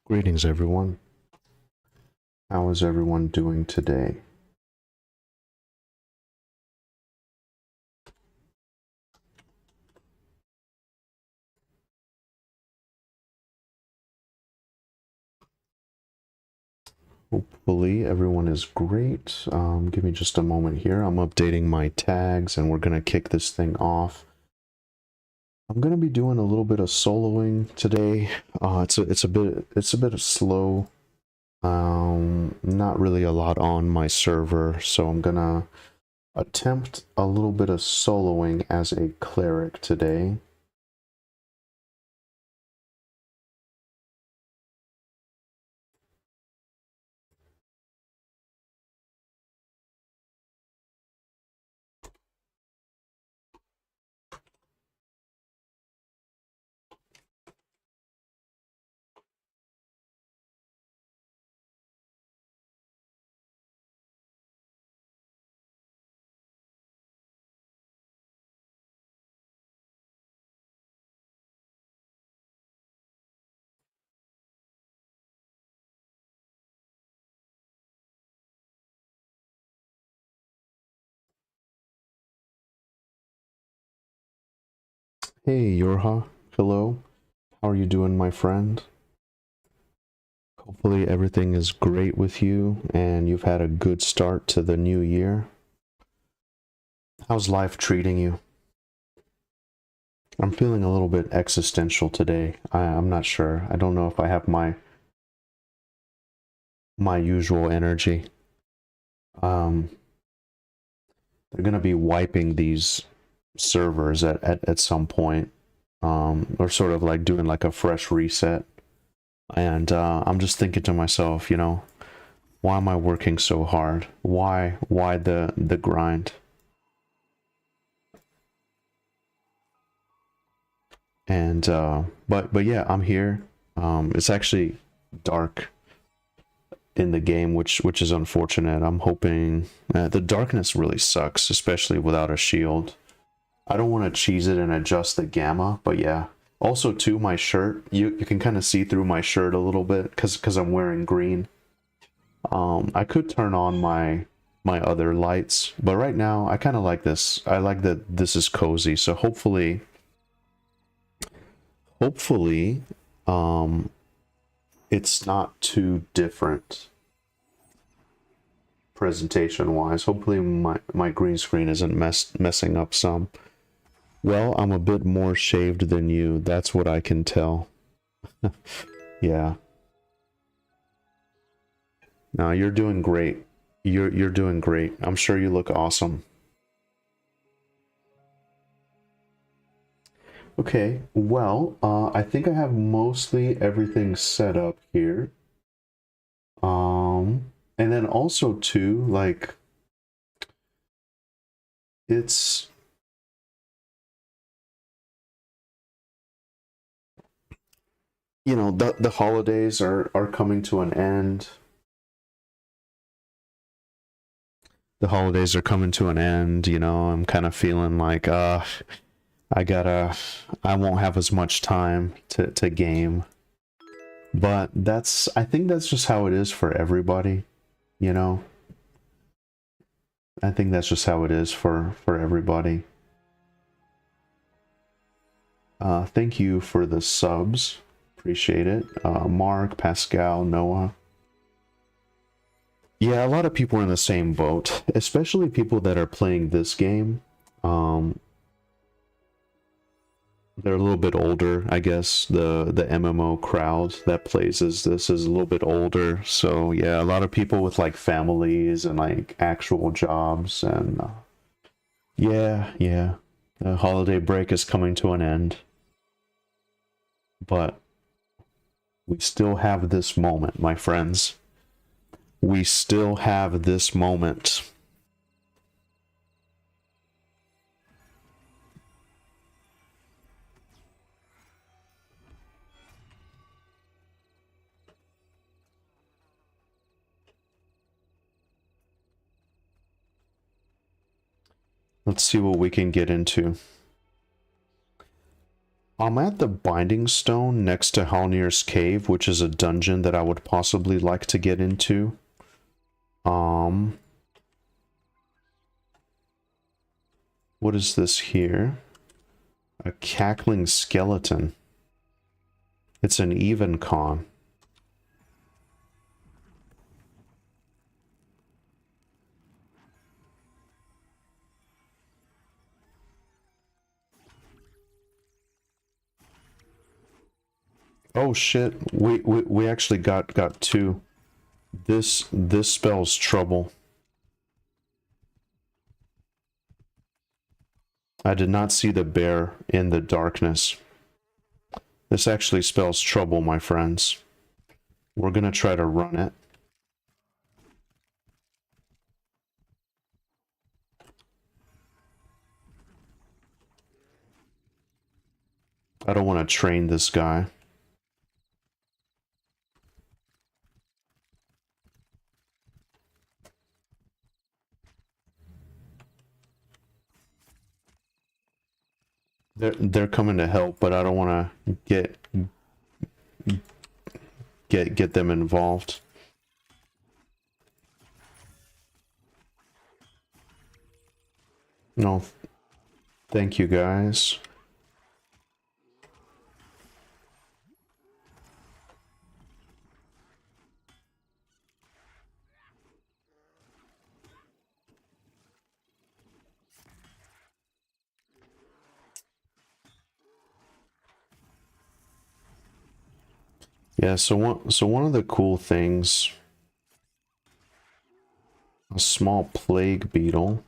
Greetings, everyone. How is everyone doing today? Hopefully, everyone is great. Give me just a moment here. I'm updating my tags, and we're gonna kick this thing off. I'm gonna be doing a little bit of soloing today. It's a bit slow. Not really a lot on my server, so I'm gonna attempt a little bit of soloing as a cleric today. Hey, Yorha. Hello. How are you doing, my friend? Hopefully everything is great with you and you've had a good start to the new year. How's life treating you? I'm feeling a little bit existential today. I'm not sure. I don't know if I have my usual energy. They're gonna be wiping these servers at some point. Or sort of like doing like a fresh reset. And I'm just thinking to myself, you know, why am I working so hard? Why the grind? And but yeah, I'm here. It's actually dark in the game, which is unfortunate. I'm hoping the darkness really sucks, especially without a shield. I don't want to cheese it and adjust the gamma, but yeah. Also, too, my shirt, you can kind of see through my shirt a little bit because I'm wearing green. I could turn on my other lights, but right now I kind of like this. I like that this is cozy, so hopefully um it's not too different presentation wise. Hopefully my green screen isn't messing up some. Well, I'm a bit more shaved than you, that's what I can tell. Yeah. No, you're doing great. You're doing great. I'm sure you look awesome. Okay, well, I think I have mostly everything set up here. And then also too, like, it's, you know, the holidays are coming to an end. The holidays are coming to an end, you know, I'm kind of feeling like, I won't have as much time to game. But I think that's just how it is for everybody, you know? I think that's just how it is for everybody. Thank you for the subs. Appreciate it. Mark, Pascal, Noah. Yeah, a lot of people are in the same boat, especially people that are playing this game. They're a little bit older, I guess. The MMO crowd that plays this is a little bit older. So yeah, a lot of people with like families and like actual jobs and yeah. The holiday break is coming to an end. But we still have this moment, my friends. We still have this moment. Let's see what we can get into. I'm at the Binding Stone next to Halnir's Cave, which is a dungeon that I would possibly like to get into. What is this here? A cackling skeleton. It's an even con. Oh shit, we actually got two. This spells trouble. I did not see the bear in the darkness. This actually spells trouble, my friends. We're gonna try to run it. I don't want to train this guy. They're coming to help, but I don't want to get them involved. No, thank you guys. Yeah, so one of the cool things, a small plague beetle.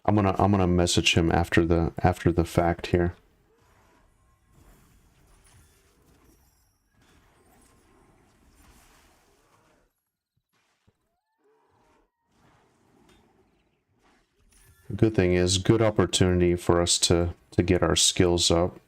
I'm gonna message him after the fact here. The good thing is, good opportunity for us to get our skills up.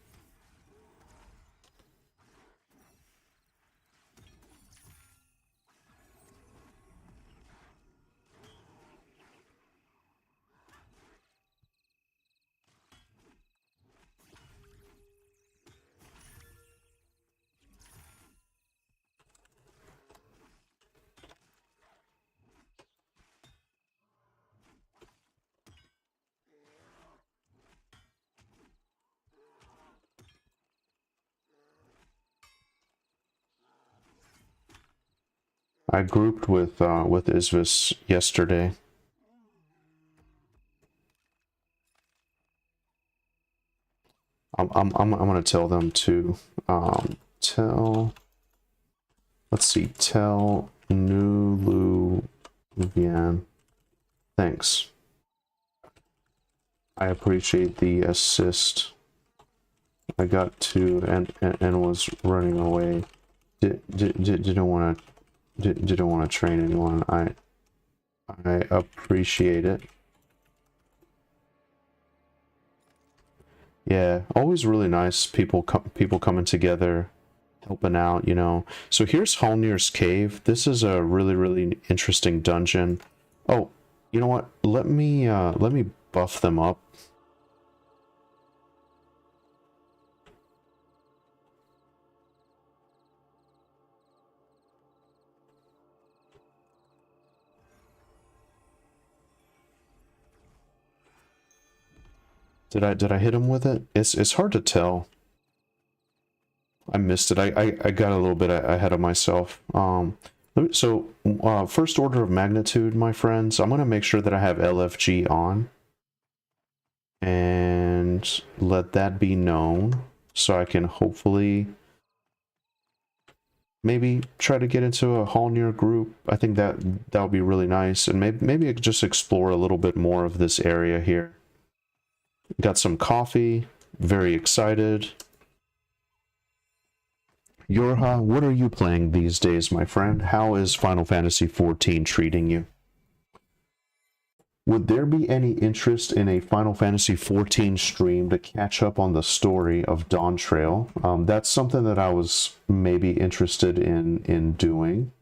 I grouped with Isvis yesterday. I'm gonna tell them to let's see, tell Nuluvian. Thanks. I appreciate the assist. I got two and was running away. Didn't want to train anyone. I appreciate it. Yeah, always really nice people coming together, helping out, you know. So here's Halnir's Cave. This is a really interesting dungeon. Oh, you know what? Let me buff them up. Did I hit him with it? It's hard to tell. I missed it. I got a little bit ahead of myself. So first order of magnitude, my friends, I'm gonna make sure that I have LFG on and let that be known so I can hopefully maybe try to get into a Halnir group. I think that would be really nice, and maybe I could just explore a little bit more of this area here. Got some coffee, very excited. Yorha, what are you playing these days, my friend? How is Final Fantasy XIV treating you? Would there be any interest in a Final Fantasy XIV stream to catch up on the story of Dawn Trail? That's something that I was maybe interested in doing.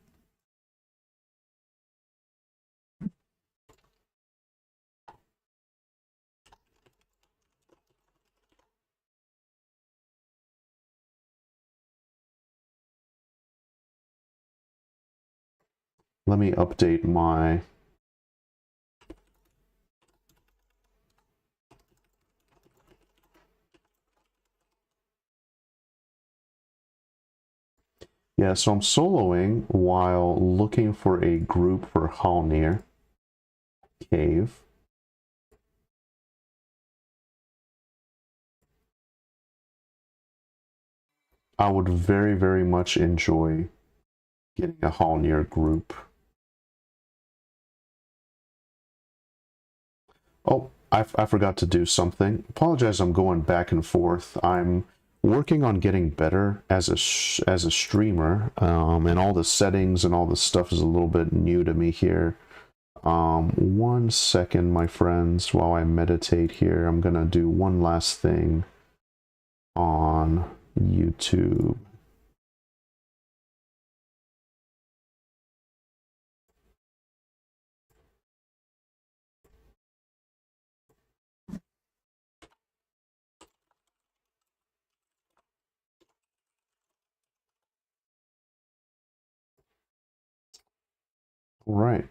Let me update my... Yeah, so I'm soloing while looking for a group for Halnir Cave. I would very, very much enjoy getting a Halnir group. Oh, I forgot to do something. Apologize, I'm going back and forth. I'm working on getting better as a streamer, and all the settings and all the stuff is a little bit new to me here. 1 second, my friends, while I meditate here. I'm gonna do one last thing on YouTube. Right.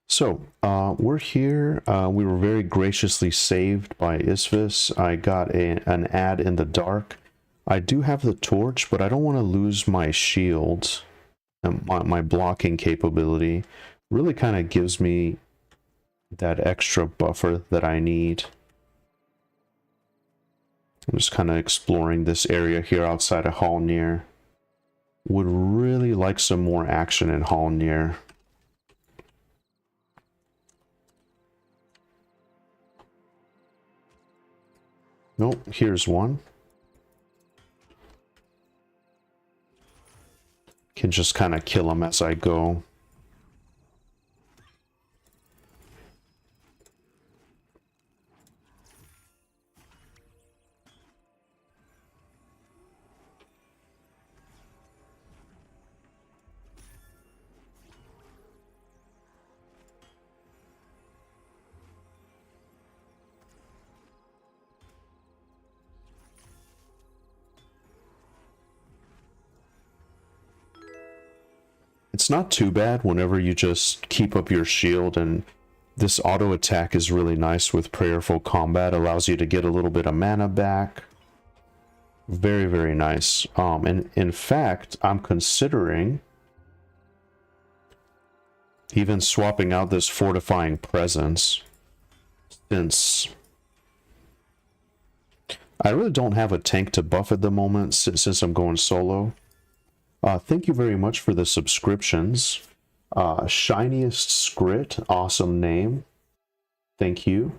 So, we're here. We were very graciously saved by Isvis. I got an ad in the dark. I do have the torch, but I don't want to lose my shield. And my blocking capability really kind of gives me that extra buffer that I need. I'm just kind of exploring this area here outside of Halnir. Would really like some more action in Halnir. Nope, here's one. Can just kind of kill him as I go. It's not too bad whenever you just keep up your shield, and this auto attack is really nice with prayerful combat. Allows you to get a little bit of mana back. Very, very nice. And in fact, I'm considering even swapping out this fortifying presence, since I really don't have a tank to buff at the moment since I'm going solo. Thank you very much for the subscriptions. Shiniest Scrit, awesome name. Thank you.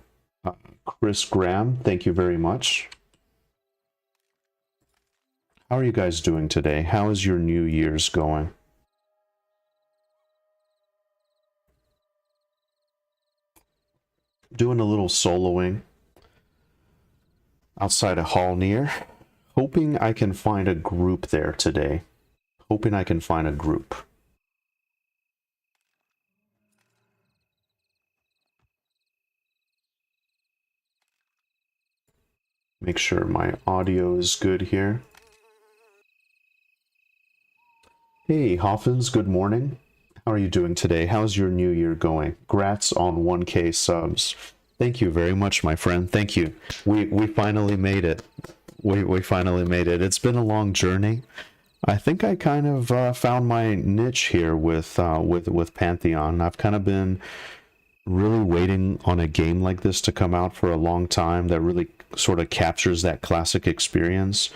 Chris Graham, thank you very much. How are you guys doing today? How is your New Year's going? Doing a little soloing outside of Halnir. Hoping I can find a group there today. Hoping I can find a group. Make sure my audio is good here. Hey, Hoffins, good morning. How are you doing today? How's your new year going? Grats on 1K subs. Thank you very much, my friend. Thank you. We finally made it. We finally made it. It's been a long journey. I think I kind of found my niche here with Pantheon. I've kind of been really waiting on a game like this to come out for a long time that really sort of captures that classic experience.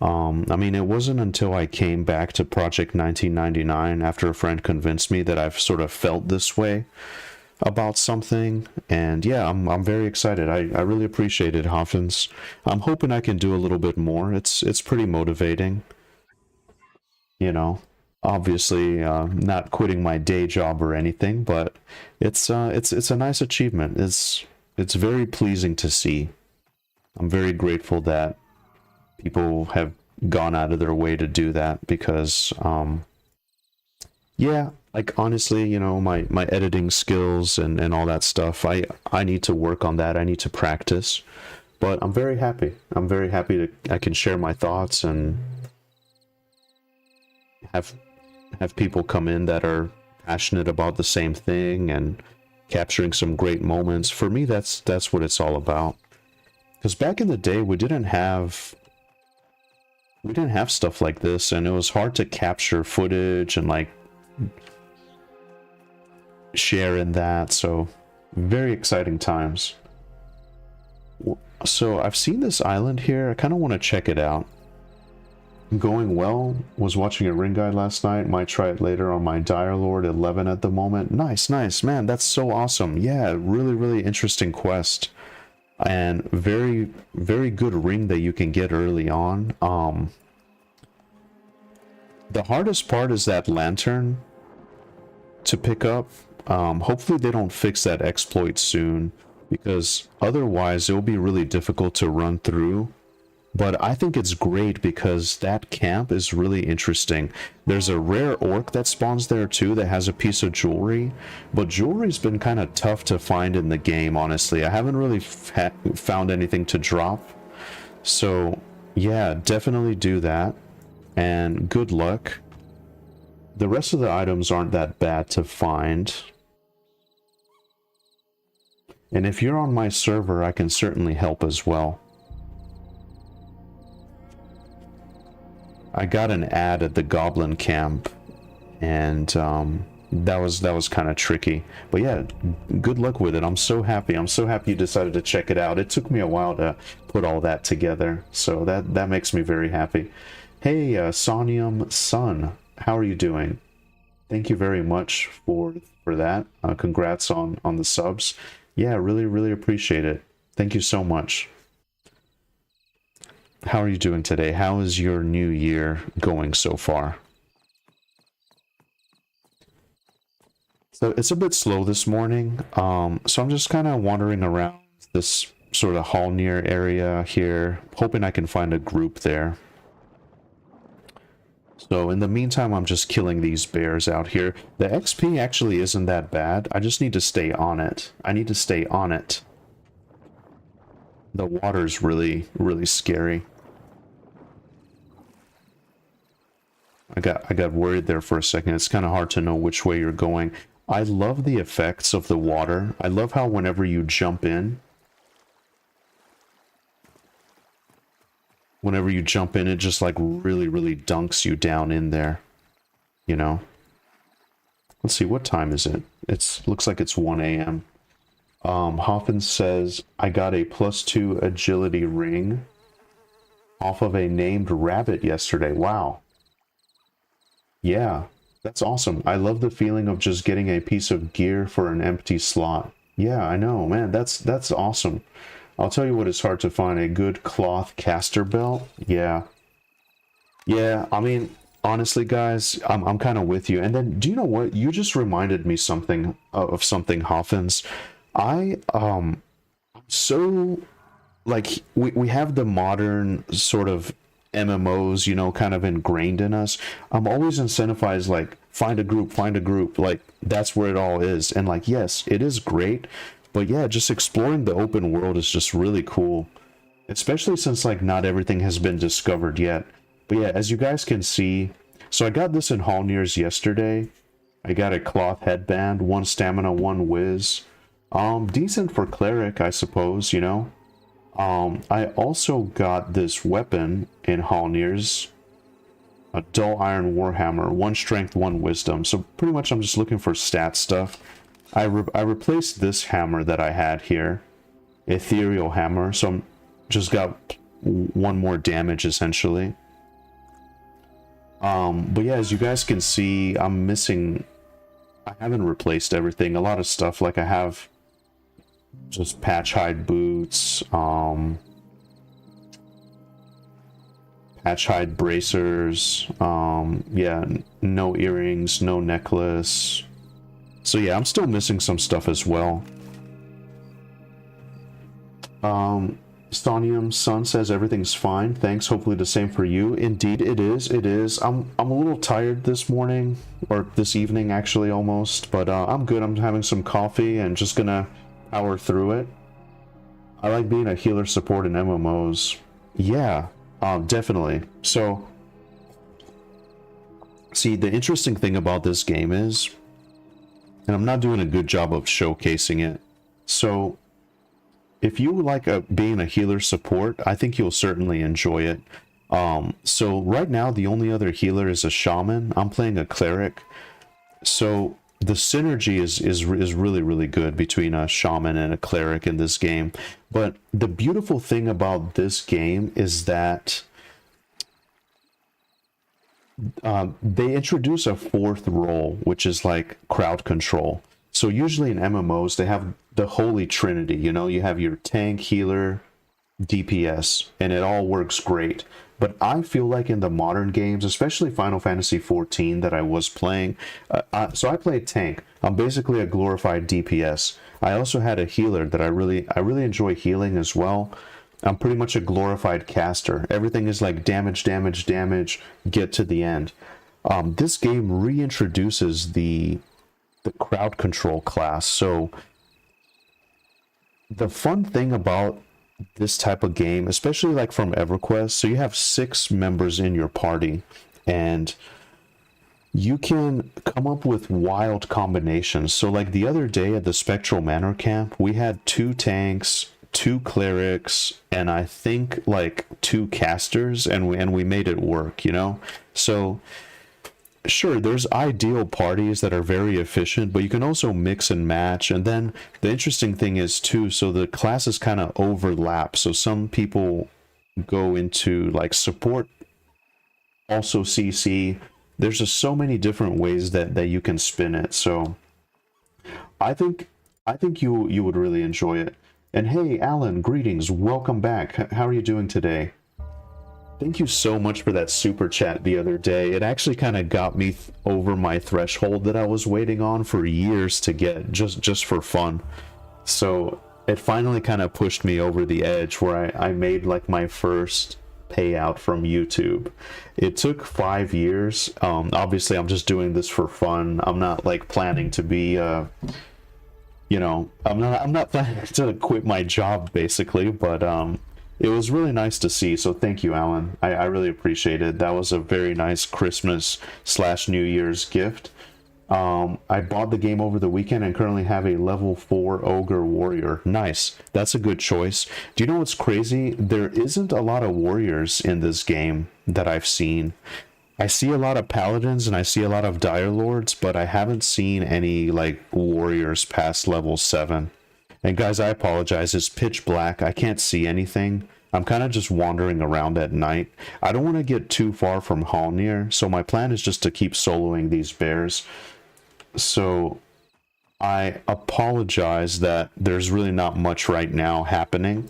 I mean, it wasn't until I came back to Project 1999 after a friend convinced me that I've sort of felt this way. about something, and yeah, I'm very excited. I really appreciate it, Hoffins. I'm hoping I can do a little bit more. It's pretty motivating, you know. Obviously, not quitting my day job or anything, but it's a nice achievement. It's very pleasing to see. I'm very grateful that people have gone out of their way to do that because yeah, like honestly, you know, my editing skills and all that stuff, I need to work on that. I need to practice. But I'm very happy. I'm very happy to I can share my thoughts and have people come in that are passionate about the same thing and capturing some great moments. For me, that's what it's all about. Because back in the day, we didn't have stuff like this, and it was hard to capture footage and like share in that. So very exciting times. So I've seen this island here. I kind of want to check it out. Going well. Was watching a ring guide last night. Might try it later on my Dire Lord 11 at the moment. Nice, nice, man. That's so awesome. Yeah, really, really interesting quest, and very, very good ring that you can get early on. The hardest part is that lantern to pick up. Hopefully they don't fix that exploit soon, because otherwise it'll be really difficult to run through. But I think it's great because that camp is really interesting. There's a rare orc that spawns there too that has a piece of jewelry, but jewelry's been kind of tough to find in the game, honestly. I haven't really found anything to drop. So yeah, definitely do that, and good luck. The rest of the items aren't that bad to find. And if you're on my server, I can certainly help as well. I got an ad at the Goblin camp, and that was kind of tricky. But yeah, good luck with it. I'm so happy. I'm so happy you decided to check it out. It took me a while to put all that together, so that makes me very happy. Hey, Sonium Sun, how are you doing? Thank you very much for that. Congrats on the subs. Yeah, really, really appreciate it. Thank you so much. How are you doing today? How is your new year going so far? So it's a bit slow this morning. So I'm just kind of wandering around this sort of Halnir area here, hoping I can find a group there. So in the meantime, I'm just killing these bears out here. The XP actually isn't that bad. I just need to stay on it. I need to stay on it. The water's really, really scary. I got worried there for a second. It's kind of hard to know which way you're going. I love the effects of the water. I love how whenever you jump in, it just like really, really dunks you down in there, you know? Let's see, what time is it? Looks like it's 1 a.m. Hoffman says, I got a +2 agility ring off of a named rabbit yesterday. Wow. Yeah, that's awesome. I love the feeling of just getting a piece of gear for an empty slot. Yeah, I know, man. That's awesome. I'll tell you what, it's hard to find a good cloth caster belt. Yeah. Yeah, I mean, honestly, guys, I'm kind of with you. And then, do you know what? You just reminded me something of something, Hoffins. So, like, we have the modern sort of MMOs, you know, kind of ingrained in us. I'm always incentivized, like, find a group, like, that's where it all is. And like, yes, it is great, but yeah, just exploring the open world is just really cool, especially since like not everything has been discovered yet. But yeah, as you guys can see, so I got this in Halnir's yesterday. I got a cloth headband, 1 stamina, 1 whiz. Decent for cleric, I suppose, you know. I also got this weapon in Halnir's, a dull iron warhammer, 1 strength, 1 wisdom. So pretty much I'm just looking for stat stuff. I replaced this hammer that I had here, ethereal hammer, so I'm just got 1 more damage essentially. But yeah, as you guys can see, I'm missing I haven't replaced everything. A lot of stuff, like I have just patch hide boots, patch hide bracers, yeah, no earrings, no necklace. So yeah, I'm still missing some stuff as well. Stonium Sun says everything's fine. Thanks. Hopefully the same for you. Indeed, it is. It is. I'm a little tired this morning, or this evening actually, almost. But I'm good. I'm having some coffee and just gonna power through it. I like being a healer support in MMOs. Yeah, definitely. So, see, the interesting thing about this game is, and I'm not doing a good job of showcasing it. So, if you like being a healer support, I think you'll certainly enjoy it. So right now, the only other healer is a shaman. I'm playing a cleric. So the synergy is really, really good between a shaman and a cleric in this game. But the beautiful thing about this game is that they introduce a fourth role, which is like crowd control. So usually in MMOs, they have the holy trinity, you know, you have your tank, healer, DPS, and it all works great. But I feel like in the modern games, especially Final Fantasy XIV that I was playing, so I played tank. I'm basically a glorified DPS. I also had a healer that I really enjoy healing as well. I'm pretty much a glorified caster. Everything is like damage, damage, damage, get to the end. This game reintroduces the crowd control class. So the fun thing about this type of game, especially like from Everquest, so you have 6 members in your party, and you can come up with wild combinations. So like the other day at the Spectral Manor camp, we had 2 tanks, 2 clerics, and I think like 2 casters, and we made it work, you know? So sure, there's ideal parties that are very efficient, but you can also mix and match. And then the interesting thing is too, so the classes kind of overlap. So some people go into like support, also CC. There's just so many different ways that you can spin it. So I think you would really enjoy it. And hey, Alan, greetings, welcome back. How are you doing today? Thank you so much for that super chat the other day. It actually kind of got me over my threshold that I was waiting on for years to get, just for fun. So it finally kind of pushed me over the edge where I made like my first payout from YouTube. It took 5 years. Obviously, I'm just doing this for fun. I'm not like planning to be, you know, I'm not planning to quit my job basically, but it was really nice to see, so thank you, Alan. I really appreciate it. That was a very nice Christmas/New Year's gift. I bought the game over the weekend and currently have a level 4 Ogre Warrior. Nice. That's a good choice. Do you know what's crazy? There isn't a lot of warriors in this game that I've seen. I see a lot of paladins and I see a lot of dire lords, but I haven't seen any like warriors past level 7. And guys, I apologize, it's pitch black, I can't see anything. I'm kind of just wandering around at night. I don't want to get too far from Halnir, so my plan is just to keep soloing these bears. So I apologize that there's really not much right now happening.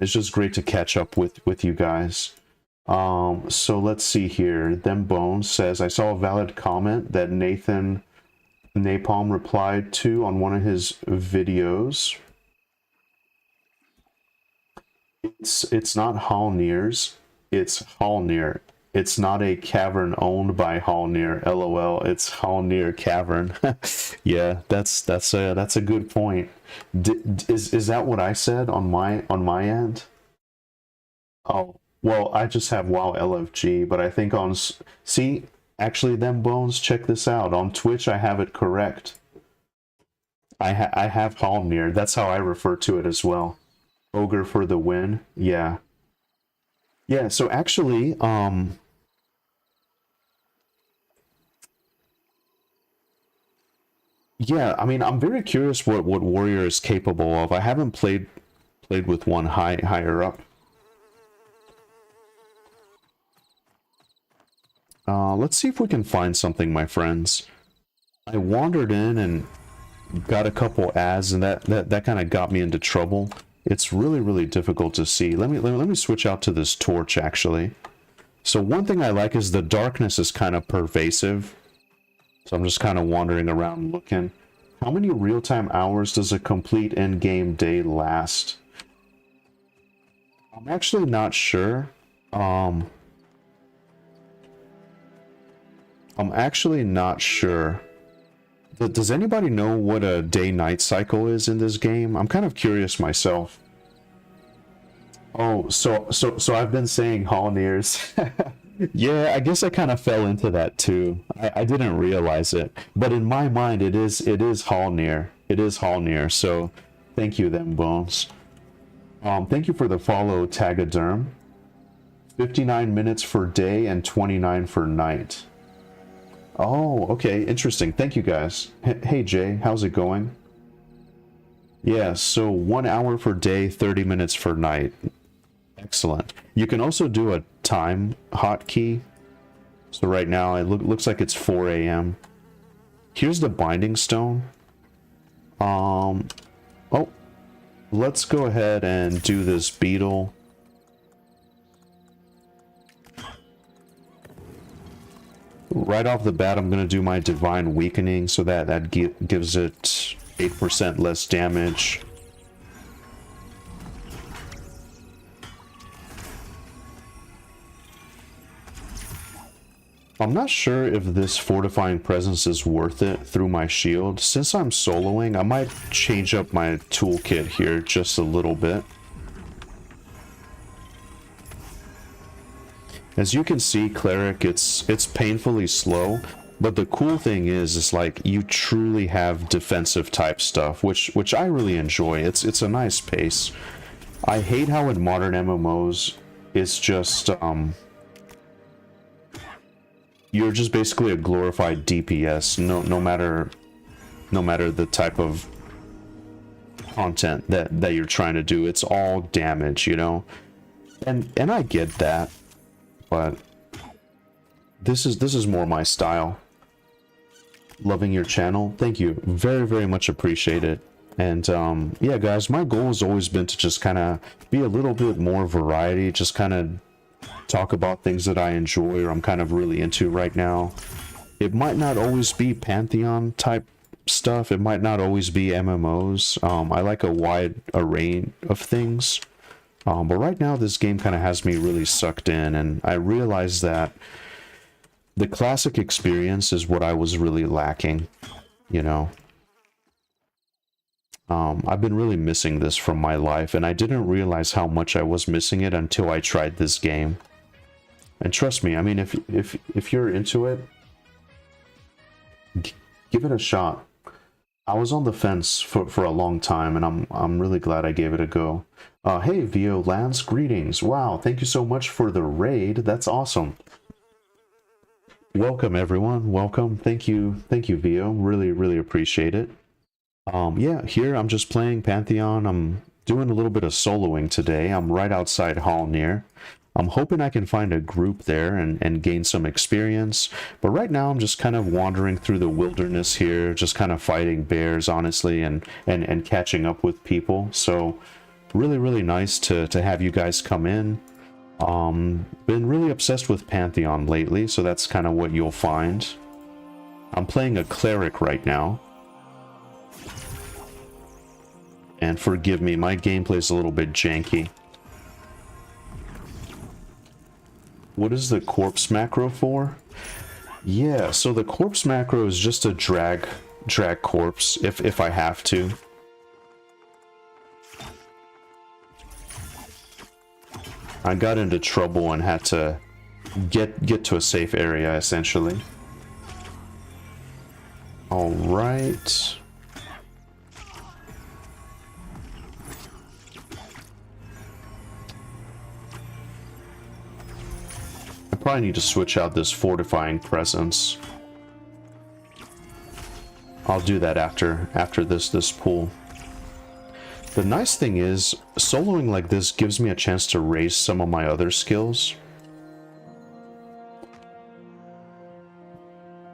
It's just great to catch up with you guys. So let's see here. Them Bones says, I saw a valid comment that Nathan Napalm replied to on one of his videos. It's not Halnir's, it's Halnir. It's not a cavern owned by Halnir. LOL. It's Halnir Cavern. Yeah, that's a good point. Is that what I said on my end? Oh, well, I just have WoW LFG, but I think on see. Actually, Them Bones, check this out. On Twitch, I have it correct. I have Halnir. That's how I refer to it as well. Ogre for the win. Yeah. Yeah, so actually, yeah, I mean, I'm very curious what warrior is capable of. I haven't played with one higher up. Let's see if we can find something, my friends. I wandered in and got a couple ads, and that kind of got me into trouble. It's really difficult to see. Let me switch out to this torch actually. So one thing I like is the darkness is kind of pervasive. So I'm just kind of wandering around looking. How many real-time hours does a complete end-game day last? I'm actually not sure. I'm actually not sure. Does anybody know what a day-night cycle is in this game? I'm kind of curious myself. Oh, so I've been saying Halnirs. Yeah, I guess I kind of fell into that too. I didn't realize it, but in my mind, it is Halnir. It is Halnir. So, thank you, them bones. Thank you for the follow, Tagaderm. 59 minutes for day and 29 for night. Oh, okay, interesting. Thank you guys. Hey Jay, how's it going? Yeah, so 1 hour for day, 30 minutes for night. Excellent. You can also do a time hotkey. So right now it looks like it's 4 a.m. Here's the binding stone. Oh, let's go ahead and do this beetle. Right off the bat, I'm going to do my divine weakening so that gives it 8% less damage. I'm not sure if this fortifying presence is worth it through my shield. Since I'm soloing, I might change up my toolkit here just a little bit. As you can see, Cleric, it's painfully slow, but the cool thing is like you truly have defensive type stuff, which I really enjoy. It's a nice pace. I hate how in modern MMOs it's just you're just basically a glorified DPS, no matter the type of content that you're trying to do. It's all damage, you know. And I get that, but this is more my style. Loving your channel. Thank you. Very much appreciate it. And yeah, guys, my goal has always been to just kind of be a little bit more variety, just kind of talk about things that I enjoy or I'm kind of really into right now. It might not always be Pantheon type stuff. It might not always be MMOs. I like a wide array of things. But right now this game kind of has me really sucked in, and I realized that the classic experience is what I was really lacking, you know. I've been really missing this from my life, and I didn't realize how much I was missing it until I tried this game. And trust me, I mean, if you're into it, give it a shot. I was on the fence for a long time, and I'm really glad I gave it a go. Hey, Vio Lance, greetings. Wow, thank you so much for the raid. That's awesome. Welcome, everyone. Welcome. Thank you, Vio. Really appreciate it. Yeah, here I'm just playing Pantheon. I'm doing a little bit of soloing today. I'm right outside Halnir. I'm hoping I can find a group there and gain some experience. But right now I'm just kind of wandering through the wilderness here, just kind of fighting bears, honestly, and catching up with people. So really nice to have you guys come in. Been really obsessed with Pantheon lately, so that's kind of what you'll find. I'm playing a Cleric right now. And forgive me, my gameplay's a little bit janky. What is the corpse macro for? Yeah, so the corpse macro is just a drag corpse if I have to. I got into trouble and had to get to a safe area essentially. All right. I probably need to switch out this fortifying presence. I'll do that after this pool. The nice thing is, soloing like this gives me a chance to raise some of my other skills.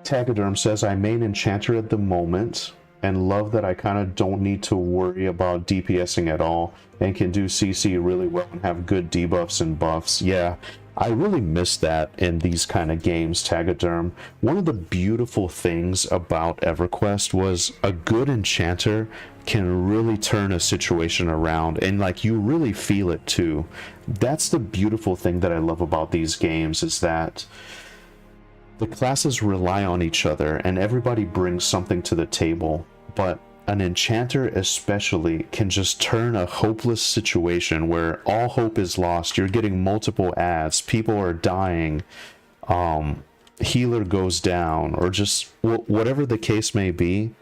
Taxiderm says, I main Enchanter at the moment and love that I kind of don't need to worry about DPSing at all and can do CC really well and have good debuffs and buffs. Yeah, I really miss that in these kind of games, Taxiderm. One of the beautiful things about EverQuest was a good Enchanter can really turn a situation around, and like you really feel it too. That's the beautiful thing that I love about these games, is that the classes rely on each other and everybody brings something to the table, but an Enchanter especially can just turn a hopeless situation where all hope is lost. You're getting multiple ads, people are dying, healer goes down, or just whatever the case may be.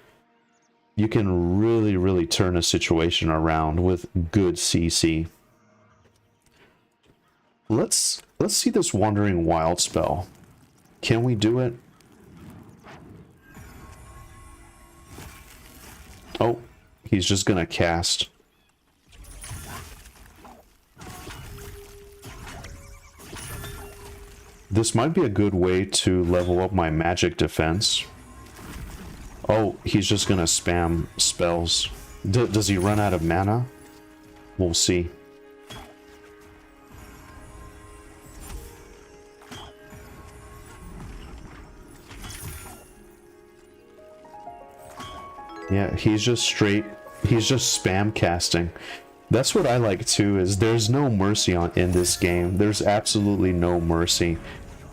You can really turn a situation around with good CC. Let's see this Wandering Wild spell. Can we do it? Oh, he's just gonna cast. This might be a good way to level up my magic defense. Oh, he's just gonna spam spells. Does he run out of mana? We'll see. Yeah, he's just spam casting. That's what I like too, is there's no mercy in this game. There's absolutely no mercy.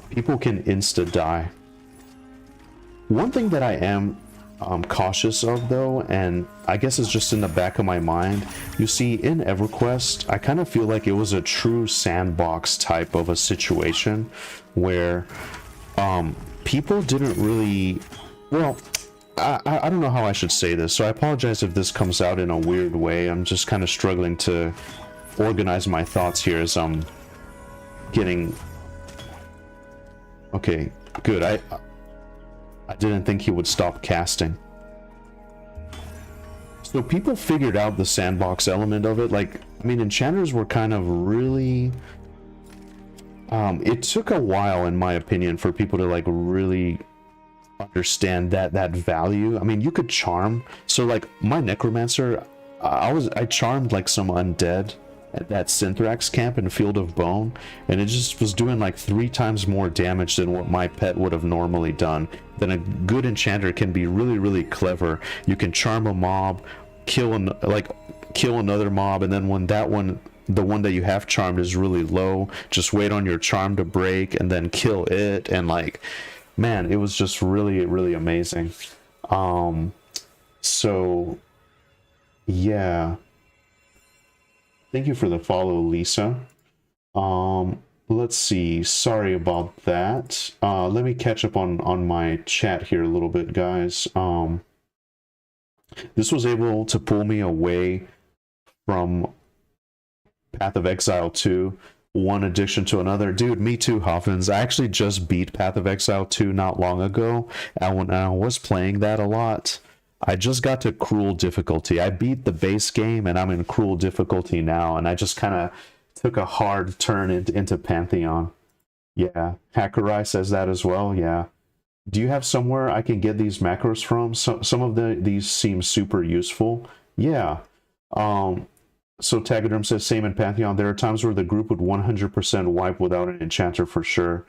People can insta-die. One thing that I am cautious of though, and I guess it's just in the back of my mind, you see in EverQuest, I kind of feel like it was a true sandbox type of a situation where people didn't really, well, I don't know how I should say this, so I apologize if this comes out in a weird way. I'm just kind of struggling to organize my thoughts here as I'm getting... Okay, good. I didn't think he would stop casting. So people figured out the sandbox element of it. Like, I mean, enchanters were kind of really... it took a while, in my opinion, for people to like really understand that value. I mean, you could charm. So like my necromancer, I charmed like some undead at that Synthrax camp in Field of Bone, and it just was doing like 3 times more damage than what my pet would have normally done. Then a good enchanter can be really clever. You can charm a mob, kill another mob, and then when the one that you have charmed is really low, just wait on your charm to break and then kill it. And like, man, it was just really amazing. So yeah, thank you for the follow, Lisa. Let's see, sorry about that. Let me catch up on my chat here a little bit, guys. This was able to pull me away from Path of Exile 2, one addiction to another. Dude, me too, Hoffins. I actually just beat Path of Exile 2 not long ago, and when I was playing that a lot, I just got to Cruel difficulty. I beat the base game, and I'm in Cruel difficulty now, and I just kind of took a hard turn into Pantheon. Yeah, Hakurai says that as well, yeah. Do you have somewhere I can get these macros from? Some of these seem super useful. Yeah. So Taxiderm says, same in Pantheon. There are times where the group would 100% wipe without an enchanter for sure.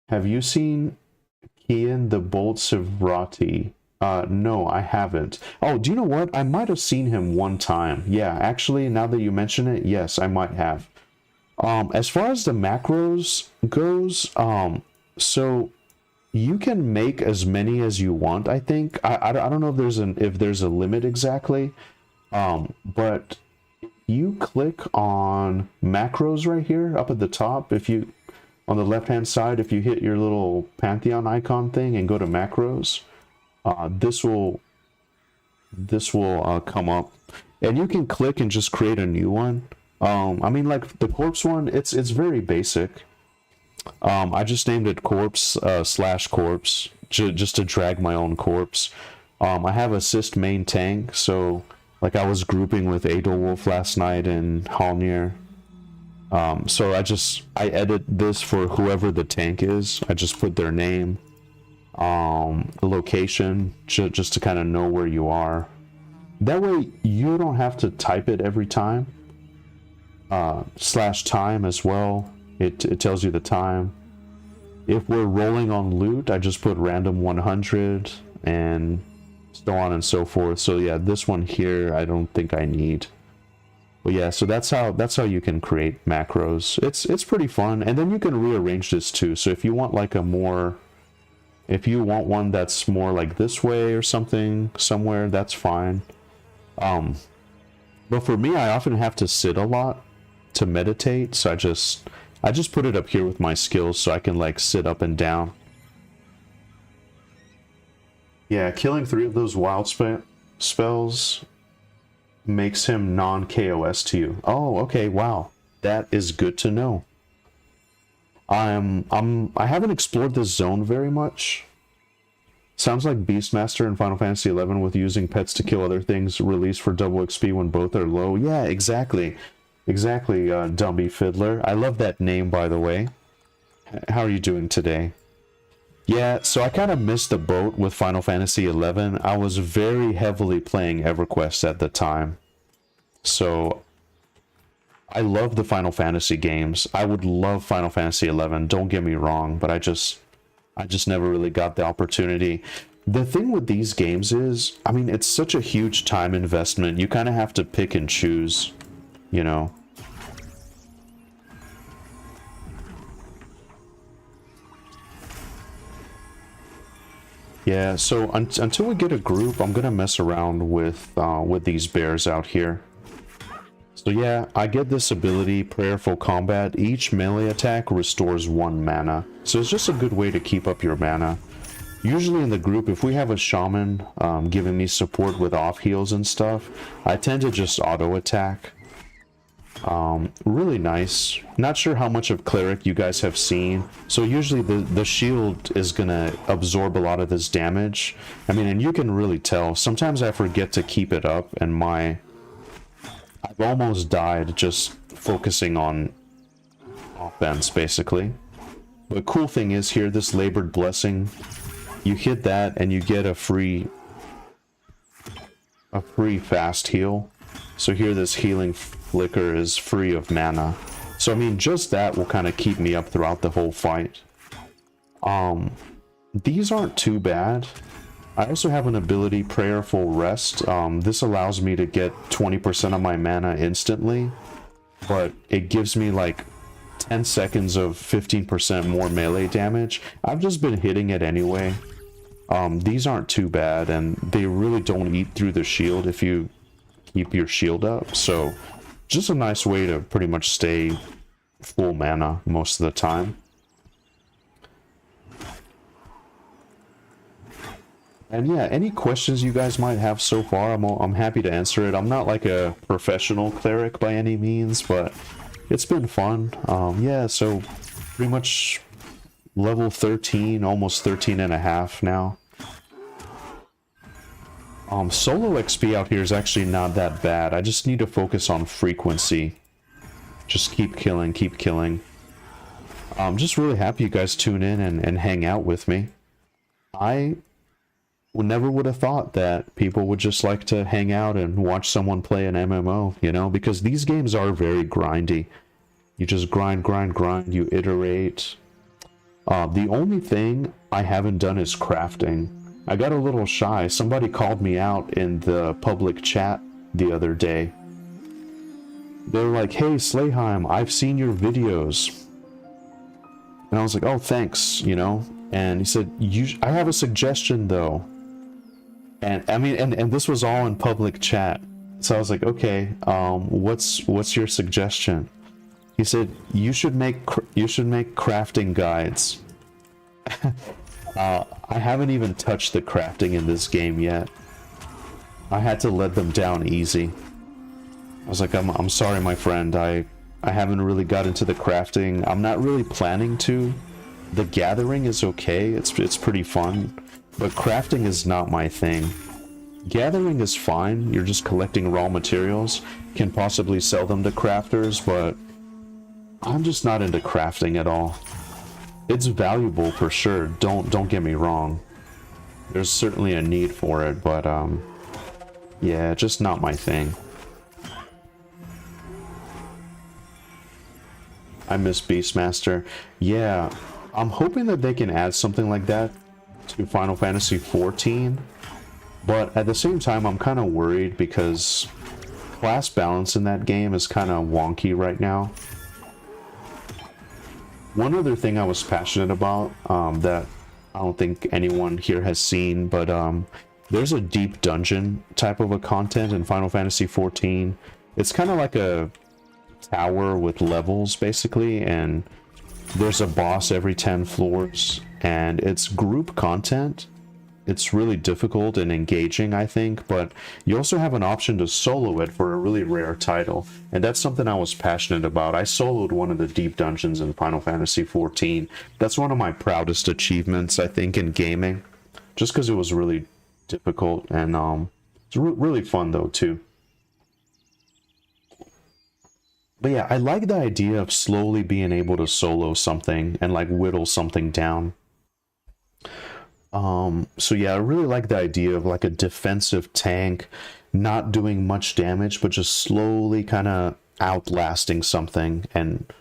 Have you seen Kian the Bold Sivrati? No, I haven't. Oh, do you know what? I might have seen him one time. Yeah, actually, now that you mention it, yes, I might have. As far as the macros goes, so you can make as many as you want, I think. I don't know if there's a limit exactly, but you click on macros right here up at the top. If you, on the left hand side, if you hit your little Pantheon icon thing and go to macros, this will come up, and you can click and just create a new one. I mean, like the corpse one, it's very basic. I just named it corpse / corpse just to drag my own corpse. I have assist main tank, so like I was grouping with Edelwolf last night in Halnir. So I edit this for whoever the tank is. I just put their name. location, just to kind of know where you are. That way you don't have to type it every time. /time as well. It tells you the time. If we're rolling on loot, I just put random 100 and so on and so forth. So yeah, this one here I don't think I need. But yeah, so that's how you can create macros. It's pretty fun, and then you can rearrange this too. So if you want like if you want one that's more like this way or something somewhere, that's fine. But for me, I often have to sit a lot to meditate, so I just put it up here with my skills so I can like sit up and down. Yeah, killing 3 of those wild spells makes him non-KOS to you. Oh, okay, wow. That is good to know. I haven't explored this zone very much. Sounds like Beastmaster in Final Fantasy XI with using pets to kill other things released for double XP when both are low. Yeah, exactly. Exactly, Dumby Fiddler. I love that name, by the way. How are you doing today? Yeah, so I kind of missed the boat with Final Fantasy XI. I was very heavily playing EverQuest at the time. So I love the Final Fantasy games. I would love Final Fantasy XI, don't get me wrong, but I just never really got the opportunity. The thing with these games is, I mean, it's such a huge time investment. You kind of have to pick and choose, you know. Yeah, so until we get a group, I'm gonna mess around with these bears out here. So yeah, I get this ability, Prayerful Combat. Each melee attack restores 1 mana. So it's just a good way to keep up your mana. Usually in the group, if we have a shaman giving me support with off heals and stuff, I tend to just auto attack. Really nice. Not sure how much of Cleric you guys have seen. So usually the shield is gonna absorb a lot of this damage. I mean, and you can really tell. Sometimes I forget to keep it up, and I've almost died just focusing on offense, basically. But cool thing is here, this Labored Blessing, you hit that and you get a free fast heal. So here this healing flicker is free of mana. So I mean, just that will kind of keep me up throughout the whole fight. These aren't too bad. I also have an ability, Prayerful Rest. This allows me to get 20% of my mana instantly, but it gives me like 10 seconds of 15% more melee damage. I've just been hitting it anyway. These aren't too bad, and they really don't eat through the shield if you keep your shield up. So just a nice way to pretty much stay full mana most of the time. And yeah, any questions you guys might have so far, I'm happy to answer it. I'm not like a professional cleric by any means, but it's been fun. Yeah, so pretty much level 13, almost 13 and a half now. Solo XP out here is actually not that bad. I just need to focus on frequency. Just keep killing, keep killing. I'm just really happy you guys tune in and hang out with me. I never would have thought that people would just like to hang out and watch someone play an MMO, you know, because these games are very grindy. You just grind, grind, grind, you iterate. The only thing I haven't done is crafting. I got a little shy. Somebody called me out in the public chat the other day. They were like, "Hey, Slayheim, I've seen your videos." And I was like, "Oh, thanks," you know. And he said, "I have a suggestion though." And I mean, and this was all in public chat. So I was like, "Okay, what's your suggestion?" He said, "You should make crafting guides." I haven't even touched the crafting in this game yet. I had to let them down easy. I was like, I'm sorry, my friend. I haven't really got into the crafting. I'm not really planning to. The gathering is okay. It's pretty fun. But crafting is not my thing. Gathering is fine. You're just collecting raw materials. Can possibly sell them to crafters, but I'm just not into crafting at all. it's valuable for sure. Don't get me wrong. There's certainly a need for it, but yeah, just not my thing. I miss Beastmaster. Yeah, I'm hoping that they can add something like that to Final Fantasy XIV, but at the same time, I'm kind of worried because class balance in that game is kind of wonky right now. One other thing I was passionate about that I don't think anyone here has seen, but there's a deep dungeon type of a content in Final Fantasy XIV. It's kind of like a tower with levels, basically, and there's a boss every 10 floors, and it's group content. It's really difficult and engaging, I think, but you also have an option to solo it for a really rare title, and that's something I was passionate about. I soloed one of the deep dungeons in Final Fantasy XIV. That's one of my proudest achievements, I think, in gaming, just because it was really difficult, and it's really fun, though, too. But yeah, I like the idea of slowly being able to solo something and, like, whittle something down. So yeah, I really like the idea of like a defensive tank, not doing much damage, but just slowly kind of outlasting something. And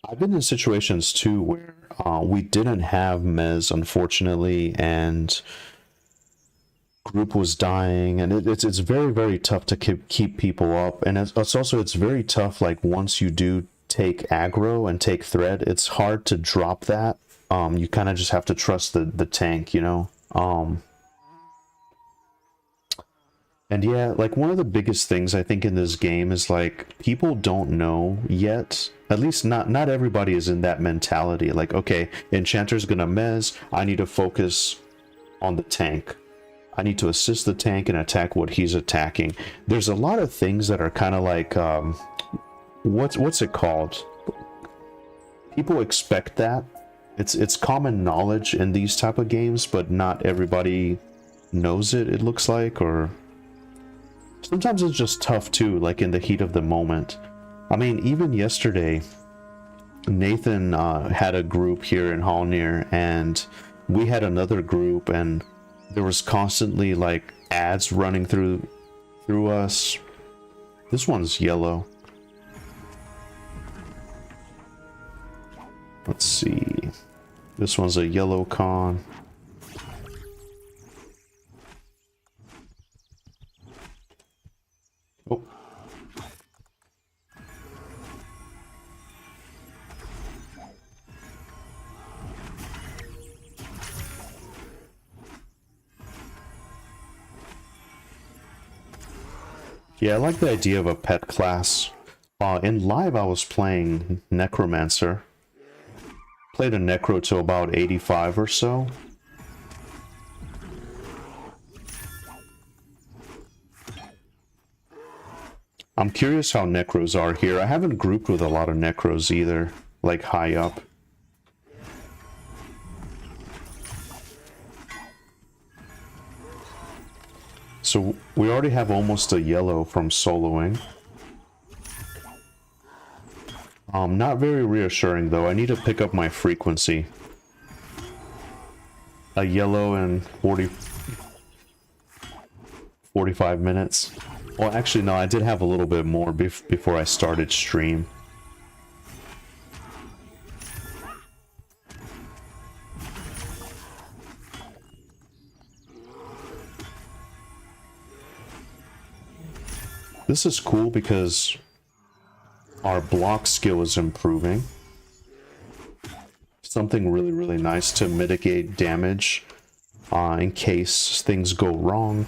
I've been in situations too where we didn't have Mez, unfortunately, and group was dying, and it's very, very tough to keep people up. And it's also, it's very tough, like once you do take aggro and take threat, it's hard to drop that. You kind of just have to trust the tank, you know? And yeah, like one of the biggest things I think in this game is like people don't know yet. At least not everybody is in that mentality. Like, okay, Enchanter's gonna mez, I need to focus on the tank. I need to assist the tank and attack what he's attacking. There's a lot of things that are kind of like, what's it called? People expect that. It's common knowledge in these type of games, but not everybody knows it, it looks like, or sometimes it's just tough too, like in the heat of the moment. I mean, even yesterday, Nathan had a group here in Halnir, and we had another group, and there was constantly like ads running through us. This one's yellow. Let's see. This one's a yellow con. Oh. Yeah, I like the idea of a pet class. In live, I was playing Necromancer. Played a Necro to about 85 or so. I'm curious how Necros are here. I haven't grouped with a lot of Necros either, like high up. So we already have almost a yellow from soloing. Not very reassuring though. I need to pick up my frequency. A yellow in 45 minutes. Well, actually no, I did have a little bit more before I started stream. This is cool because our block skill is improving. Something really, really nice to mitigate damage in case things go wrong.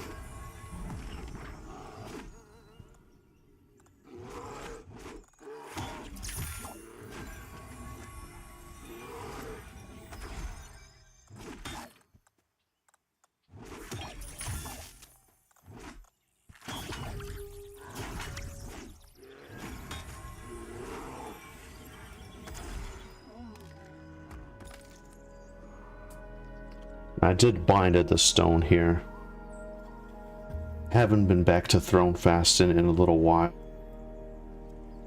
I did bind at the stone here. Haven't been back to Throne Fast in a little while.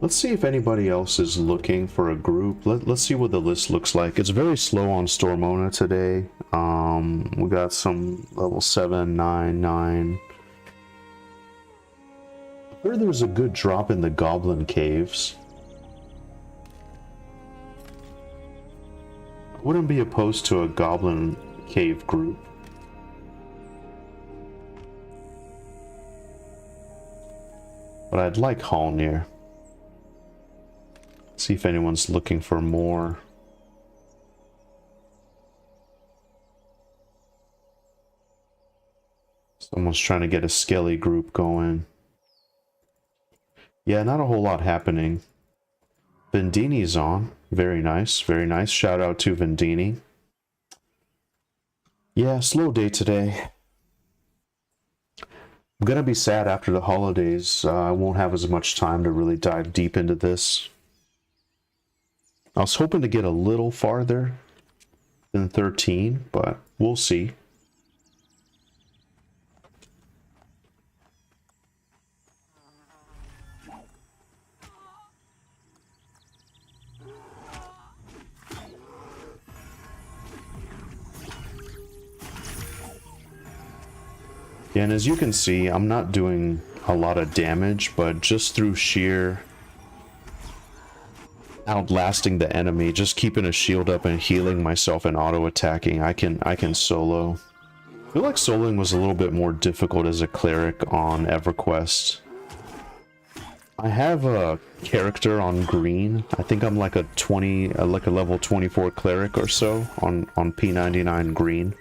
Let's see if anybody else is looking for a group. Let's see what the list looks like. It's very slow on Stormona today. We got some level 7, 9, 9. I heard there was a good drop in the Goblin Caves. I wouldn't be opposed to a Goblin Cave group. But I'd like Halnir. See if anyone's looking for more. Someone's trying to get a Skelly group going. Yeah, not a whole lot happening. Vendini's on. Very nice, very nice. Shout out to Vendini. Yeah, slow day today. I'm gonna be sad after the holidays. I won't have as much time to really dive deep into this. I was hoping to get a little farther than 13, but we'll see. Yeah, and as you can see, I'm not doing a lot of damage, but just through sheer outlasting the enemy, just keeping a shield up and healing myself and auto-attacking, I can solo. I feel like soloing was a little bit more difficult as a cleric on Everquest. I have a character on green. I think I'm like a level 24 cleric or so on P99 green.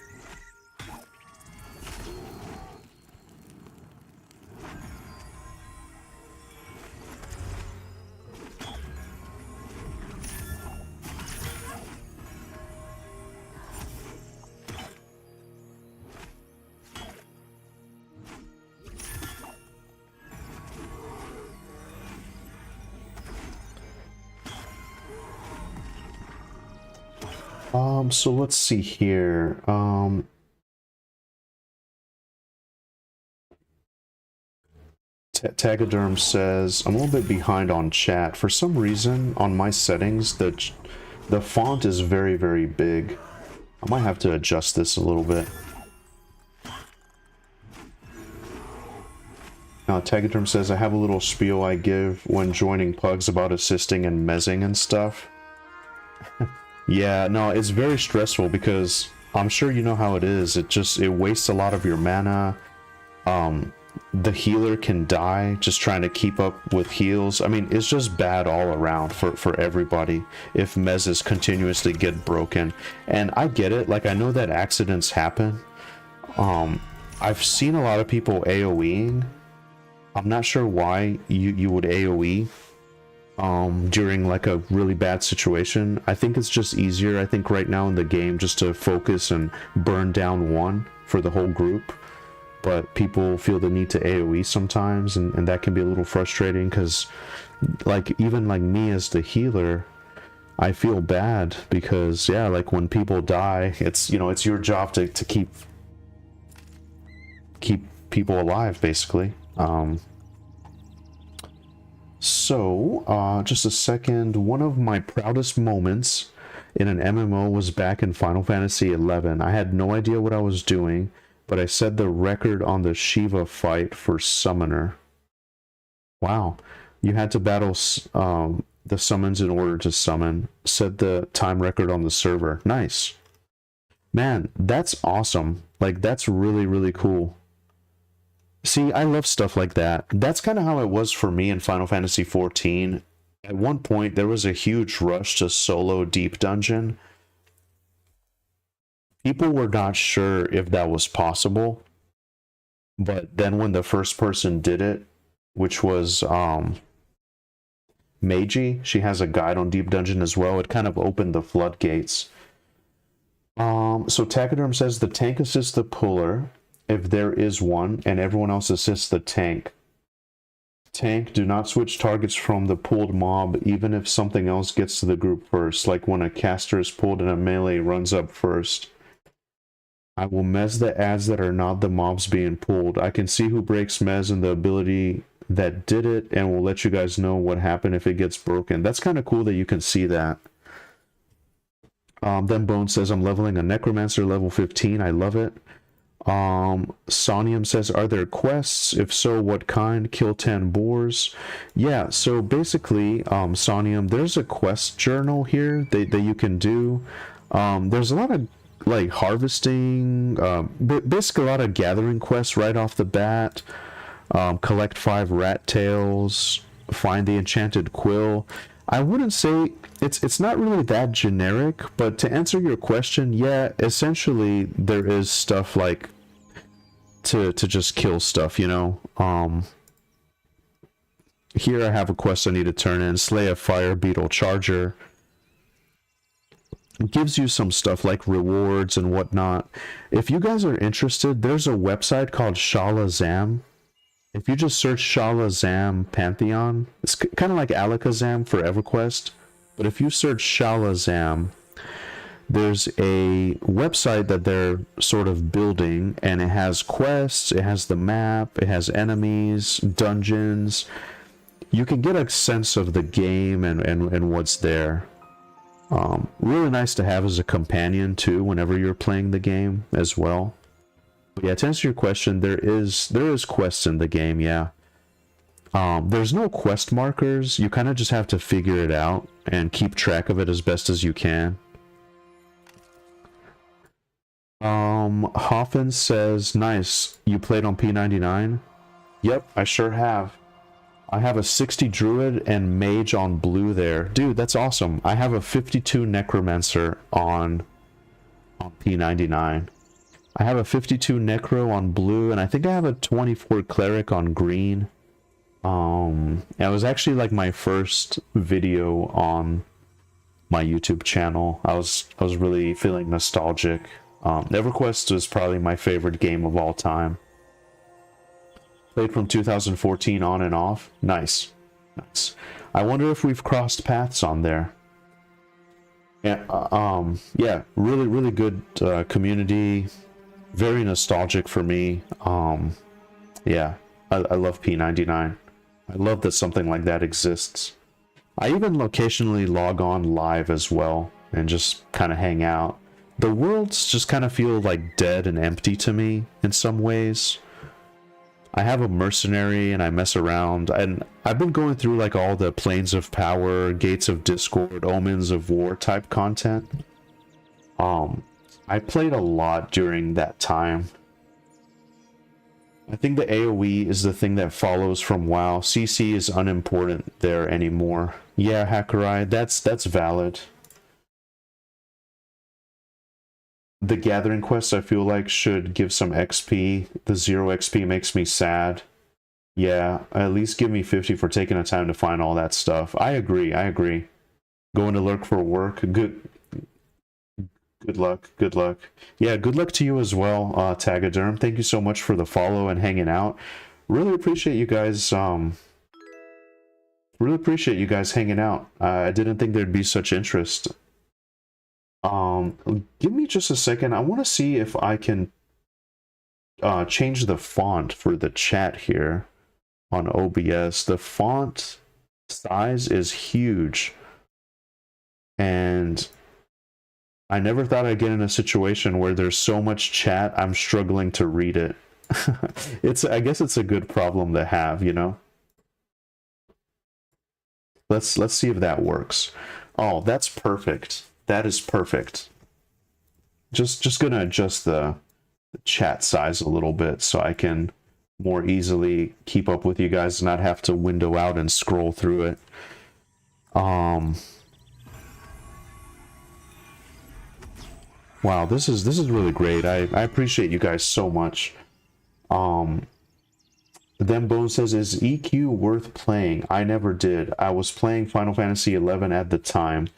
So let's see here. Tagaderm says, I'm a little bit behind on chat. For some reason, on my settings, the font is very, very big. I might have to adjust this a little bit. Tagaderm says, I have a little spiel I give when joining pugs about assisting and mezzing and stuff. Yeah, no, it's very stressful because I'm sure you know how it is. It wastes a lot of your mana. The healer can die just trying to keep up with heals. I mean, it's just bad all around for everybody if mezzes continuously get broken. And I get it, like I know that accidents happen. I've seen a lot of people AoEing. I'm not sure why you would AoE during like a really bad situation. I think it's just easier, I think right now in the game, just to focus and burn down one for the whole group. But people feel the need to AoE sometimes, and that can be a little frustrating because like even like me as the healer, I feel bad because yeah, like when people die, it's, you know, it's your job to keep people alive basically. So, just a second. One of my proudest moments in an MMO was back in Final Fantasy XI. I had no idea what I was doing, but I set the record on the Shiva fight for Summoner. Wow. You had to battle the summons in order to summon. Set the time record on the server. Nice. Man, that's awesome. Like, that's really, really cool. See, I love stuff like that. That's kind of how it was for me in Final Fantasy XIV. At one point, there was a huge rush to solo Deep Dungeon. People were not sure if that was possible. But then when the first person did it, which was Meiji, she has a guide on Deep Dungeon as well, it kind of opened the floodgates. So Tachoderm says the tank assists the puller if there is one, and everyone else assists the tank. Tank, do not switch targets from the pulled mob, even if something else gets to the group first, like when a caster is pulled and a melee runs up first. I will mez the ads that are not the mobs being pulled. I can see who breaks mez and the ability that did it, and will let you guys know what happened if it gets broken. That's kind of cool that you can see that. Then Bone says, I'm leveling a Necromancer level 15. I love it. Sonium says, are there quests? If so, what kind? Kill 10 boars. Yeah, so basically, Sonium, there's a quest journal here that you can do. There's a lot of like harvesting, basically a lot of gathering quests right off the bat. Collect 5 rat tails, find the enchanted quill. I wouldn't say it's not really that generic, but to answer your question, yeah, essentially there is stuff like to just kill stuff, you know. Here I have a quest I need to turn in, slay a fire beetle charger. It gives you some stuff like rewards and whatnot. If you guys are interested, there's a website called Shalazam. If you just search Shalazam Pantheon, it's kind of like Alakazam for EverQuest, but if you search Shalazam, there's a website that they're sort of building, and it has quests, it has the map, it has enemies, dungeons. You can get a sense of the game and what's there. Really nice to have as a companion too whenever you're playing the game as well. But yeah, to answer your question, there is quests in the game, yeah. There's no quest markers. You kind of just have to figure it out and keep track of it as best as you can. Hoffman says, nice, you played on P99? Yep, I sure have. I have a 60 druid and mage on blue there. Dude, that's awesome. I have a 52 necromancer on P99. I have a 52 necro on blue, and I think I have a 24 cleric on green. It was actually like my first video on my YouTube channel. I was really feeling nostalgic. Everquest was probably my favorite game of all time. Played from 2014 on and off. Nice. Nice. I wonder if we've crossed paths on there. Yeah, yeah, really good community. Very nostalgic for me. Yeah, I love P99. I love that something like that exists. I even occasionally log on live as well and just kind of hang out. The worlds just kind of feel like dead and empty to me in some ways. I have a mercenary and I mess around, and I've been going through like all the Planes of Power, Gates of Discord, Omens of War type content. I played a lot during that time. I think the AoE is the thing that follows from WoW. CC is unimportant there anymore. Yeah, Hakurai, that's valid. The gathering quests I feel like should give some XP. The 0 XP makes me sad. Yeah, at least give me 50 for taking the time to find all that stuff. I agree. Going to lurk for work. Good luck. Yeah, good luck to you as well, Tagaderm. Thank you so much for the follow and hanging out. Really appreciate you guys. Really appreciate you guys hanging out. I didn't think there'd be such interest. Give me just a second. I want to see if I can change the font for the chat here on OBS. The font size is huge, and I never thought I'd get in a situation where there's so much chat I'm struggling to read it. I guess it's a good problem to have, you know. Let's see if that works. Oh, that's perfect. That is perfect. Just gonna adjust the chat size a little bit so I can more easily keep up with you guys and not have to window out and scroll through it. Wow, this is really great. I appreciate you guys so much. Then Bone says, is EQ worth playing? I never did. I was playing Final Fantasy XI at the time.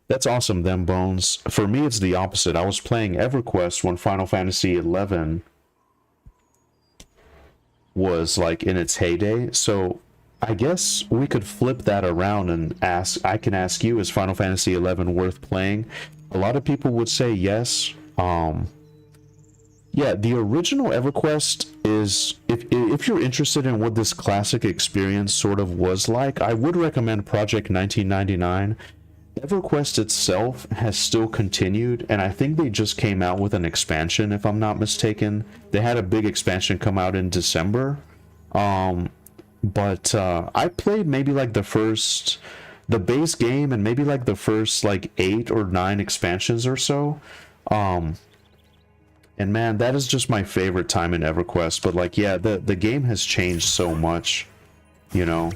That's awesome, Them Bones. For me, it's the opposite. I was playing EverQuest when Final Fantasy XI was like in its heyday. So I guess we could flip that around and I can ask you, is Final Fantasy XI worth playing? A lot of people would say yes. Yeah, the original EverQuest is, if you're interested in what this classic experience sort of was like, I would recommend Project 1999. EverQuest itself has still continued, and I think they just came out with an expansion, if I'm not mistaken. They had a big expansion come out in December. But I played maybe like the base game, and maybe like the first like 8 or 9 expansions or so. And man, that is just my favorite time in EverQuest. But like, yeah, the game has changed so much, you know.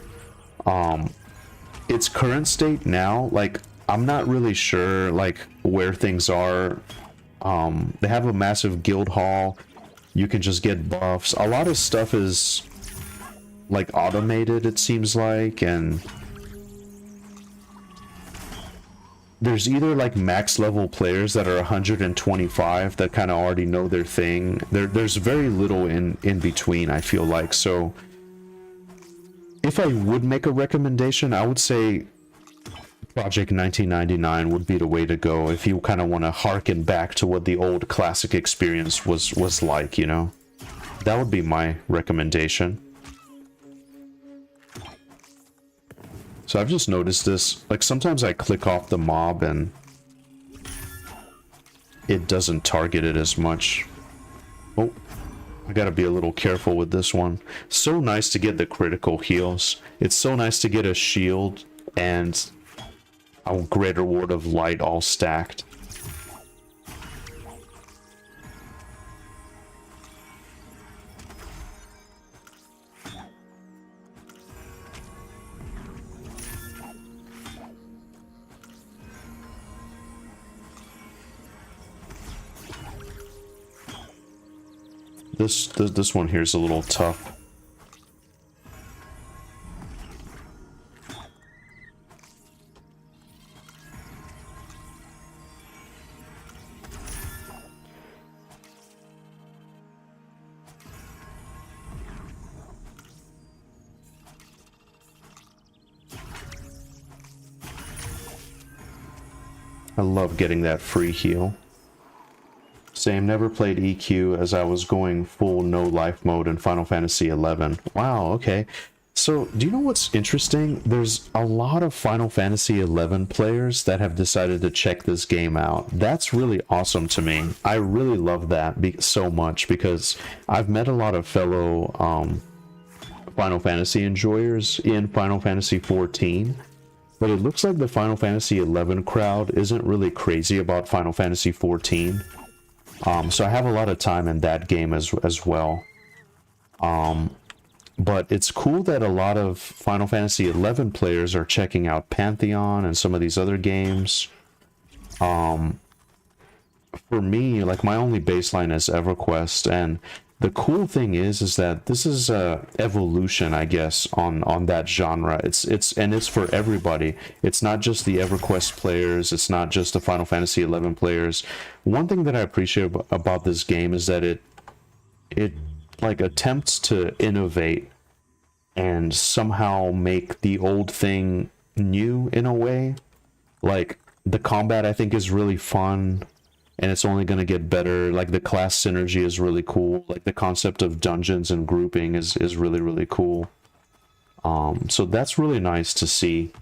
Its current state now, like, I'm not really sure like where things are. They have a massive guild hall. You can just get buffs. A lot of stuff is like automated, it seems like, and there's either like max level players that are 125 that kind of already know their thing. There's very little in between, I feel like. So if I would make a recommendation, I would say Project 1999 would be the way to go if you kind of want to harken back to what the old classic experience was like, you know. That would be my recommendation. So I've just noticed this, like sometimes I click off the mob and it doesn't target it as much. Oh, I gotta be a little careful with this one. So nice to get the critical heals. It's so nice to get a shield and a greater ward of light all stacked. This one here is a little tough. I love getting that free heal. Same, never played EQ as I was going full no life mode in Final Fantasy XI. Wow, okay. So, do you know what's interesting? There's a lot of Final Fantasy XI players that have decided to check this game out. That's really awesome to me. I really love that so much because I've met a lot of fellow Final Fantasy enjoyers in Final Fantasy XIV. But it looks like the Final Fantasy XI crowd isn't really crazy about Final Fantasy XIV. So I have a lot of time in that game as well. But it's cool that a lot of Final Fantasy XI players are checking out Pantheon and some of these other games. For me, like my only baseline is Everquest, and the cool thing is that this is a evolution, I guess, on that genre. It's for everybody. It's not just the Everquest players. It's not just the Final Fantasy XI players. One thing that I appreciate about this game is that it like attempts to innovate and somehow make the old thing new in a way. Like the combat, I think, is really fun. And it's only going to get better. Like the class synergy is really cool. Like the concept of dungeons and grouping is really, really cool. So that's really nice to see.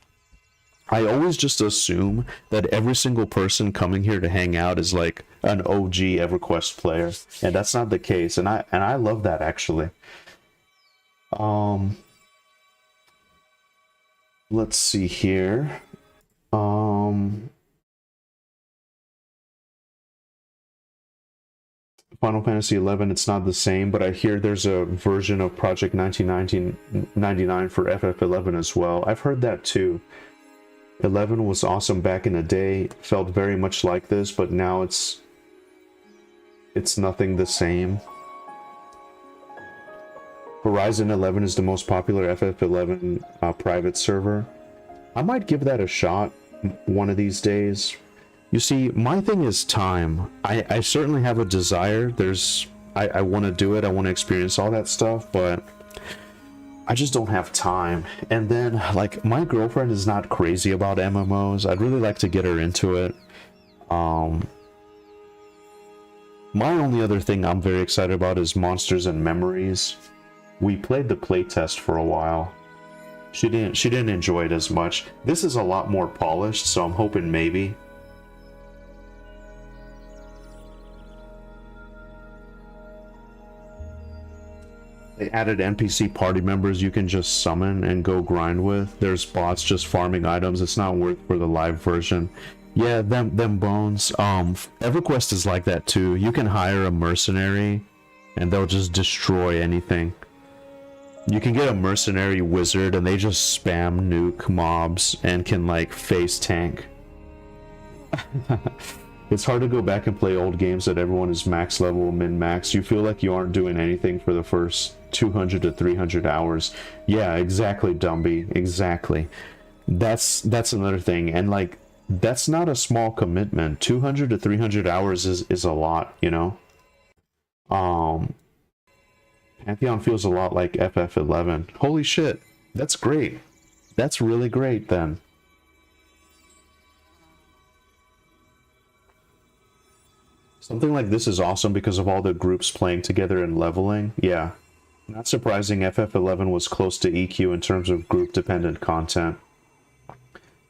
I always just assume that every single person coming here to hang out is like an OG EverQuest player. And that's not the case. And I love that, actually. Let's see here. Final Fantasy XI, it's not the same, but I hear there's a version of Project 1999 for FF11 as well. I've heard that too. 11 was awesome back in the day, felt very much like this, but now it's nothing the same. Horizon 11 is the most popular FF11 private server. I might give that a shot one of these days. You see, my thing is time. I certainly have a desire. I want to do it. I want to experience all that stuff, but I just don't have time. And then, like, my girlfriend is not crazy about MMOs. I'd really like to get her into it. My only other thing I'm very excited about is Monsters and Memories. We played the playtest for a while. She didn't enjoy it as much. This is a lot more polished, so I'm hoping maybe. They added NPC party members you can just summon and go grind with. There's bots just farming items. It's not worth for the live version. Yeah, them bones. Everquest is like that too. You can hire a mercenary and they'll just destroy anything. You can get a mercenary wizard and they just spam nuke mobs and can like face tank. It's hard to go back and play old games that everyone is max level, min-max. You feel like you aren't doing anything for the first 200 to 300 hours. Yeah, exactly, Dumby. Exactly. That's another thing. And like, that's not a small commitment. 200 to 300 hours is a lot, you know? Pantheon feels a lot like FF11. Holy shit. That's great. That's really great then. Something like this is awesome because of all the groups playing together and leveling. Yeah. Not surprising FF11 was close to EQ in terms of group-dependent content.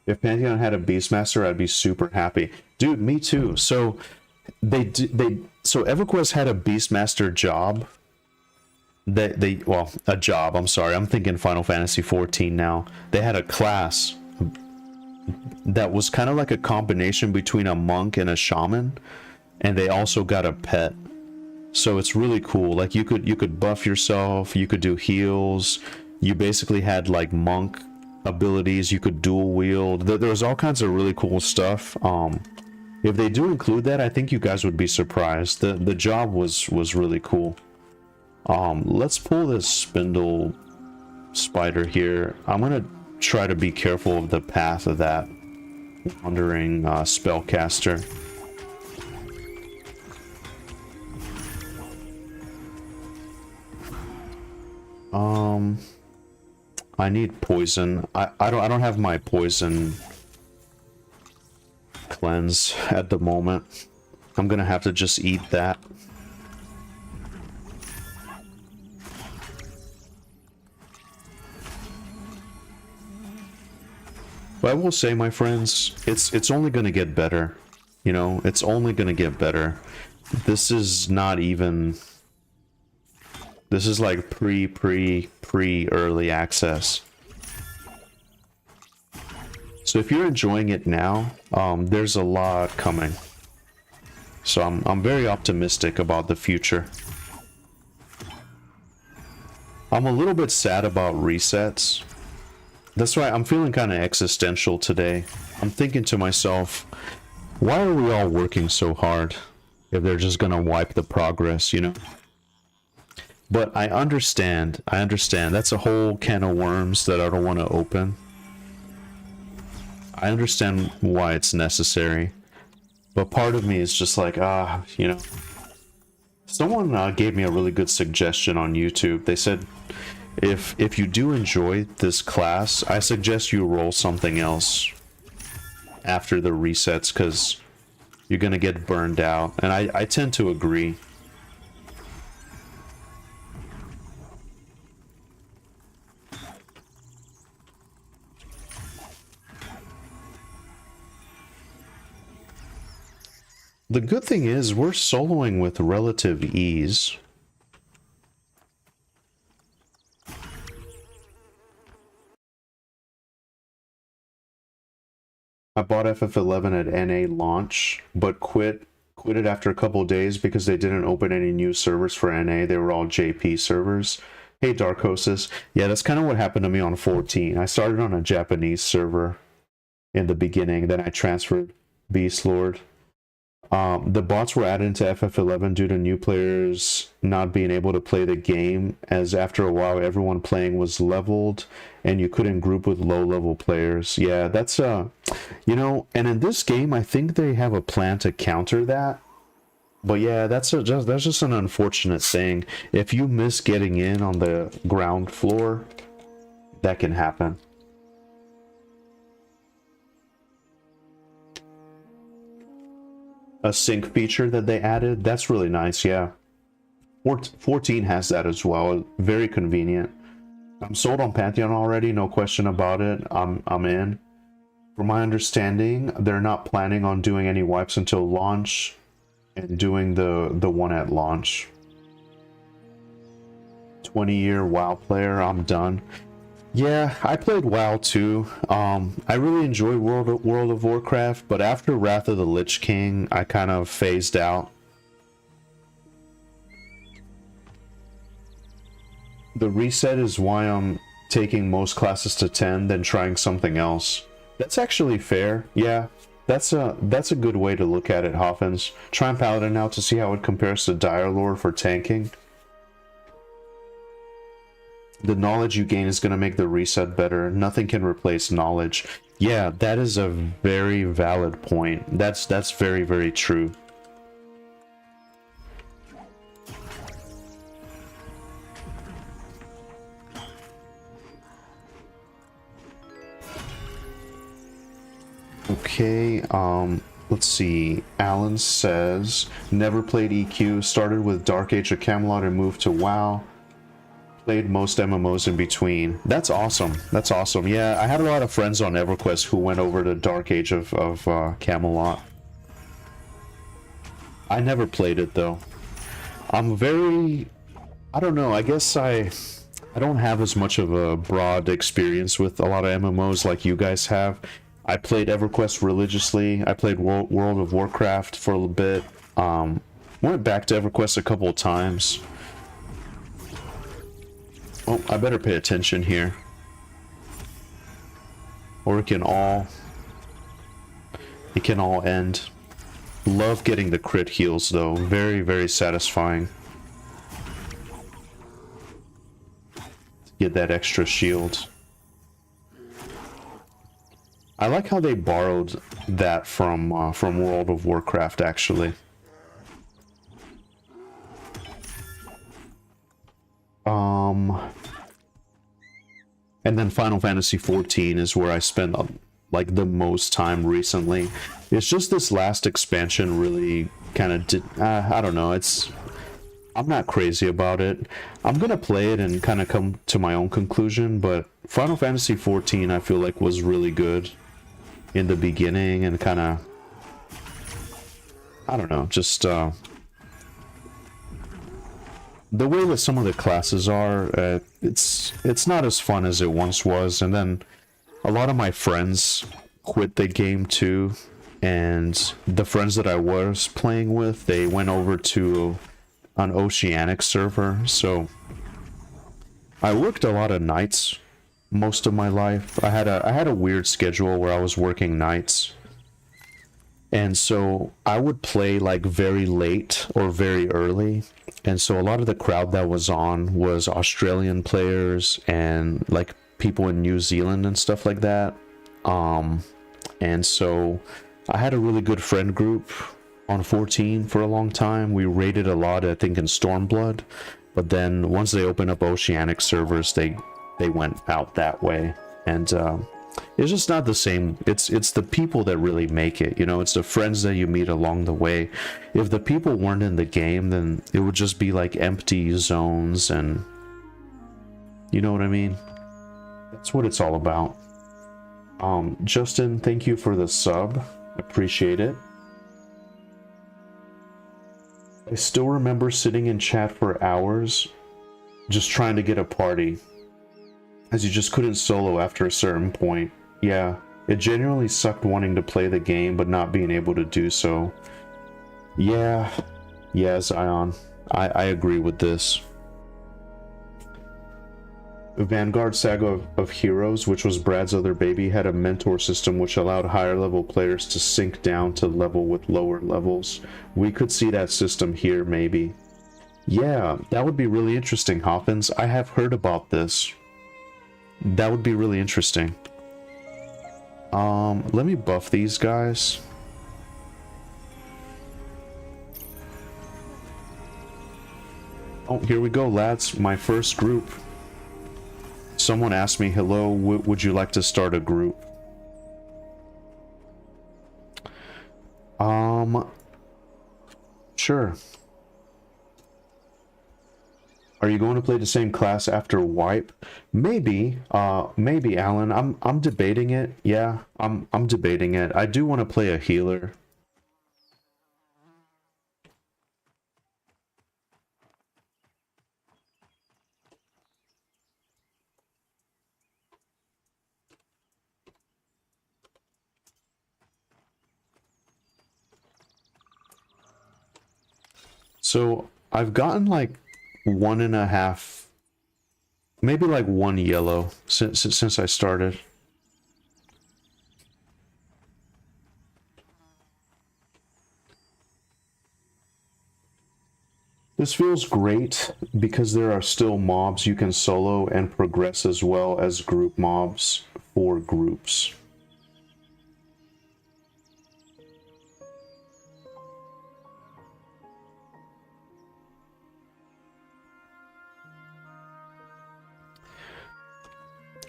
If Pantheon had a Beastmaster, I'd be super happy. Dude, me too. So so EverQuest had a Beastmaster job. Well, a job, I'm sorry. I'm thinking Final Fantasy XIV now. They had a class that was kind of like a combination between a monk and a shaman. And they also got a pet, so it's really cool. Like you could buff yourself, you could do heals, you basically had like monk abilities, you could dual wield. There was all kinds of really cool stuff. If they do include that, I think you guys would be surprised. The job was really cool. Let's pull this spindle spider here. I'm gonna try to be careful of the path of that wandering spellcaster. I need poison. I don't have my poison cleanse at the moment. I'm gonna have to just eat that. But I will say, my friends, it's only gonna get better. You know, it's only gonna get better. This is not even... This is like pre-early access. So if you're enjoying it now, there's a lot coming. So I'm very optimistic about the future. I'm a little bit sad about resets. That's why I'm feeling kind of existential today. I'm thinking to myself, why are we all working so hard if they're just gonna wipe the progress, you know? But I understand. That's a whole can of worms that I don't want to open. I understand why it's necessary. But part of me is just like, you know. Someone gave me a really good suggestion on YouTube. They said, if you do enjoy this class, I suggest you roll something else after the resets, because you're going to get burned out. And I tend to agree. The good thing is, we're soloing with relative ease. I bought FF11 at NA launch, but quit it after a couple of days because they didn't open any new servers for NA. They were all JP servers. Hey, Darkosis. Yeah, that's kind of what happened to me on 14. I started on a Japanese server in the beginning, then I transferred Beast Lord. The bots were added into FF11 due to new players not being able to play the game, as after a while everyone playing was leveled and you couldn't group with low-level players. Yeah, that's you know, and in this game I think they have a plan to counter that. But yeah, that's just an unfortunate thing. If you miss getting in on the ground floor, that can happen. a sync feature that they added. That's really nice, yeah. 14 has that as well. Very convenient. I'm sold on Pantheon already, no question about it. I'm in. From my understanding, they're not planning on doing any wipes until launch and doing the one at launch. 20-year WoW player, I'm done. Yeah, I played WoW too. I really enjoy World of Warcraft, but after Wrath of the Lich King, I kind of phased out. The reset is why I'm taking most classes to 10, then trying something else. That's actually fair. Yeah, that's a good way to look at it, Hoffins. Trying Paladin now to see how it compares to Dire Lord for tanking. The knowledge you gain is going to make the reset better. Nothing can replace knowledge. Yeah, that is a very valid point. That's very, very true. Okay, let's see. Alan says, never played EQ, started with Dark Age of Camelot and moved to WoW. Played most MMOs in between. That's awesome. That's awesome. Yeah, I had a lot of friends on Everquest who went over to Dark Age of Camelot. I never played it though. I'm very... I don't know, I guess I don't have as much of a broad experience with a lot of MMOs like you guys have. I played Everquest religiously. I played World of Warcraft for a little bit. Went back to Everquest a couple of times. Oh, I better pay attention here. Or it can all end. Love getting the crit heals though. Very, very satisfying. Get that extra shield. I like how they borrowed that from World of Warcraft, actually. And then Final Fantasy XIV is where I spent like the most time recently. It's just this last expansion really kind of did. I don't know. I'm not crazy about it. I'm gonna play it and kind of come to my own conclusion. But Final Fantasy XIV, I feel like was really good in the beginning and kind of, I don't know, just the way that some of the classes are, it's not as fun as it once was. And then a lot of my friends quit the game too, and the friends that I was playing with, they went over to an Oceanic server. So I worked a lot of nights most of my life. I had a weird schedule where I was working nights, and so I would play like very late or very early, and so a lot of the crowd that was on was Australian players and like people in New Zealand and stuff like that. And so I had a really good friend group on 14 for a long time. We raided a lot, I think, in Stormblood, but then once they opened up Oceanic servers, they went out that way, and it's just not the same. It's the people that really make it, you know. It's the friends that you meet along the way. If the people weren't in the game, then it would just be like empty zones, and you know what I mean. That's what it's all about. Justin, thank you for the sub, appreciate it. I still remember sitting in chat for hours just trying to get a party, as you just couldn't solo after a certain point. Yeah, it genuinely sucked wanting to play the game but not being able to do so. Yeah, Zion, I agree with this. Vanguard Saga of Heroes, which was Brad's other baby, had a mentor system which allowed higher level players to sink down to level with lower levels. We could see that system here, maybe. Yeah, that would be really interesting, Hoffins. I have heard about this. That would be really interesting. Let me buff these guys. Oh, here we go, lads. My first group. Someone asked me, hello, would you like to start a group? Sure. Are you going to play the same class after wipe? Maybe. Maybe, Alan. I'm debating it. Yeah, I'm debating it. I do want to play a healer. So I've gotten like 1.5, maybe like 1 yellow since I started. This feels great because there are still mobs you can solo and progress as well as group mobs for groups.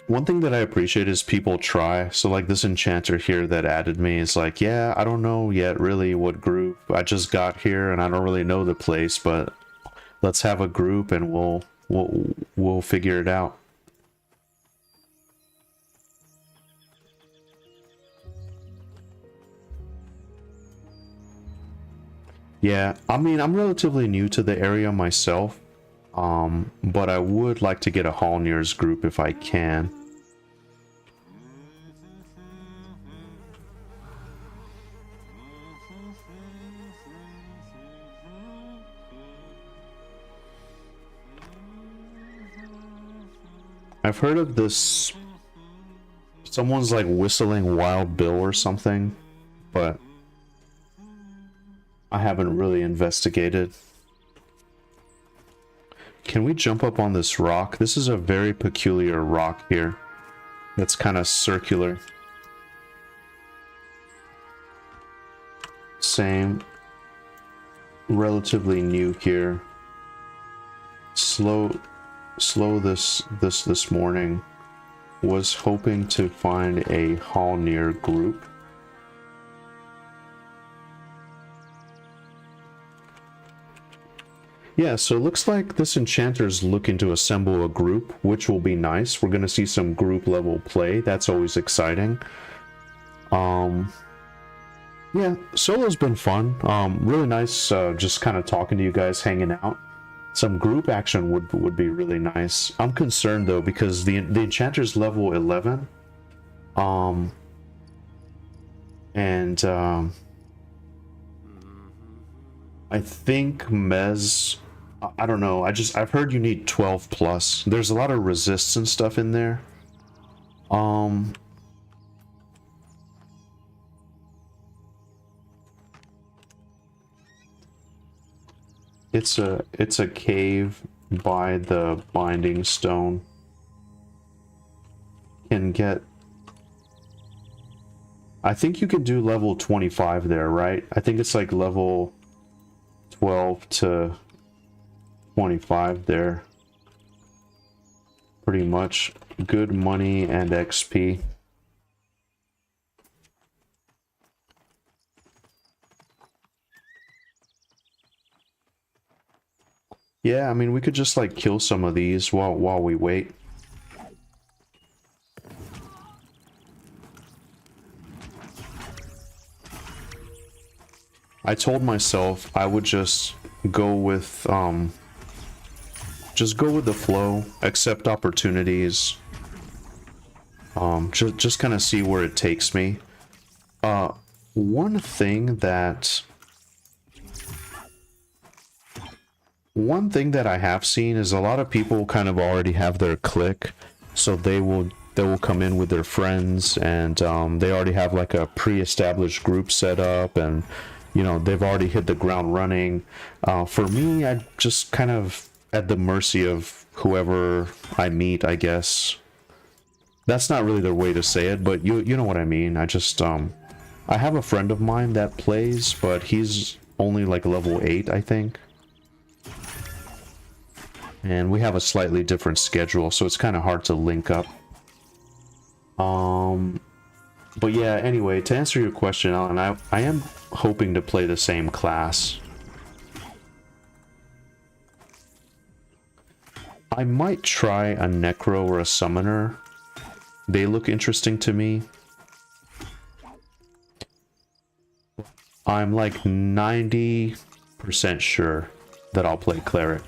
One thing that I appreciate is people try. So like this enchanter here that added me is like, yeah, I don't know yet really what group. I just got here and I don't really know the place, but let's have a group and we'll figure it out. Yeah, I mean, I'm relatively new to the area myself, but I would like to get a Halnir's group if I can. I've heard of this, someone's like whistling Wild Bill or something, but I haven't really investigated. Can we jump up on this rock? This is a very peculiar rock here. That's kind of circular. Same. Relatively new here. Slow this morning. Was hoping to find a Halnir group. Yeah, so it looks like this enchanter's looking to assemble a group, which will be nice. We're going to see some group level play. That's always exciting. Yeah, solo's been fun. Really nice just kind of talking to you guys, hanging out. Some group action would be really nice. I'm concerned though because the enchanter's level 11. I think Mez, I don't know. I've heard you need 12 plus. There's a lot of resists and stuff in there. It's a cave by the binding stone. Can get, I think you can do level 25 there, right? I think it's like level 12 to 25 there. Pretty much good money and XP. Yeah, I mean, we could just like kill some of these while we wait. I told myself I would just go with the flow, accept opportunities. Just kind of see where it takes me. One thing that I have seen is a lot of people kind of already have their clique, so they will come in with their friends, and they already have like a pre-established group set up, and you know they've already hit the ground running. For me, I'm just kind of at the mercy of whoever I meet, I guess. That's not really the way to say it, but you know what I mean. I just I have a friend of mine that plays, but he's only like level 8, I think. And we have a slightly different schedule, so it's kind of hard to link up. But yeah, anyway, to answer your question, Alan, I am hoping to play the same class. I might try a Necro or a Summoner. They look interesting to me. I'm like 90% sure that I'll play Cleric.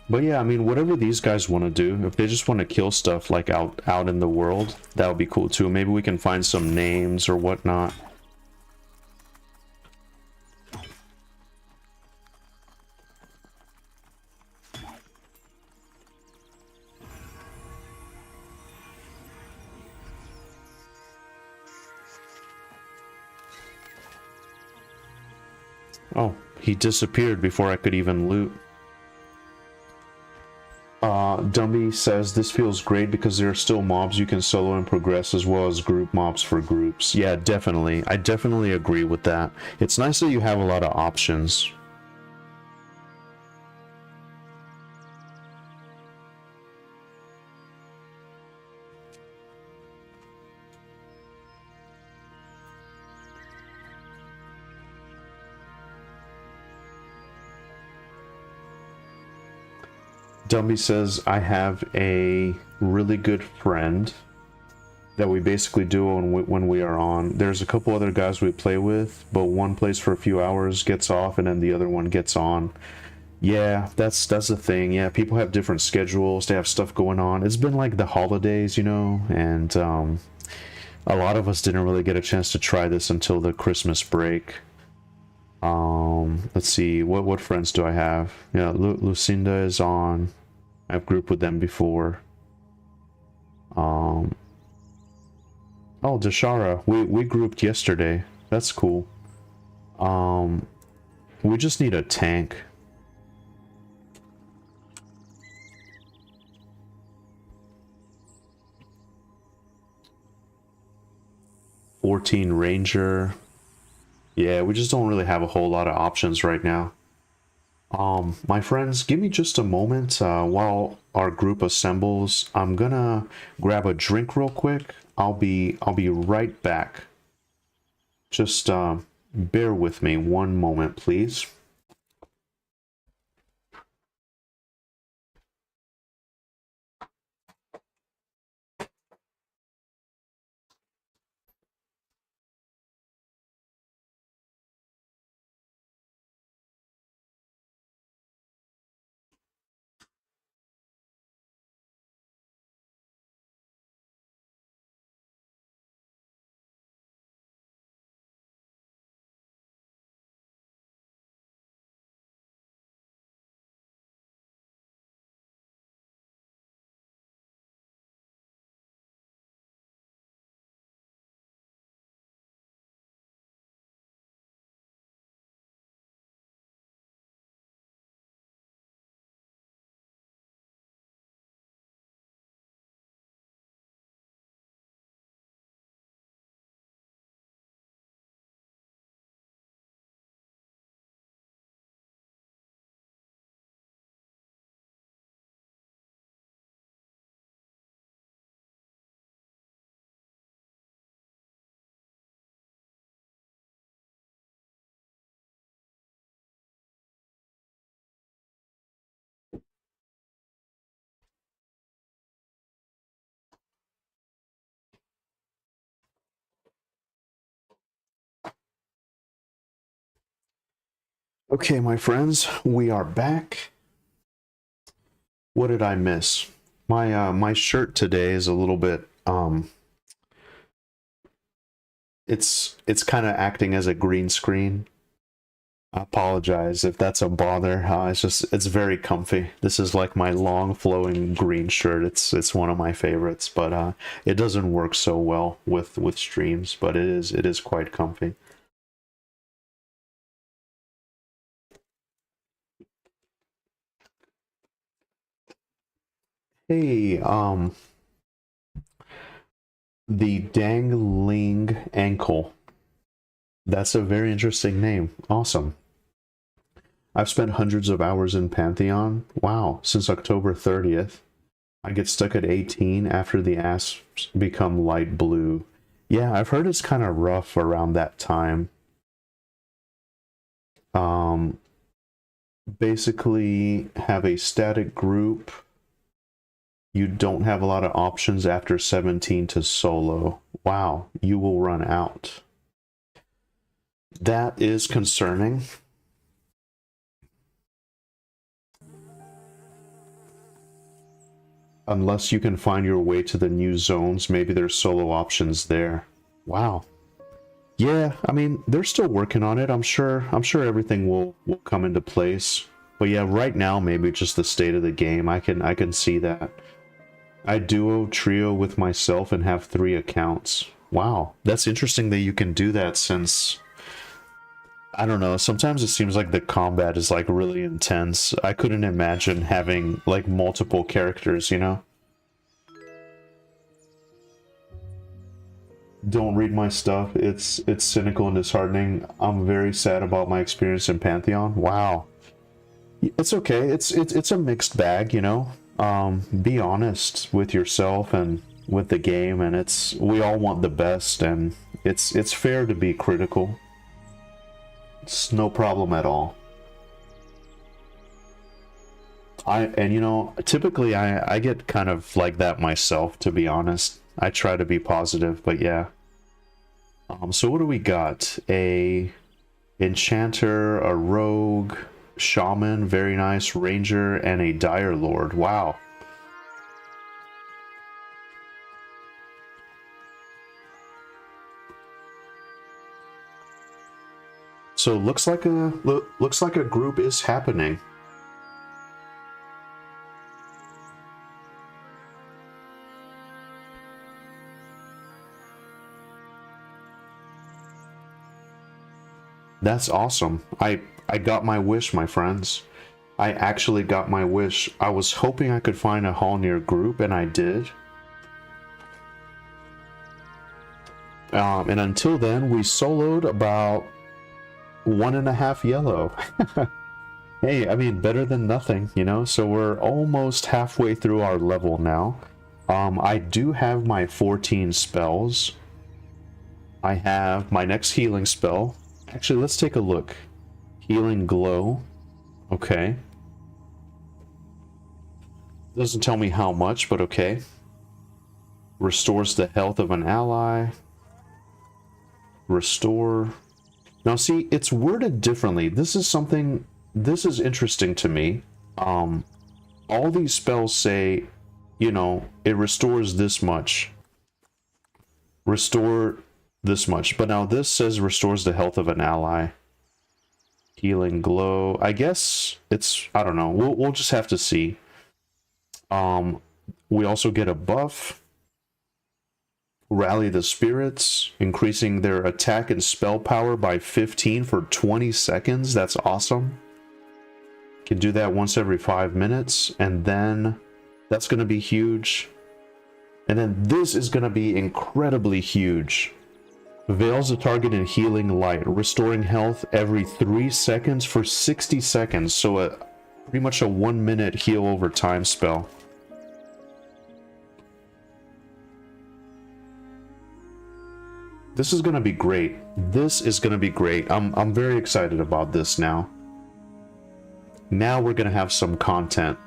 But yeah, I mean, whatever these guys want to do, if they just want to kill stuff like out in the world, that would be cool too. Maybe we can find some names or whatnot. Oh, he disappeared before I could even loot. Dumby says this feels great because there are still mobs you can solo and progress as well as group mobs for groups. Yeah, definitely. I definitely agree with that. It's nice that you have a lot of options. Dumby says, I have a really good friend that we basically do when we are on. There's a couple other guys we play with, but one plays for a few hours, gets off, and then the other one gets on. Yeah, that's the thing. Yeah, people have different schedules. They have stuff going on. It's been like the holidays, you know, and a lot of us didn't really get a chance to try this until the Christmas break. Let's see, what friends do I have? Yeah, Lucinda is on. I've grouped with them before. Oh, Dashara, we grouped yesterday. That's cool. We just need a tank. $14 Ranger. Yeah, we just don't really have a whole lot of options right now. My friends, give me just a moment while our group assembles. I'm gonna grab a drink real quick. I'll be right back. Just bear with me one moment, please. Okay, my friends, we are back. What did I miss? My shirt today is a little bit it's kind of acting as a green screen. I apologize if that's a bother. It's very comfy. This is like my long flowing green shirt. It's one of my favorites, but it doesn't work so well with streams, but it is quite comfy. Hey, the Dangling Ankle. That's a very interesting name. Awesome. I've spent hundreds of hours in Pantheon. Wow, since October 30th. I get stuck at 18 after the asps become light blue. Yeah, I've heard it's kind of rough around that time. Basically have a static group. You don't have a lot of options after 17 to solo. Wow, you will run out. That is concerning. Unless you can find your way to the new zones, maybe there's solo options there. Wow. Yeah, I mean, they're still working on it. I'm sure everything will come into place. But yeah, right now maybe just the state of the game. I can see that. I duo trio with myself and have 3 accounts. Wow, that's interesting that you can do that, since I don't know, sometimes it seems like the combat is like really intense. I couldn't imagine having like multiple characters, you know? Don't read my stuff. It's cynical and disheartening. I'm very sad about my experience in Pantheon. Wow. It's okay. It's a mixed bag, you know? Be honest with yourself and with the game, and we all want the best, and it's fair to be critical. It's no problem at all. And you know, typically I get kind of like that myself, to be honest. I try to be positive, but yeah. So what do we got? A enchanter, a rogue, shaman, very nice, ranger, and a dire lord. Wow. So looks like a group is happening. That's awesome. I got my wish, my friends. I actually got my wish. I was hoping I could find a Halnir group, and I did. And until then, we soloed about 1.5 yellow. Hey, I mean, better than nothing, you know? So we're almost halfway through our level now. I do have my 14 spells. I have my next healing spell. Actually, let's take a look. Healing glow. Okay. Doesn't tell me how much, but okay. Restores the health of an ally. Restore. Now see, it's worded differently. This is interesting to me. All these spells say, you know, it restores this much. Restore this much. But now this says restores the health of an ally. Healing glow. I guess it's, I don't know. We'll just have to see. We also get a buff. Rally the spirits, increasing their attack and spell power by 15 for 20 seconds. That's awesome. Can do that once every 5 minutes, and then that's going to be huge. And then this is going to be incredibly huge. Veils the target in healing light, restoring health every 3 seconds for 60 seconds. So pretty much a 1 minute heal over time spell. This is gonna be great. This is gonna be great. I'm very excited about this now. Now we're gonna have some content.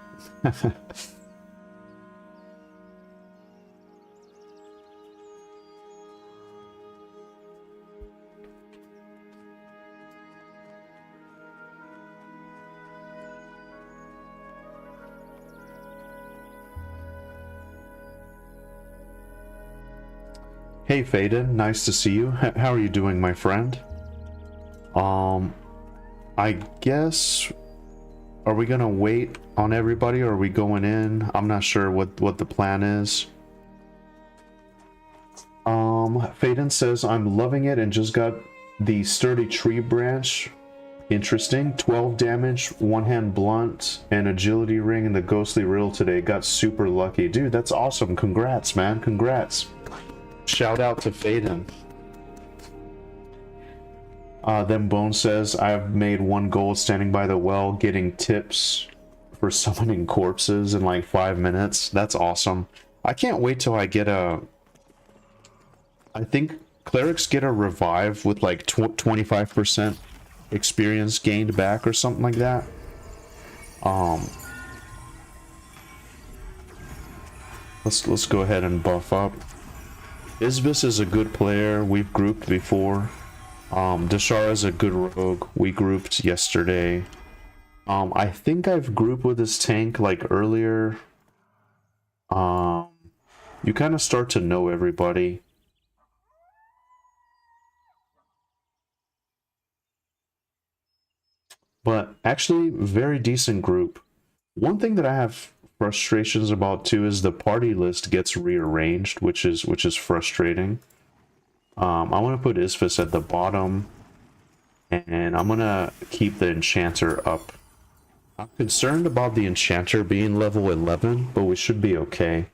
Hey Faden, nice to see you. How are you doing, my friend? I guess, are we gonna wait on everybody, or are we going in? I'm not sure what the plan is. Faden says, I'm loving it and just got the sturdy tree branch. Interesting. 12 damage, one hand blunt, and agility ring in the ghostly riddle today. Got super lucky. Dude, that's awesome. Congrats, man. Congrats. Shout out to Faden. Then Bone says, I've made 1 gold standing by the well, getting tips for summoning corpses in like 5 minutes. That's awesome. I can't wait till I get a... I think clerics get a revive with like 25% experience gained back or something like that. Let's go ahead and buff up. Isbis is a good player. We've grouped before. Dashara is a good rogue. We grouped yesterday. I think I've grouped with this tank like earlier. You kind of start to know everybody. But actually, very decent group. One thing that I have frustrations about too is the party list gets rearranged, which is frustrating. I want to put Isfis at the bottom, and I'm gonna keep the Enchanter up. I'm concerned about the Enchanter being level 11, but we should be okay.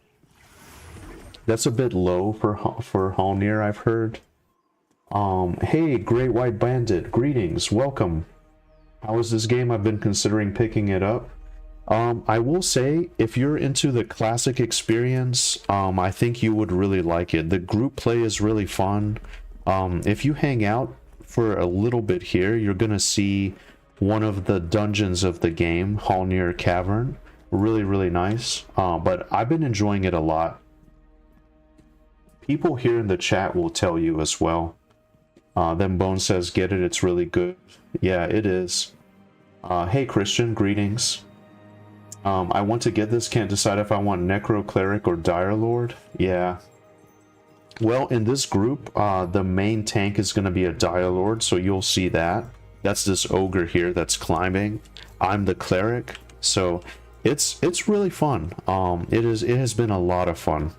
That's a bit low for Halnir, I've heard. Hey, Great White Bandit, greetings, welcome. How is this game? I've been considering picking it up. I will say, if you're into the classic experience, I think you would really like it. The group play is really fun. If you hang out for a little bit here, you're gonna see one of the dungeons of the game, Halnir Cavern. Really, really nice. But I've been enjoying it a lot. People here in the chat will tell you as well. Then Bone says, get it, it's really good. Yeah, it is. Hey Christian, greetings. I want to get this, can't decide if I want Necro, Cleric, or Dire Lord. Yeah. Well, in this group, the main tank is going to be a Dire Lord, so you'll see that. That's this ogre here that's climbing. I'm the Cleric, so it's really fun. It has been a lot of fun.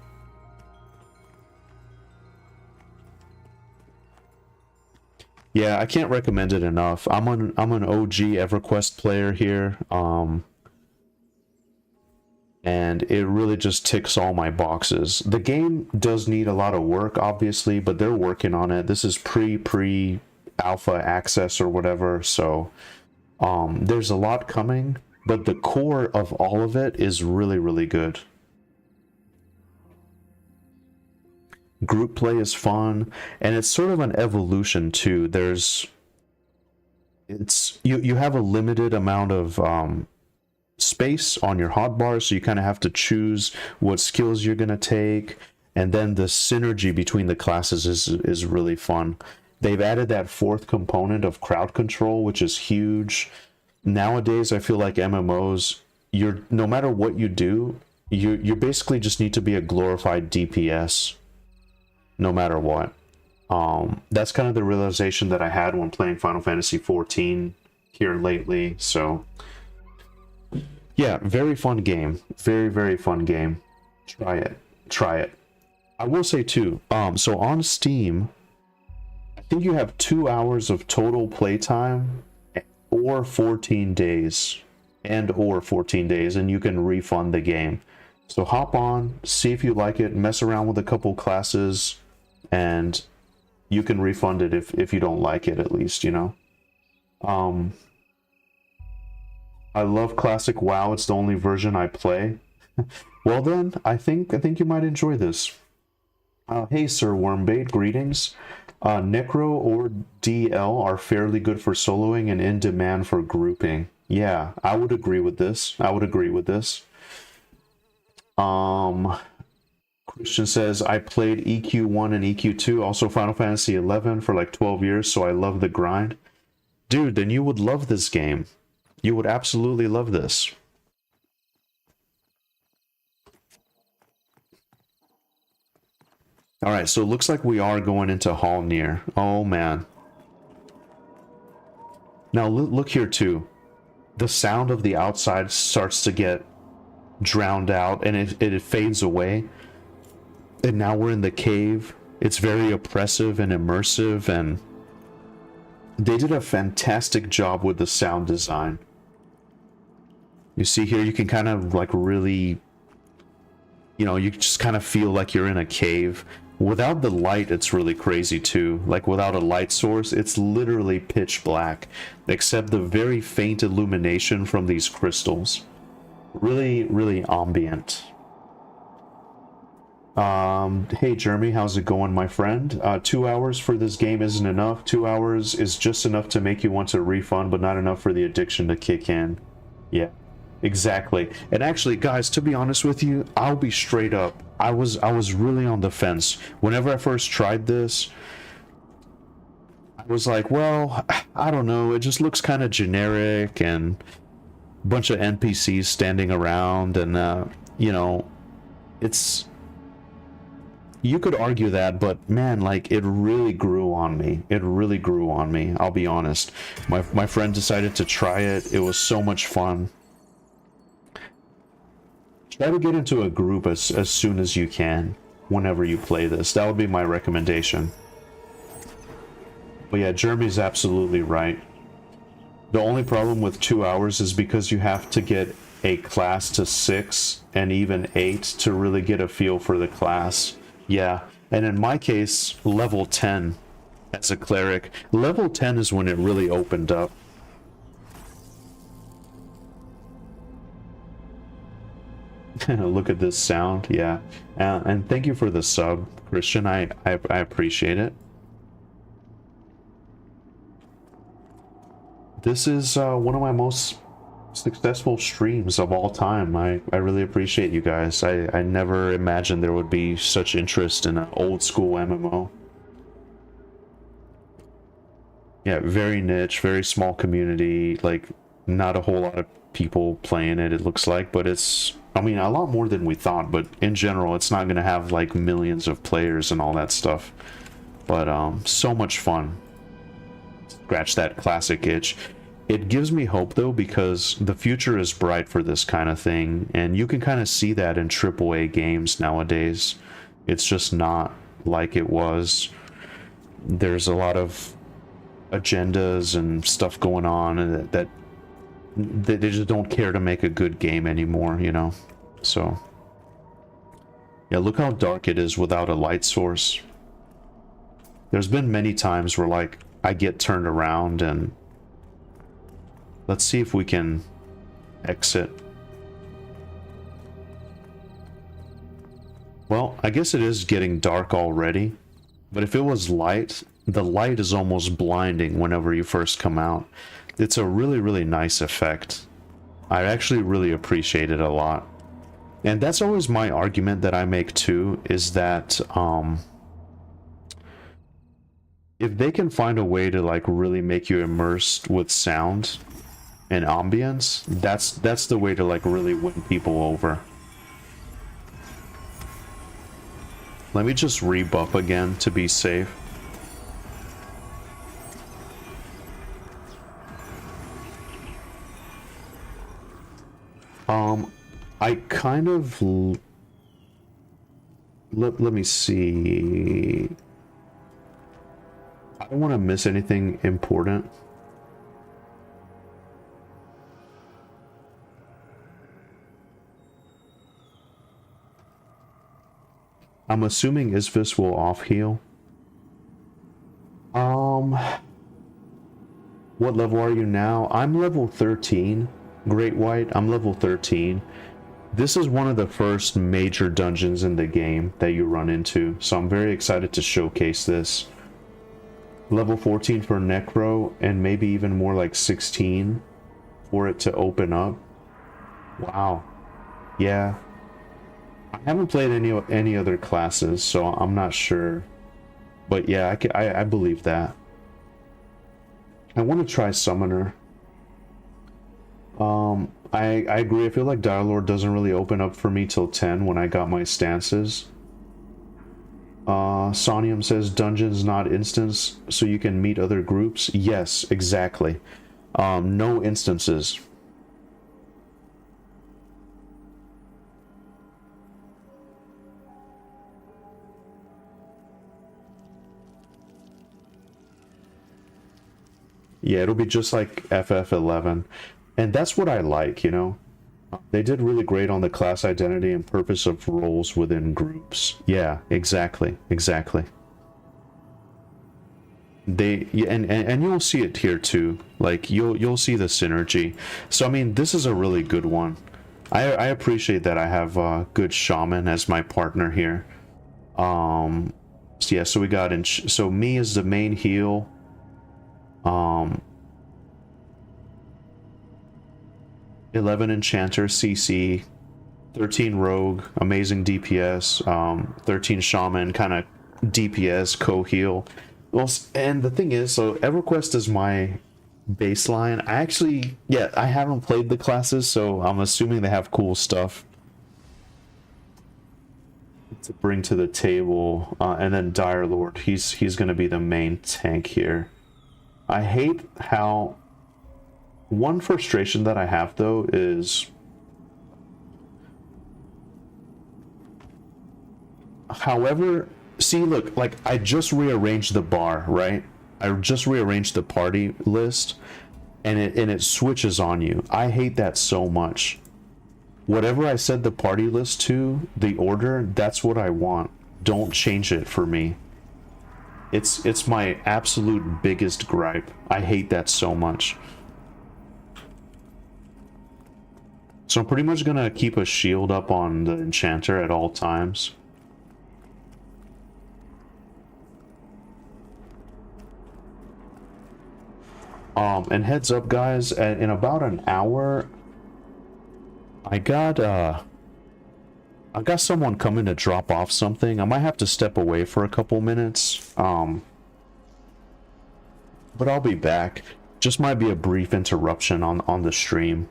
Yeah, I can't recommend it enough. I'm an OG Everquest player here. And it really just ticks all my boxes. The game does need a lot of work, obviously, but they're working on it. This is pre-alpha access or whatever, so there's a lot coming, but the core of all of it is really, really good. Group play is fun, and it's sort of an evolution too. You have a limited amount of space on your hotbar, so you kind of have to choose what skills you're going to take, and then the synergy between the classes is really fun. They've added that 4th component of crowd control, which is huge. Nowadays, I feel like MMOs, no matter what you do, you basically just need to be a glorified DPS, no matter what. That's kind of the realization that I had when playing Final Fantasy XIV here lately, so... Yeah, very fun game. Very, very fun game. Try it. Try it. I will say too, so on Steam, I think you have 2 hours of total playtime or 14 days. And you can refund the game. So hop on, see if you like it, mess around with a couple classes, and you can refund it if you don't like it, at least, you know? I love classic WoW. It's the only version I play. Well then, I think you might enjoy this. Hey Sir Wormbait, greetings. Necro or DL are fairly good for soloing and in demand for grouping. Yeah, I would agree with this. Christian says, I played EQ1 and EQ2, also Final Fantasy 11 for like 12 years, so I love the grind. Dude, then you would love this game. You would absolutely love this. Alright, so it looks like we are going into Halnir. Oh man. Now look here too. The sound of the outside starts to get drowned out, and it fades away. And now we're in the cave. It's very oppressive and immersive, and they did a fantastic job with the sound design. You see here, you can kind of like really, you know, you just kind of feel like you're in a cave. Without the light, it's really crazy too. Like without a light source, it's literally pitch black, except the very faint illumination from these crystals. Really, really ambient. Hey Jeremy, how's it going, my friend? 2 hours for this game isn't enough. 2 hours is just enough to make you want to refund, but not enough for the addiction to kick in. Yeah, exactly. And actually, guys, to be honest with you, I'll be straight up. I was really on the fence. Whenever I first tried this, I was like, well, I don't know, it just looks kind of generic and a bunch of NPCs standing around and, you know, it's... You could argue that, but man, like, it really grew on me. It really grew on me, I'll be honest. My friend decided to try it. It was so much fun. Try to get into a group as soon as you can, whenever you play this. That would be my recommendation. But yeah, Jeremy's absolutely right. The only problem with 2 hours is because you have to get a class to 6 and even 8 to really get a feel for the class. Yeah, and in my case, level 10 as a cleric. Level 10 is when it really opened up. Look at this sound, yeah. And thank you for the sub, Christian. I appreciate it. This is one of my most successful streams of all time. I really appreciate you guys. I never imagined there would be such interest in an old school MMO. Yeah, very niche, very small community, like not a whole lot of people playing it, it looks like, but it's, I mean, a lot more than we thought, but in general, it's not going to have like millions of players and all that stuff. But so much fun. Scratch that classic itch. It gives me hope though, because the future is bright for this kind of thing, and you can kind of see that in AAA games nowadays. It's just not like it was. There's a lot of agendas and stuff going on that they just don't care to make a good game anymore, you know? So, yeah, look how dark it is without a light source. There's been many times where, like, I get turned around and... Let's see if we can exit. Well, I guess it is getting dark already, but if it was light, the light is almost blinding whenever you first come out. It's a really, really nice effect. I actually really appreciate it a lot. And that's always my argument that I make too, is that if they can find a way to like really make you immersed with sound and ambience, that's the way to like really win people over. Let me just rebuff again to be safe. I kind of let me see. I don't want to miss anything important. I'm assuming Isvis will off heal. What level are you now? I'm level 13. Great White, I'm level 13. This is one of the first major dungeons in the game that you run into, so I'm very excited to showcase this. Level 14 for Necro, and maybe even more like 16 for it to open up. Wow. Yeah. I haven't played any other classes, so I'm not sure. But yeah, I believe that. I want to try Summoner. I agree. I feel like Dire Lord doesn't really open up for me till 10 when I got my stances. Sonium says dungeons not instance, so you can meet other groups. Yes, exactly. No instances. Yeah, it'll be just like FF11. And that's what I like, you know? They did really great on the class identity and purpose of roles within groups. Yeah, exactly, exactly. They and you'll see it here too. Like you'll see the synergy. So I mean, this is a really good one. I appreciate that I have a good shaman as my partner here. So yeah, so we got so me is the main heal. 11 enchanter CC, 13 rogue, amazing DPS, 13 shaman, kind of DPS co-heal. Well, and the thing is, so Everquest is my baseline. I actually, yeah, I haven't played the classes, so I'm assuming they have cool stuff to bring to the table. And then Dire Lord, he's going to be the main tank here. I hate how... One frustration that I have, though, is... However... See, look, like, I just rearranged the bar, right? I just rearranged the party list, and it switches on you. I hate that so much. Whatever I set the party list to, the order, that's what I want. Don't change it for me. It's my absolute biggest gripe. I hate that so much. So I'm pretty much gonna keep a shield up on the enchanter at all times. And heads up, guys, in about an hour, I got someone coming to drop off something. I might have to step away for a couple minutes. But I'll be back. Just might be a brief interruption on the stream.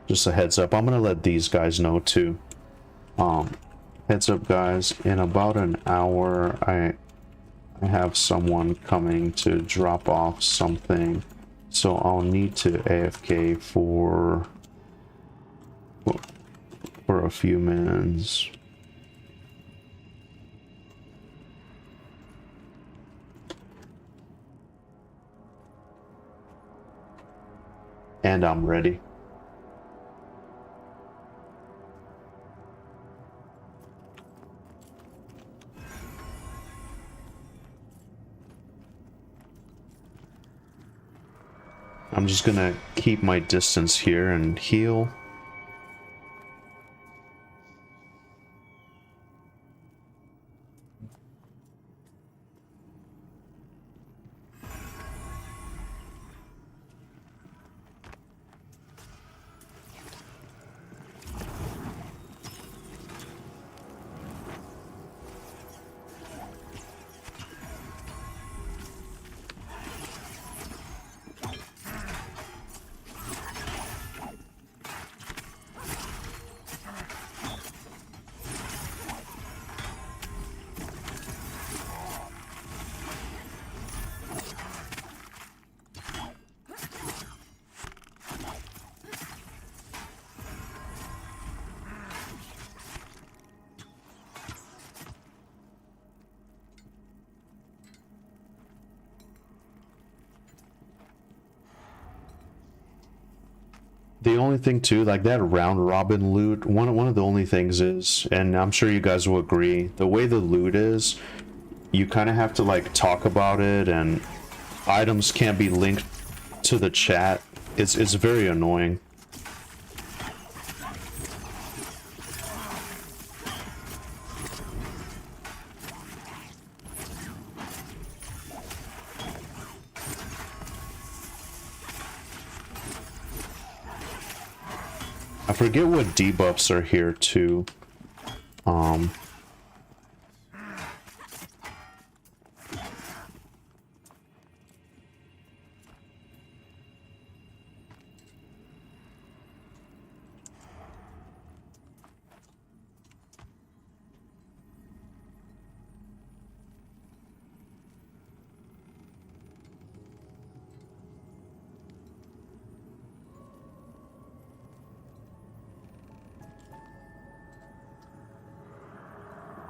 Just a heads up. I'm gonna let these guys know too. Heads up, guys. In about an hour, I have someone coming to drop off something. So I'll need to AFK for a few minutes. And I'm ready. I'm just gonna keep my distance here and heal. The only thing too, like that round robin loot, one of the only things is, and I'm sure you guys will agree, the way the loot is, you kind of have to like talk about it, and items can't be linked to the chat. It's very annoying. I forget what debuffs are here too.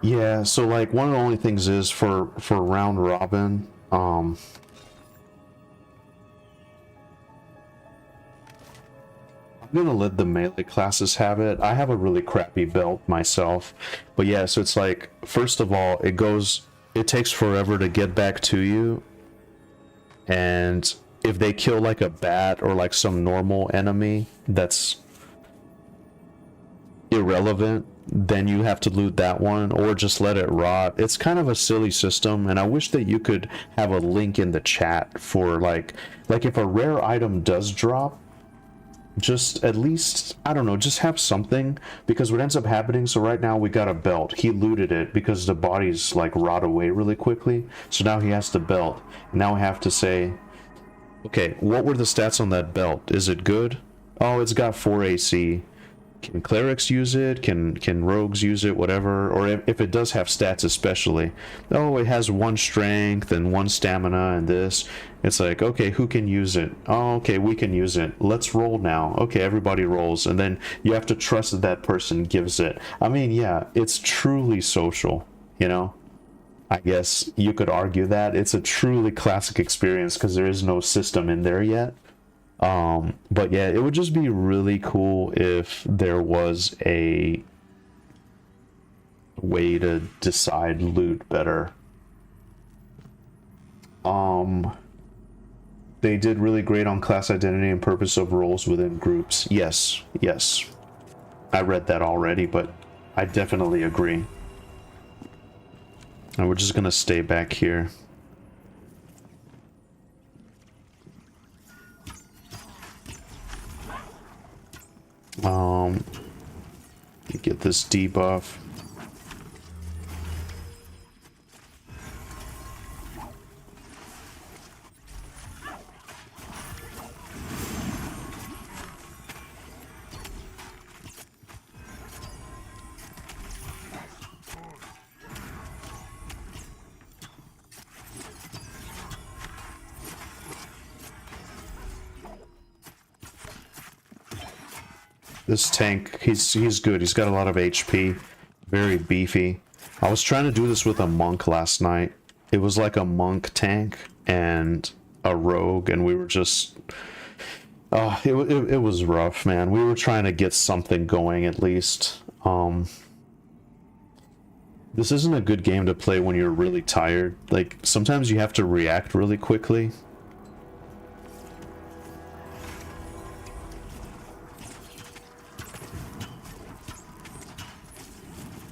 Yeah, so like one of the only things is for round robin, I'm gonna let the melee classes have it. I have a really crappy belt myself, but yeah, so it's like, first of all, it takes forever to get back to you, and if they kill like a bat or like some normal enemy that's irrelevant, then you have to loot that one or just let it rot. It's kind of a silly system, and I wish that you could have a link in the chat for like if a rare item does drop, just at least, I don't know, just have something, because what ends up happening, so right now we got a belt. He looted it because the bodies like rot away really quickly, so now he has the belt. Now I have to say, okay, what were the stats on that belt? Is it good? Oh, it's got 4 AC. Can clerics use it? Can rogues use it? Whatever. Or if it does have stats especially. Oh, it has 1 strength and 1 stamina and this. It's like, okay, who can use it? Oh, okay, we can use it. Let's roll now. Okay, everybody rolls. And then you have to trust that that person gives it. I mean, yeah, it's truly social, you know? I guess you could argue that. It's a truly classic experience because there is no system in there yet. But yeah, it would just be really cool if there was a way to decide loot better. They did really great on class identity and purpose of roles within groups. Yes, yes. I read that already, but I definitely agree. And we're just gonna stay back here. You get this debuff. This tank, he's good. He's got a lot of HP, very beefy. I was trying to do this with a monk last night. It was like a monk tank and a rogue, and we were just... it was rough, man. We were trying to get something going at least. This isn't a good game to play when you're really tired. Like, sometimes you have to react really quickly.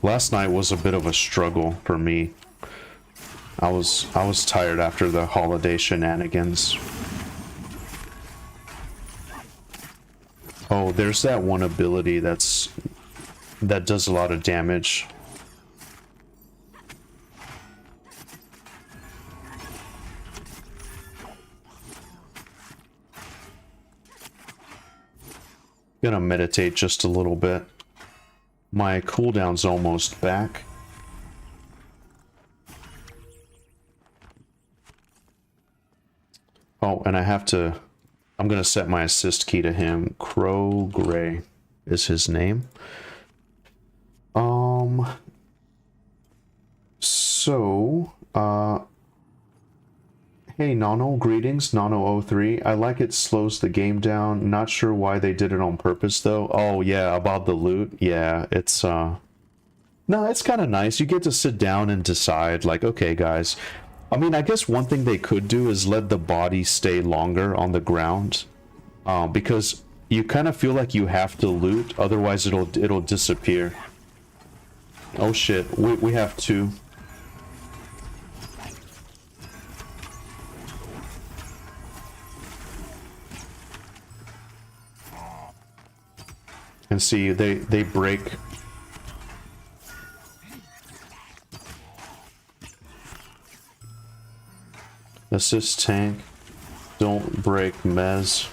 Last night was a bit of a struggle for me. I was tired after the holiday shenanigans. Oh, there's that one ability that does a lot of damage. Gonna meditate just a little bit. My cooldown's almost back. Oh, and I'm gonna set my assist key to him. Crow Gray is his name. Hey Nano, greetings, Nano03. I like it slows the game down. Not sure why they did it on purpose though. Oh yeah, about the loot. Yeah, it's no, it's kind of nice. You get to sit down and decide like, okay guys. I mean, I guess one thing they could do is let the body stay longer on the ground. Because you kind of feel like you have to loot, otherwise it'll disappear. Oh shit, we have 2. And see, they break. Assist tank. Don't break Mez.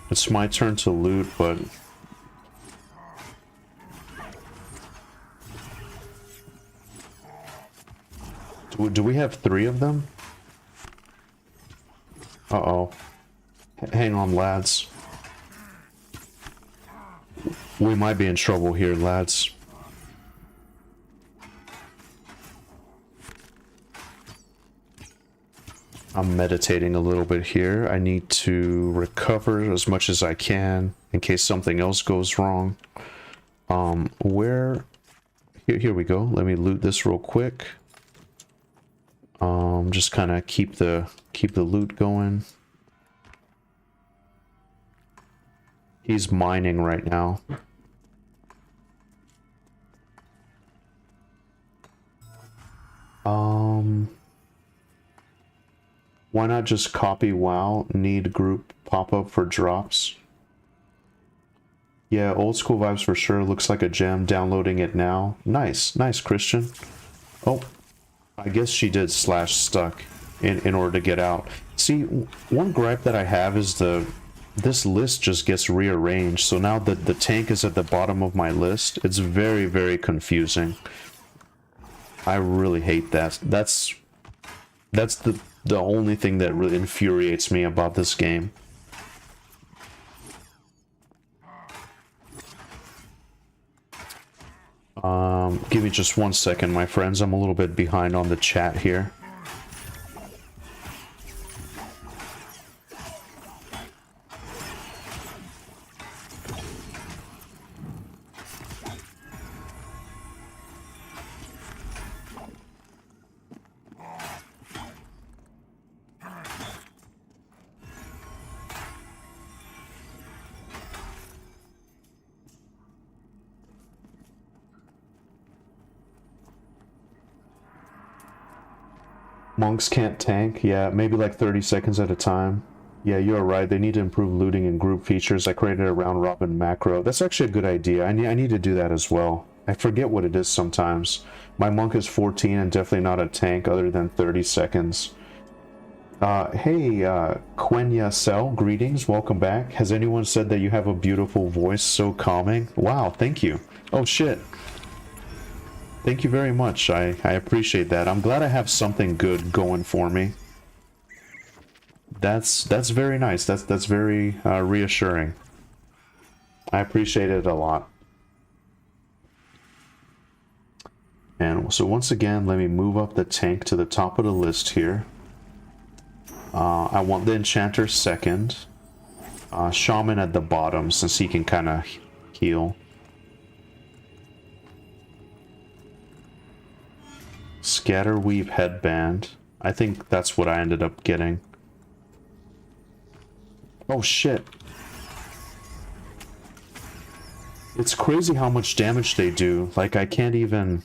It's my turn to loot, but... Do we have 3 of them? Uh-oh. Hang on, lads. We might be in trouble here, lads. I'm meditating a little bit here. I need to recover as much as I can in case something else goes wrong. Here we go. Let me loot this real quick. Just kind of keep the loot going. He's mining right now. Why not just copy WoW? Need group pop-up for drops. Yeah, old school vibes for sure. Looks like a gem. Downloading it now. Nice, nice, Christian. Oh, I guess she did slash stuck in order to get out. See, one gripe that I have is this list just gets rearranged. So now the tank is at the bottom of my list. It's very, very confusing. I really hate that. That's the only thing that really infuriates me about this game. Give me just 1 second, my friends. I'm a little bit behind on the chat here. Monks can't tank. Yeah, maybe like 30 seconds at a time. Yeah, you're right. They need to improve looting and group features. I created a round robin macro. That's actually a good idea. I need to do that as well. I forget what it is sometimes. My monk is 14 and definitely not a tank other than 30 seconds. Hey, Quenya Cell, greetings. Welcome back. Has anyone said that you have a beautiful voice, so calming? Wow, thank you. Oh, shit. Thank you very much. I appreciate that. I'm glad I have something good going for me. That's very nice. That's very reassuring. I appreciate it a lot. And so once again, let me move up the tank to the top of the list here. I want the Enchanter second. Shaman at the bottom, since he can kind of heal. Scatterweave headband. I think that's what I ended up getting. Oh shit. It's crazy how much damage they do. Like, I can't even...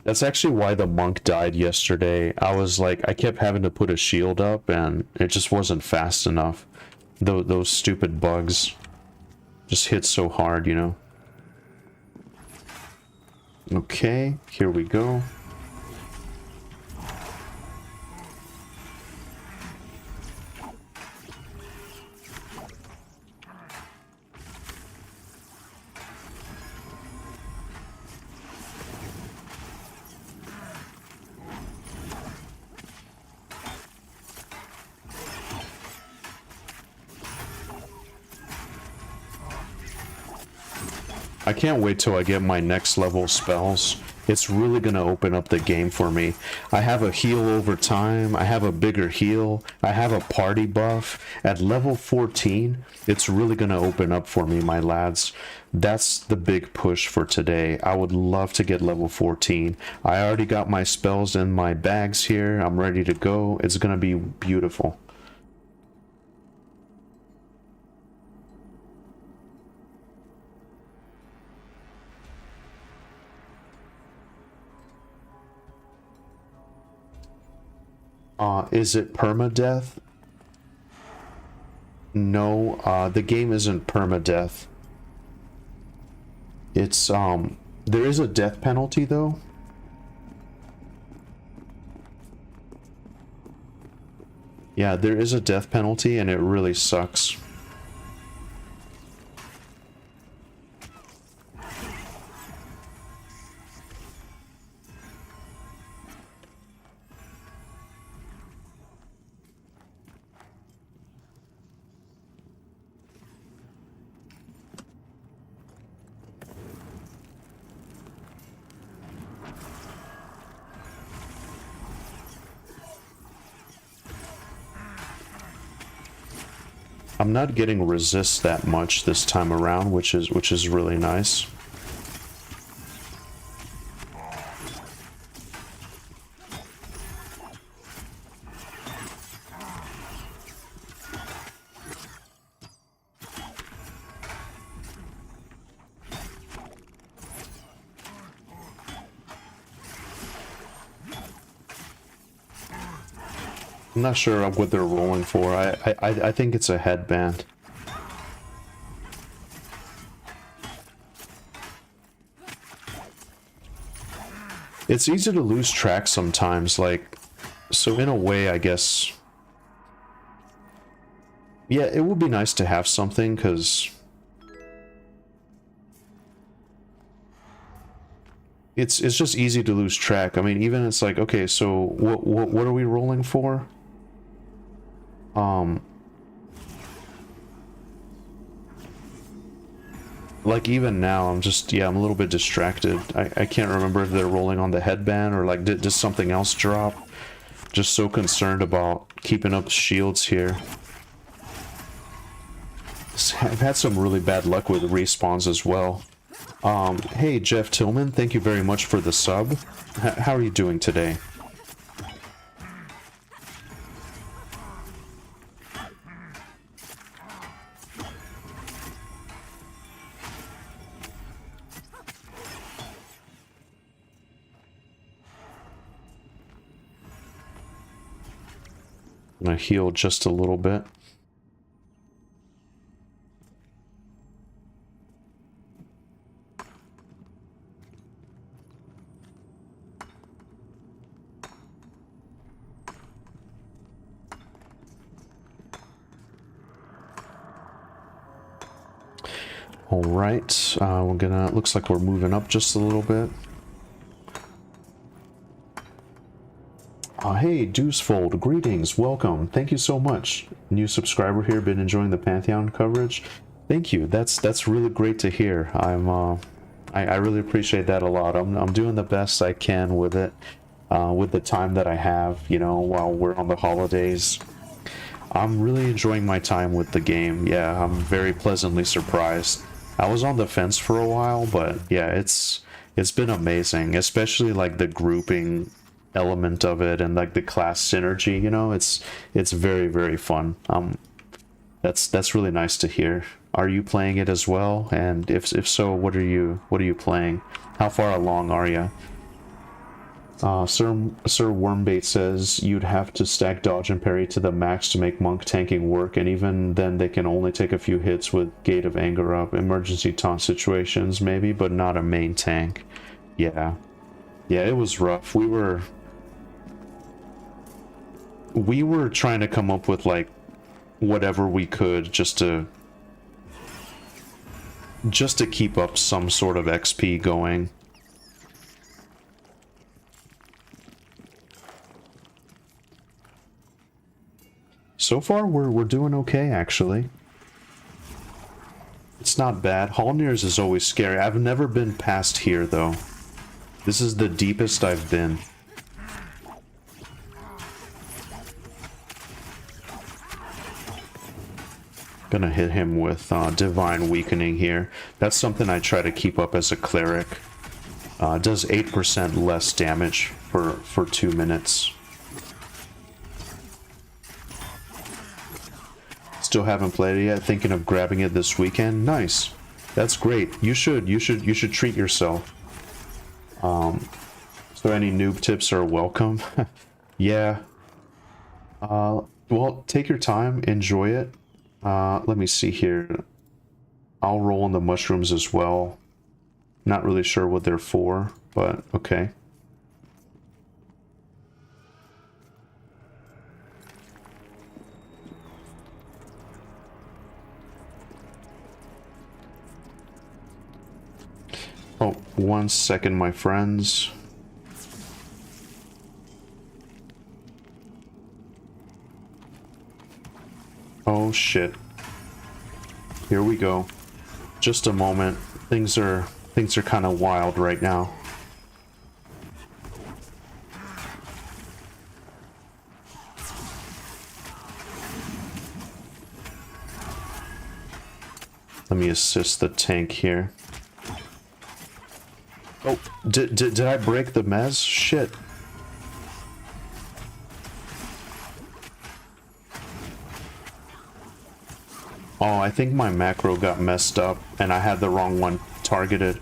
That's actually why the monk died yesterday. I was like, I kept having to put a shield up and it just wasn't fast enough. Those stupid bugs just hit so hard, you know. Okay, here we go. I can't wait till I get my next level spells. It's really gonna open up the game for me. I have a heal over time, I have a bigger heal, I have a party buff. At level 14, it's really gonna open up for me, my lads. That's the big push for today. I would love to get level 14. I already got my spells in my bags here. I'm ready to go. It's gonna be beautiful. Is it permadeath? No, the game isn't permadeath. It's, there is a death penalty, though. Yeah, there is a death penalty and it really sucks. I'm not getting resist that much this time around, which is really nice. I'm not sure what they're rolling for. I think it's a headband. It's easy to lose track sometimes, like, so in a way, I guess, yeah, it would be nice to have something, because it's just easy to lose track. I mean, even it's like, okay, so what are we rolling for? Like even now, I'm just, yeah, I'm a little bit distracted. I can't remember if they're rolling on the headband or like did something else drop. Just so concerned about keeping up shields here. I've had some really bad luck with respawns as well. Hey Jeff Tillman, thank you very much for the sub. How are you doing today? I'm gonna heal just a little bit. All right, we're gonna, looks like we're moving up just a little bit. Hey, Deucefold, greetings, welcome, thank you so much. New subscriber here, been enjoying the Pantheon coverage. Thank you, that's really great to hear. I really appreciate that a lot. I'm doing the best I can with it, with the time that I have, you know, while we're on the holidays. I'm really enjoying my time with the game. Yeah, I'm very pleasantly surprised. I was on the fence for a while, but yeah, it's been amazing, especially like the grouping element of it and like the class synergy, you know, it's very fun. That's really nice to hear. Are you playing it as well? And if so, what are you playing? How far along are you? Sir Wormbait says you'd have to stack dodge and parry to the max to make monk tanking work, and even then they can only take a few hits with Gate of Anger up. Emergency taunt situations maybe, but not a main tank. Yeah, it was rough. We were trying to come up with like whatever we could just to keep up some sort of XP going. So far, we're doing okay, actually. It's not bad. Halnir's is always scary. I've never been past here, though. This is the deepest I've been. Gonna hit him with Divine Weakening here. That's something I try to keep up as a Cleric. Does 8% less damage for 2 minutes. Still haven't played it yet. Thinking of grabbing it this weekend. Nice. That's great. You should treat yourself. So any noob tips are welcome. Yeah. Well, take your time. Enjoy it. Let me see here. I'll roll on the mushrooms as well. Not really sure what they're for, but okay. Oh, 1 second, my friends. Oh shit. Here we go. Just a moment. Things are kind of wild right now. Let me assist the tank here. Oh, did I break the mez? Shit. Oh, I think my macro got messed up and I had the wrong one targeted.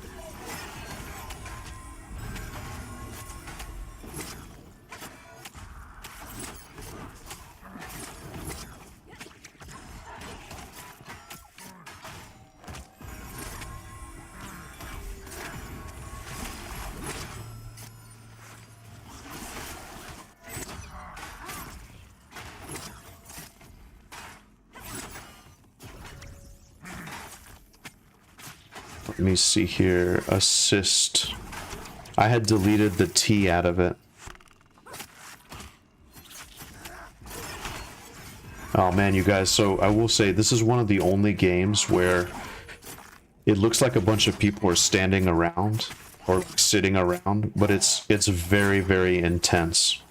Let me see here. Assist. I had deleted the T out of it. Oh man, you guys, so I will say this is one of the only games where it looks like a bunch of people are standing around or sitting around, but it's very, very intense.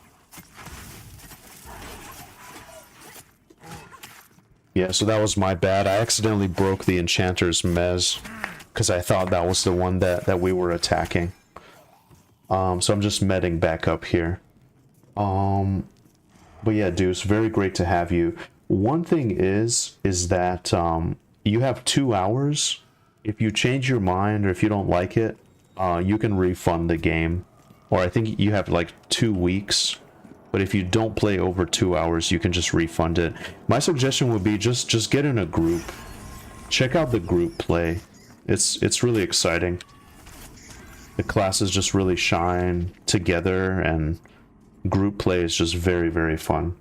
Yeah, so that was my bad. I accidentally broke the Enchanter's Mez because I thought that was the one that we were attacking. So I'm just medding back up here. But yeah, Deuce, very great to have you. One thing is that you have 2 hours. If you change your mind or if you don't like it, you can refund the game. Or I think you have like 2 weeks. But if you don't play over 2 hours, you can just refund it. My suggestion would be just get in a group. Check out the group play. It's really exciting. The classes just really shine together, and group play is just very, very fun.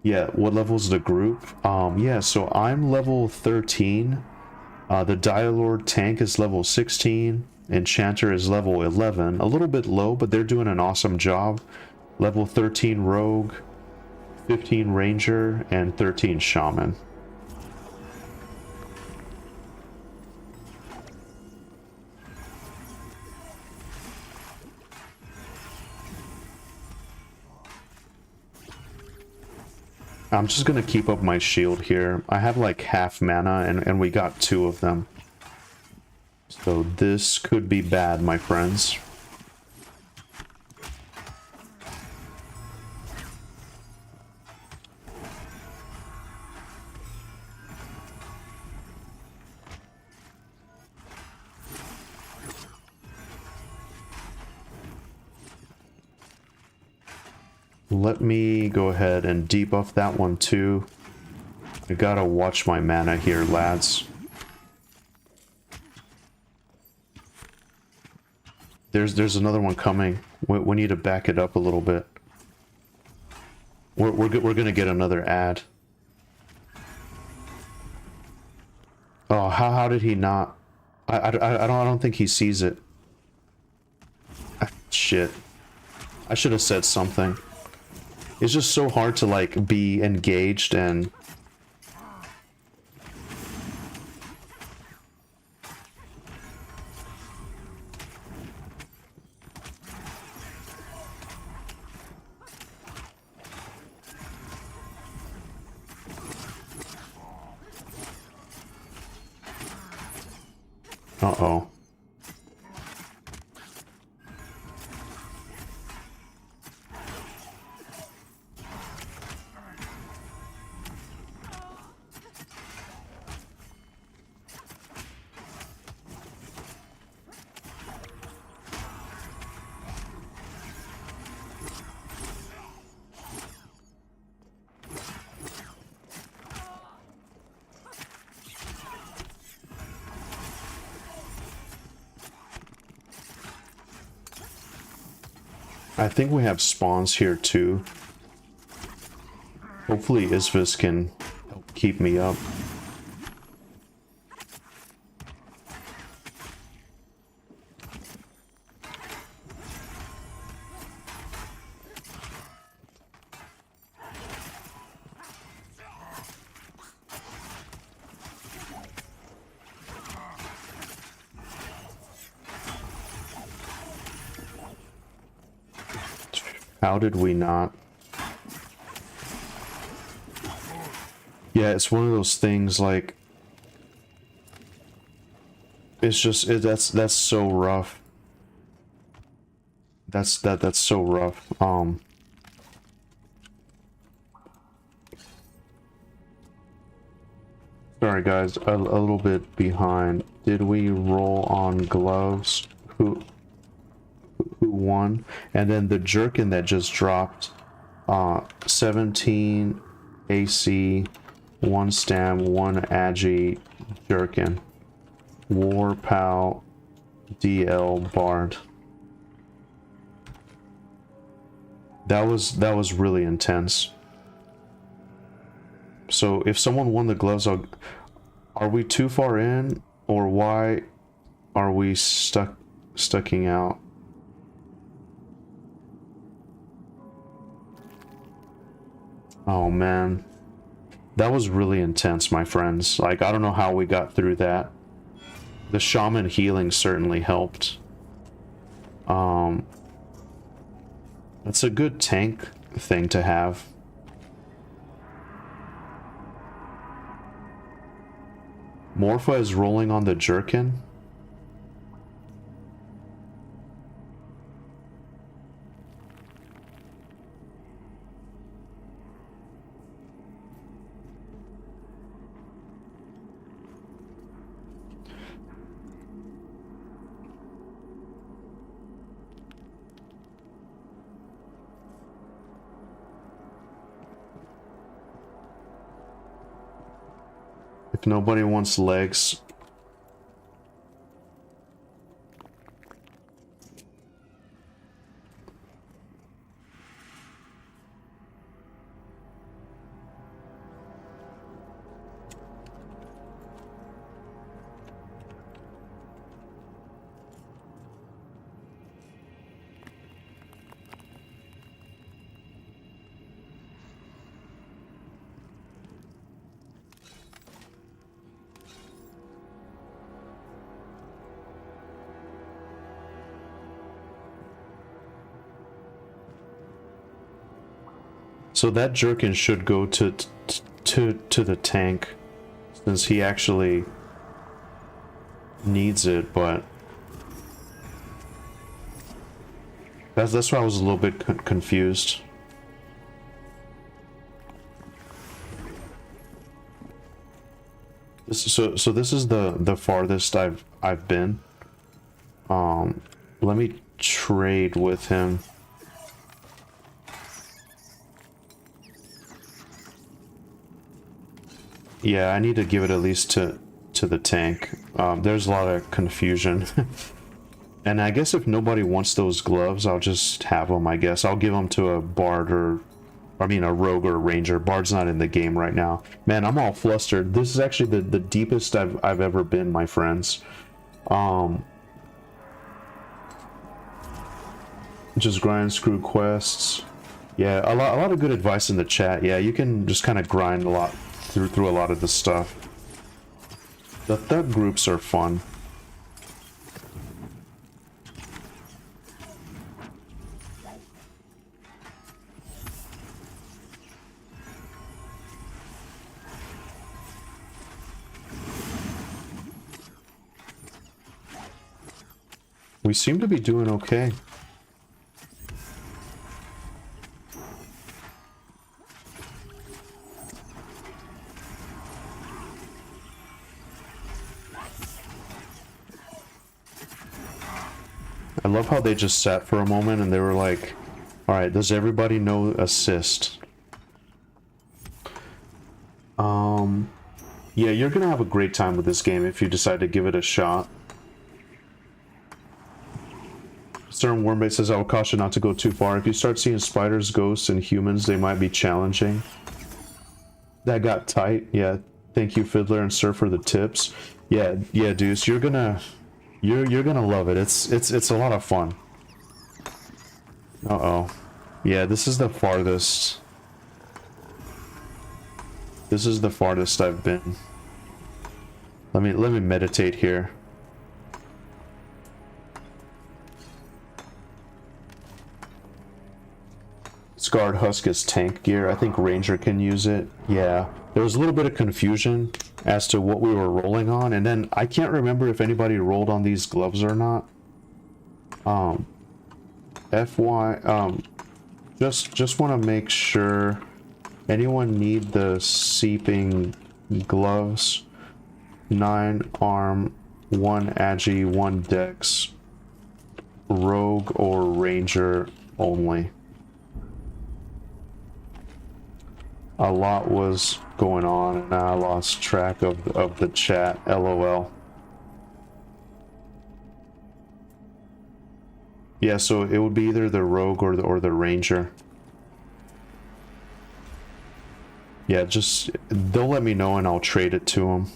Yeah, what level is the group? Yeah, so I'm level 13. The Dialord tank is level 16. Enchanter is level 11. A little bit low, but they're doing an awesome job. Level 13 Rogue, 15 Ranger, and 13 Shaman. I'm just gonna keep up my shield here. I have like half mana and we got 2 of them. So this could be bad, my friends. Let me go ahead and debuff that one too. I gotta watch my mana here, lads. There's another one coming. We need to back it up a little bit. We're gonna get another ad. Oh, how did he not? I don't think he sees it. Ah, shit. I should have said something. It's just so hard to like be engaged and uh-oh. I think we have spawns here too. Hopefully Isvis can help keep me up. How did we not? Yeah, it's one of those things like it's just that's so rough. That's so rough. Sorry guys, a little bit behind. Did we roll on gloves? Who won? And then the jerkin that just dropped, 17 AC, 1 stam, 1 agi jerkin. War Pal DL Bard. That was really intense. So if someone won the gloves, are we too far in, or why are we stucking out? Oh man, that was really intense, my friends. Like, I don't know how we got through that. The shaman healing certainly helped. That's a good tank thing to have. Morpha is rolling on the jerkin. If nobody wants legs. So that jerkin should go to the tank, since he actually needs it. But that's why I was a little bit confused. So this is the farthest I've been. Let me trade with him. Yeah, I need to give it at least to the tank. There's a lot of confusion. And I guess if nobody wants those gloves, I'll just have them, I guess. I'll give them to a bard or... I mean, a rogue or a ranger. Bard's not in the game right now. Man, I'm all flustered. This is actually the deepest I've ever been, my friends. Just grind, screw quests. Yeah, a lot of good advice in the chat. Yeah, you can just kind of grind a lot through a lot of the stuff. The thug groups are fun. We seem to be doing okay. I love how they just sat for a moment and they were like, alright, does everybody know assist? Yeah, you're gonna have a great time with this game if you decide to give it a shot. Stern Wormbait says, I would caution not to go too far. If you start seeing spiders, ghosts, and humans, they might be challenging. That got tight. Yeah. Thank you, Fiddler and Sir, for the tips. Yeah, yeah, Deuce, you're gonna love it. It's a lot of fun. Uh-oh. Yeah, this is the farthest. This is the farthest I've been. Let me meditate here. Scarred Husk is tank gear. I think Ranger can use it. Yeah. There was a little bit of confusion as to what we were rolling on, and then I can't remember if anybody rolled on these gloves or not. Just want to make sure. Anyone need the seeping gloves? 9 arm, 1 agi, 1 dex, rogue or ranger only. A lot was going on and I lost track of the chat. LOL. Yeah, so it would be either the rogue or the ranger. Yeah, just they'll let me know and I'll trade it to them.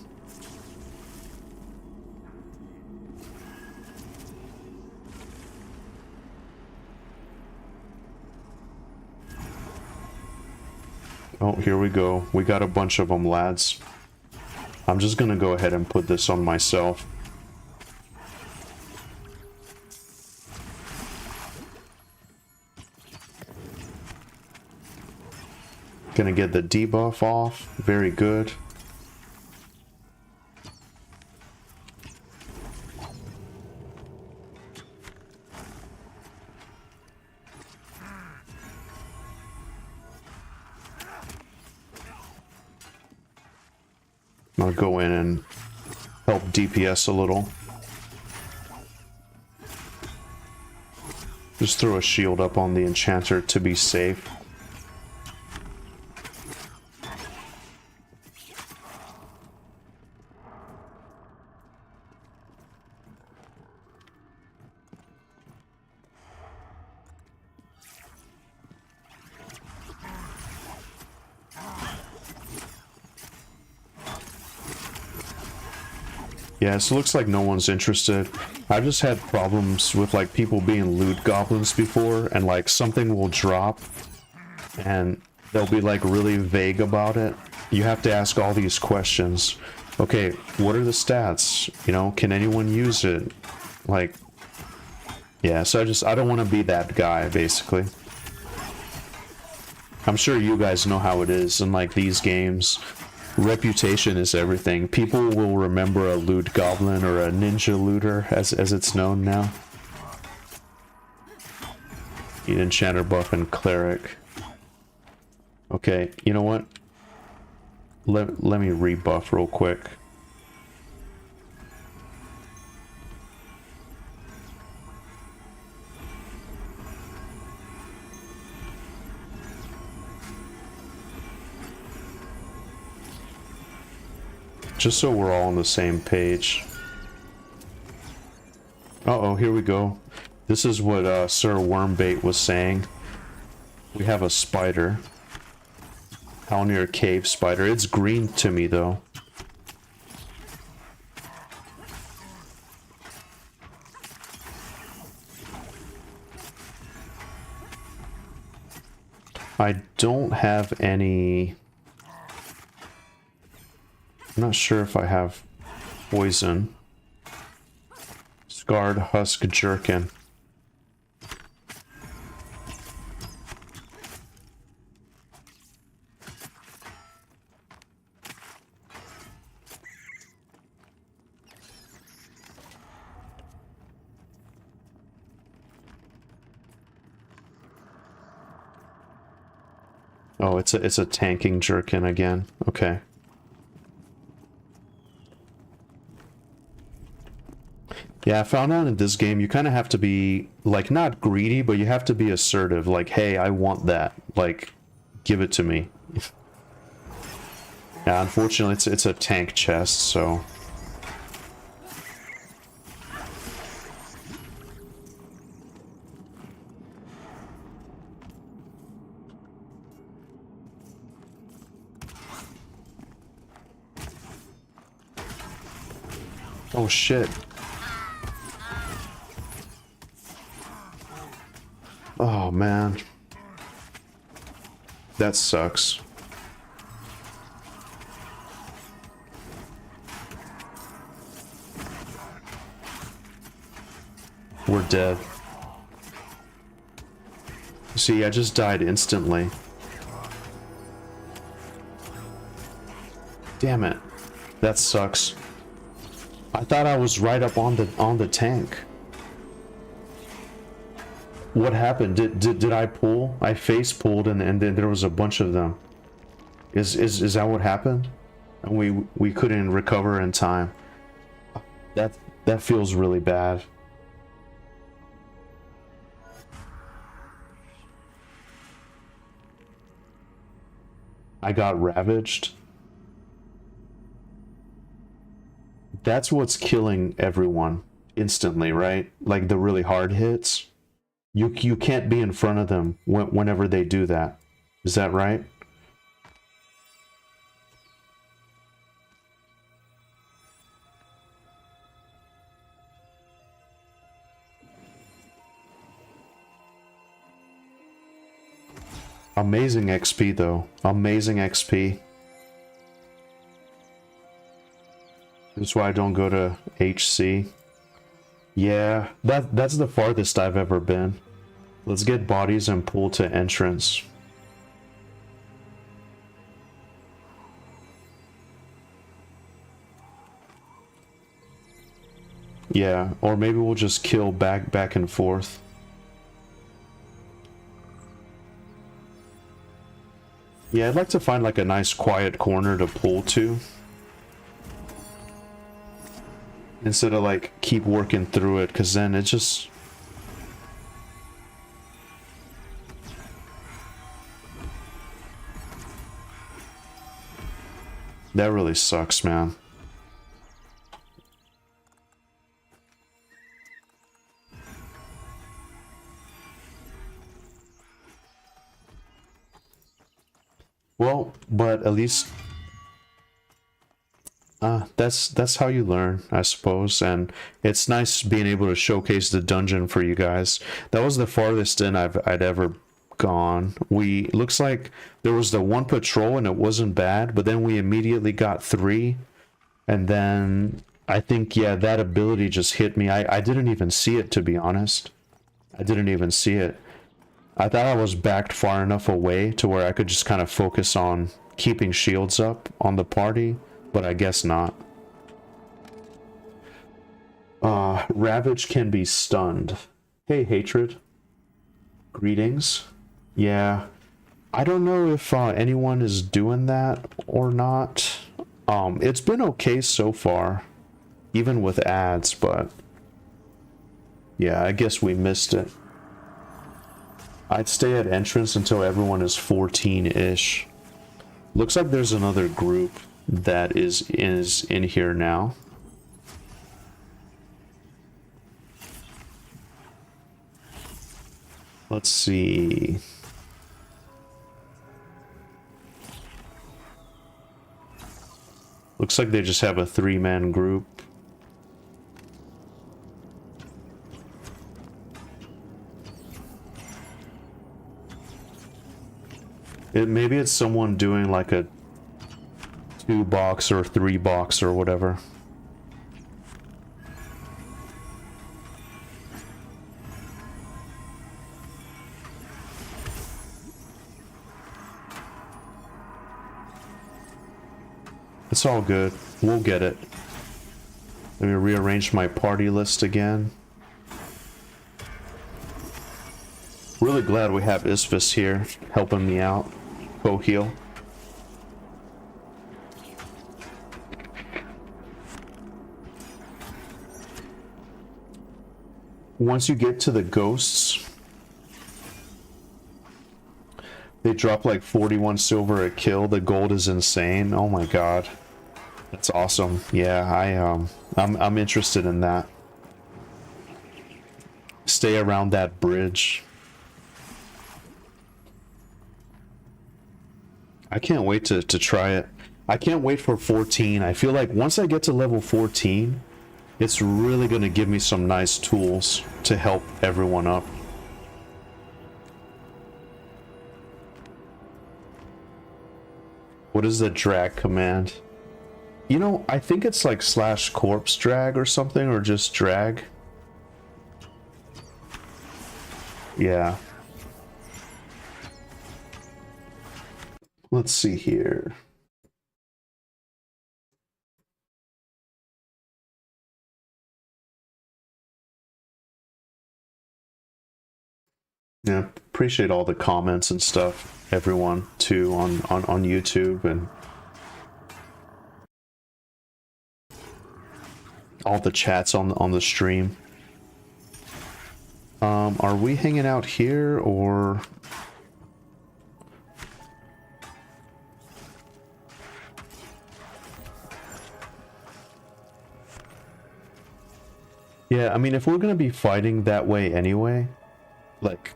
Oh, here we go. We got a bunch of them, lads. I'm just gonna go ahead and put this on myself. Gonna get the debuff off. Very good. I'll go in and help DPS a little. Just throw a shield up on the enchanter to be safe. Yeah, so it looks like no one's interested. I've just had problems with like people being loot goblins before, and like something will drop and they'll be like really vague about it. You have to ask all these questions. Okay, what are the stats? You know, can anyone use it? Like, yeah, so I don't want to be that guy, basically. I'm sure you guys know how it is in like these games. Reputation is everything. People will remember a loot goblin or a ninja looter, as it's known now. Need enchanter buff and cleric. Okay, you know what? Let me rebuff real quick. Just so we're all on the same page. Uh-oh, here we go. This is what Sir Wormbait was saying. We have a spider. Halnir cave spider. It's green to me, though. I don't have any... I'm not sure if I have poison. Scarred Husk Jerkin. Oh, it's a tanking jerkin again. Okay. Yeah, I found out in this game you kind of have to be, like, not greedy, but you have to be assertive. Like, hey, I want that. Like, give it to me. Yeah, unfortunately, it's a tank chest, so... Oh shit. Oh man. That sucks. We're dead. See, I just died instantly. Damn it. That sucks. I thought I was right up on the tank. What happened? Did I pull? I face pulled and then there was a bunch of them. Is that what happened? And we couldn't recover in time. That feels really bad. I got ravaged. That's what's killing everyone instantly, right? Like the really hard hits. You can't be in front of them whenever they do that. Is that right? Amazing XP though. Amazing XP. That's why I don't go to HC. Yeah, that's the farthest I've ever been. Let's get bodies and pull to entrance. Yeah, or maybe we'll just kill back and forth. Yeah, I'd like to find like a nice quiet corner to pull to. Instead of like keep working through it, because then it just... That really sucks, man. Well, but at least that's how you learn, I suppose, and it's nice being able to showcase the dungeon for you guys. That was the farthest in I'd ever gone. Looks like there was the one patrol and it wasn't bad, but then we immediately got 3, and then I think, yeah, that ability just hit me. I didn't even see it, to be honest. I didn't even see it. I thought I was backed far enough away to where I could just kind of focus on keeping shields up on the party, but I guess not. Ravage can be stunned. Hey, Hatred. Greetings. Yeah, I don't know if anyone is doing that or not. It's been okay so far, even with ads, but yeah, I guess we missed it. I'd stay at entrance until everyone is 14-ish. Looks like there's another group that is in here now. Let's see. Looks like they just have a 3-man group. Maybe it's someone doing like a 2-box or 3-box or whatever. It's all good. We'll get it. Let me rearrange my party list again. Really glad we have Isphus here helping me out. Go heal. Once you get to the ghosts, they drop like 41 silver a kill. The gold is insane. Oh my god. That's awesome. Yeah, I'm interested in that. Stay around that bridge. I can't wait to try it. I can't wait for 14. I feel like once I get to level 14, It's really going to give me some nice tools to help everyone up. What is the drag command? You know, I think it's like /corpse drag or something, or just drag. Yeah. Let's see here. Yeah, appreciate all the comments and stuff, everyone, too, on YouTube, and all the chats on the stream. Are we hanging out here, or... Yeah, I mean, if we're gonna be fighting that way anyway, like,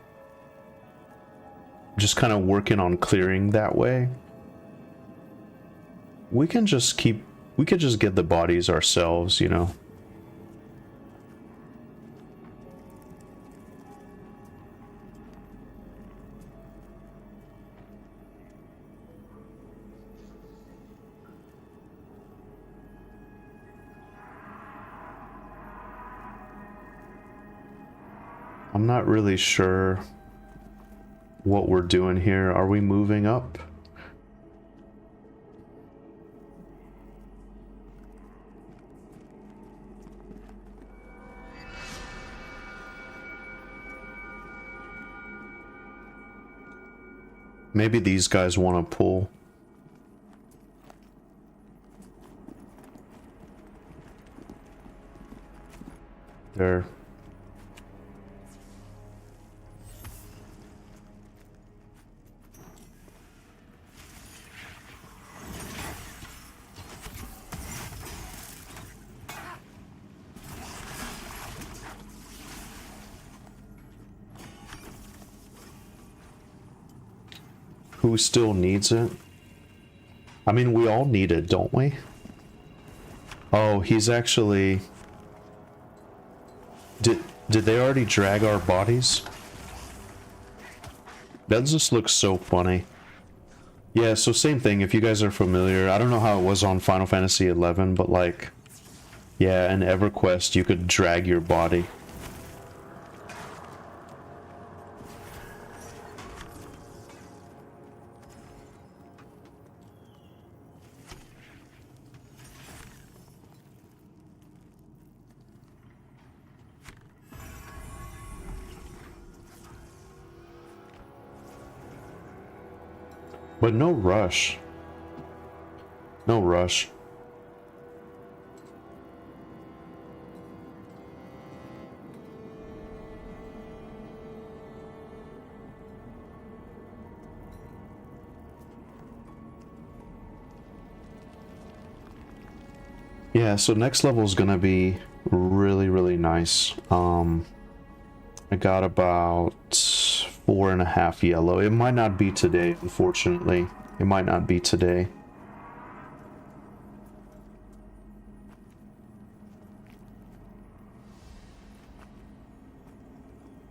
just kind of working on clearing that way, we could just get the bodies ourselves, you know. I'm not really sure what we're doing here. Are we moving up? Maybe these guys want to pull. There. Who still needs it? I mean, we all need it, don't we? Oh, he's actually... Did they already drag our bodies? That just looks so funny. Yeah, so same thing, if you guys are familiar. I don't know how it was on Final Fantasy XI, but like... Yeah, in Everquest, you could drag your body. But no rush. No rush. Yeah, so next level is gonna be really, really nice. I got about 4.5 yellow. It might not be today, unfortunately. It might not be today.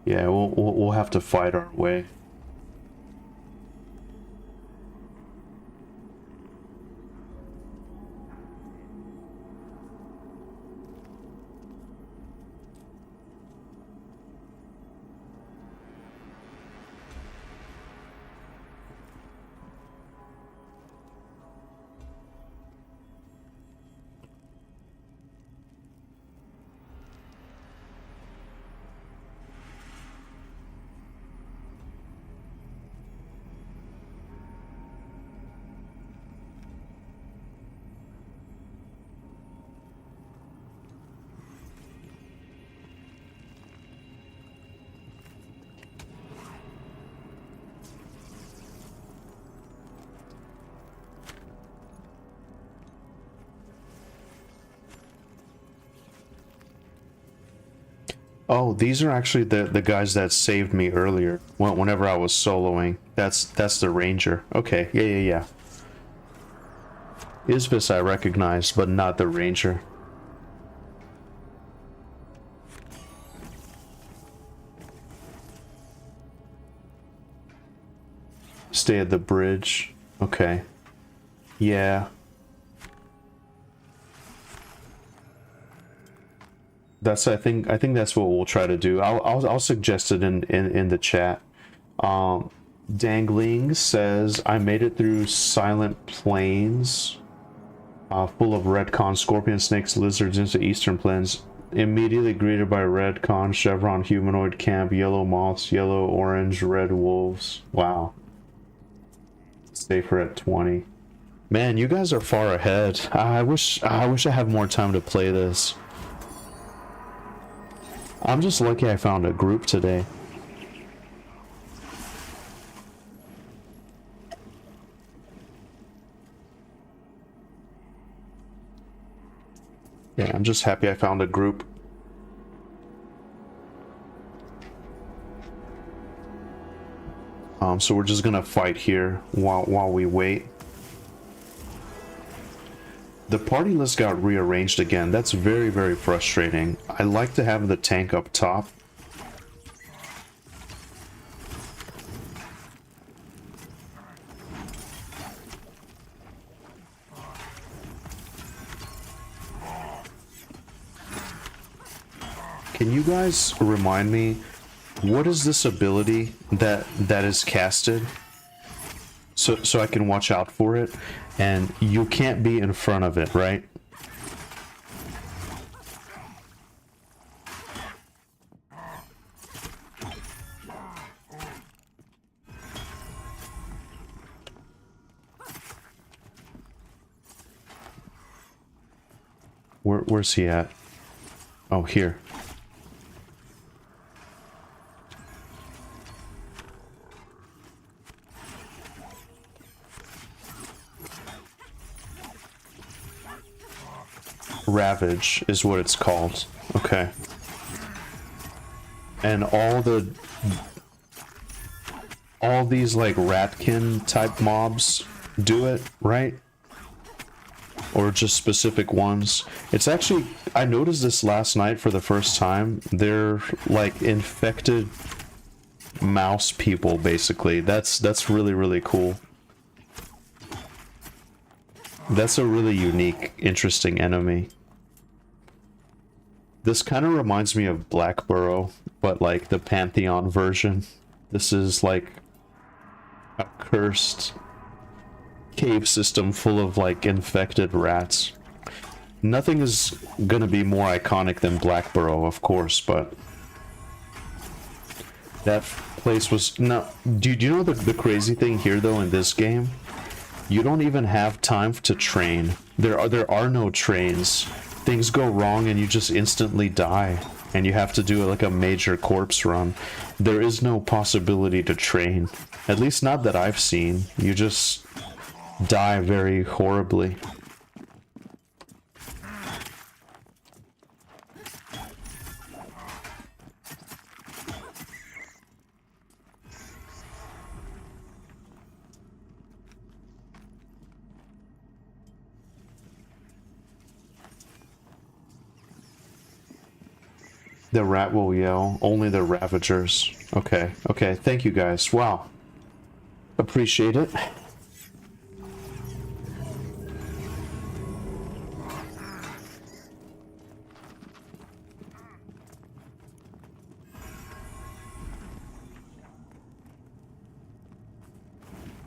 Yeah, we'll have to fight our way. Oh, these are actually the guys that saved me earlier whenever I was soloing. That's the ranger. Okay, yeah. Isvis I recognized, but not the ranger. stay at the bridge. Okay. Yeah. I think that's what we'll try to do. I'll suggest it in the chat. Dangling says, I made it through Silent Plains, full of redcon, scorpion, snakes, lizards into Eastern Plains. Immediately greeted by redcon, chevron, humanoid camp, yellow moths, yellow, orange, red wolves. Wow. Safer at 20. Man, you guys are far ahead. I wish I had more time to play this. I'm just lucky I found a group today. Yeah, I'm just happy I found a group. So we're just gonna fight here while we wait. The party list got rearranged again. That's very, very frustrating. I like to have the tank up top. Can you guys remind me, what is this ability that is casted? So I can watch out for it, and you can't be in front of it, right? Where's he at? Oh, here. Ravage is what it's called. Okay. And all these like ratkin type mobs do it, right? Or just specific ones. It's actually, I noticed this last night for the first time. They're like infected mouse people, basically. That's really, really cool. That's a really unique, interesting enemy. This kind of reminds me of Blackburrow, but like the Pantheon version. This is like a cursed cave system full of like infected rats. Nothing is gonna be more iconic than Blackburrow, of course, but that place was no. Do you know the crazy thing here though in this game? You don't even have time to train. There are no trains. Things go wrong and you just instantly die, and you have to do like a major corpse run. There is no possibility to train, at least not that I've seen. You just die very horribly. The rat will yell. Only the Ravagers. Okay, okay. Thank you guys. Wow. Appreciate it.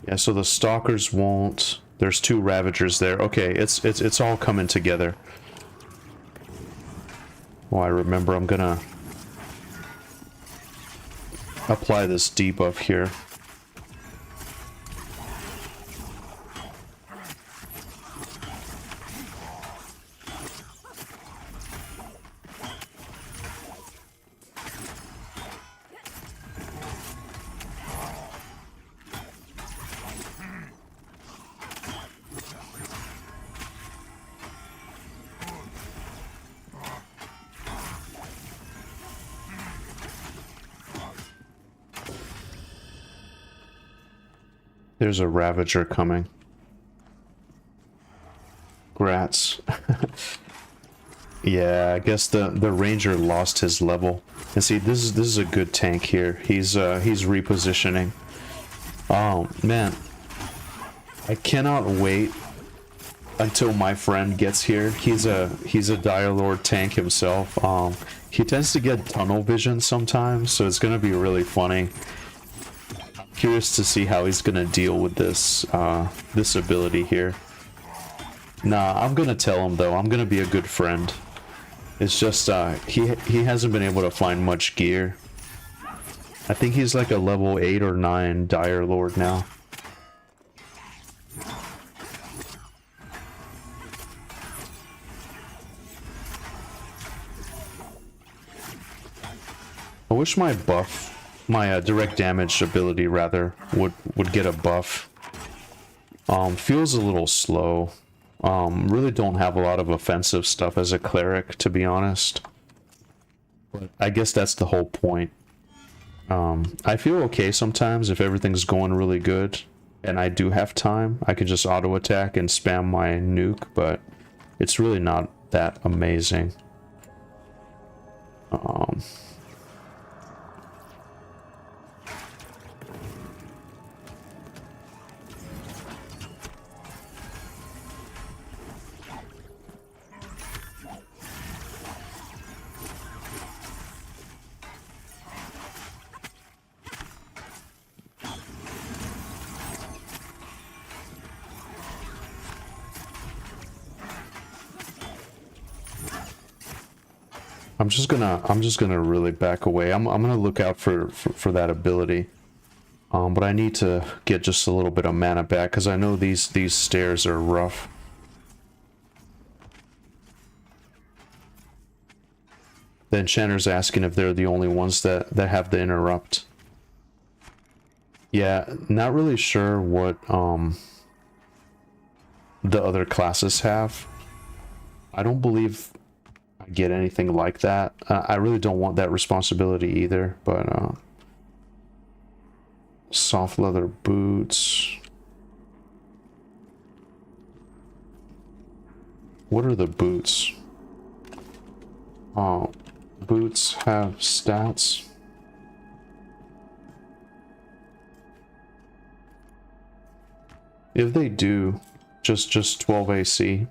Yeah, so the Stalkers won't. There's two Ravagers there. Okay, it's all coming together. Well, I remember I'm gonna apply this debuff here. There's a Ravager coming. Rats. Yeah, I guess the Ranger lost his level. And see, this is a good tank here. He's repositioning. Man, I cannot wait until my friend gets here. He's a Dire Lord tank himself. He tends to get tunnel vision sometimes, so it's gonna be really funny. Curious to see how he's gonna deal with this this ability here. Nah, I'm gonna tell him though. I'm gonna be a good friend. It's just he hasn't been able to find much gear. I think he's like a level 8 or 9 Dire Lord now. I wish my buff, my direct damage ability rather, would get a buff. Feels a little slow. Really don't have a lot of offensive stuff as a cleric, to be honest. But I guess that's the whole point. I feel okay sometimes if everything's going really good and I do have time. I could just auto attack and spam my nuke, but it's really not that amazing. I'm just gonna really back away. I'm gonna look out for that ability. But I need to get just a little bit of mana back because I know these stairs are rough. The enchanter's asking if they're the only ones that have the interrupt. Yeah, not really sure what the other classes have. I don't believe I get anything like that. I really don't want that responsibility either, but soft leather boots. What are the boots? Oh, boots have stats. If they do, just 12 AC.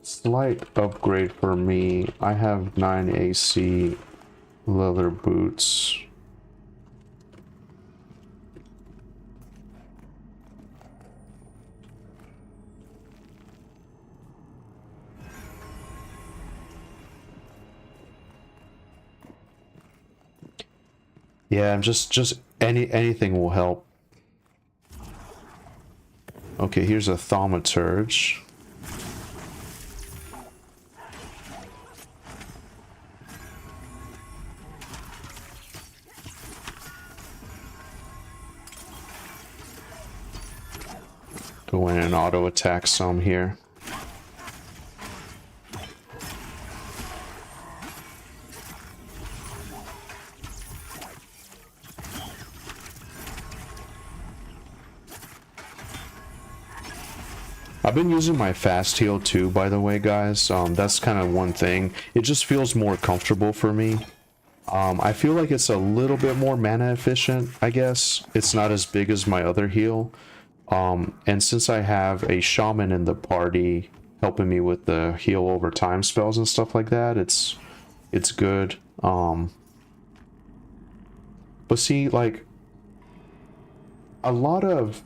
Slight upgrade for me. I have 9 AC leather boots. Yeah, just anything will help. Okay, here's a thaumaturge. Go in and auto attack some here. I've been using my fast heal too, by the way, guys. That's kind of one thing. It just feels more comfortable for me. I feel like it's a little bit more mana efficient, I guess. It's not as big as my other heal. And since I have a shaman in the party helping me with the heal over time spells and stuff like that, it's good. But see, like, a lot of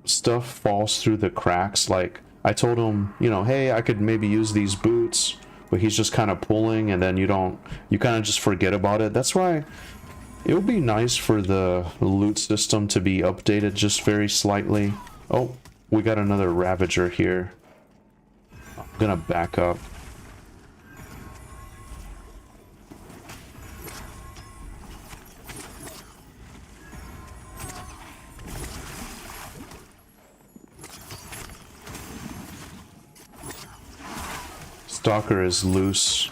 stuff falls through the cracks. Like, I told him, you know, hey, I could maybe use these boots, but he's just kind of pulling, and then you kind of just forget about it. That's why it would be nice for the loot system to be updated just very slightly. Oh, we got another Ravager here. I'm gonna back up. Stalker is loose.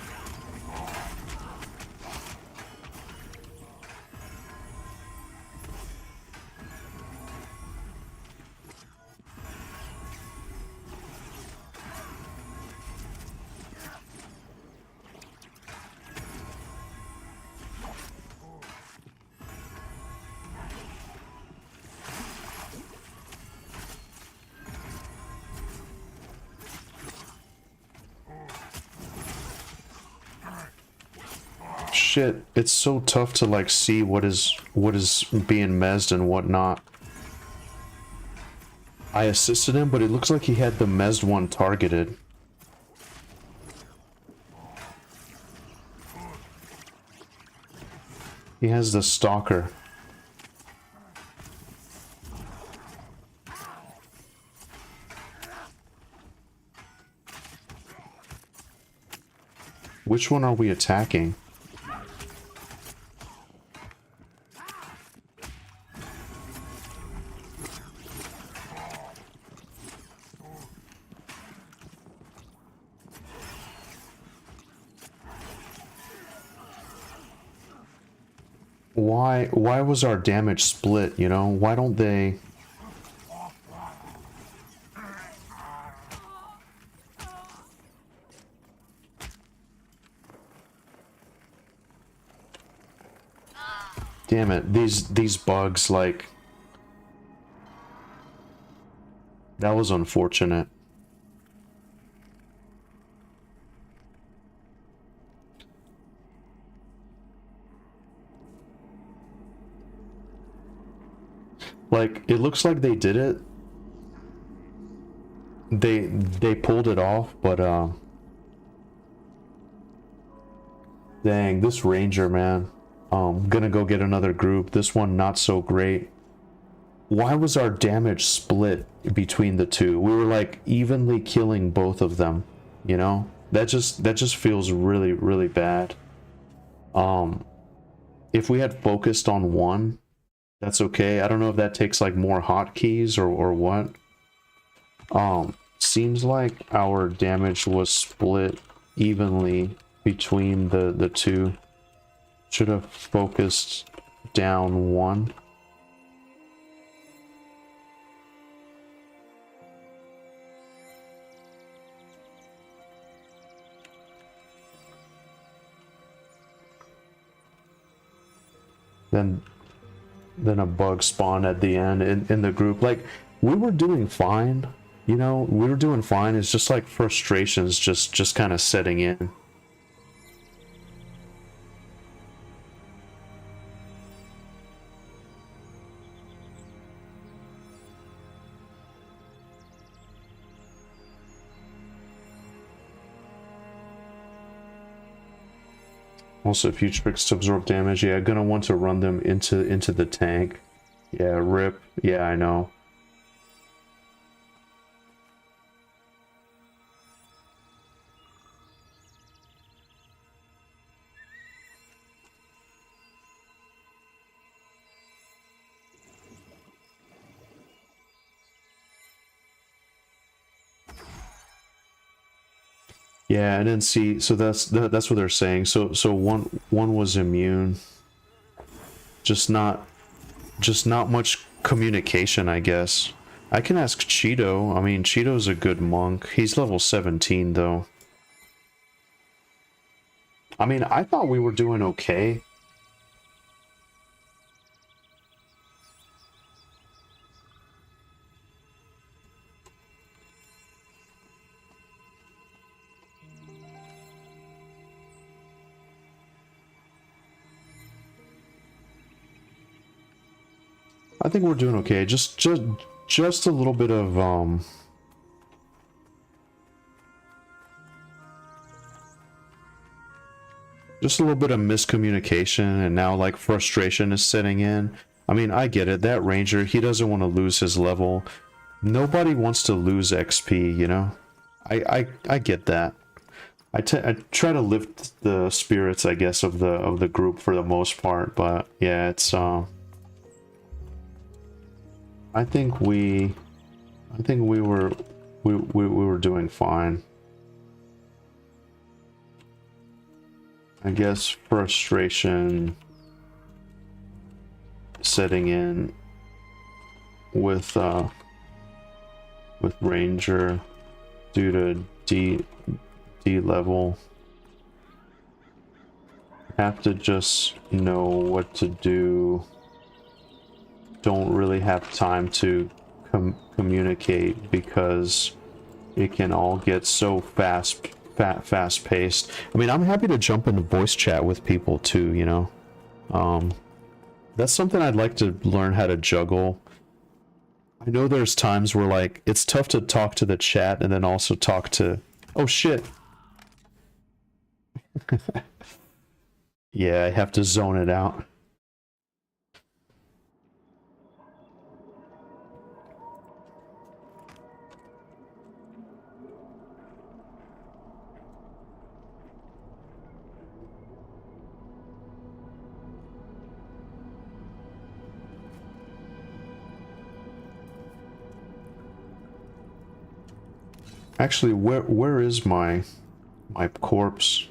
shit. It's so tough to like see what is being mezzed and what not. I assisted him, but it looks like he had the mezzed one targeted. He has the stalker. Which one are we attacking? Why was our damage split, you know? Why don't they... Damn it, these bugs, like... That was unfortunate. Like, it looks like they did it. They pulled it off, but dang, this ranger, man. Gonna go get another group. This one not so great. Why was our damage split between the two? We were like evenly killing both of them, you know? That just feels really, really bad. If we had focused on one, that's okay. I don't know if that takes like more hotkeys or what. Seems like our damage was split evenly between the two. Should have focused down one. Then a bug spawned at the end in the group. Like, we were doing fine, you know, we were doing fine. It's just like frustrations just kind of setting in. Also, a few tricks to absorb damage. Yeah, gonna want to run them into the tank. Yeah, rip. Yeah, I know. Yeah, and then see, so that's what they're saying. So one was immune. Just not much communication, I guess. I can ask Cheeto. I mean, Cheeto's a good monk. He's level 17 though. I mean, I thought we were doing okay. I think we're doing okay. Just a little bit of just a little bit of miscommunication, and now like frustration is setting in. I mean, I get it. That ranger, he doesn't want to lose his level. Nobody wants to lose XP, you know? I get that. I try to lift the spirits, I guess, of the group for the most part, but yeah, it's I think we were doing fine. I guess frustration setting in with Ranger due to D level. Have to just know what to do. Don't really have time to communicate because it can all get so fast fast paced. I mean, I'm happy to jump into voice chat with people too, you know. That's something I'd like to learn how to juggle. I know there's times where like it's tough to talk to the chat and then also talk to, oh shit. Yeah, I have to zone it out. Actually, where is my corpse?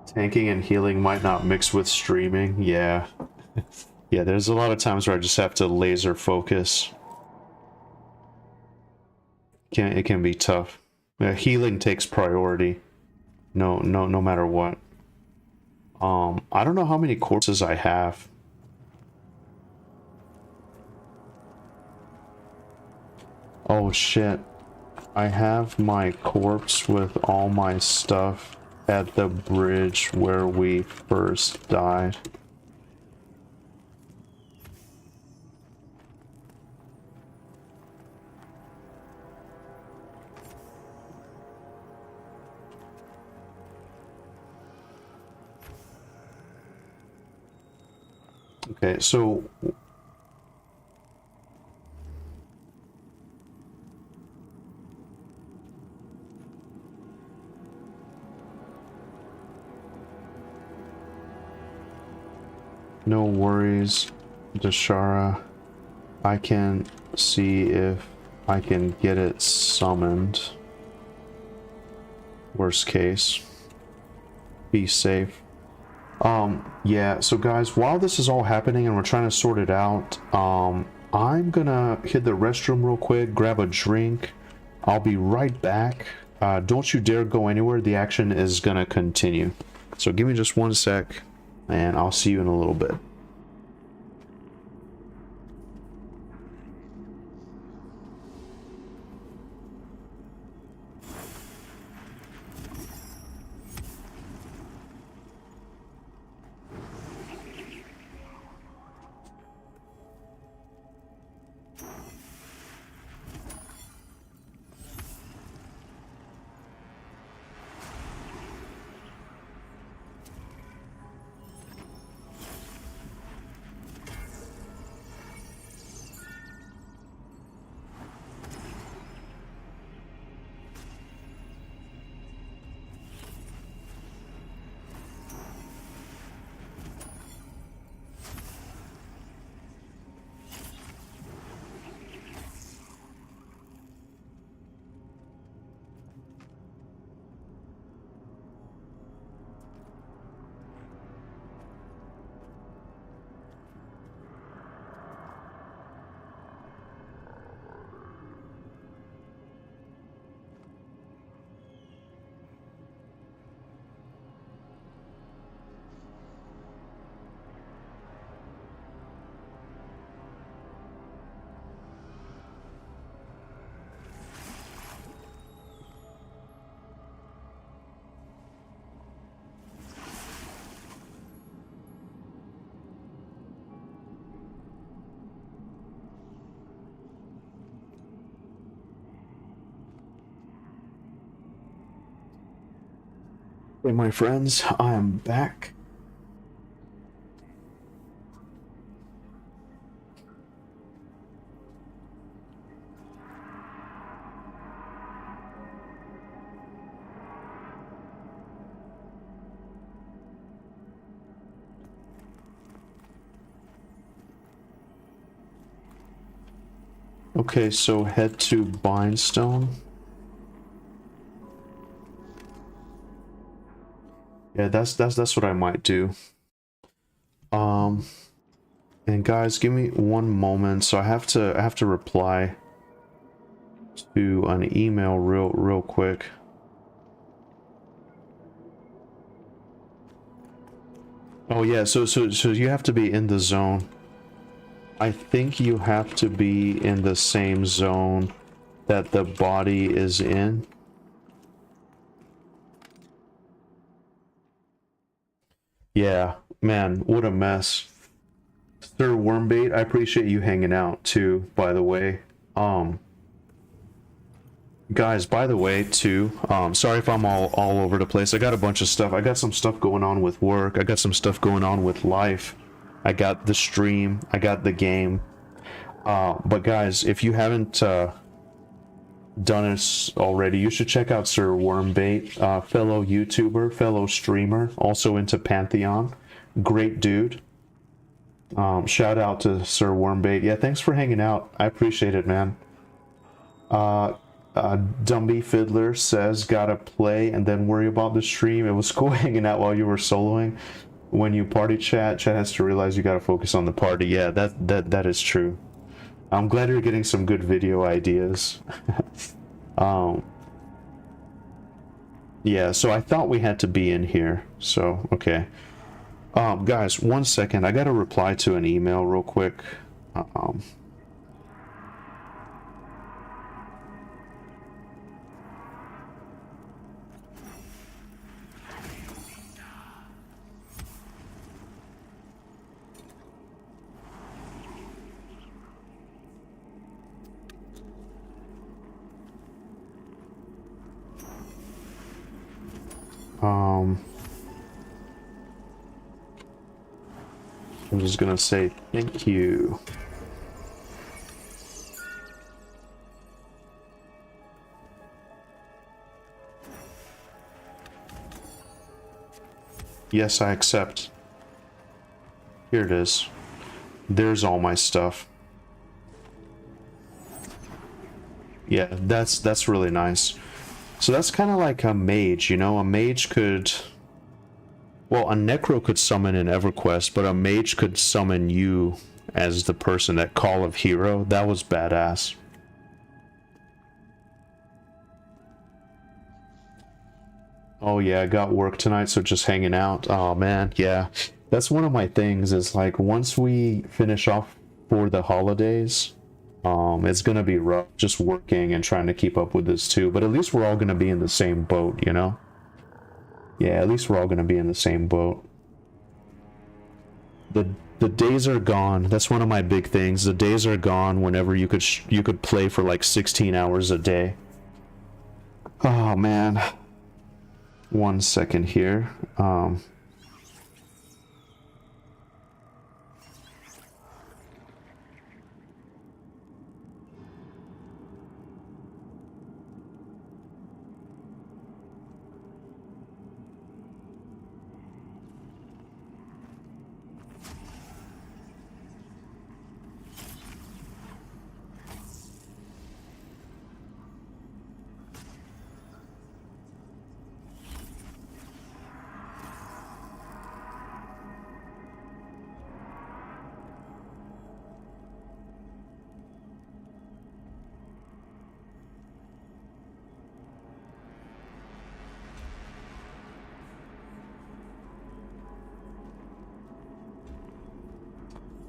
Tanking and healing might not mix with streaming. Yeah. Yeah, there's a lot of times where I just have to laser focus. It can be tough. Healing takes priority. No matter what. I don't know how many corpses I have. Oh shit. I have my corpse with all my stuff at the bridge where we first died. Okay, so no worries, Dashara. I can see if I can get it summoned. Worst case. Be safe. Yeah, so guys, while this is all happening and we're trying to sort it out, I'm gonna hit the restroom real quick, grab a drink. I'll be right back. Don't you dare go anywhere. The action is gonna continue. So give me just 1 sec, and I'll see you in a little bit. Hey, my friends, I am back. Okay, so head to Bindstone. Yeah, that's what I might do. And guys, give me 1 moment. So I have to reply to an email real quick. Oh yeah, so you have to be in the zone. I think you have to be in the same zone that the body is in. Yeah, man, what a mess. Sir Wormbait, I appreciate you hanging out too, by the way. Um, Guys, by the way, too, sorry if I'm all over the place. I got a bunch of stuff. I got some stuff going on with work. I got some stuff going on with life. I got the stream. I got the game. But guys, if you haven't done this already, you should check out Sir Wormbait, fellow YouTuber, fellow streamer, also into Pantheon. Great dude. Shout out to Sir Wormbait. Yeah, thanks for hanging out. I appreciate it, man. Dumby Fiddler says, gotta play and then worry about the stream. It was cool hanging out while you were soloing. When you party chat has to realize you gotta focus on the party. Yeah, that is true. I'm glad you're getting some good video ideas. Yeah, so I thought we had to be in here. So, okay. Guys, 1 second. I gotta reply to an email real quick. I'm just gonna say thank you. Yes, I accept. Here it is. There's all my stuff. Yeah, that's really nice. So that's kind of like a mage, you know? A mage could... Well, a necro could summon an Everquest, but a mage could summon you as the person at Call of Hero. That was badass. Oh yeah, I got work tonight, so just hanging out. Oh man, yeah. That's one of my things, is like once we finish off for the holidays, it's gonna be rough just working and trying to keep up with this too, but at least we're all gonna be in the same boat, you know? Yeah, at least we're all gonna be in the same boat. The days are gone. That's one of my big things. The days are gone whenever you could play for like 16 hours a day. Oh man. 1 second here.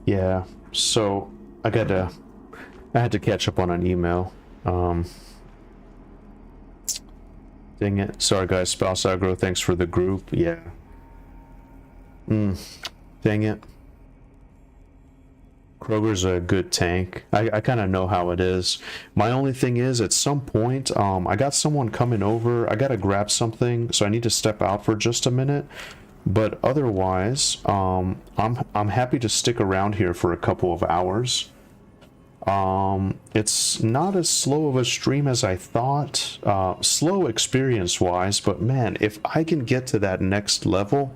Yeah, so I had to catch up on an email. Dang it. Sorry guys, Spouse Aggro, thanks for the group. Yeah. Dang it. Kroger's a good tank. I kind of know how it is. My only thing is, at some point, I got someone coming over. I gotta grab something, so I need to step out for just a minute. But otherwise, I'm happy to stick around here for a couple of hours. It's not as slow of a stream as I thought, slow experience-wise, but man, if I can get to that next level,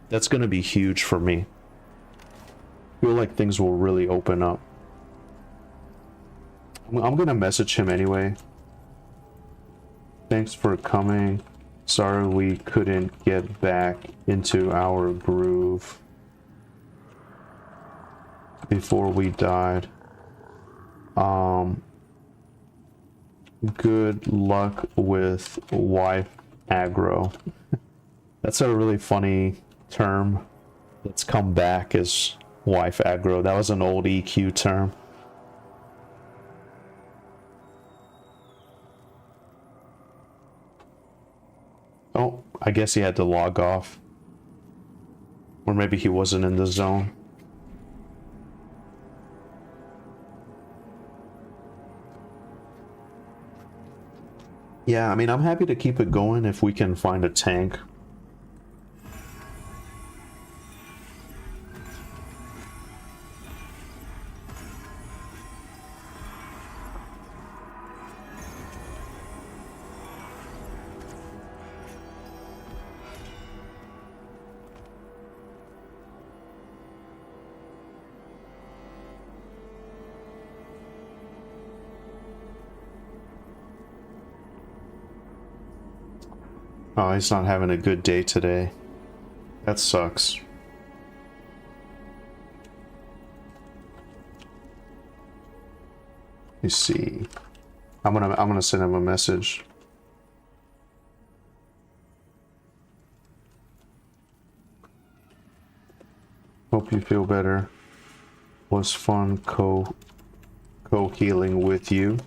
that's gonna be huge for me. I feel like things will really open up. I'm gonna message him anyway. Thanks for coming. Sorry we couldn't get back into our groove before we died. Good luck with wife aggro. That's a really funny term. Let's come back as wife aggro. That was an old EQ term. Oh, I guess he had to log off. Or maybe he wasn't in the zone. Yeah, I mean, I'm happy to keep it going if we can find a tank. Oh, he's not having a good day today. That sucks. Let me see. I'm gonna send him a message. Hope you feel better. Was fun co-healing with you.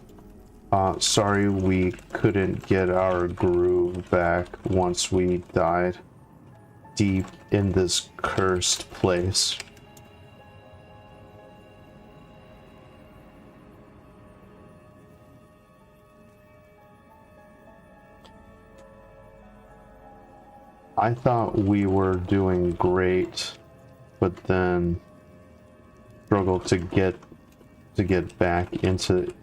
Sorry we couldn't get our groove back once we died deep in this cursed place. I thought we were doing great, but then struggled to get back into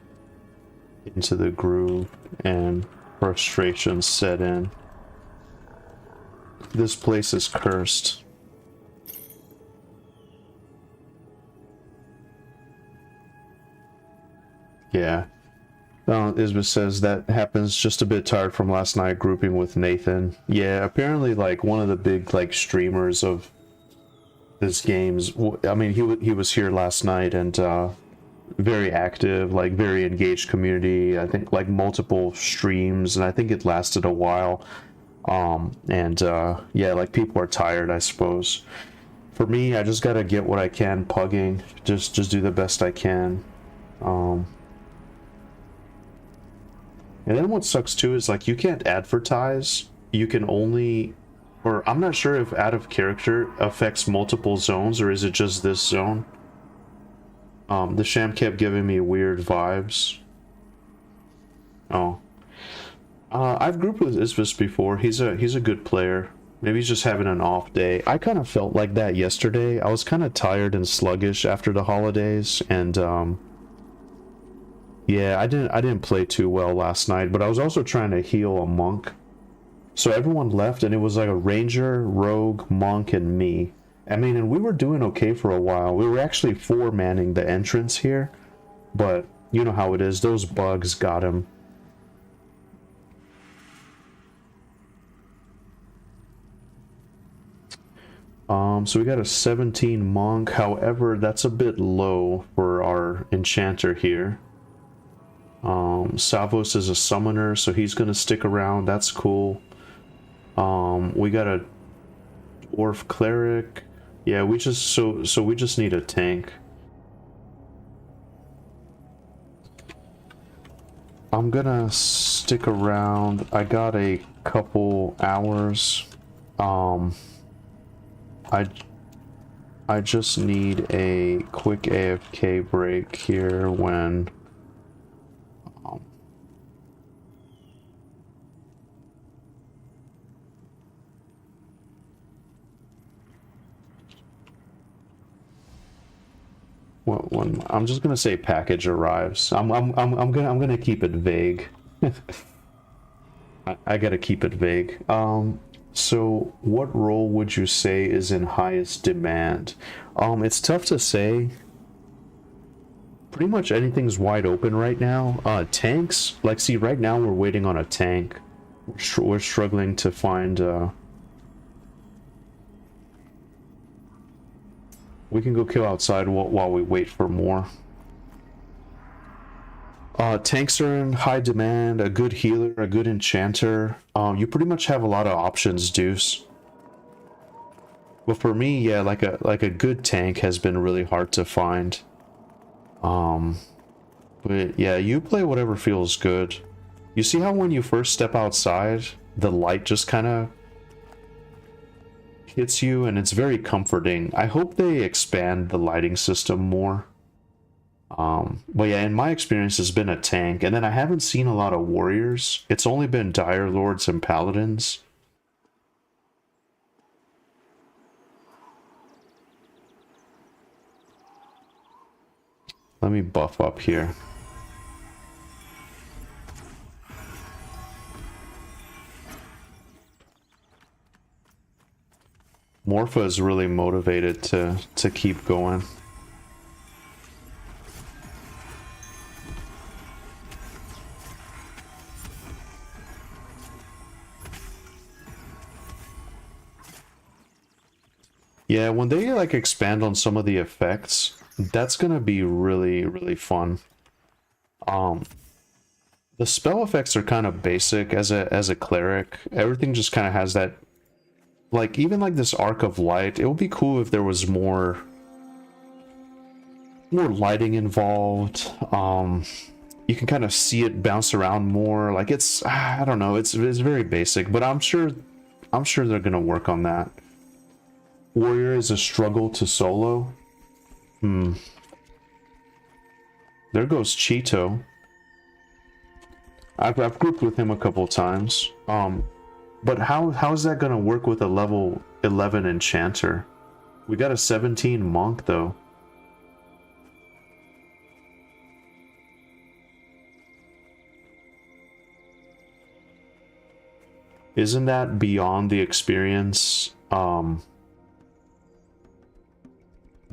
the groove, and frustration set in. This place is cursed. Yeah. Isbeth says that happens just a bit tired from last night grouping with Nathan. Yeah, apparently like one of the big like streamers of this game's, I mean he was here last night and very active, like very engaged community. I think like multiple streams, and I think it lasted a while. Yeah, like people are tired, I suppose. For me, I just gotta get what I can pugging, just do the best I can. And then what sucks too is like you can't advertise. You can only, or I'm not sure if out of character affects multiple zones or is it just this zone. The sham kept giving me weird vibes. Oh. I've grouped with Isvis before. He's a good player. Maybe he's just having an off day. I kind of felt like that yesterday. I was kind of tired and sluggish after the holidays, and yeah, I didn't play too well last night, but I was also trying to heal a monk. So everyone left, and it was like a ranger, rogue, monk, and me. I mean, and we were doing okay for a while. We were actually 4-manning the entrance here, but you know how it is. Those bugs got him. So we got a 17 monk. However, that's a bit low for our enchanter here. Savos is a summoner, so he's gonna stick around. That's cool. We got a dwarf cleric. Yeah, we just we just need a tank. I'm gonna stick around. I got a couple hours. I just need a quick AFK break here when when I'm just gonna say package arrives. I'm gonna keep it vague. I gotta keep it vague. So what role would you say is in highest demand? It's tough to say. Pretty much anything's wide open right now. Tanks, like, see, right now we're waiting on a tank. We're struggling to find. We can go kill outside while we wait for more. Tanks are in high demand, a good healer, a good enchanter. You pretty much have a lot of options, Deuce. But for me, yeah, like a good tank has been really hard to find. But yeah, you play whatever feels good. You see how when you first step outside, the light just kind of hits you, and it's very comforting. I hope they expand the lighting system more. But yeah, in my experience, it's been a tank, and then I haven't seen a lot of warriors. It's only been dire lords and paladins. Let me buff up here. Morpha is really motivated to keep going. Yeah, when they like expand on some of the effects, that's gonna be really, really fun. The spell effects are kind of basic as a cleric. Everything just kind of has that, like, even like this arc of light. It would be cool if there was more lighting involved. You can kind of see it bounce around more. Like, it's, I don't know, it's very basic, but I'm sure they're gonna work on that. Warrior is a struggle to solo. There goes Cheeto. I've grouped with him a couple times. But how's that gonna work with a level 11 enchanter? We got a 17 monk though. Isn't that beyond the experience?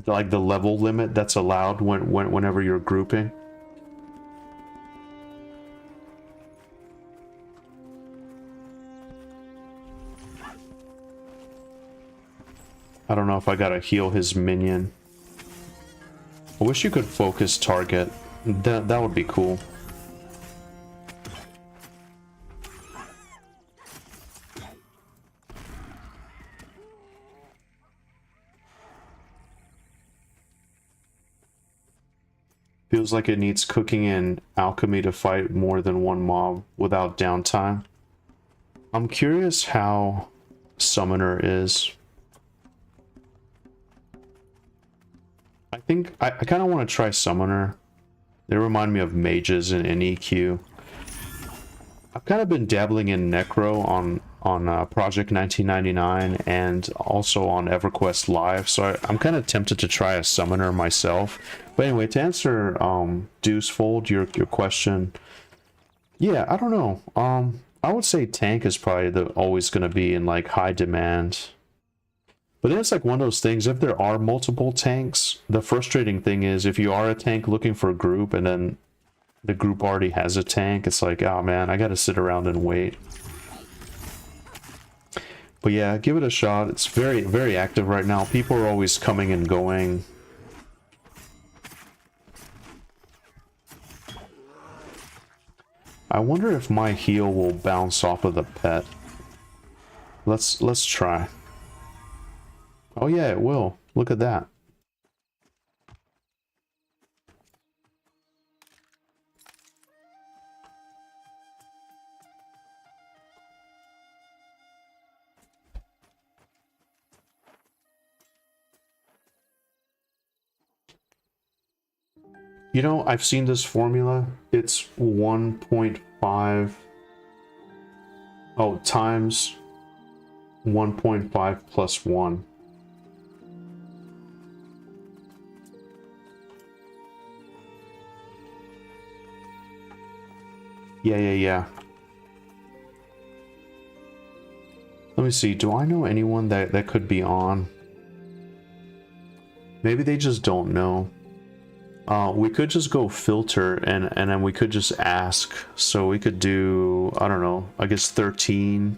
Like the level limit that's allowed whenever you're grouping? I don't know if I gotta heal his minion. I wish you could focus target. That would be cool. Feels like it needs cooking and alchemy to fight more than one mob without downtime. I'm curious how Summoner is. I think I kind of want to try Summoner. They remind me of mages in EQ. I've kind of been dabbling in Necro on Project 1999 and also on Everquest Live, so I'm kind of tempted to try a Summoner myself. But anyway, to answer Deucefold, your question, yeah, I don't know. I would say tank is probably always going to be in like high demand. But then it's like one of those things, if there are multiple tanks, the frustrating thing is if you are a tank looking for a group and then the group already has a tank, it's like, oh man, I gotta sit around and wait. But yeah, give it a shot. It's very, very active right now. People are always coming and going. I wonder if my heal will bounce off of the pet. Let's try. Oh yeah, it will. Look at that. You know, I've seen this formula. It's 1.5 times 1.5 plus 1. Yeah. Let me see. Do I know anyone that could be on? Maybe they just don't know. We could just go filter and then we could just ask. So we could do, I don't know, I guess 13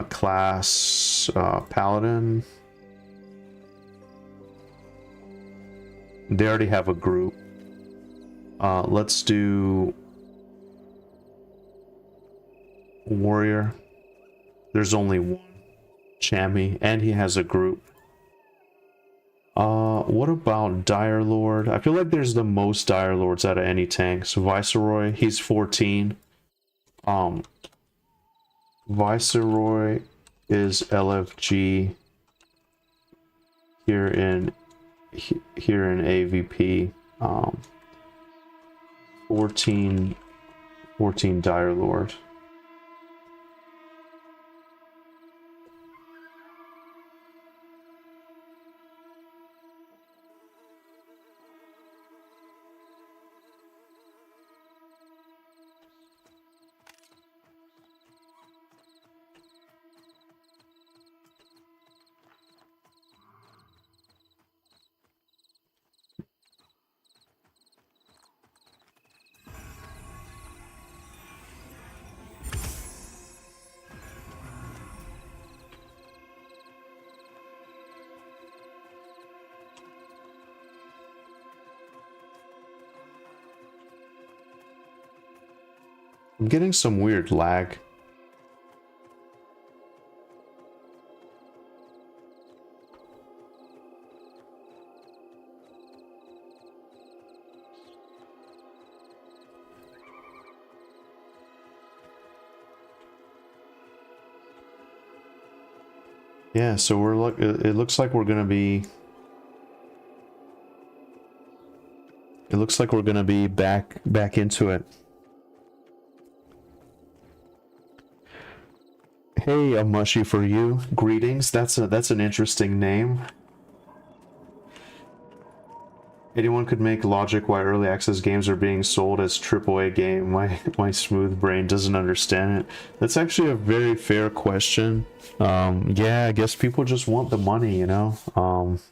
class paladin. They already have a group. Let's do warrior. There's only one. Chammy, and he has a group. What about Dire Lord? I feel like there's the most Dire Lords out of any tank. So Viceroy, he's 14. Viceroy is LFG here in AVP. 14 Dire Lord. I'm getting some weird lag. Yeah, so it looks like we're gonna be back into it. Hey, a mushy for you. Greetings. That's an interesting name. Anyone could make logic why early access games are being sold as AAA game. My smooth brain doesn't understand it. That's actually a very fair question. Yeah, I guess people just want the money, you know.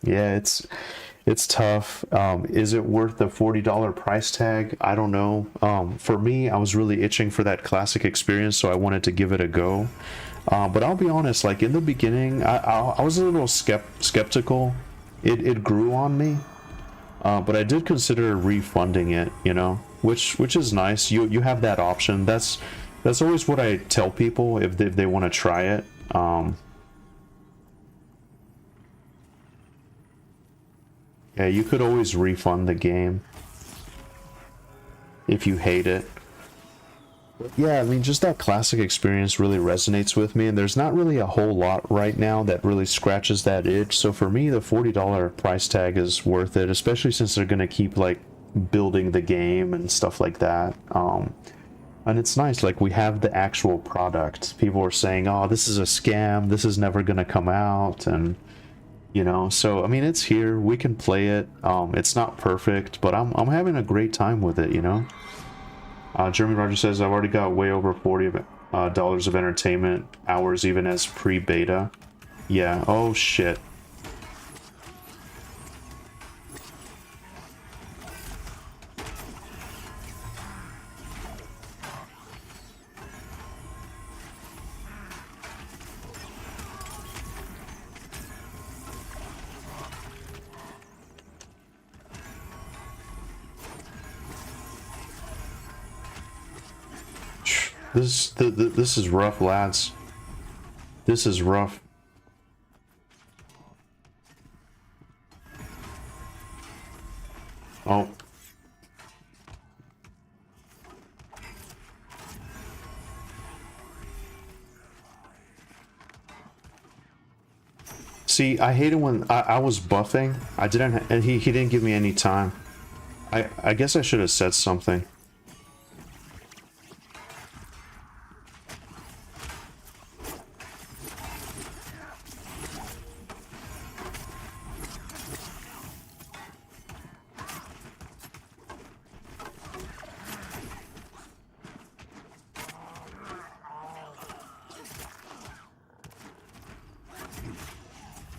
Yeah, it's tough. Is it worth the $40 price tag? I don't know. For me, I was really itching for that classic experience, so I wanted to give it a go. But I'll be honest, like in the beginning, I was a little skeptical. It grew on me. But I did consider refunding it, you know, which is nice. You have that option. That's always what I tell people if they want to try it. Yeah, you could always refund the game if you hate it. Yeah, I mean, just that classic experience really resonates with me, and there's not really a whole lot right now that really scratches that itch. So for me, the $40 price tag is worth it, especially since they're gonna keep like building the game and stuff like that. And it's nice, like we have the actual product. People are saying, "Oh, this is a scam. This is never gonna come out," and you know. So I mean, it's here. We can play it. It's not perfect, but I'm having a great time with it, you know. Jeremy Rogers says, I've already got way over $40 dollars of entertainment hours, even as pre-beta. Yeah, oh shit. This is rough, lads. This is rough. Oh. See, I hate it when I was buffing. I didn't, and he didn't give me any time. I guess I should have said something.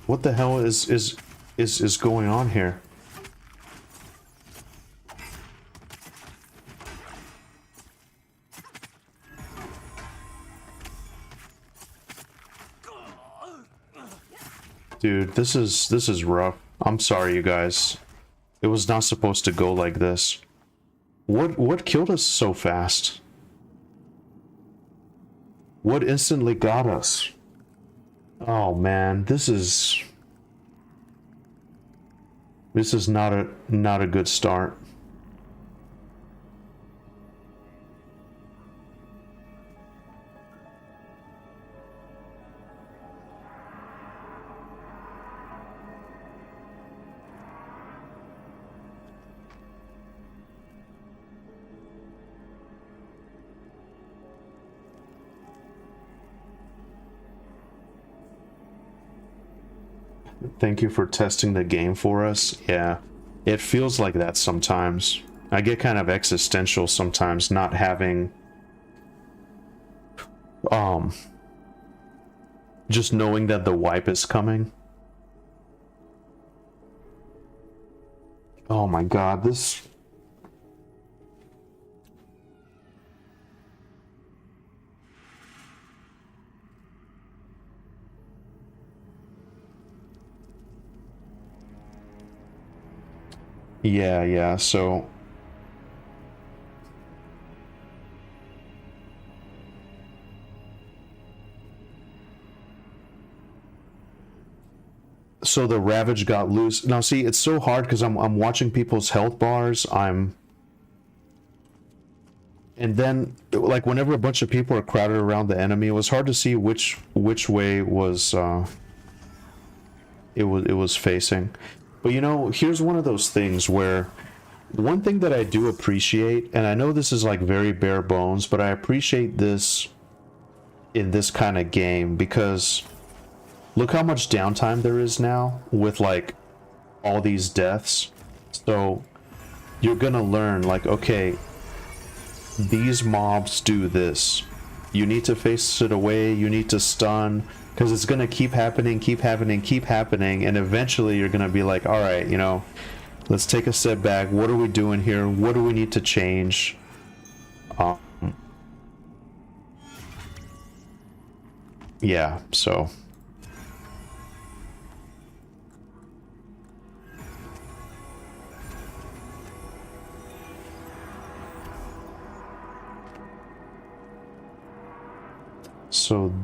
What the hell is going on here? Dude, this is rough. I'm sorry, you guys. It was not supposed to go like this. What killed us so fast? What instantly got us? Oh man, this is not a good start. Thank you for testing the game for us. Yeah, it feels like that sometimes. I get kind of existential sometimes not having um just knowing that the wipe is coming. Oh my god, this yeah, so the Ravage got loose. Now see, it's so hard because I'm watching people's health bars. And then like whenever a bunch of people are crowded around the enemy, it was hard to see which way was it was facing. But you know, here's one of those things where one thing that I do appreciate, and I know this is like very bare bones, but I appreciate this in this kind of game because look how much downtime there is now with like all these deaths. So you're gonna learn like, okay, these mobs do this. You need to face it away, you need to stun, because it's gonna keep happening, and eventually you're gonna be like, alright, you know, let's take a step back. What are we doing here? What do we need to change? Um, yeah, so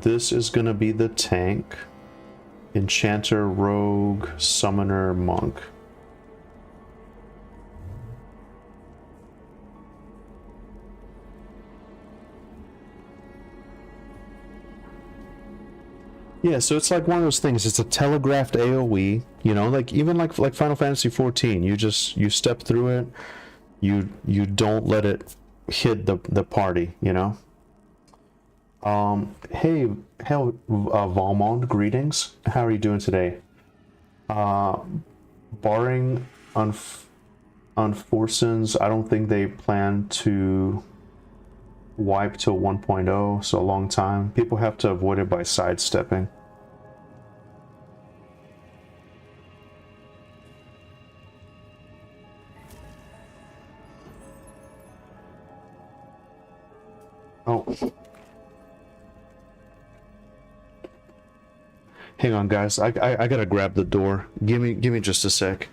this is gonna be the tank. Enchanter, Rogue, Summoner, Monk. Yeah, so it's like one of those things. It's a telegraphed AoE, you know, like even like Final Fantasy 14. You step through it. You don't let it hit the party, you know. Hey, Valmond, greetings. How are you doing today? Barring unforesens, I don't think they plan to wipe till 1.0, so a long time. People have to avoid it by sidestepping. Oh. Hang on, guys. I gotta grab the door. Give me just a sec.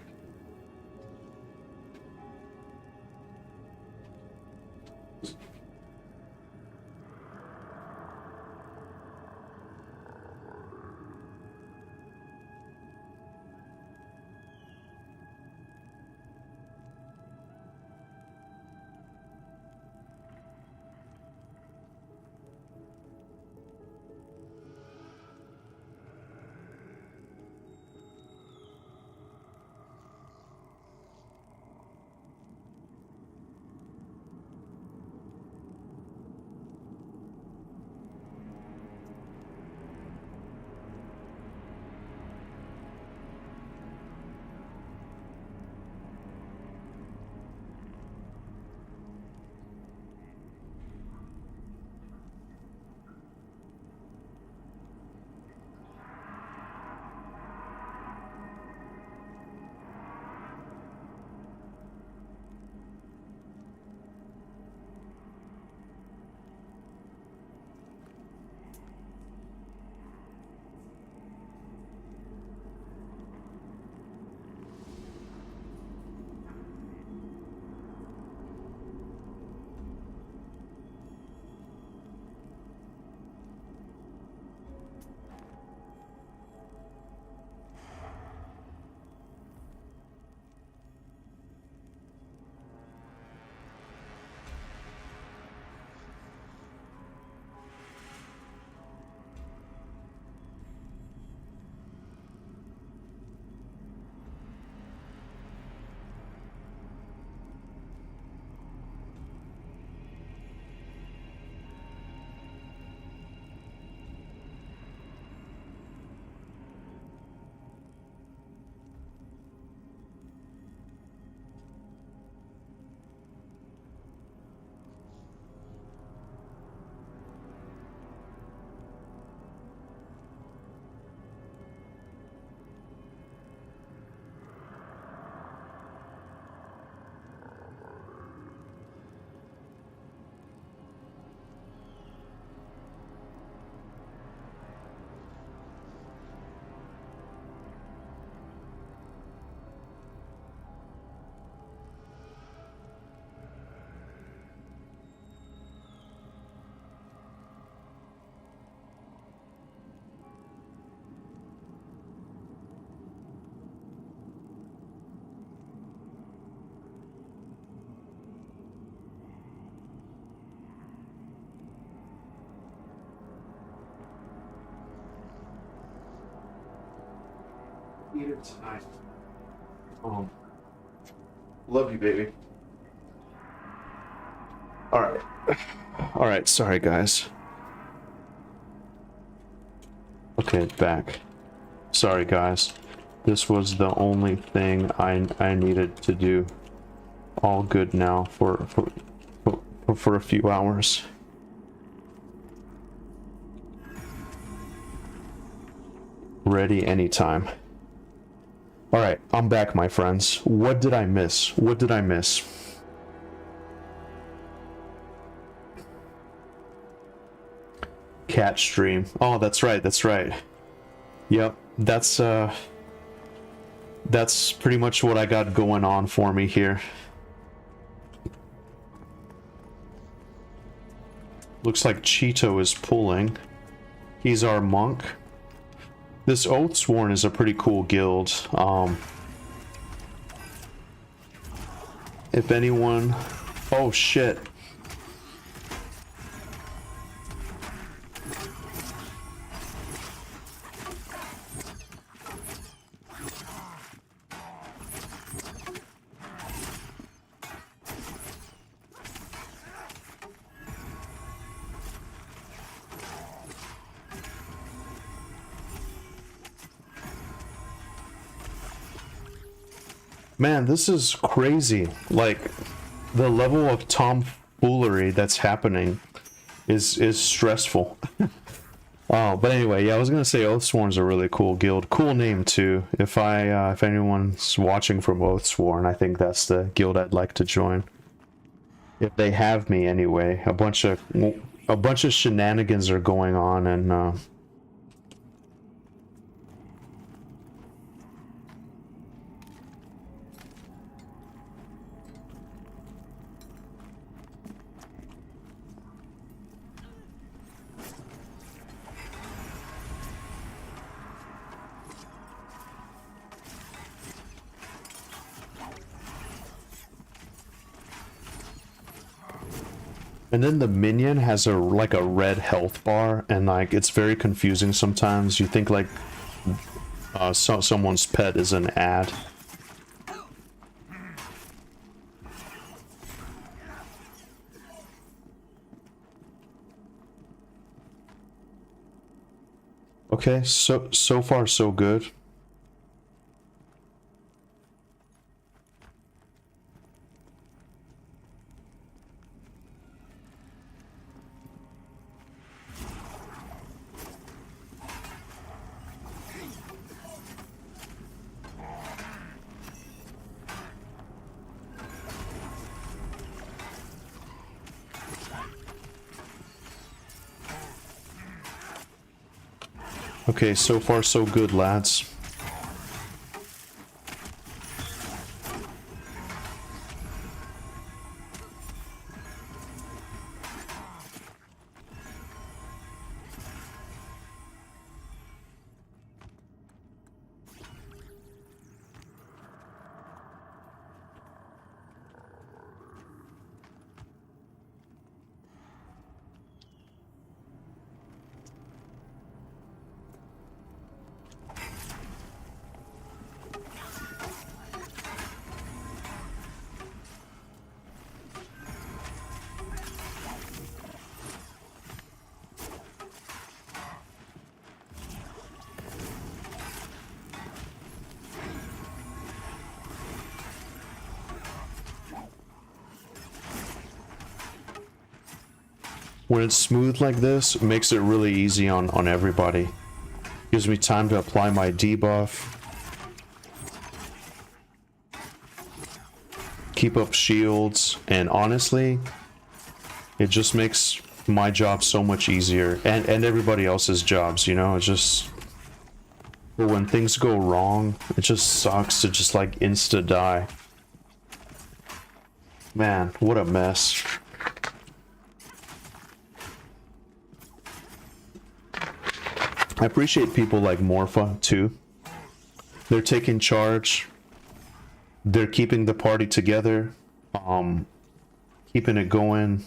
eat it tonight. Love you, baby. All right. All right. Sorry, guys. Okay, back. Sorry, guys. This was the only thing I needed to do. All good now for a few hours. Ready anytime. All right, I'm back, my friends. What did I miss? What did I miss? Cat stream. Oh, that's right. That's right. Yep, that's pretty much what I got going on for me here. Looks like Cheeto is pulling. He's our monk. This Oathsworn is a pretty cool guild. If anyone... Oh, shit. Man, this is crazy. Like, the level of tomfoolery that's happening is stressful. Oh, but anyway, yeah, I was gonna say Oathsworn's a really cool guild. Cool name too. If anyone's watching from Oathsworn, I think that's the guild I'd like to join. If they have me anyway. A bunch of shenanigans are going on, and and then the minion has a red health bar, and like it's very confusing sometimes. You think like someone's pet is an ad. Okay, so far so good. Okay, so far so good, lads. When it's smooth like this, it makes it really easy on everybody. Gives me time to apply my debuff. Keep up shields, and honestly, it just makes my job so much easier, and everybody else's jobs, you know. It's just... But when things go wrong, it just sucks to just like insta die. Man, what a mess. I appreciate people like Morpha too. They're taking charge. They're keeping the party together. Keeping it going.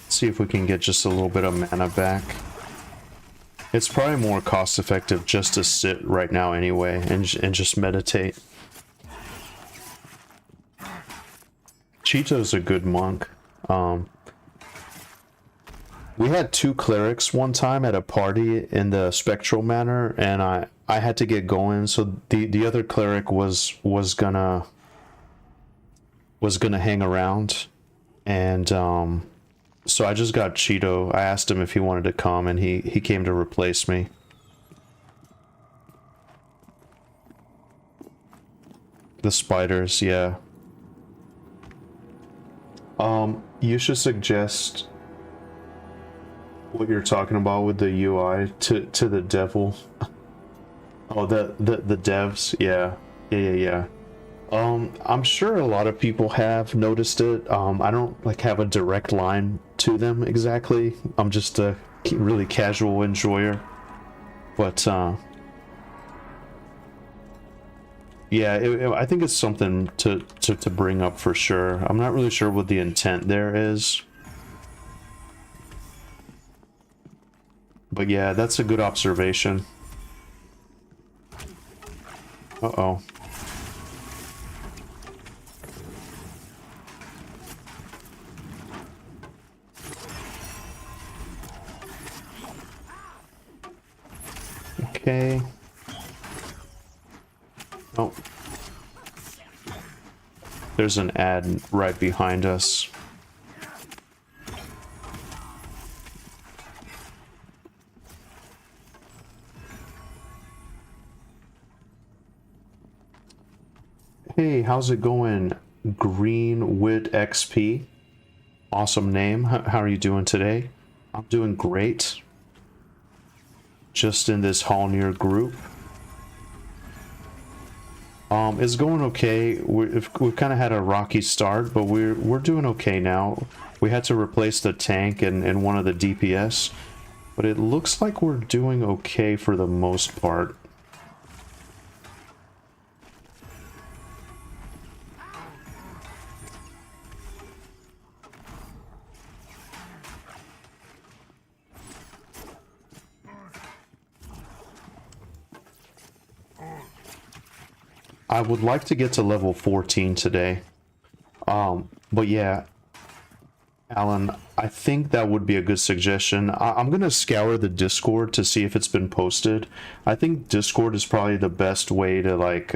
See if we can get just a little bit of mana back. It's probably more cost effective just to sit right now anyway and just meditate. Cheeto's a good monk. We had 2 clerics one time at a party in the spectral manor, and I had to get going, so the other cleric was gonna hang around, and so I just got Cheeto. I asked him if he wanted to come, and he came to replace me. The spiders, yeah. You should suggest what you're talking about with the UI to the devil. Oh, the devs, yeah. I'm sure a lot of people have noticed it. I don't like have a direct line to them exactly. I'm just a really casual enjoyer, but yeah, I think it's something to bring up for sure. I'm not really sure what the intent there is, but yeah, that's a good observation. Uh-oh. Okay. Oh. There's an ad right behind us. Hey, how's it going? Greenwood XP. Awesome name. How are you doing today? I'm doing great. Just in this Halnir group. It's going okay. We've kind of had a rocky start, but we're doing okay now. We had to replace the tank and one of the DPS, but it looks like we're doing okay for the most part. I would like to get to level 14 today. But yeah, Alan, I think that would be a good suggestion. I'm gonna scour the Discord to see if it's been posted. I think Discord is probably the best way to like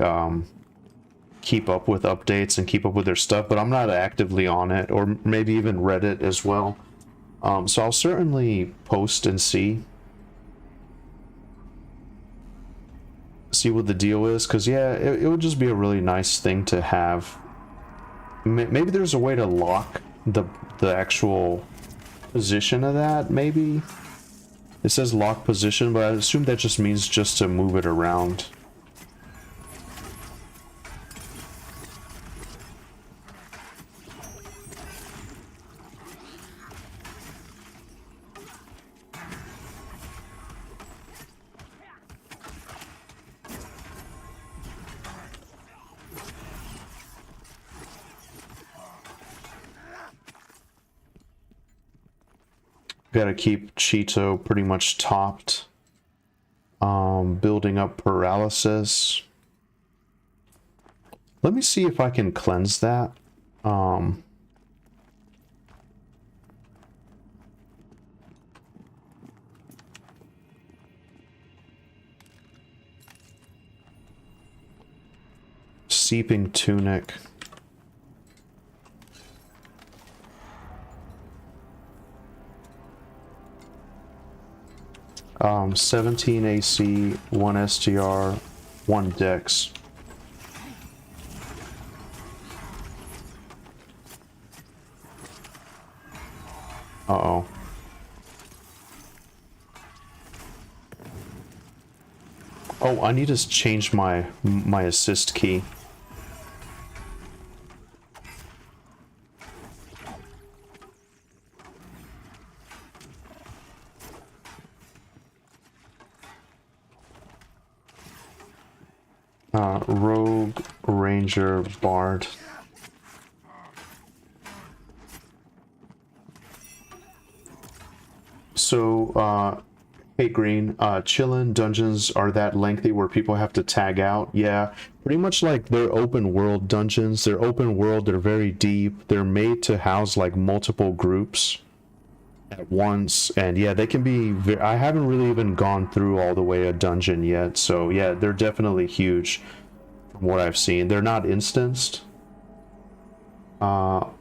keep up with updates and keep up with their stuff, but I'm not actively on it, or maybe even Reddit as well. So I'll certainly post and see what the deal is, because yeah, it would just be a really nice thing to have. Maybe there's a way to lock the actual position of that. Maybe it says lock position, but I assume that just means just to move it around. Gotta keep Cheeto pretty much topped. Building up paralysis. Let me see if I can cleanse that. Seeping tunic. 17 AC, 1 STR, 1 Dex. Uh-oh. Oh, I need to change my assist key. Rogue, Ranger, Bard. So, hey Green, chillin' dungeons are that lengthy where people have to tag out? Yeah, pretty much like they're open world dungeons. They're open world, they're very deep. They're made to house like multiple groups at once, and yeah, they can be I haven't really even gone through all the way a dungeon yet, so yeah, they're definitely huge from what I've seen. They're not instanced.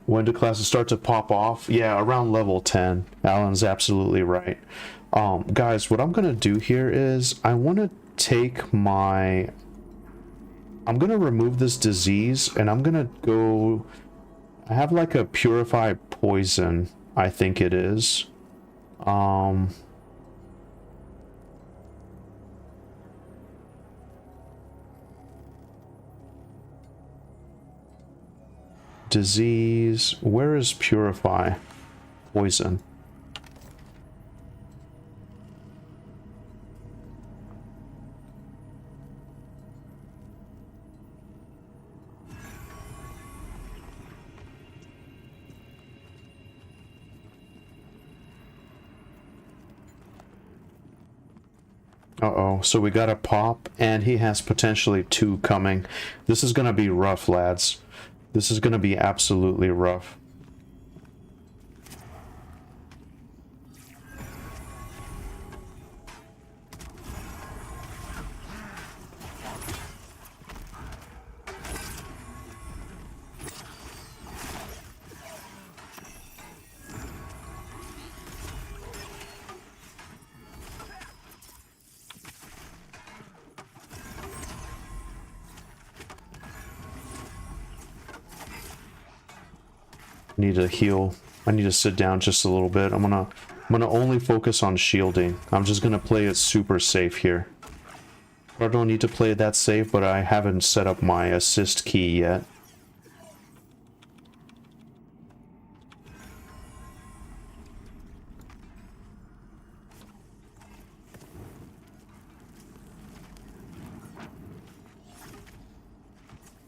When do classes start to pop off? Yeah, around level 10. Alan's absolutely right. Guys, what I'm gonna do here is I want to take my... I'm gonna remove this disease, and I'm gonna go... I have like a purify poison, I think it is. Disease... Where is purify poison? Uh-oh, so we got a pop, and he has potentially 2 coming. This is gonna be rough, lads. This is gonna be absolutely rough. Need to heal. I need to sit down just a little bit. I'm gonna only focus on shielding. I'm just gonna play it super safe here. I don't need to play it that safe, but I haven't set up my assist key yet.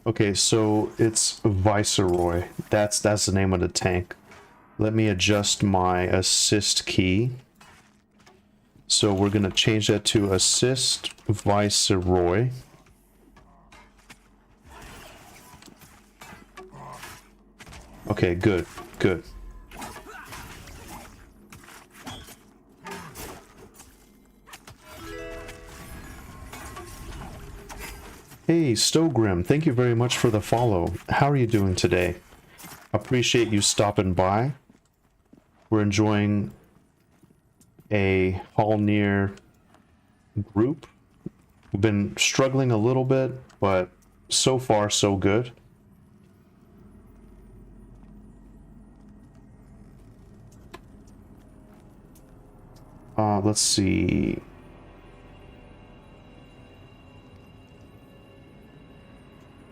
Okay, so it's Viceroy. That's the name of the tank. Let me adjust my assist key. So we're gonna change that to assist Viceroy. Okay, good, good. Hey, Stogrim, thank you very much for the follow. How are you doing today? Appreciate you stopping by. We're enjoying a Halnir group. We've been struggling a little bit, but so far so good. Let's see.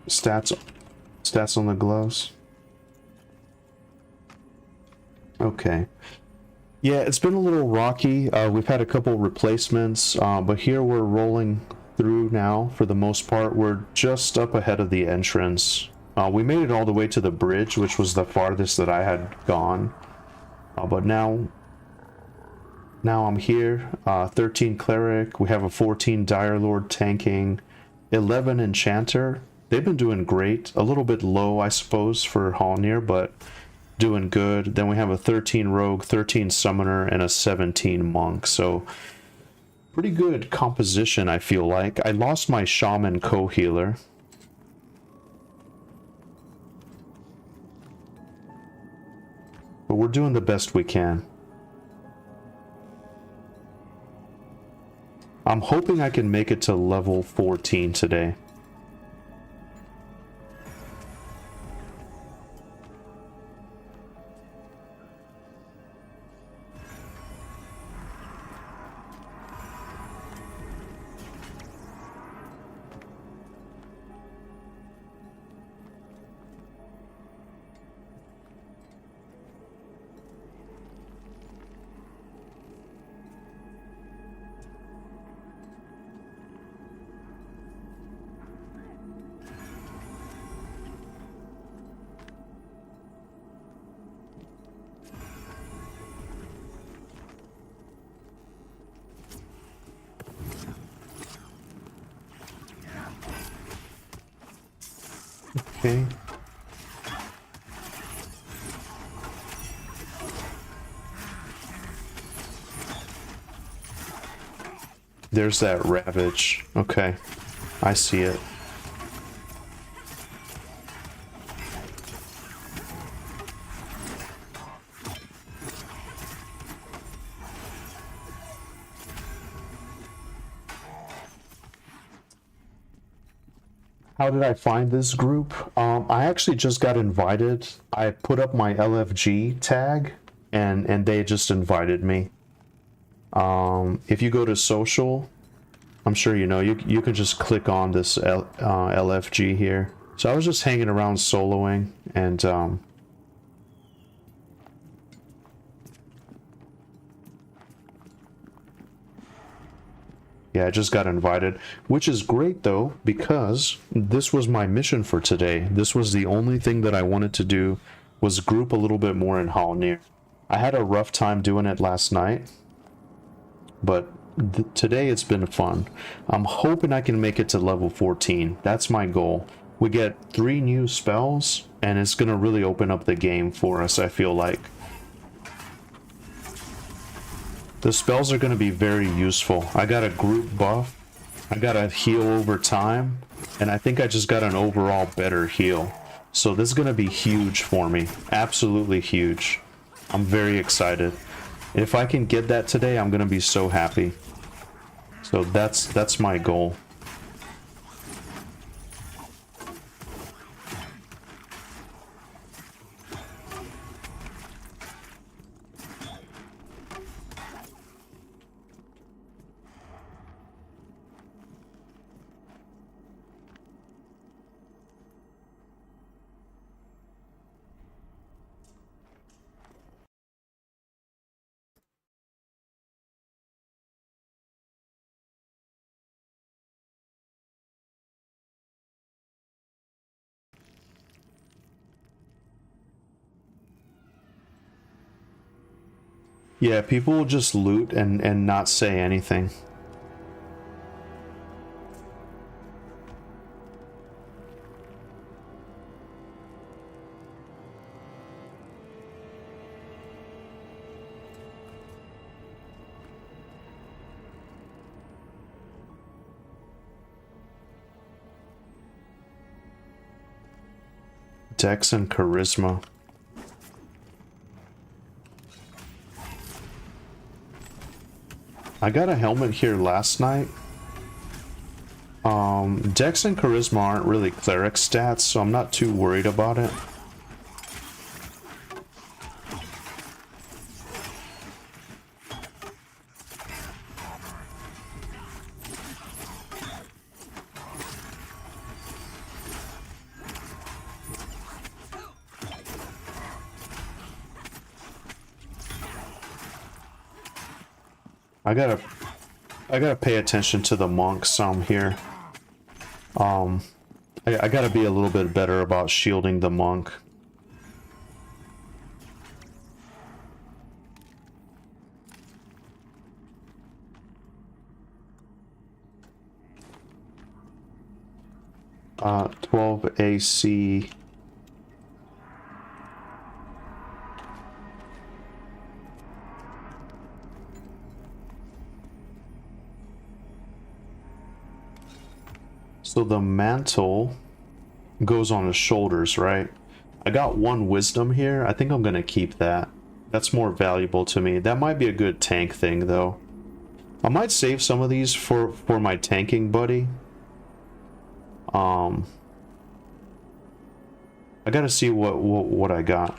Stats on the gloves. Okay. Yeah, it's been a little rocky. We've had a couple replacements, but here we're rolling through now for the most part. We're just up ahead of the entrance. We made it all the way to the bridge, which was the farthest that I had gone. But now I'm here. 13 Cleric. We have a 14 Dire Lord tanking. 11 Enchanter. They've been doing great. A little bit low, I suppose, for Halnir, but doing good. Then we have a 13 Rogue, 13 Summoner, and a 17 Monk. So pretty good composition, I feel like. I lost my Shaman co-healer. But we're doing the best we can. I'm hoping I can make it to level 14 today. Okay. There's that Ravage. Okay. I see it. How did I find this group? I actually just got invited. I put up my LFG tag and they just invited me. If you go to social, I'm sure you know, you can just click on this LFG here. So I was just hanging around soloing and yeah, I just got invited, which is great though, because this was my mission for today. This was the only thing that I wanted to do, was group a little bit more in Halnir. I had a rough time doing it last night, but today it's been fun. I'm hoping I can make it to level 14. That's my goal. We get 3 new spells, and it's gonna really open up the game for us, I feel like. The spells are going to be very useful. I got a group buff, I got a heal over time, and I think I just got an overall better heal. So this is going to be huge for me. Absolutely huge. I'm very excited. If I can get that today, I'm going to be so happy. So that's my goal. Yeah, people will just loot and not say anything. Dex and charisma. I got a helmet here last night. Dex and charisma aren't really cleric stats, so I'm not too worried about it. I gotta pay attention to the monks here. I gotta be a little bit better about shielding the monk. Uh, 12 AC. So the mantle goes on his shoulders, right? I got 1 wisdom here. I think I'm gonna keep that. That's more valuable to me. That might be a good tank thing though. I might save some of these for my tanking buddy. I gotta see what I got.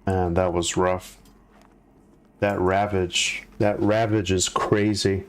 And that was rough. That ravage is crazy.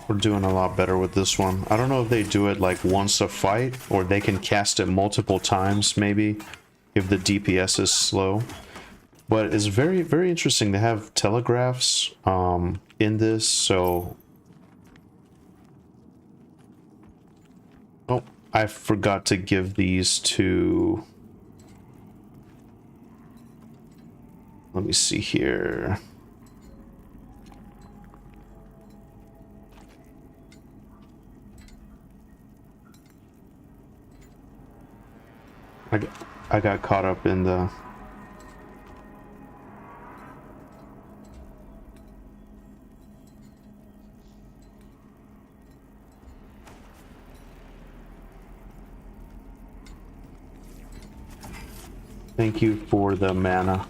We're doing a lot better with this one. I don't know if they do it like once a fight, or they can cast it multiple times, maybe, if the DPS is slow. But it's very, very interesting to have telegraphs in this, so... Oh, I forgot to give these to... Let me see here... I got caught up in the... Thank you for the mana.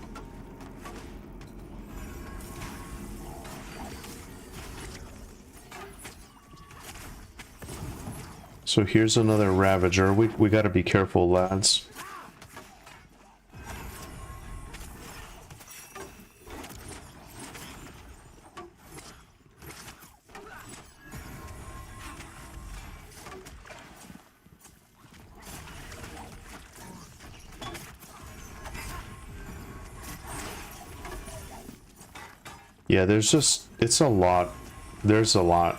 So here's another Ravager. We gotta be careful, lads. Yeah, there's just, it's a lot. There's a lot.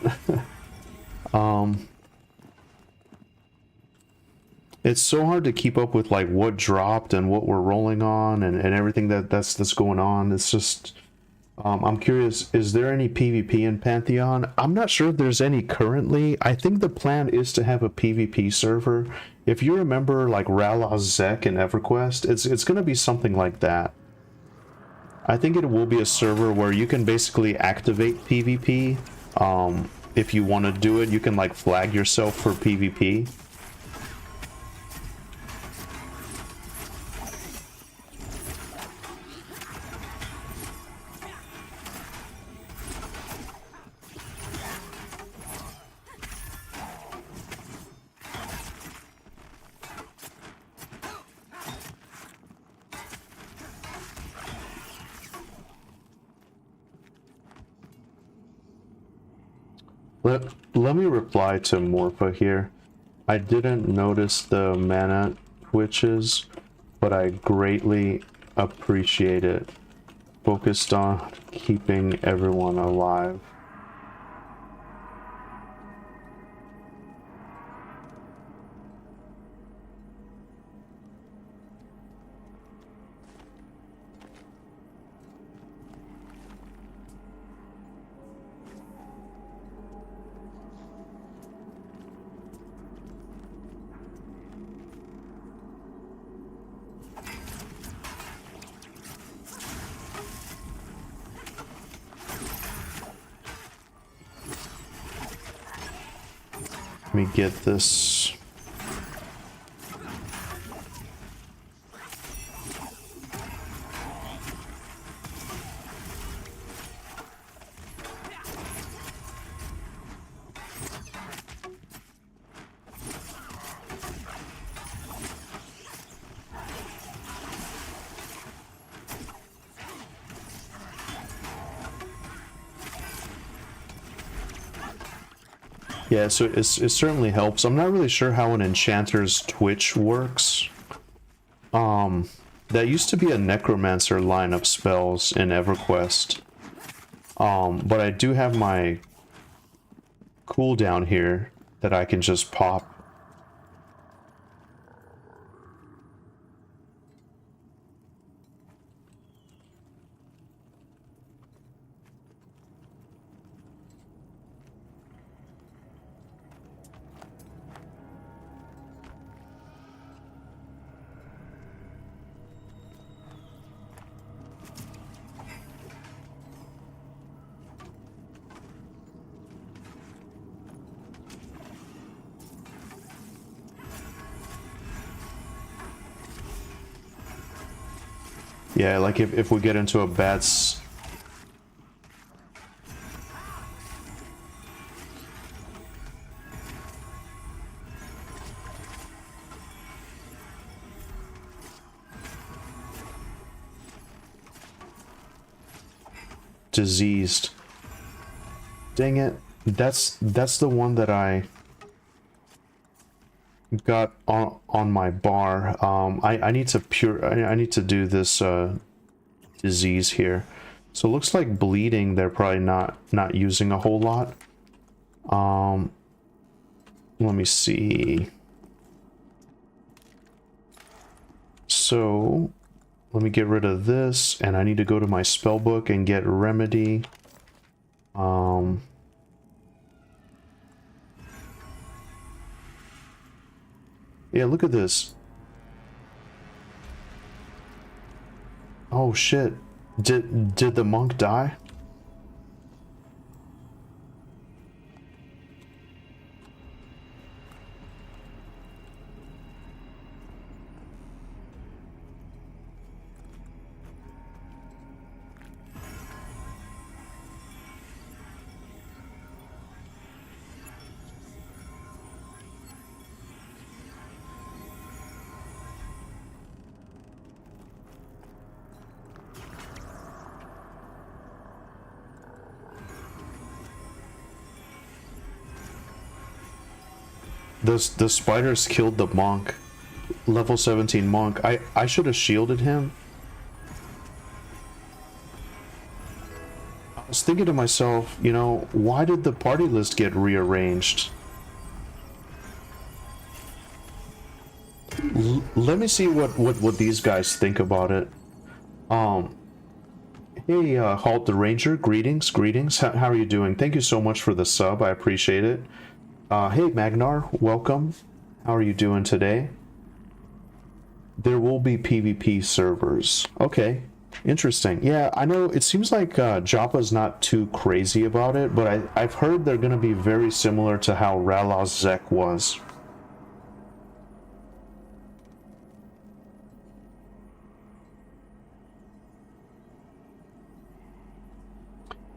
It's so hard to keep up with like what dropped and what we're rolling on and everything that's going on. It's just, I'm curious, is there any PvP in Pantheon? I'm not sure if there's any currently. I think the plan is to have a PvP server. If you remember like Rala Zek and Everquest, it's gonna be something like that. I think it will be a server where you can basically activate PvP. If you want to do it, you can like flag yourself for PvP. Let me reply to Morpha here. I didn't notice the mana twitches, but I greatly appreciate it. Focused on keeping everyone alive. Let me get this. Yeah, so it certainly helps. I'm not really sure how an enchanter's twitch works. That used to be a necromancer line of spells in Everquest. But I do have my cooldown here that I can just pop. Yeah, like if we get into a bad diseased. Dang it. That's the one that I got on my bar. I need to I need to do this disease here. So it looks like bleeding they're probably not using a whole lot. Let me see. So let me get rid of this, and I need to go to my spell book and get remedy. Yeah, look at this. Oh shit. Did the monk die? The spiders killed the monk. Level 17 monk. I should have shielded him. I was thinking to myself, you know, why did the party list get rearranged? Let me see what these guys think about it. Hey, Halt the Ranger, greetings. How are you doing? Thank you so much for the sub, I appreciate it. Hey, Magnar, welcome. How are you doing today? There will be PvP servers. Okay, interesting. Yeah, I know it seems like Joppa's not too crazy about it, but I've heard they're going to be very similar to how Ralaz Zek was.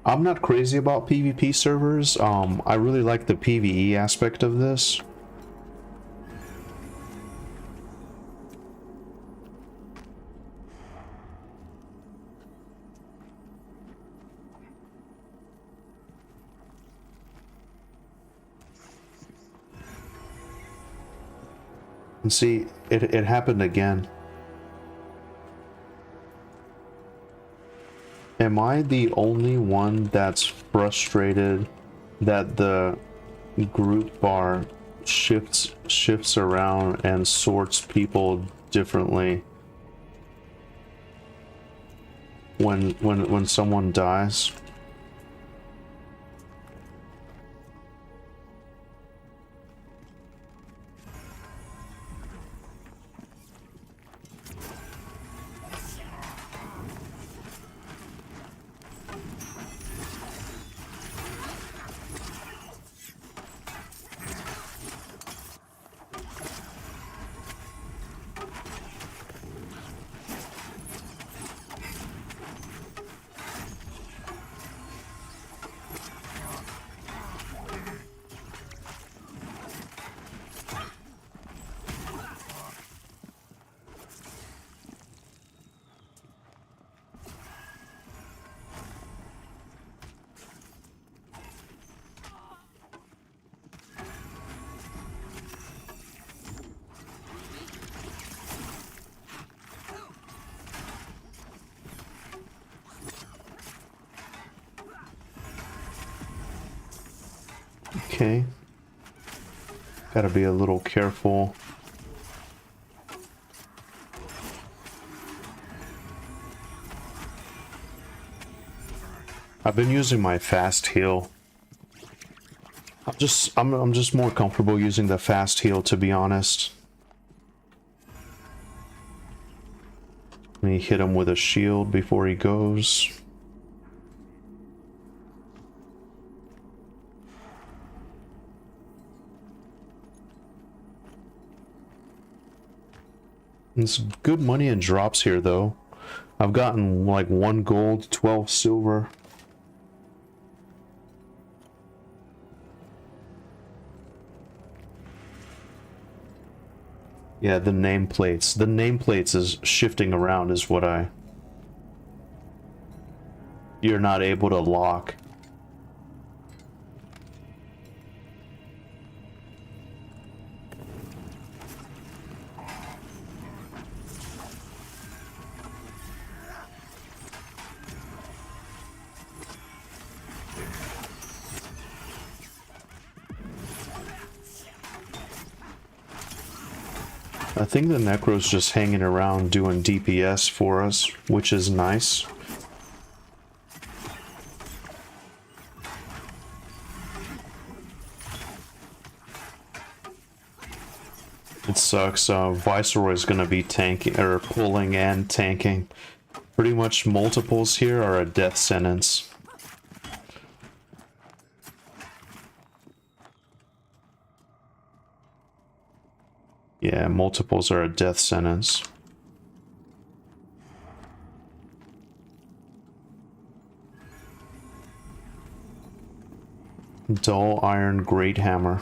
I'm not crazy about PvP servers. I really like the PvE aspect of this. And see, it happened again. Am I the only one that's frustrated that the group bar shifts around and sorts people differently when someone dies? Okay. Gotta be a little careful. I've been using my fast heal. I'm just more comfortable using the fast heal, to be honest. Let me hit him with a shield before he goes. It's good money in drops here, though. I've gotten like 1 gold, 12 silver. Yeah, the nameplates. The nameplates is shifting around is what you're not able to lock. I think the Necro's just hanging around doing DPS for us, which is nice. It sucks. Viceroy's gonna be tanking, or pulling and tanking. Pretty much multiples here are a death sentence. Yeah, multiples are a death sentence. Dull iron great hammer.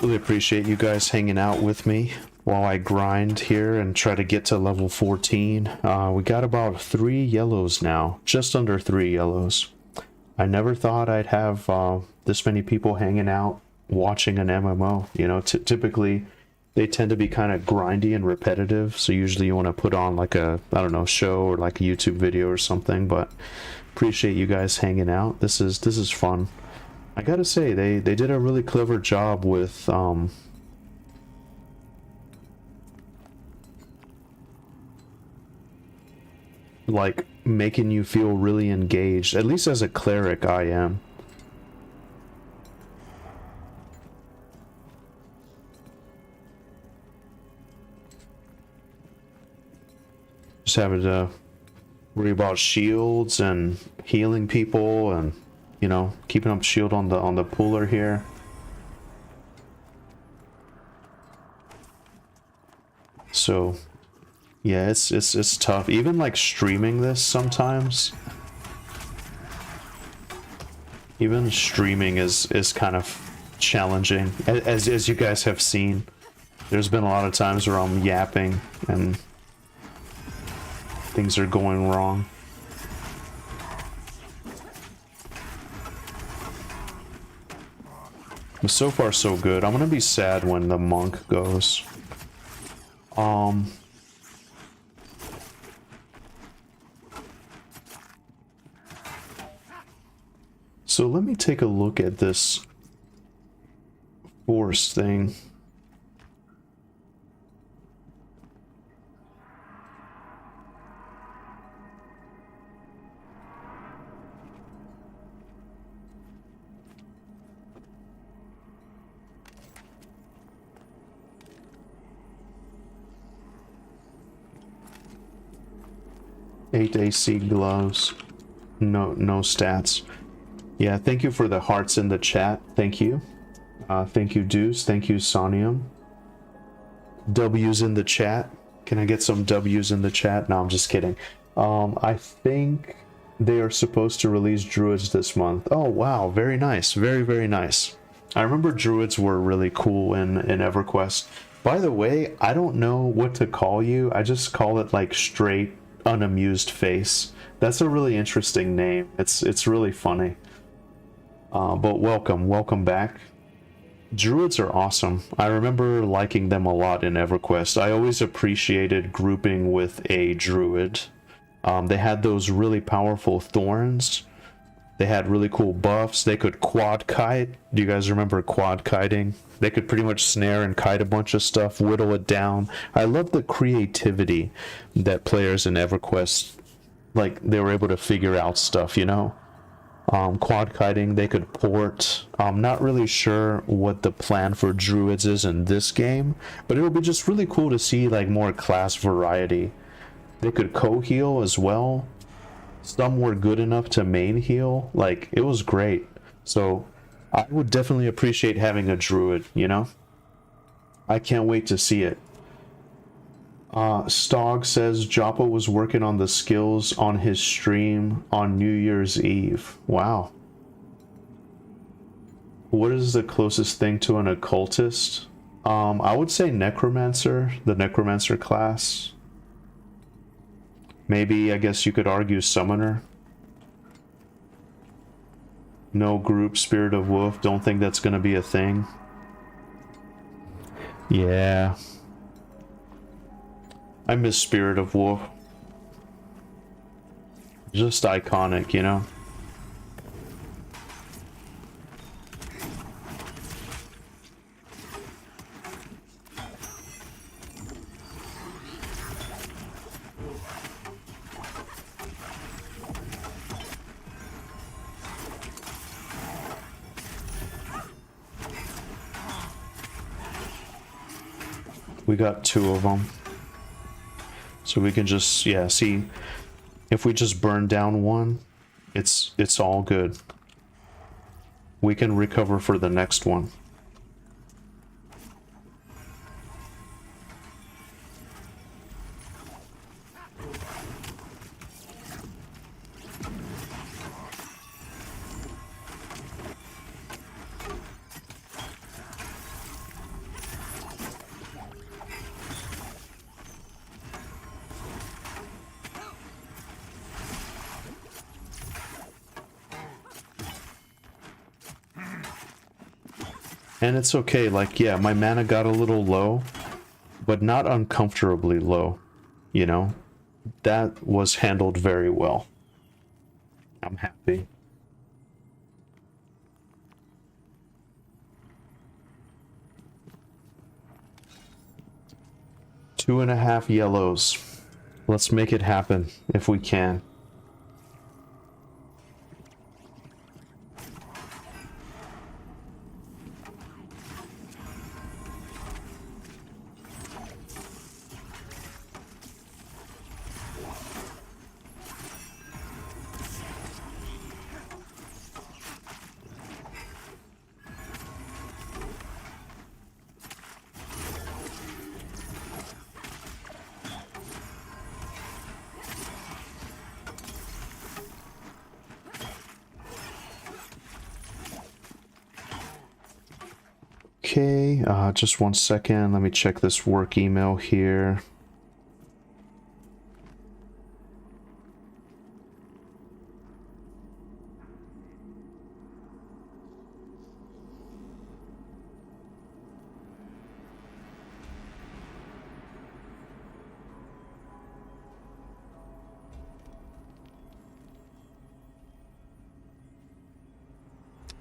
Really appreciate you guys hanging out with me while I grind here and try to get to level 14. We got about 3 yellows now, just under 3 yellows. I never thought I'd have this many people hanging out watching an MMO. You know, typically they tend to be kind of grindy and repetitive, so usually you want to put on like a, I don't know, show or like a YouTube video or something, but appreciate you guys hanging out. This is fun. I gotta say, they did a really clever job with like making you feel really engaged. At least as a cleric, I am. Just having to worry about shields and healing people and, you know, keeping up shield on the puller here. So yeah, it's tough. Even like streaming this sometimes. Even streaming is kind of challenging. As you guys have seen, there's been a lot of times where I'm yapping and things are going wrong. But so far so good. I'm gonna be sad when the monk goes. So let me take a look at this force thing. Eight AC gloves. No stats. Yeah, thank you for the hearts in the chat. Thank you. Thank you, Deuce. Thank you, Sonium. W's in the chat. Can I get some W's in the chat? No, I'm just kidding. I think they are supposed to release Druids this month. Oh, wow. Very nice. Very, very nice. I remember druids were really cool in EverQuest. By the way, I don't know what to call you. I just call it like straight unamused face. That's a really interesting name. It's really funny. But welcome back. Druids are awesome. I remember liking them a lot in EverQuest. I always appreciated grouping with a druid. They had those really powerful thorns. They had really cool buffs. They could quad kite. Do you guys remember quad kiting? They could pretty much snare and kite a bunch of stuff, whittle it down. I love the creativity that players in EverQuest, like, they were able to figure out stuff, you know? Quad kiting, they could port. I'm not really sure what the plan for druids is in this game, but it'll be just really cool to see like more class variety. They could co-heal as well. Some were good enough to main heal. Like, it was great. So I would definitely appreciate having a druid, you know? I can't wait to see it. Stog says Joppa was working on the skills on his stream on New Year's Eve. Wow. What is the closest thing to an occultist? I would say necromancer, the necromancer class. Maybe, I guess you could argue summoner. No group, Spirit of Wolf. Don't think that's gonna be a thing. Yeah. I miss Spirit of Wolf. Just iconic, you know? We got 2 of them. So we can just, yeah, see, if we just burn down one, it's all good. We can recover for the next one. And it's okay, like, yeah, my mana got a little low, but not uncomfortably low, you know? That was handled very well. I'm happy. Two and a half yellows. Let's make it happen, if we can. Okay, just 1 second. Let me check this work email here.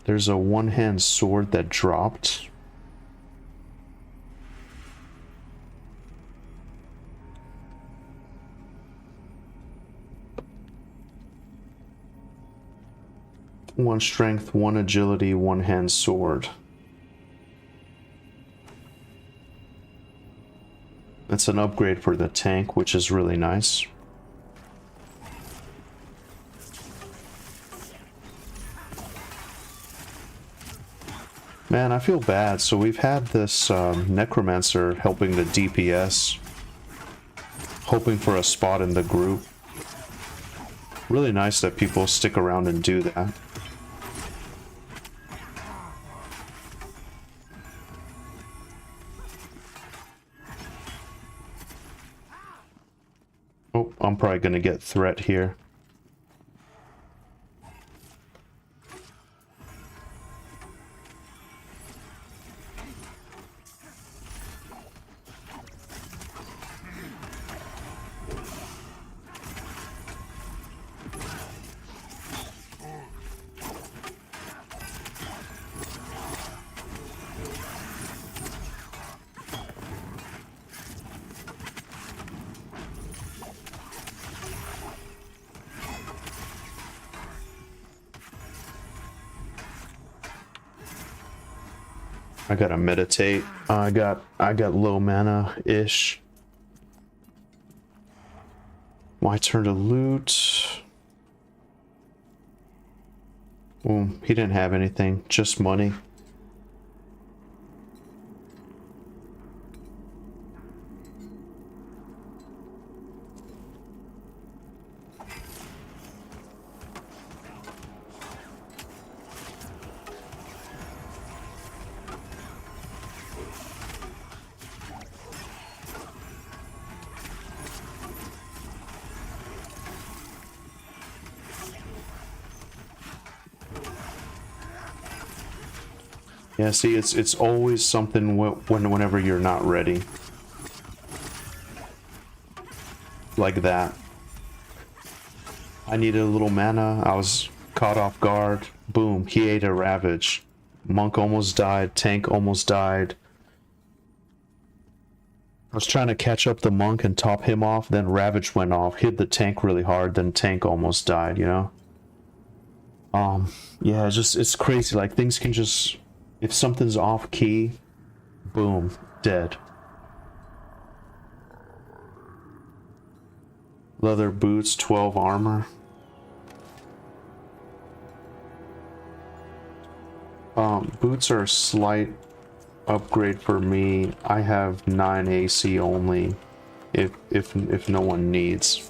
There's a one-hand sword that dropped. One strength, one agility, one hand sword. That's an upgrade for the tank, which is really nice. Man, I feel bad. So we've had this necromancer helping the DPS, hoping for a spot in the group. Really nice that people stick around and do that. I'm probably gonna get threat here. I gotta meditate. I got low mana ish. My turn to loot. He didn't have anything, just money. Yeah, see, it's always something whenever you're not ready. Like that. I needed a little mana, I was caught off guard, boom, he ate a Ravage. Monk almost died, tank almost died. I was trying to catch up the monk and top him off, then Ravage went off, hit the tank really hard, then tank almost died, you know? Yeah, it's crazy, like things can just... If something's off key, boom, dead. Leather boots, 12 armor. Boots are a slight upgrade for me. I have 9 AC only, if no one needs.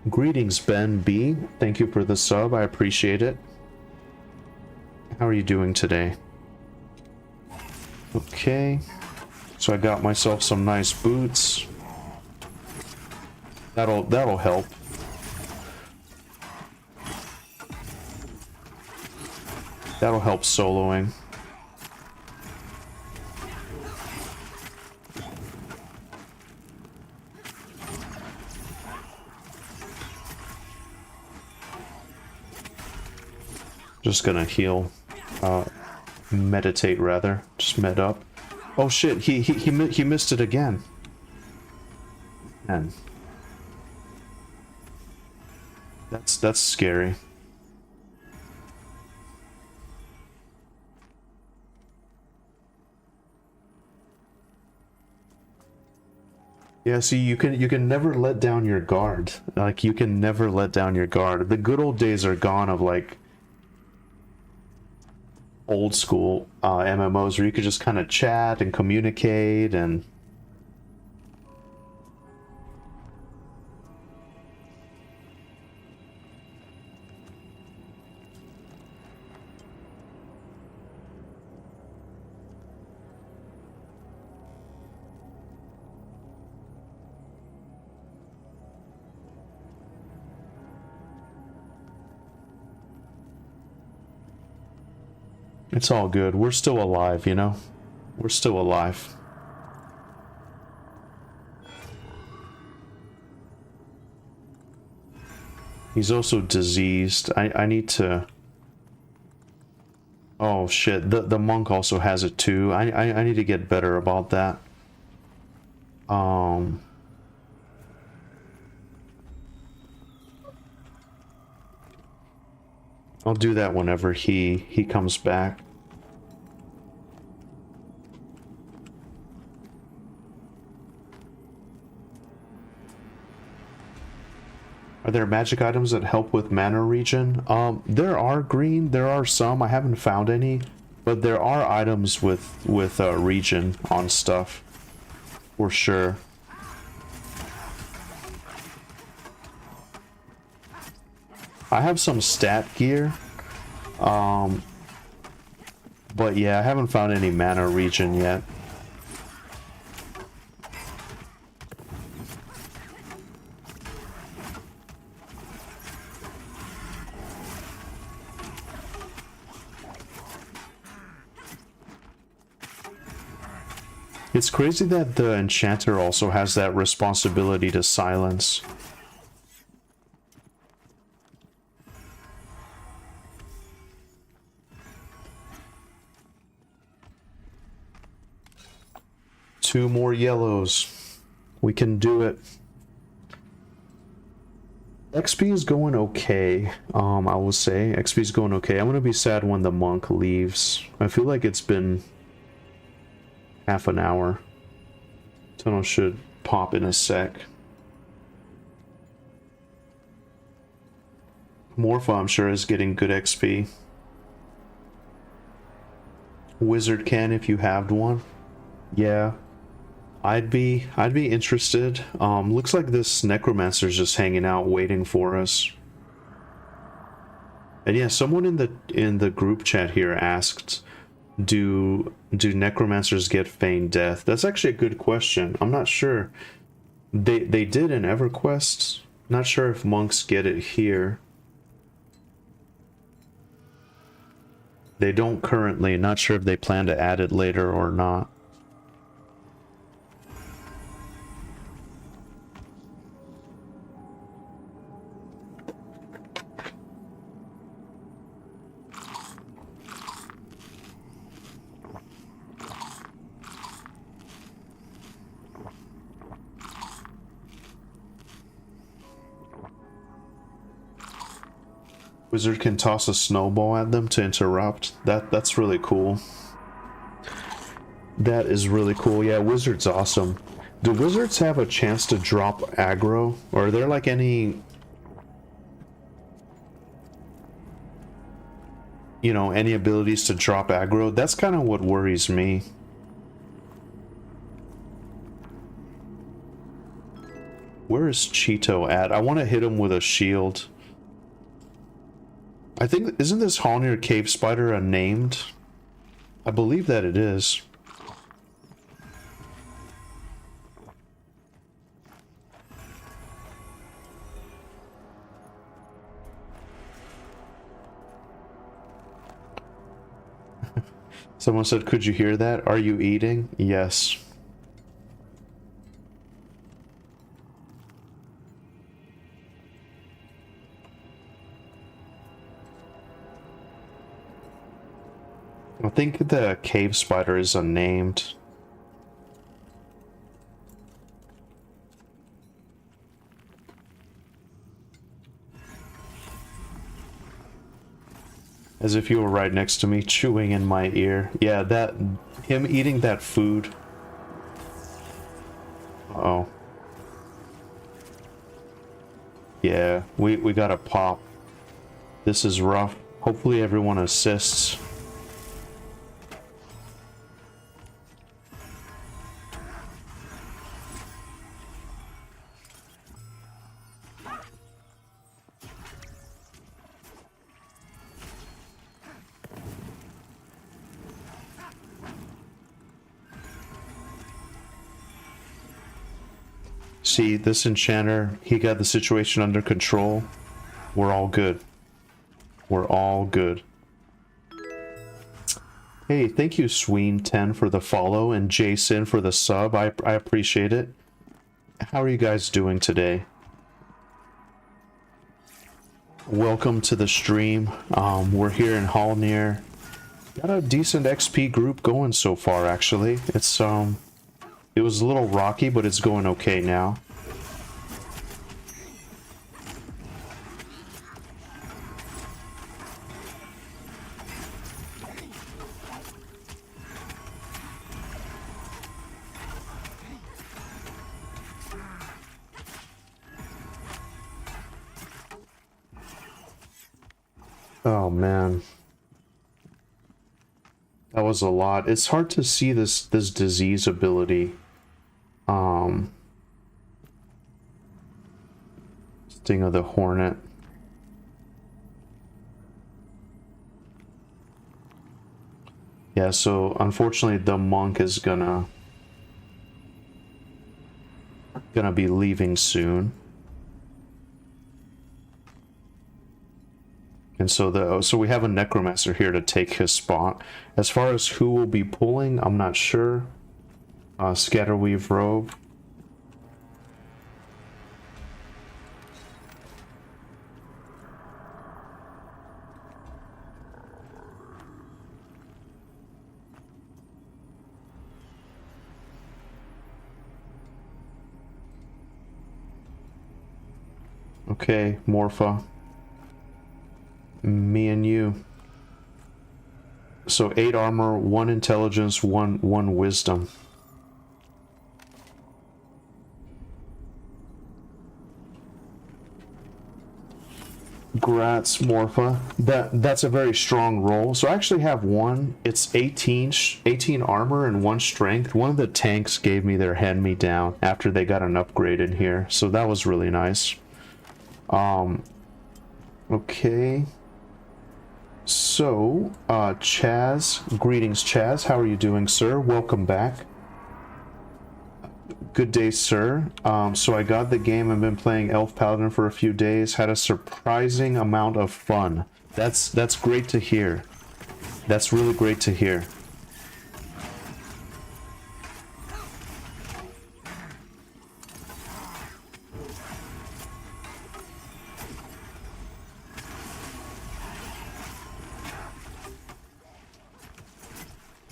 Greetings, Ben B. Thank you for the sub. I appreciate it. How are you doing today? Okay. So I got myself some nice boots. That'll help. That'll help soloing. Just gonna heal, meditate rather, just med up. Oh shit, he missed it again. Man, that's scary. Yeah, see, you can never let down your guard. Like, you can never let down your guard. The good old days are gone of like old school MMOs where you could just kind of chat and communicate and it's all good. We're still alive, you know? We're still alive. He's also diseased. I need to... Oh shit, the monk also has it too. I need to get better about that. I'll do that whenever he comes back. Are there magic items that help with mana regen? There are green, there are some, I haven't found any, but there are items with regen on stuff, for sure. I have some stat gear that But yeah, I haven't found any mana regen yet. It's crazy that the enchanter also has that responsibility to silence. Two more yellows. We can do it. XP is going okay. I will say XP is going okay. I'm gonna be sad when the monk leaves. I feel like it's been half an hour. Tunnel should pop in a sec. Morpha, I'm sure, is getting good XP. Wizard can if you have one. Yeah. I'd be interested. Looks like this necromancer's just hanging out waiting for us. And yeah, someone in the group chat here asked, do necromancers get feigned death? That's actually a good question. I'm not sure. They did in Everquest. Not sure if monks get it here. They don't currently. Not sure if they plan to add it later or not. Wizard can toss a snowball at them to interrupt. That's really cool. That is really cool. Yeah, Wizard's awesome. Do wizards have a chance to drop aggro? Or are there like any... you know, any abilities to drop aggro? That's kind of what worries me. Where is Cheeto at? I want to hit him with a shield. I think, isn't this Halnir cave spider unnamed? I believe that it is. Someone said, could you hear that? Are you eating? Yes. I think the cave spider is unnamed. As if you were right next to me, chewing in my ear. Yeah, that... him eating that food. Uh-oh. Yeah, we gotta pop. This is rough. Hopefully everyone assists. See, this enchanter, he got the situation under control. We're all good. We're all good. Hey, thank you, Sween10 for the follow and Jason for the sub. I appreciate it. How are you guys doing today? Welcome to the stream. We're here in Halnir. Got a decent XP group going so far, actually. It's it was a little rocky, but it's going okay now. Oh man. That was a lot. It's hard to see this disease ability. Sting of the Hornet. Yeah, so unfortunately the monk is gonna be leaving soon. And so we have a necromancer here to take his spot. As far as who will be pulling, I'm not sure. Scatterweave robe. Okay, Morpha. Me and you. So 8 armor, 1 intelligence, 1 wisdom. Grats, Morpha. That's a very strong roll. So I actually have one. It's 18 armor and 1 strength. One of the tanks gave me their hand-me-down after they got an upgrade in here. So that was really nice. Okay. So, Chaz. Greetings, Chaz. How are you doing, sir? Welcome back. Good day, sir. So I got the game. I've been playing Elf Paladin for a few days. Had a surprising amount of fun. That's great to hear. That's really great to hear.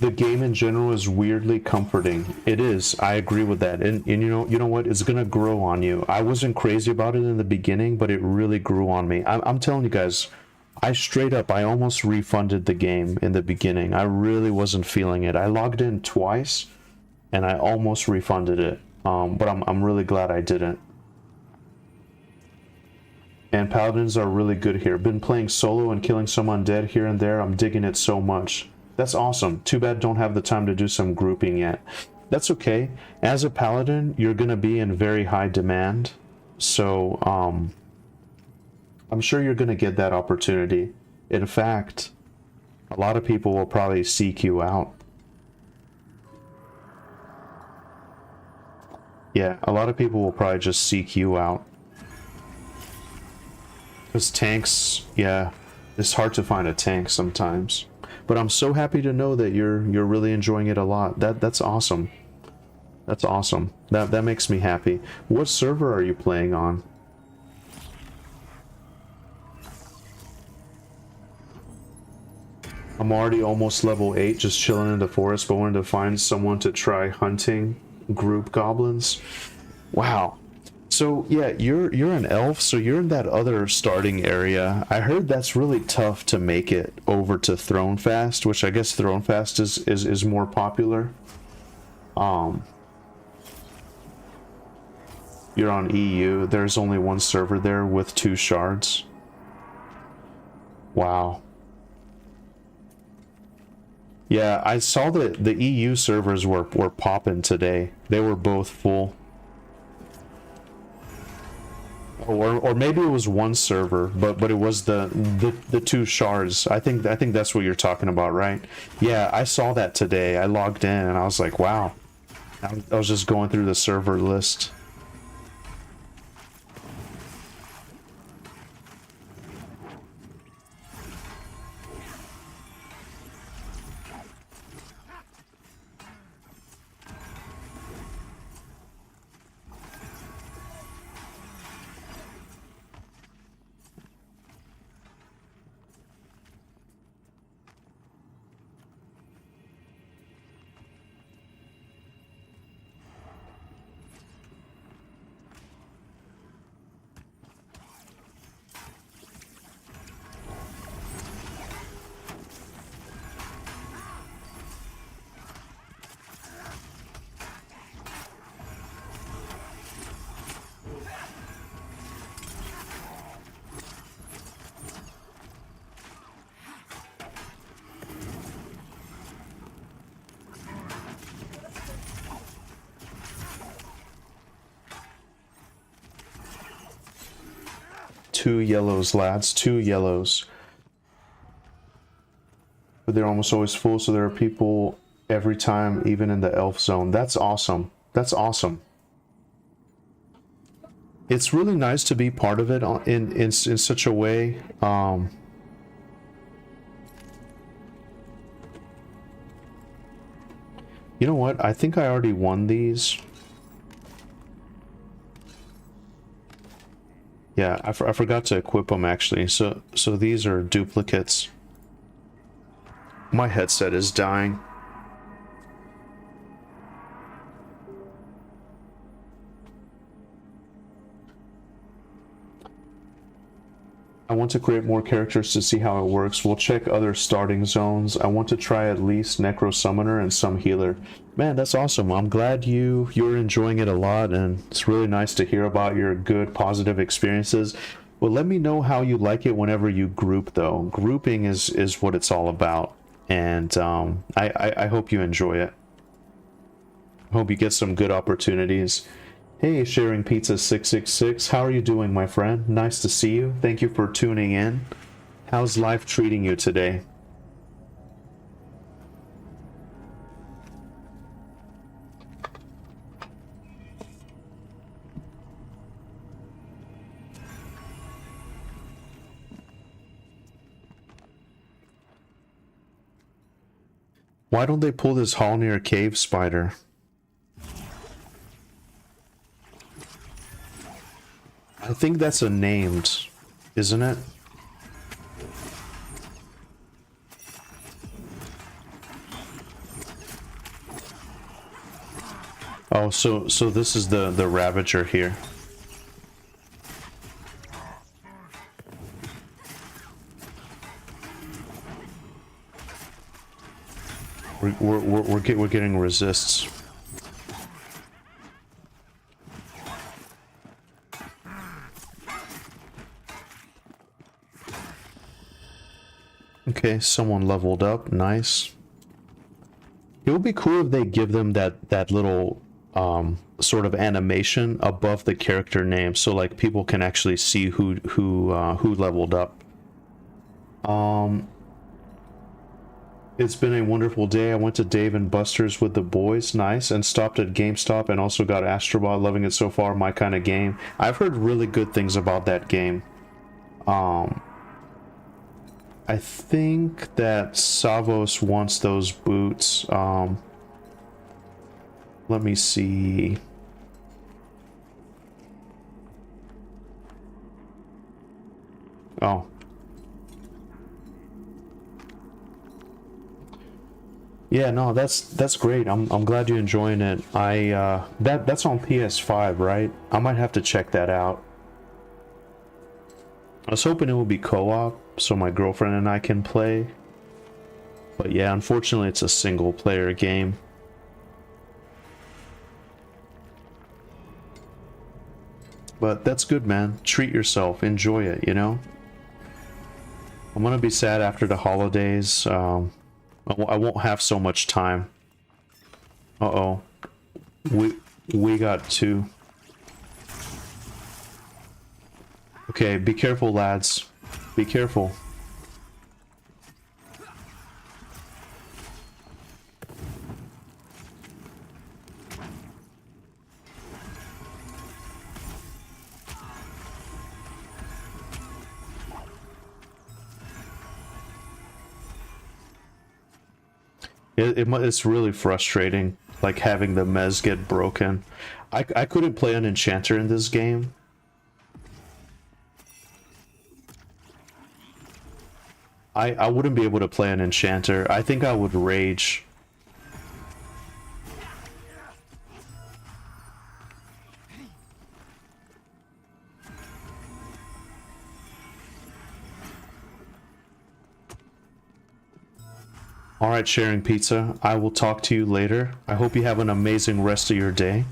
The game in general is weirdly comforting. It is. I agree with that. And you know what? It's gonna grow on you. I wasn't crazy about it in the beginning, but it really grew on me. I'm telling you guys, I almost refunded the game in the beginning. I really wasn't feeling it. I logged in twice, and I almost refunded it. But I'm really glad I didn't. And paladins are really good here. Been playing solo and killing some undead here and there. I'm digging it so much. That's awesome. Too bad don't have the time to do some grouping yet. That's okay. As a paladin, you're going to be in very high demand. So, I'm sure you're going to get that opportunity. In fact, a lot of people will probably seek you out. Yeah, a lot of people will probably just seek you out. Because tanks, yeah, it's hard to find a tank sometimes. But I'm so happy to know that you're really enjoying it a lot. That's awesome. That's awesome. That makes me happy. What server are you playing on? I'm already almost level 8, just chilling in the forest, but wanted to find someone to try hunting group goblins. Wow. So yeah, you're an elf, so you're in that other starting area. I heard that's really tough to make it over to Thronefast, which I guess Thronefast is more popular. You're on EU. There's only one server there with 2 shards. Wow. Yeah, I saw that the EU servers were popping today. They were both full. Or maybe it was one server, but it was the 2 shards. I think that's what you're talking about, right? Yeah, I saw that today. I logged in and I was like, wow. I was just going through the server list. Two yellows, lads. 2 yellows. but they're almost always full, so there are people every time, even in the elf zone. That's awesome. That's awesome. It's really nice to be part of it in such a way. You know what? I think I already won these. Yeah, I forgot to equip them actually. So these are duplicates. My headset is dying. I want to create more characters to see how it works. We'll check other starting zones. I want to try at least Necro Summoner and some healer. Man, that's awesome. I'm glad you're enjoying it a lot, and it's really nice to hear about your good, positive experiences. Well, let me know how you like it whenever you group, though. Grouping is what it's all about, and I hope you enjoy it. I hope you get some good opportunities. Hey, Sharing Pizza 666, how are you doing, my friend? Nice to see you. Thank you for tuning in. How's life treating you today? Why don't they pull this Halnir cave spider? I think that's a named, isn't it? Oh, so this is the Ravager here. We're getting resists. Okay, someone leveled up. Nice. It would be cool if they give them that little sort of animation above the character name, so like people can actually see who leveled up. It's been a wonderful day. I went to Dave and Buster's with the boys. Nice. And stopped at GameStop and also got Astrobot. Loving it so far. My kind of game. I've heard really good things about that game. I think that Savos wants those boots. Let me see. Oh. Yeah, no, that's great. I'm glad you're enjoying it. That's on PS5, right? I might have to check that out. I was hoping it would be co-op so my girlfriend and I can play. But yeah, unfortunately it's a single player game. But that's good, man. Treat yourself. Enjoy it, you know? I'm gonna be sad after the holidays. I won't have so much time. Uh-oh. We got two. Okay, be careful, lads. Be careful. It's really frustrating, like having the mez get broken. I couldn't play an enchanter in this game. I wouldn't be able to play an enchanter. I think I would rage. All right, Sharing Pizza. I will talk to you later. I hope you have an amazing rest of your day.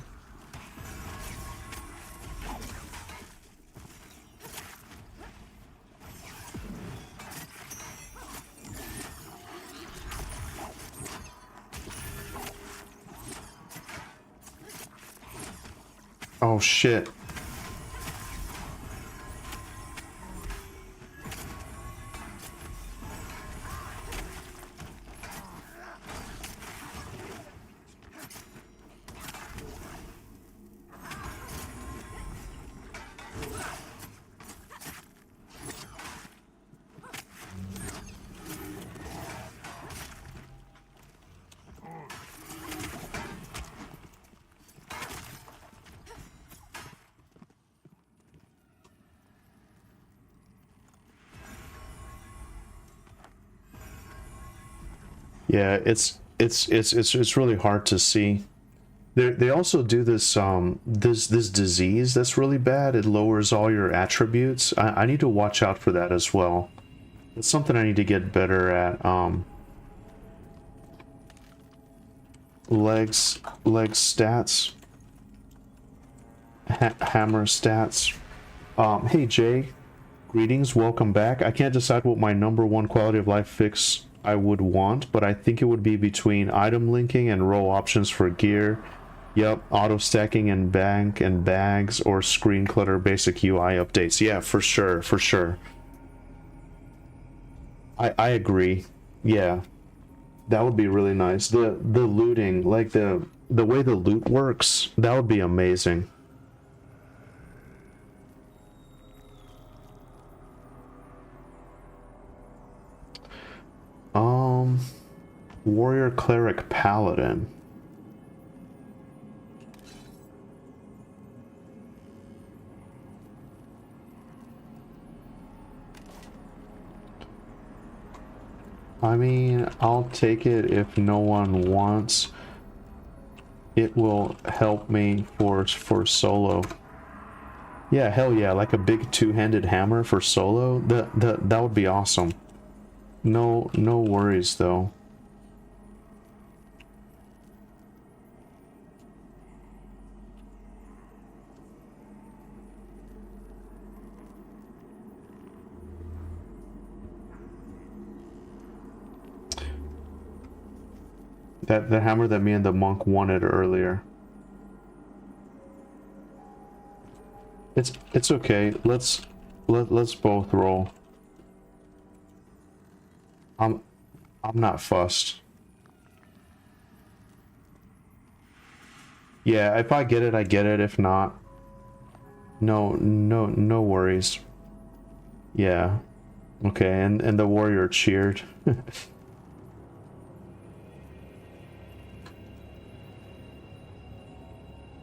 Oh shit. Yeah, it's really hard to see. They also do this this disease that's really bad. It lowers all your attributes. I need to watch out for that as well. It's something I need to get better at. Legs stats, hammer stats. Hey Jay, greetings, welcome back. I can't decide what my #1 quality of life fix I would want, but I think it would be between item linking and roll options for gear. Yep, auto stacking and bank and bags, or screen clutter basic UI updates. Yeah, for sure, for sure. I agree. Yeah, that would be really nice. The looting, like the way the loot works, that would be amazing. Warrior, Cleric, Paladin. I mean, I'll take it if no one wants. It will help me for solo. Yeah, hell yeah, like a big two-handed hammer for solo. That would be awesome. No worries though. The hammer that me and the monk wanted earlier. It's okay. Let's both roll. I'm not fussed. Yeah, if I get it, I get it. If not, no worries. Yeah. Okay, and the warrior cheered.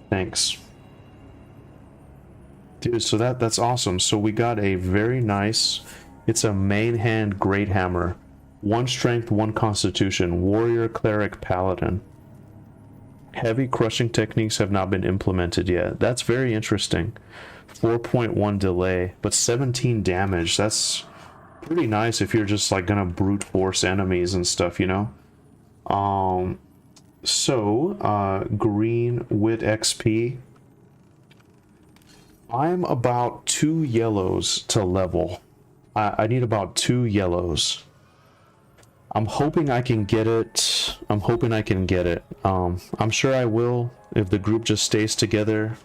Thanks. Dude, so that's awesome. So we got a very nice, it's a main hand great hammer. 1 strength, 1 constitution, warrior, cleric, paladin. Heavy crushing techniques have not been implemented yet. That's very interesting. 4.1 delay, but 17 damage. That's pretty nice if you're just like gonna brute force enemies and stuff, you know? Green wit XP. I'm about 2 yellows to level. I need about 2 yellows. I'm hoping I can get it. I'm hoping I can get it. I'm sure I will if the group just stays together.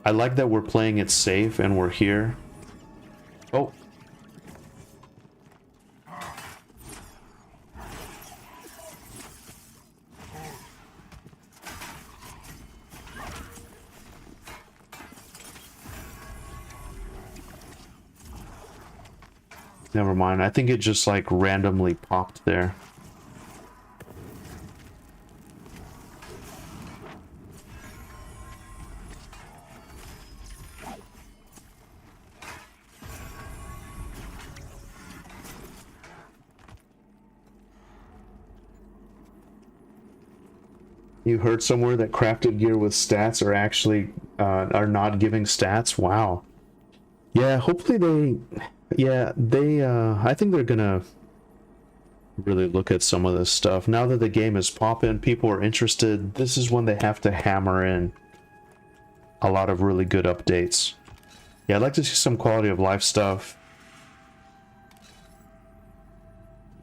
I like that we're playing it safe and we're here. Oh. Never mind. I think it just like randomly popped there. You heard somewhere that crafted gear with stats are actually are not giving stats? Wow. Yeah, hopefully they... Yeah, they, I think they're gonna really look at some of this stuff. Now that the game is popping, people are interested, this is when they have to hammer in a lot of really good updates. Yeah, I'd like to see some quality of life stuff.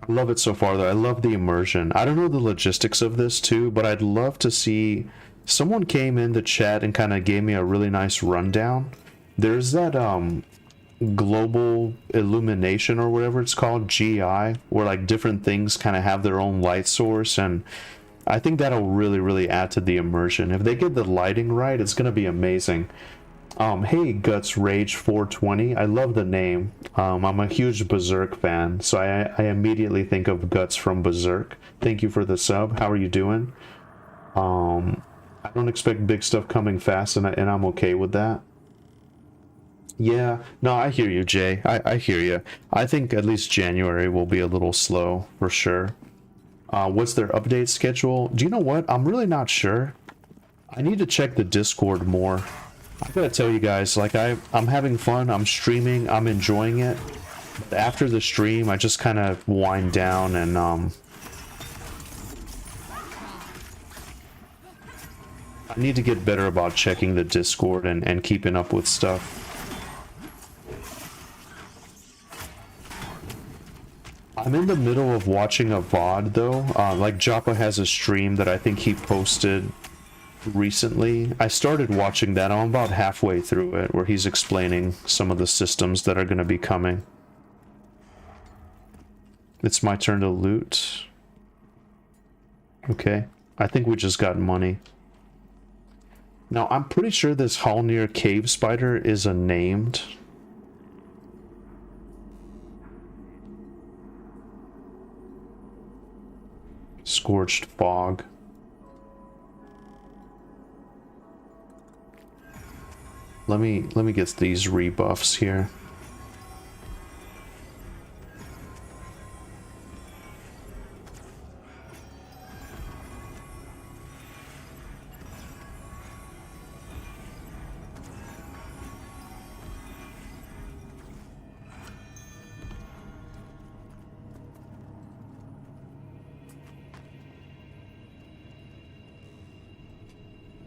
I love it so far, though. I love the immersion. I don't know the logistics of this, too, but I'd love to see... Someone came in the chat and kind of gave me a really nice rundown. There's that, global illumination or whatever it's called, GI, where like different things kind of have their own light source, and I think that'll really add to the immersion. If they get the lighting right, it's gonna be amazing. Hey Guts Rage 420, I love the name. I'm a huge Berserk fan, so I immediately think of Guts from Berserk. Thank you for the sub. How are you doing? I don't expect big stuff coming fast, and I'm okay with that. Yeah, no, I hear you, Jay. I hear you. I think at least January will be a little slow, for sure. What's their update schedule? Do you know what? I'm really not sure. I need to check the Discord more. I gotta tell you guys, like I'm having fun, I'm streaming, I'm enjoying it. But after the stream, I just kind of wind down and I need to get better about checking the Discord and keeping up with stuff. I'm in the middle of watching a VOD though. Like Joppa has a stream that I think he posted recently. I started watching that. I'm about halfway through it, where he's explaining some of the systems that are going to be coming. It's my turn to loot. Okay. I think we just got money. Now, I'm pretty sure this Halnir cave spider is a named. Scorched fog. Let me get these rebuffs here.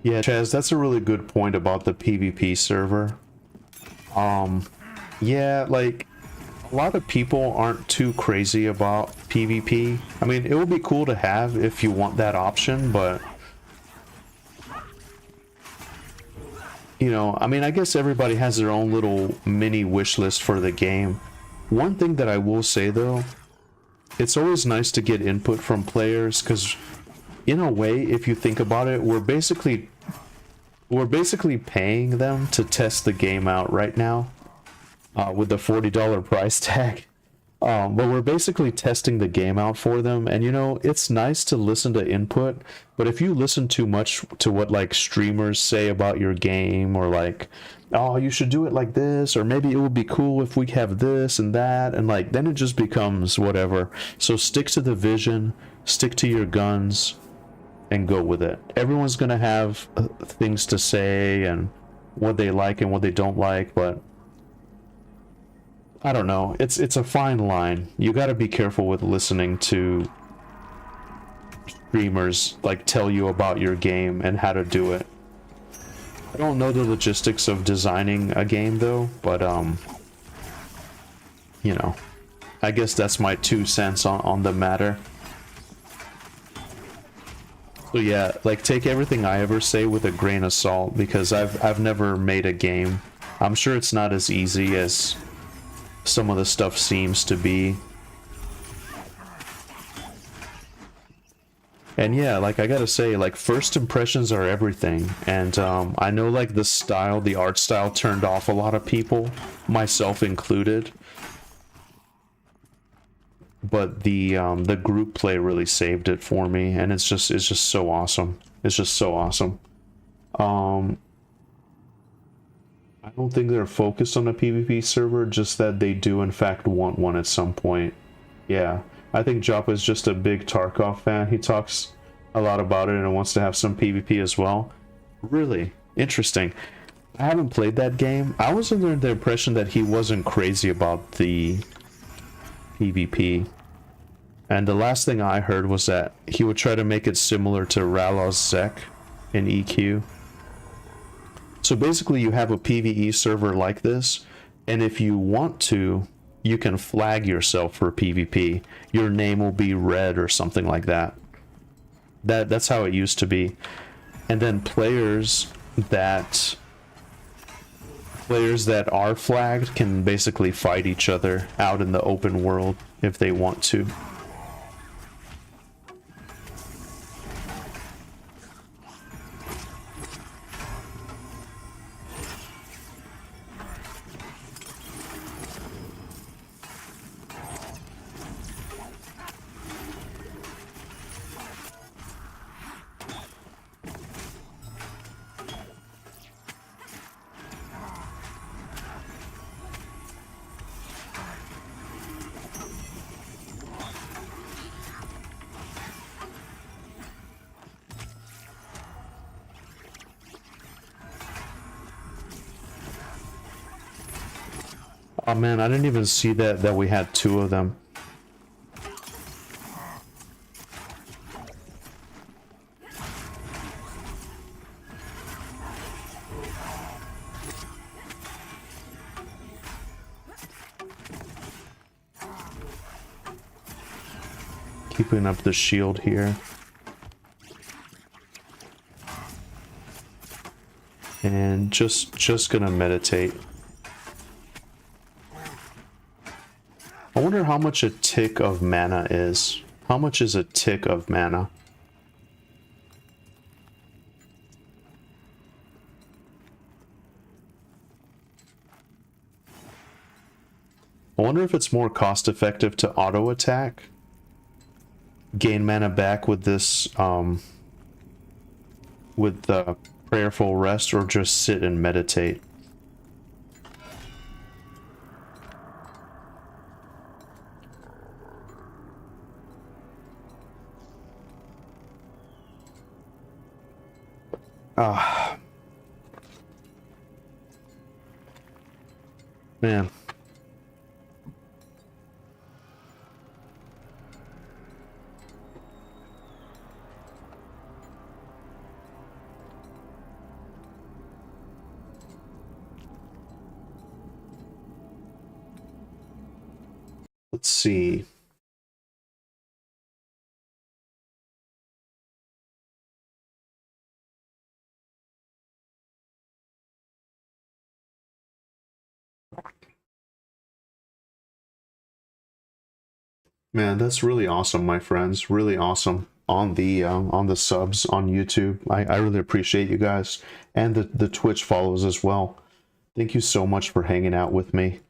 Yeah, Chaz, that's a really good point about the PvP server. Yeah, like, a lot of people aren't too crazy about PvP. I mean, it would be cool to have if you want that option, but... You know, I mean, I guess everybody has their own little mini wish list for the game. One thing that I will say, though, it's always nice to get input from players, because... In a way, if you think about it, we're basically paying them to test the game out right now with the $40 price tag. But we're basically testing the game out for them, and you know, it's nice to listen to input, but if you listen too much to what like streamers say about your game, or like, oh, you should do it like this, or maybe it would be cool if we have this and that, and like, then it just becomes whatever. So stick to the vision, stick to your guns, and go with it. Everyone's gonna have things to say and what they like and what they don't like, but I don't know. It's a fine line. You gotta be careful with listening to streamers like tell you about your game and how to do it. I don't know the logistics of designing a game though, but you know, I guess that's my 2 cents on the matter. So yeah, like, take everything I ever say with a grain of salt, because I've never made a game. I'm sure it's not as easy as some of the stuff seems to be. And yeah, like, I gotta say, like, first impressions are everything. And I know, like, the art style turned off a lot of people, myself included. But the group play really saved it for me, and it's just so awesome. It's just so awesome. I don't think they're focused on a PvP server, just that they do in fact want one at some point. Yeah, I think Joppa is just a big Tarkov fan. He talks a lot about it and wants to have some PvP as well. Really interesting. I haven't played that game. I was under the impression that he wasn't crazy about the PvP, and the last thing I heard was that he would try to make it similar to Rallos Zek in EQ. So basically you have a PvE server like this, and if you want to, you can flag yourself for PvP. Your name will be red or something like that. That's how it used to be. And then players that are flagged can basically fight each other out in the open world if they want to. Oh man, I didn't even see that we had two of them. Keeping up the shield here. And just gonna meditate. I wonder how much a tick of mana is. How much is a tick of mana? I wonder if it's more cost effective to auto attack, gain mana back with this, with the prayerful rest, or just sit and meditate. Man. Let's see. Man, that's really awesome, my friends. Really awesome on the subs on YouTube. I really appreciate you guys, and the Twitch follows as well. Thank you so much for hanging out with me.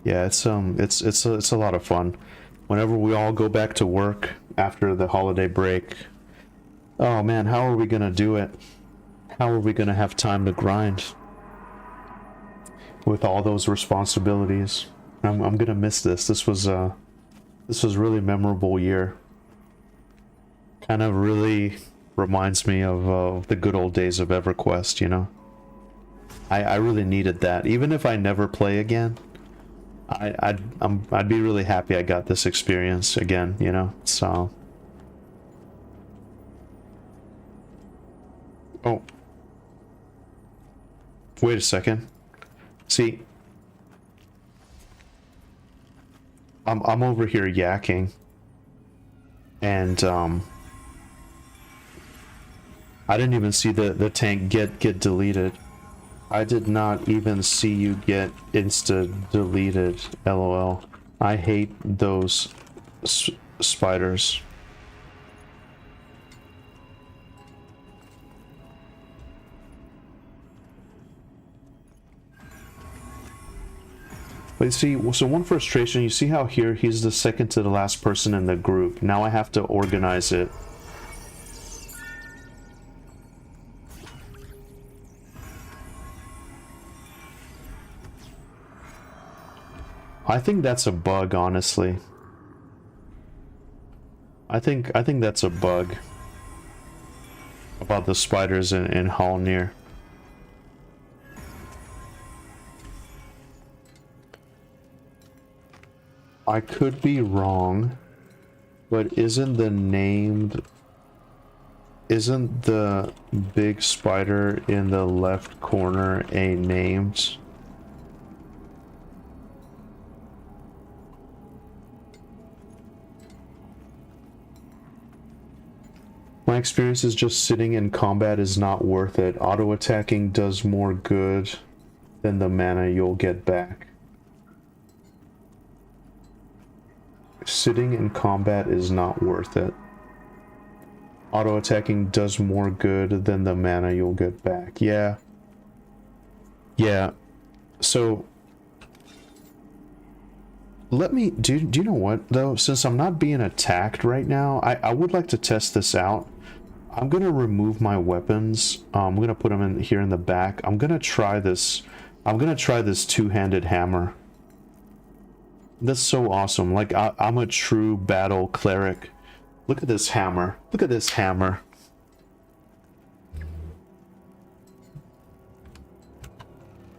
Yeah, it's a lot of fun. Whenever we all go back to work after the holiday break, oh man, how are we gonna do it? How are we gonna have time to grind with all those responsibilities? I'm gonna miss this. This was really memorable year. Kind of really reminds me of the good old days of Everquest, you know. I really needed that. Even if I never play again, I'd be really happy I got this experience again, you know. So, oh, wait a second. See, I'm over here yakking, and I didn't even see the tank get deleted. I did not even see you get insta deleted. LOL. I hate those spiders. But you see, so one frustration, you see how here he's the second to the last person in the group. Now I have to organize it. I think that's a bug, honestly. I think that's a bug about the spiders in Halnir. I could be wrong, but isn't the big spider in the left corner a named? My experience is just sitting in combat is not worth it. Auto attacking does more good than the mana you'll get back. Sitting in combat is not worth it. Auto attacking does more good than the mana you'll get back. Yeah. Yeah. So let me do you know what though? Since I'm not being attacked right now, I would like to test this out. I'm gonna remove my weapons. I'm gonna put them in here in the back. I'm gonna try this two-handed hammer. That's so awesome. Like I'm a true battle cleric. Look at this hammer. Look at this hammer.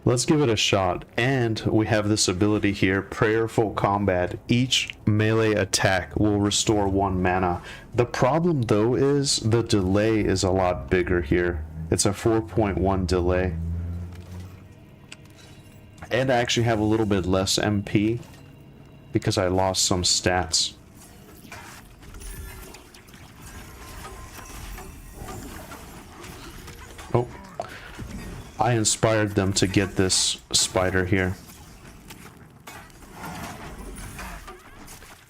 Let's give it a shot. And we have this ability here, Prayerful Combat. Each melee attack will restore 1 mana. The problem though is the delay is a lot bigger here. It's a 4.1 delay. And I actually have a little bit less MP because I lost some stats. Oh. I inspired them to get this spider here.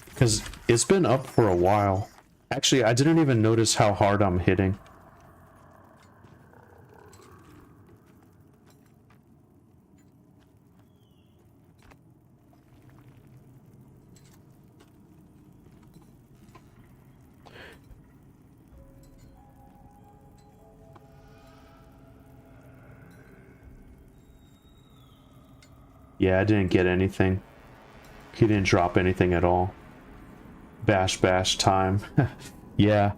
Because it's been up for a while. Actually, I didn't even notice how hard I'm hitting. Yeah, I didn't get anything. He didn't drop anything at all. Bash bash time. Yeah.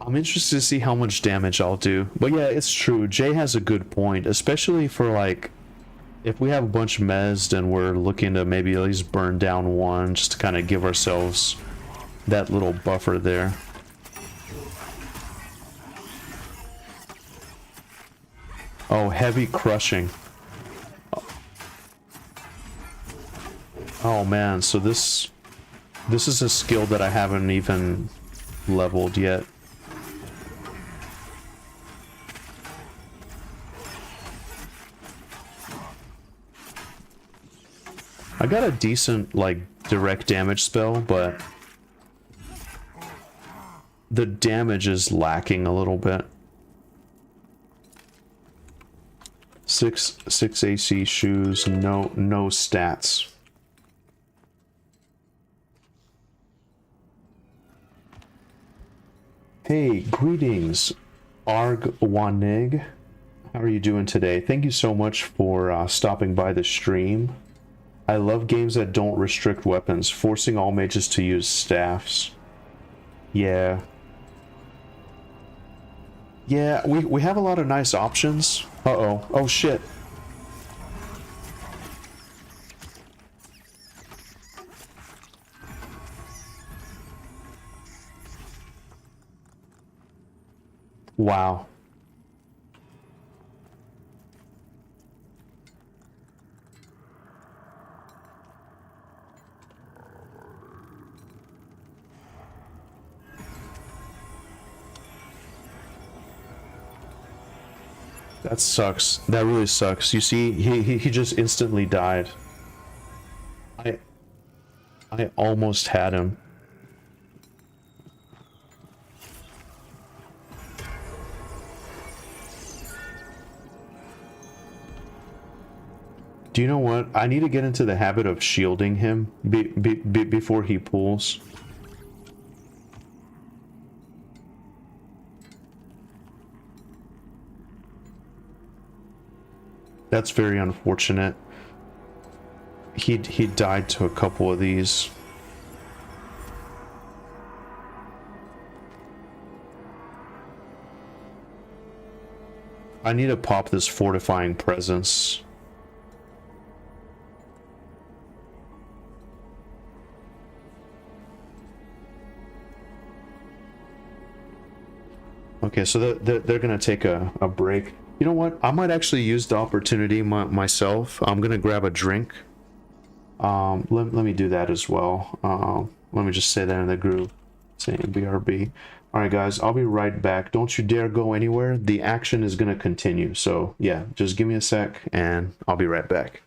I'm interested to see how much damage I'll do. But yeah, it's true. Jay has a good point, especially for like if we have a bunch mezzed and we're looking to maybe at least burn down one just to kind of give ourselves that little buffer there. Oh, heavy crushing. Oh man, so this is a skill that I haven't even leveled yet. I got a decent like direct damage spell, but the damage is lacking a little bit. 6 AC shoes, no stats. Hey, greetings, Arg Wanig. How are you doing today? Thank you so much for stopping by the stream. I love games that don't restrict weapons, forcing all mages to use staffs. Yeah. Yeah, we have a lot of nice options. Uh-oh. Oh, shit. Wow. That sucks. That really sucks. You see, he just instantly died. I almost had him. Do you know what? I need to get into the habit of shielding him before he pulls. That's very unfortunate. He died to a couple of these. I need to pop this fortifying presence. Okay, so they're gonna take a break. You know what? I might actually use the opportunity myself. I'm gonna grab a drink. Let me do that as well. Let me just say that in the group. Saying BRB. Alright guys, I'll be right back. Don't you dare go anywhere. The action is gonna continue. So yeah, just give me a sec and I'll be right back.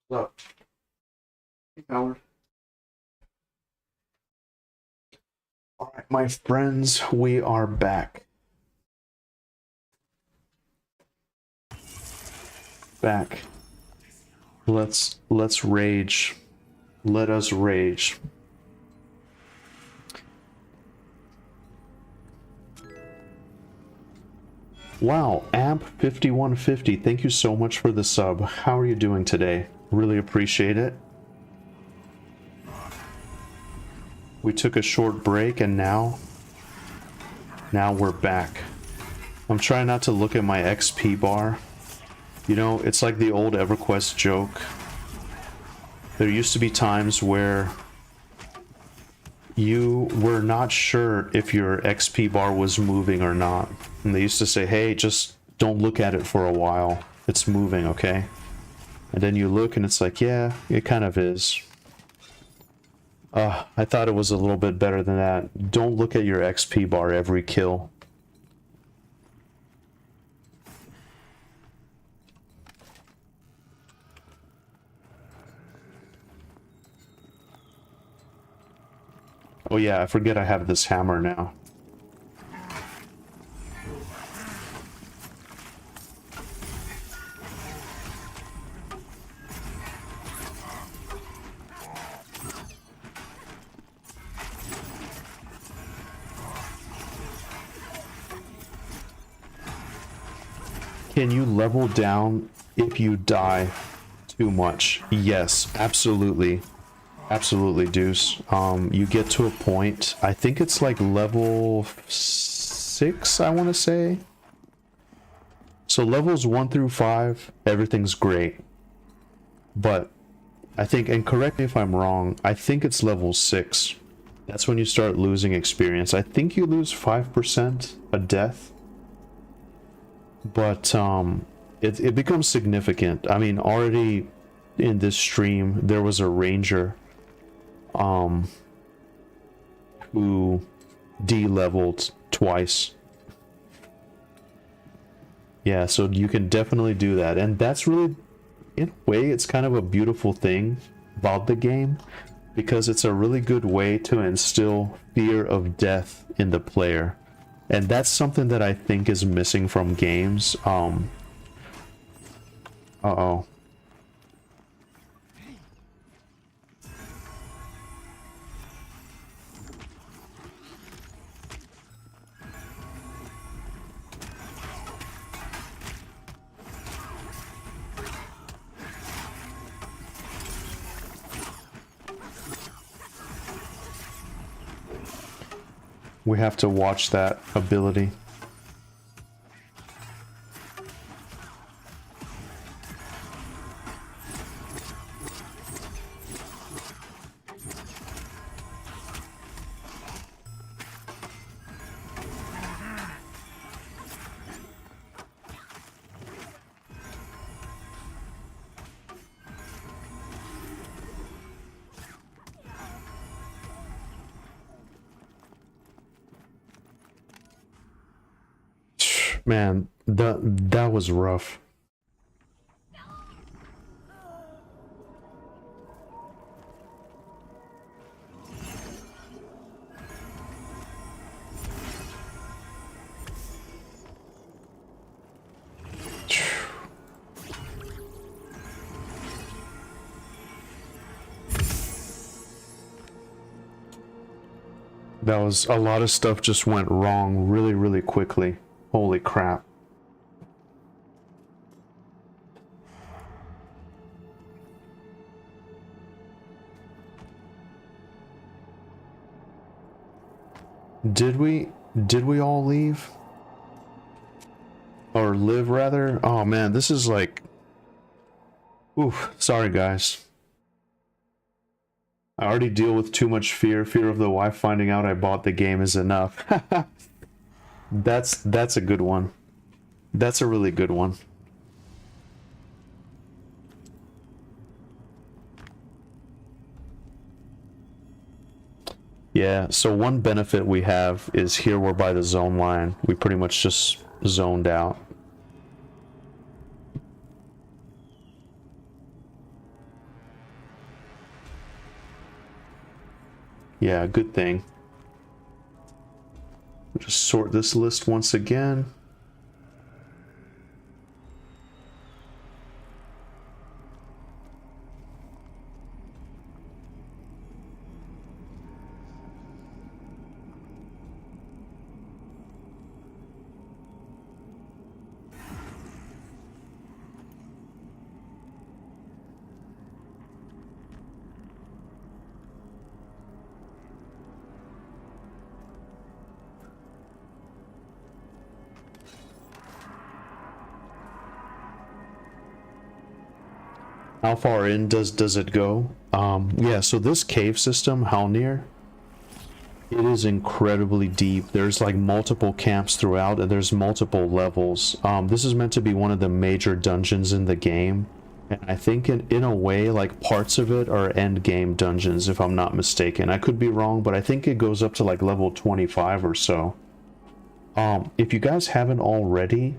What's up? Hey, Howard. All right, my friends, we are back. Let's rage. Let us rage. Wow, Amp 5150, thank you so much for the sub. How are you doing today? Really appreciate it. We took a short break and now we're back. I'm trying not to look at my XP bar. You know, it's like the old Everquest joke. There used to be times where you were not sure if your XP bar was moving or not. And they used to say, hey, just don't look at it for a while. It's moving, okay? And then you look and it's like, yeah, it kind of is. I thought it was a little bit better than that. Don't look at your XP bar every kill. Oh yeah, I forget I have this hammer now. Can you level down if you die too much? Yes, absolutely. Absolutely, Deuce. You get to a point, I think it's like level 6, I want to say. So levels 1 through 5, everything's great. But I think, and correct me if I'm wrong, I think it's level 6. That's when you start losing experience. I think you lose 5% a death. But it becomes significant. I mean, already in this stream, there was a ranger who de-leveled twice. Yeah, so you can definitely do that. And that's really, in a way, it's kind of a beautiful thing about the game, because it's a really good way to instill fear of death in the player. And that's something that I think is missing from games. Uh-oh. We have to watch that ability. Man, that was rough. That was a lot of stuff just went wrong really, really quickly. Holy crap. Did we all leave? Or live rather? Oh man, this is like, oof, sorry guys. I already deal with too much fear. Fear of the wife finding out I bought the game is enough. That's a good one. That's a really good one. Yeah, so one benefit we have is here we're by the zone line. We pretty much just zoned out. Yeah, good thing. Just sort this list once again. How far in does it go? Yeah, so this cave system, Halnir, it is incredibly deep. There's like multiple camps throughout, and there's multiple levels. This is meant to be one of the major dungeons in the game, and I think in a way, like parts of it are end game dungeons, if I'm not mistaken. I could be wrong, but I think it goes up to like level 25 or so. If you guys haven't already,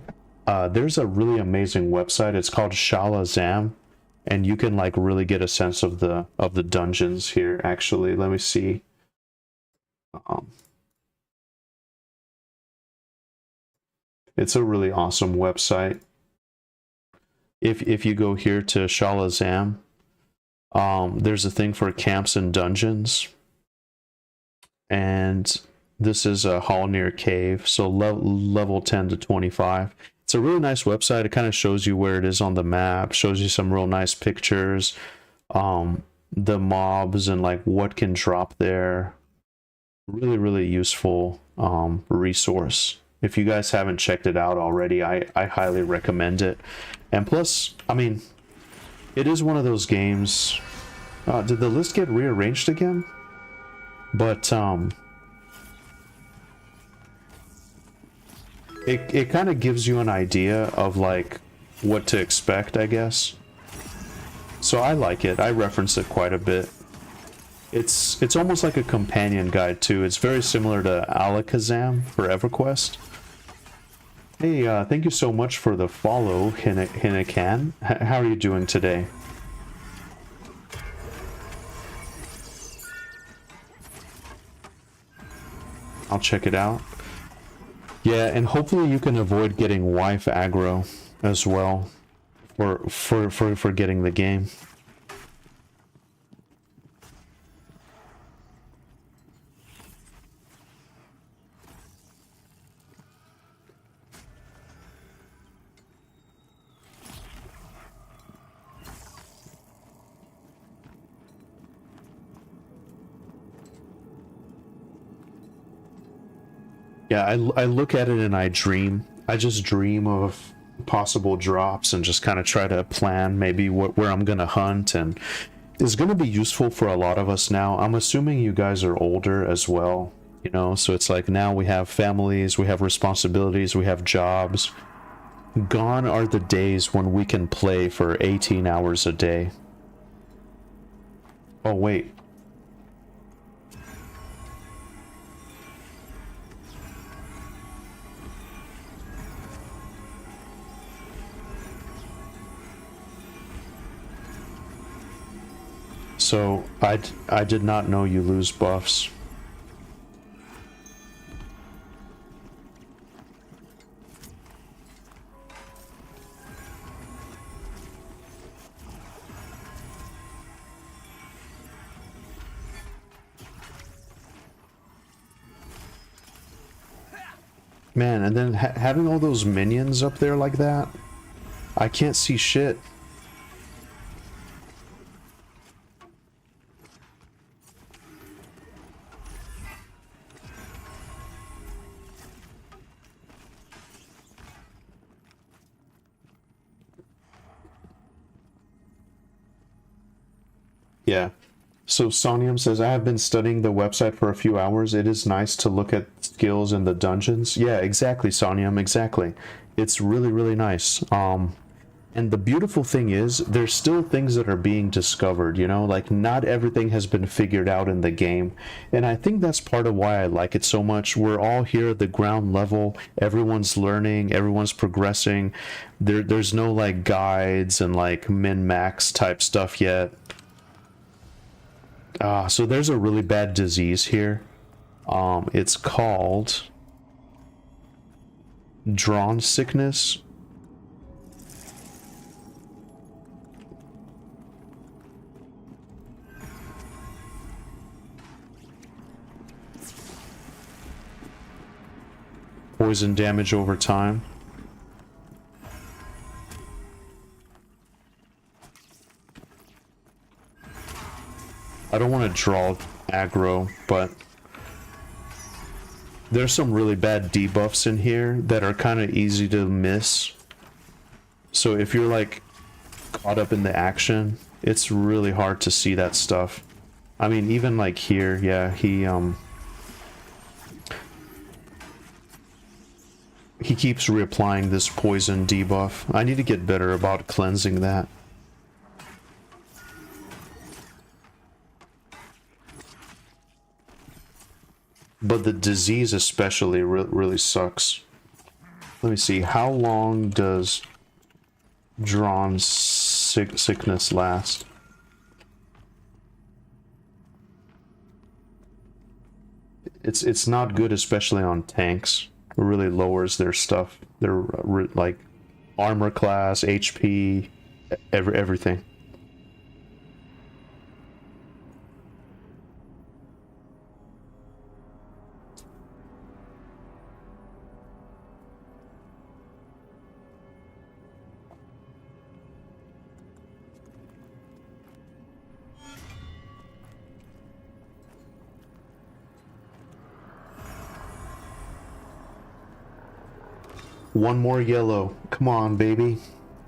there's a really amazing website. It's called Shalazam. And you can like really get a sense of the dungeons here. Actually, let me see. It's a really awesome website. If you go here to Shalazam, there's a thing for camps and dungeons, and this is a Halnir cave, so level 10 to 25. It's a really nice website. It kind of shows you where it is on the map, shows you some real nice pictures, the mobs and like what can drop there. Really, really useful resource. If you guys haven't checked it out already, I highly recommend it. And plus, I mean, it is one of those games. Did the list get rearranged again? But it kind of gives you an idea of like what to expect, I guess. So I like it. I reference it quite a bit. It's almost like a companion guide too. It's very similar to Alakazam for Everquest. Hey, thank you so much for the follow, Hinakan. How are you doing today? I'll check it out. Yeah, and hopefully you can avoid getting wife aggro as well for getting the game. Yeah, I look at it and I dream. I just dream of possible drops and just kind of try to plan maybe where I'm gonna hunt, and it's gonna be useful for a lot of us now. I'm assuming you guys are older as well, you know, so it's like now we have families, we have responsibilities, we have jobs. Gone are the days when we can play for 18 hours a day. Oh, wait. So, I did not know you lose buffs. Man, and then having all those minions up there like that, I can't see shit. Yeah. So Sonium says, I have been studying the website for a few hours. It is nice to look at skills in the dungeons. Yeah, exactly, Sonium, exactly. It's really, really nice. And the beautiful thing is, there's still things that are being discovered, you know? Like, not everything has been figured out in the game. And I think that's part of why I like it so much. We're all here at the ground level. Everyone's learning. Everyone's progressing. There's no, like, guides and, like, min-max type stuff yet. So there's a really bad disease here. It's called drawn sickness. Poison damage over time. I don't want to draw aggro, but there's some really bad debuffs in here that are kind of easy to miss. So if you're like caught up in the action, it's really hard to see that stuff. I mean, even like here, yeah, he keeps reapplying this poison debuff. I need to get better about cleansing that. But the disease especially really sucks. Let me see, how long does drawn sickness last? It's not good, especially on tanks. It really lowers their stuff. Their like armor class, HP, everything. One more yellow. Come on, baby.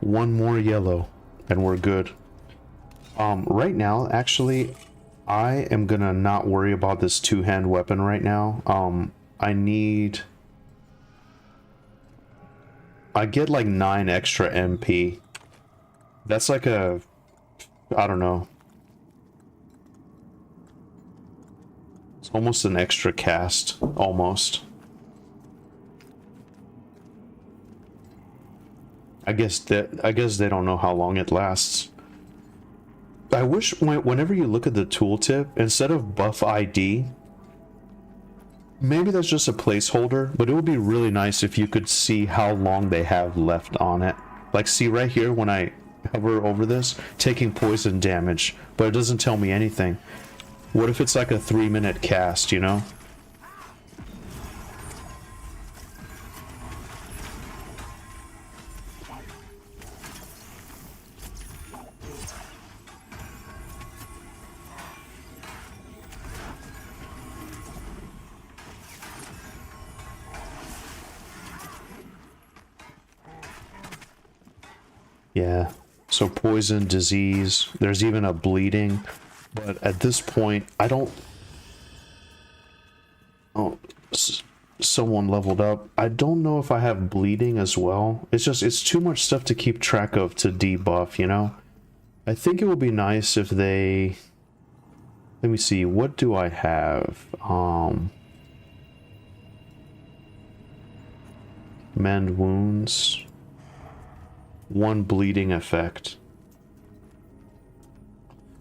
One more yellow. And we're good. Right now, actually, I am gonna not worry about this two-hand weapon right now. I get like 9 extra MP. That's like a... I don't know. It's almost an extra cast. Almost. I guess they don't know how long it lasts. I wish whenever you look at the tooltip, instead of buff ID, maybe that's just a placeholder, but it would be really nice if you could see how long they have left on it. Like, see right here when I hover over this, taking poison damage, but it doesn't tell me anything. What if it's like a 3-minute cast, you know? Yeah, so poison, disease, there's even a bleeding, but at this point, I don't... Oh, someone leveled up. I don't know if I have bleeding as well. It's too much stuff to keep track of to debuff, you know? I think it would be nice if they... Let me see, what do I have? Mend wounds... 1 bleeding effect.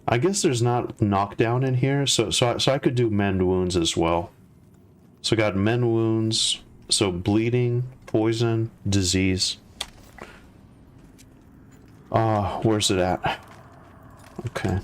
I guess there's not knockdown in here, so I could do mend wounds as well. So I got mend wounds, so bleeding, poison, disease. Where's it at? Okay.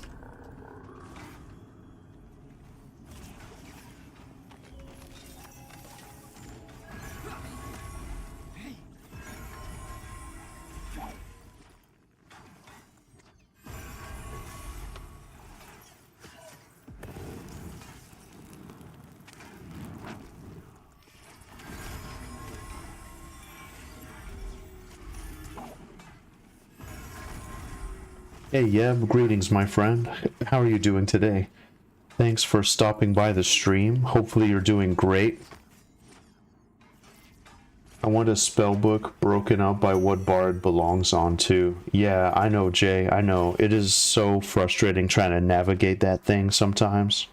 Hey, Yeb, greetings, my friend. How are you doing today? Thanks for stopping by the stream. Hopefully you're doing great. I want a spellbook broken up by what bard belongs on to. Yeah, I know, Jay, I know. It is so frustrating trying to navigate that thing sometimes.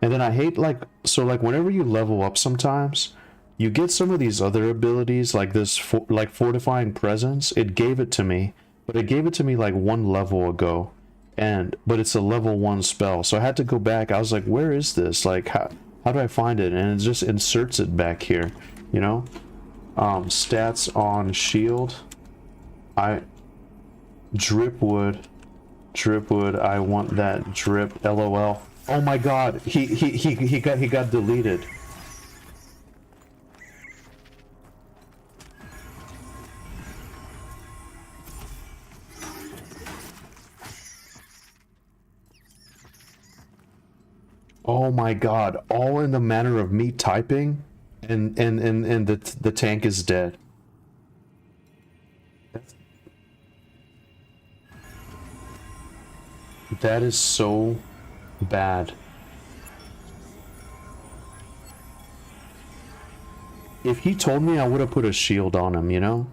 And then I hate, like, so like whenever you level up sometimes, you get some of these other abilities, like this, like Fortifying Presence. It gave it to me. But it gave it to me like 1 level ago. but it's a level 1 spell, so I had to go back. I was like, where is this? Like, how do I find it? And it just inserts it back here, you know. Stats on shield. Drip wood, I want that drip. LOL. Oh my god, he got deleted. Oh my god, all in the manner of me typing, and the tank is dead. That is so bad. If he told me, I would have put a shield on him, you know?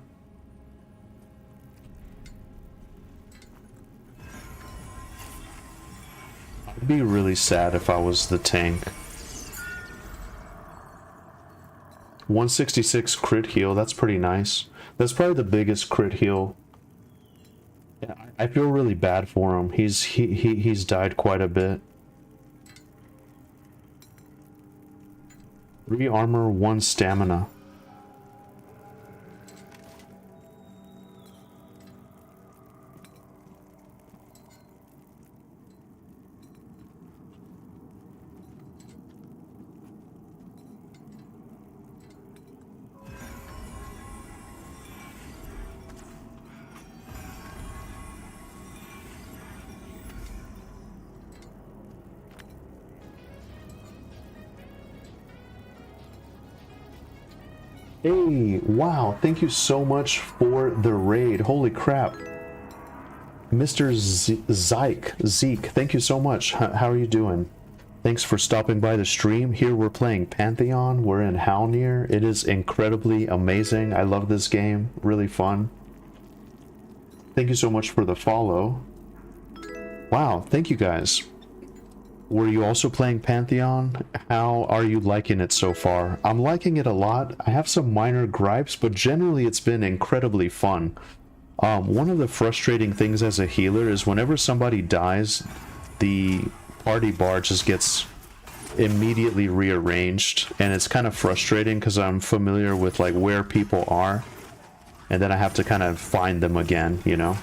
I'd be really sad if I was the tank. 166 crit heal, that's pretty nice. That's probably the biggest crit heal. Yeah, I feel really bad for him. He's died quite a bit. 3 armor, 1 stamina. Hey, wow, thank you so much for the raid. Holy crap. Mr. Zeke, thank you so much. How are you doing? Thanks for stopping by the stream. Here we're playing Pantheon. We're in Halnir. It is incredibly amazing. I love this game. Really fun. Thank you so much for the follow. Wow, thank you guys. Were you also playing Pantheon? How are you liking it so far? I'm liking it a lot. I have some minor gripes, but generally it's been incredibly fun. One of the frustrating things as a healer is whenever somebody dies, the party bar just gets immediately rearranged, and it's kind of frustrating because I'm familiar with like where people are, and then I have to kind of find them again, you know?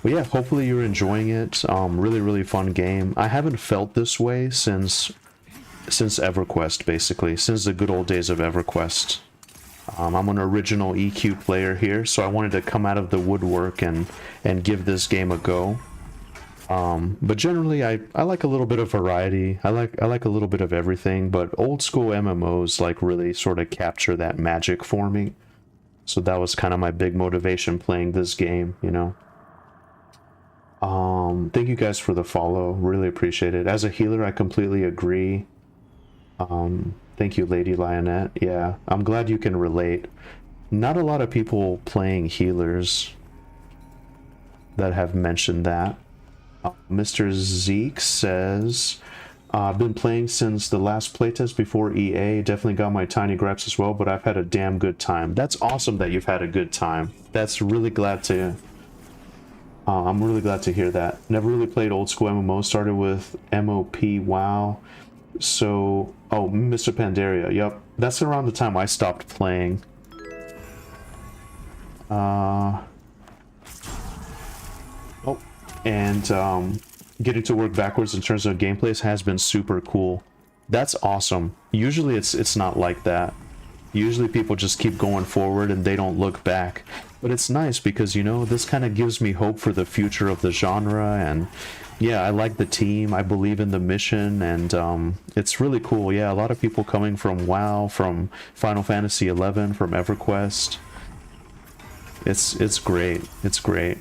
But yeah, hopefully you're enjoying it. Really fun game. I haven't felt this way since Everquest, basically, since the good old days of Everquest. I'm an original EQ player here, so I wanted to come out of the woodwork and give this game a go. But generally, I like a little bit of variety. I like a little bit of everything, but old school MMOs like really sort of capture that magic for me. So that was kind of my big motivation playing this game, you know. Thank you guys for the follow. Really appreciate it. As a healer, I completely agree. Thank you, Lady Lionette. Yeah, I'm glad you can relate. Not a lot of people playing healers that have mentioned that. Mr. Zeke says, I've been playing since the last playtest before EA. Definitely got my tiny gripes as well, but I've had a damn good time. That's awesome that you've had a good time. That's really glad to... I'm really glad to hear that. Never really played old school MMO. Started with MOP WoW. So, oh, Mr. Pandaria. Yep, that's around the time I stopped playing. Oh, and getting to work backwards in terms of gameplays has been super cool. That's awesome. Usually it's not like that. Usually people just keep going forward and they don't look back. But it's nice because, you know, this kind of gives me hope for the future of the genre, and yeah, I like the team, I believe in the mission, and it's really cool. Yeah, a lot of people coming from WoW, from Final Fantasy 11, from Everquest. It's great. It's great.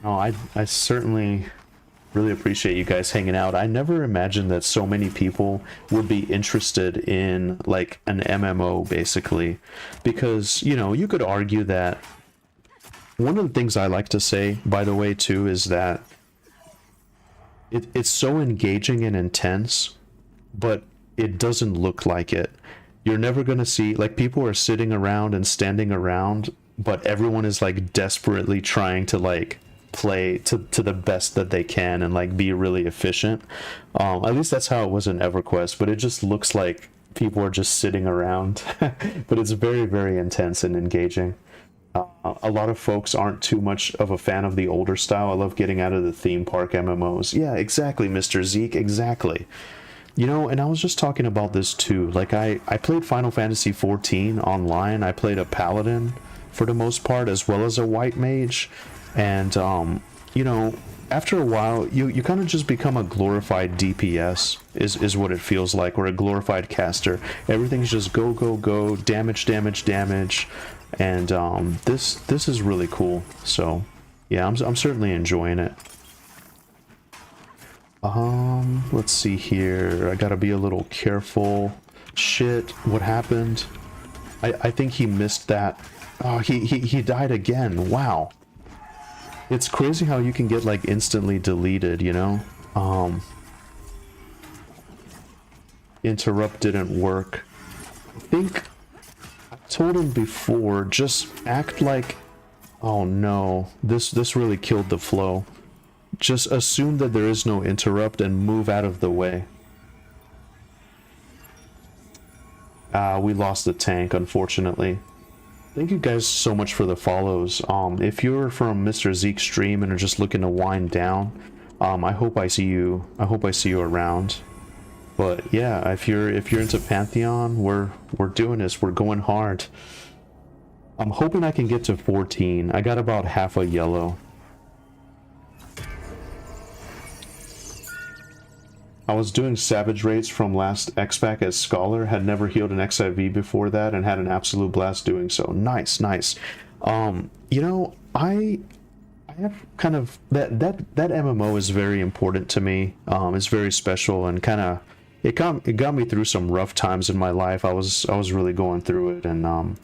Oh, I certainly really appreciate you guys hanging out. I never imagined that so many people would be interested in like an MMO, basically, because, you know, you could argue that one of the things I like to say, by the way, too, is that it's so engaging and intense, but it doesn't look like it. You're never going to see, like, people are sitting around and standing around, but everyone is like desperately trying to like play to the best that they can and like be really efficient. At least that's how it was in EverQuest, but it just looks like people are just sitting around. But it's very, very intense and engaging. A lot of folks aren't too much of a fan of the older style. I love getting out of the theme park MMOs. Yeah, exactly, Mr. Zeke, exactly. You know, and I was just talking about this too. Like, I played Final Fantasy XIV online. I played a paladin for the most part, as well as a white mage. And, you know, after a while, you kind of just become a glorified DPS, is what it feels like, or a glorified caster. Everything's just go, go, go, damage, damage, damage. And this is really cool. So, yeah, I'm certainly enjoying it. Let's see here. I gotta be a little careful. Shit, what happened? I think he missed that. Oh, he died again. Wow. It's crazy how you can get like instantly deleted, you know? Interrupt didn't work. I think I told him before, just act like, oh no, this really killed the flow. Just assume that there is no interrupt and move out of the way. We lost the tank, unfortunately. Thank you guys so much for the follows. If you're from Mr. Zeke's stream and are just looking to wind down, I hope I see you. I hope I see you around. But yeah, if you're into Pantheon, we're doing this. We're going hard. I'm hoping I can get to 14. I got about half a yellow. I was doing Savage rates from last XPAC as Scholar, had never healed an XIV before that, and had an absolute blast doing so. Nice, nice. You know, I have kind of that MMO is very important to me. It's very special and kind of it got me through some rough times in my life. I was really going through it and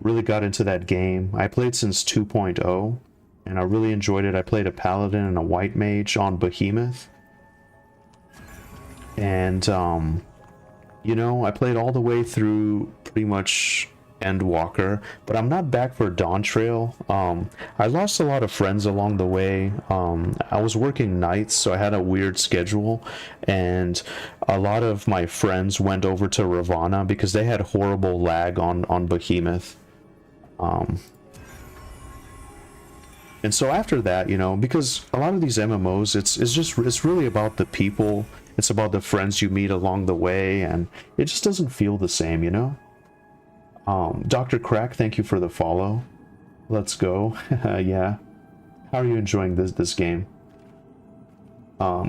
really got into that game. I played since 2.0 and I really enjoyed it. I played a paladin and a white mage on Behemoth. And, you know, I played all the way through pretty much Endwalker, but I'm not back for Dawn Trail. I lost a lot of friends along the way. I was working nights, so I had a weird schedule, and a lot of my friends went over to Ravana because they had horrible lag on Behemoth. And so after that, you know, because a lot of these MMOs, it's really about the people. It's about the friends you meet along the way, and it just doesn't feel the same, you know? Dr. Crack, thank you for the follow. Let's go. Yeah. How are you enjoying this game?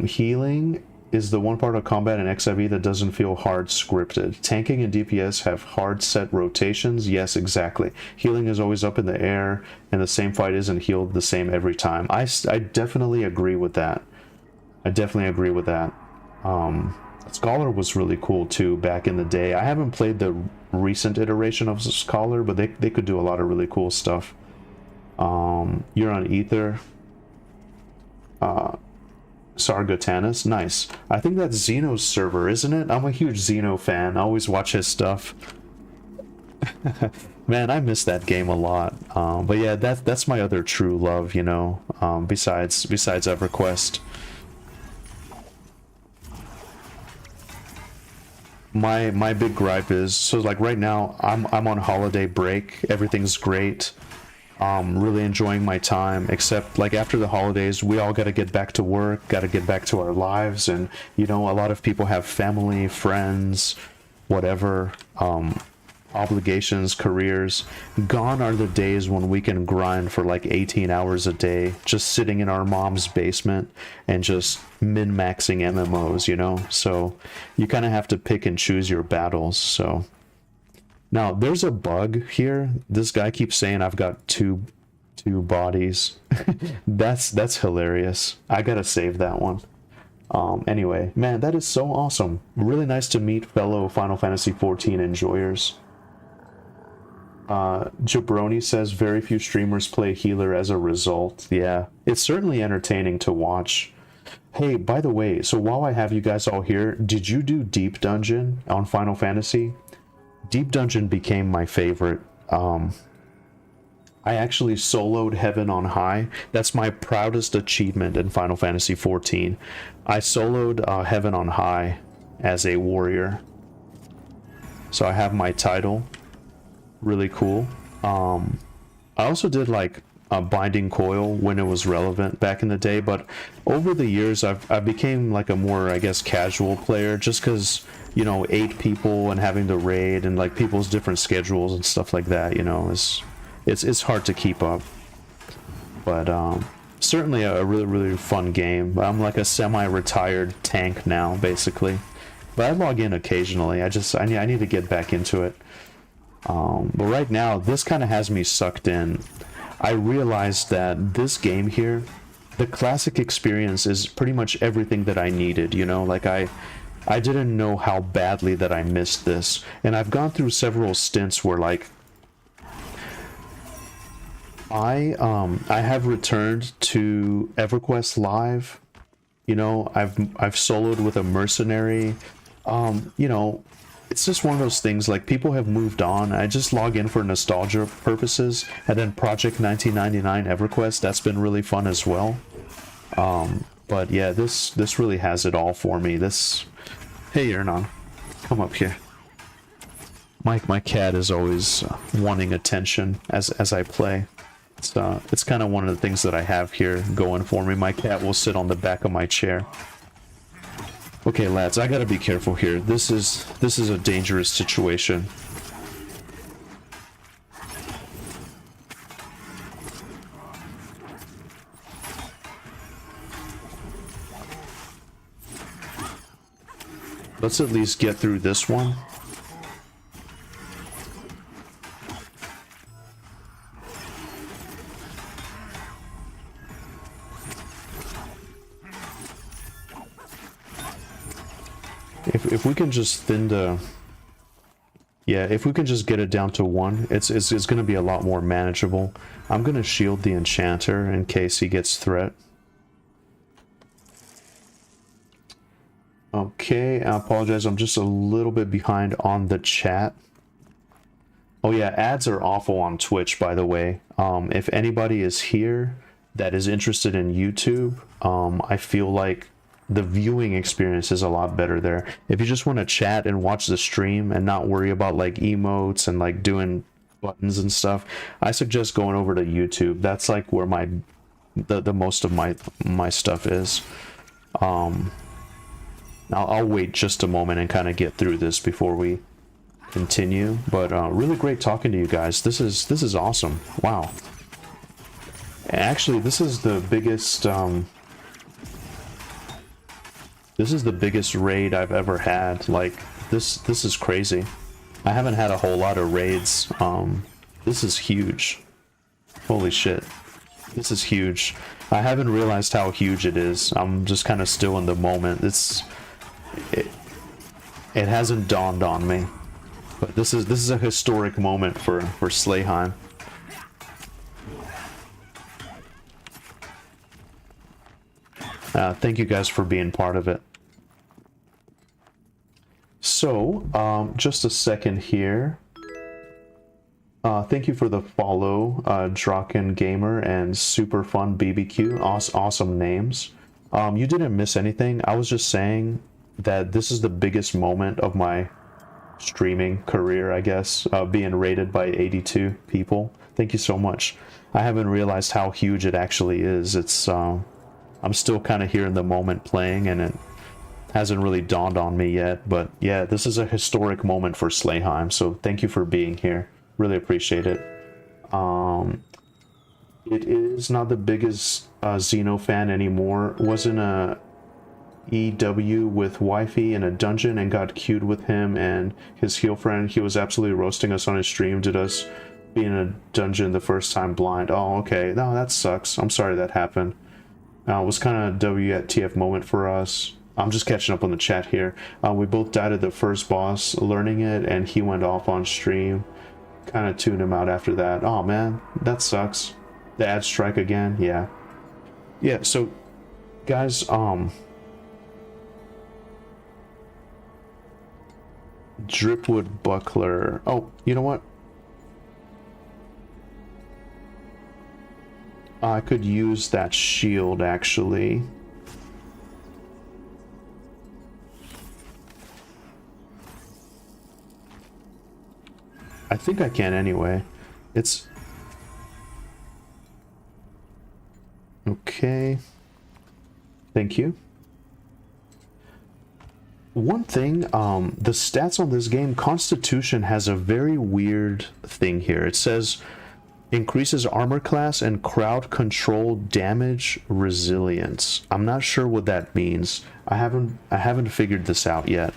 Healing is the one part of combat in XIV that doesn't feel hard scripted. Tanking and DPS have hard set rotations. Yes, exactly. Healing is always up in the air, and the same fight isn't healed the same every time. I definitely agree with that. I definitely agree with that. Scholar was really cool too back in the day. I haven't played the recent iteration of Scholar, but they could do a lot of really cool stuff. You're on Ether. Sargatanis, nice. I think that's Xeno's server, isn't it? I'm a huge Xeno fan. I always watch his stuff. Man, I miss that game a lot. But yeah, that's my other true love, you know. Besides EverQuest. My big gripe is, so like right now I'm on holiday break. Everything's great. Really enjoying my time, except like after the holidays we all got to get back to work, got to get back to our lives, and you know, a lot of people have family, friends, whatever, obligations, careers. Gone are the days when we can grind for like 18 hours a day just sitting in our mom's basement and just min-maxing MMOs, you know? So you kind of have to pick and choose your battles. So now there's a bug here. This guy keeps saying I've got two bodies. that's hilarious. I gotta save that one. Anyway, man, that is so awesome. Really nice to meet fellow Final Fantasy XIV enjoyers. Jabroni says very few streamers play healer as a result. Yeah, it's certainly entertaining to watch. Hey, by the way, so while I have you guys all here, did you do Deep Dungeon on Final Fantasy? Deep Dungeon became my favorite. I actually soloed Heaven on High. That's my proudest achievement in Final Fantasy XIV. I soloed Heaven on High as a warrior. So I have my title. Really cool. I also did like a Binding Coil when it was relevant back in the day, but over the years I became like a more, I guess, casual player, just because, you know, 8 people and having to raid and like people's different schedules and stuff like that, you know, it's hard to keep up. But certainly a really fun game. I'm like a semi-retired tank now, basically, but I log in occasionally. I need to get back into it. But right now, this kind of has me sucked in. I realized that this game here, the classic experience, is pretty much everything that I needed, you know? Like, I didn't know how badly that I missed this. And I've gone through several stints where, like, I have returned to Everquest Live. You know, I've soloed with a mercenary. You know, it's just one of those things, like, people have moved on. I just log in for nostalgia purposes, and then Project 1999 EverQuest, that's been really fun as well. But yeah, this really has it all for me. Hey Ernon, come up here. My cat is always wanting attention as I play. It's kind of one of the things that I have here going for me. My cat will sit on the back of my chair. Okay, lads, I gotta be careful here. This is a dangerous situation. Let's at least get through this one. If we can just if we can just get it down to 1, it's gonna be a lot more manageable. I'm gonna shield the enchanter in case he gets threat. Okay, I apologize, I'm just a little bit behind on the chat. Oh yeah, ads are awful on Twitch, by the way. If anybody is here that is interested in YouTube, I feel like the viewing experience is a lot better there. If you just want to chat and watch the stream and not worry about like emotes and like doing buttons and stuff, I suggest going over to YouTube. That's like where the most of my stuff is. I'll wait just a moment and kind of get through this before we continue. But really great talking to you guys. This is awesome. Wow. Actually, this is the biggest raid I've ever had. Like, this is crazy. I haven't had a whole lot of raids. This is huge. Holy shit. This is huge. I haven't realized how huge it is. I'm just kind of still in the moment. It hasn't dawned on me. But this is a historic moment for Slayheim. Thank you guys for being part of it. So, just a second here. Thank you for the follow, Draken Gamer and Super Fun BBQ. Awesome names. You didn't miss anything. I was just saying that this is the biggest moment of my streaming career, I guess, being rated by 82 people. Thank you so much. I haven't realized how huge it actually is. I'm still kind of here in the moment playing, and it hasn't really dawned on me yet. But yeah, this is a historic moment for Slayheim, so thank you for being here. Really appreciate it. It is not the biggest Xeno fan anymore. Wasn't a EW with wifey in a dungeon and got queued with him and his heel friend. He was absolutely roasting us on his stream. Did us be in a dungeon the first time blind. Oh, okay. No, that sucks. I'm sorry that happened. It was kind of WTF moment for us. I'm just catching up on the chat here. We both died at the first boss learning it, and he went off on stream. Kind of tuned him out after that. Oh man, that sucks. The ad strike again. Yeah. Yeah, so guys, Dripwood Buckler. Oh, you know what? I could use that shield, actually. I think I can anyway. It's... Okay. Thank you. One thing, the stats on this game, Constitution has a very weird thing here. It says increases armor class and crowd control damage resilience. I'm not sure what that means. I haven't figured this out yet.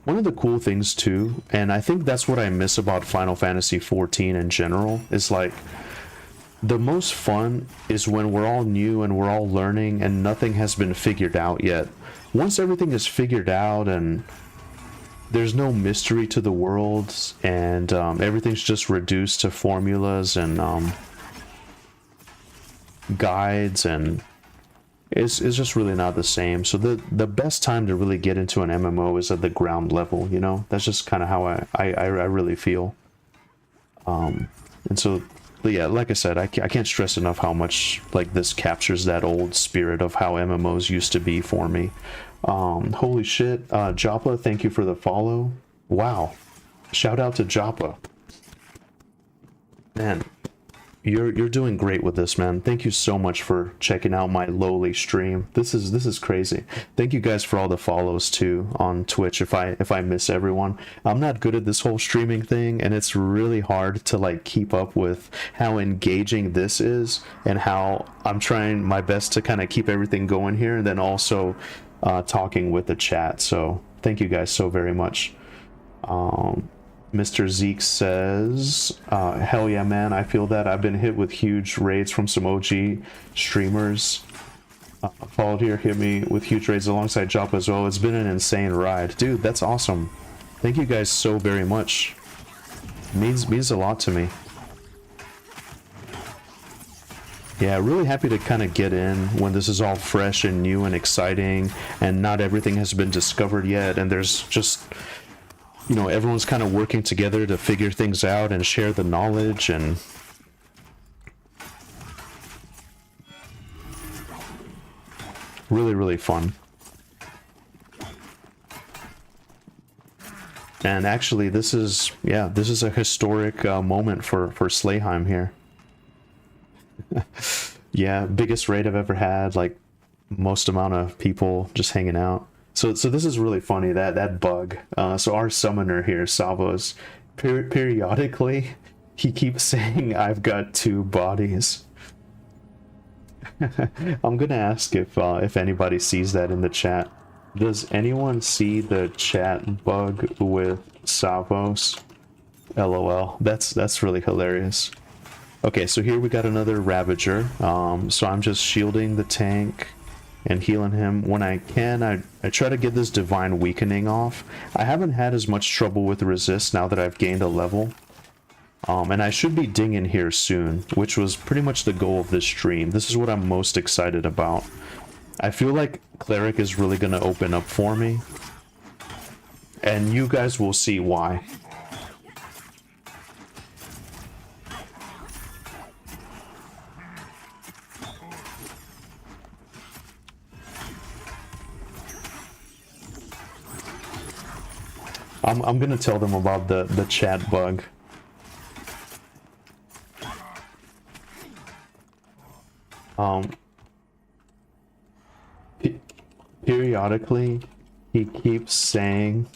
One of the cool things too, and I think that's what I miss about Final Fantasy XIV in general, is like the most fun is when we're all new and we're all learning and nothing has been figured out yet. Once everything is figured out and there's no mystery to the worlds and everything's just reduced to formulas and guides, and it's just really not the same. So the best time to really get into an MMO is at the ground level, you know? That's just kind of how I really feel. And so... But yeah, like I said, I can't stress enough how much like this captures that old spirit of how MMOs used to be for me. Holy shit, Joppa, thank you for the follow. Wow, shout out to Joppa. Man, you're doing great with this, man. Thank you so much for checking out my lowly stream. This is crazy. Thank you guys for all the follows too on Twitch. If I miss everyone, I'm not good at this whole streaming thing, and it's really hard to like keep up with how engaging this is and how I'm trying my best to kind of keep everything going here, and then also talking with the chat. So thank you guys so very much. Mr. Zeke says, hell yeah, man, I feel that. I've been hit with huge raids from some OG streamers. Followed here, hit me with huge raids alongside Joppa as well. It's been an insane ride. Dude, that's awesome. Thank you guys so very much. Means a lot to me. Yeah, really happy to kind of get in when this is all fresh and new and exciting and not everything has been discovered yet, and there's just... You know, everyone's kind of working together to figure things out and share the knowledge, and really, really fun. And actually, this is a historic moment for Slayheim here. Yeah, biggest raid I've ever had, like most amount of people just hanging out. So this is really funny, that bug. So our summoner here, Savos, periodically he keeps saying, "I've got two bodies." I'm gonna ask if anybody sees that in the chat. Does anyone see the chat bug with Savos? LOL. That's really hilarious. Okay, so here we got another Ravager. So I'm just shielding the tank and healing him when I can. I try to get this Divine Weakening off. I haven't had as much trouble with resist now that I've gained a level. And I should be dinging here soon, which was pretty much the goal of this stream. This is what I'm most excited about. I feel like Cleric is really going to open up for me. And you guys will see why. I'm gonna tell them about the chat bug. Periodically, he keeps saying,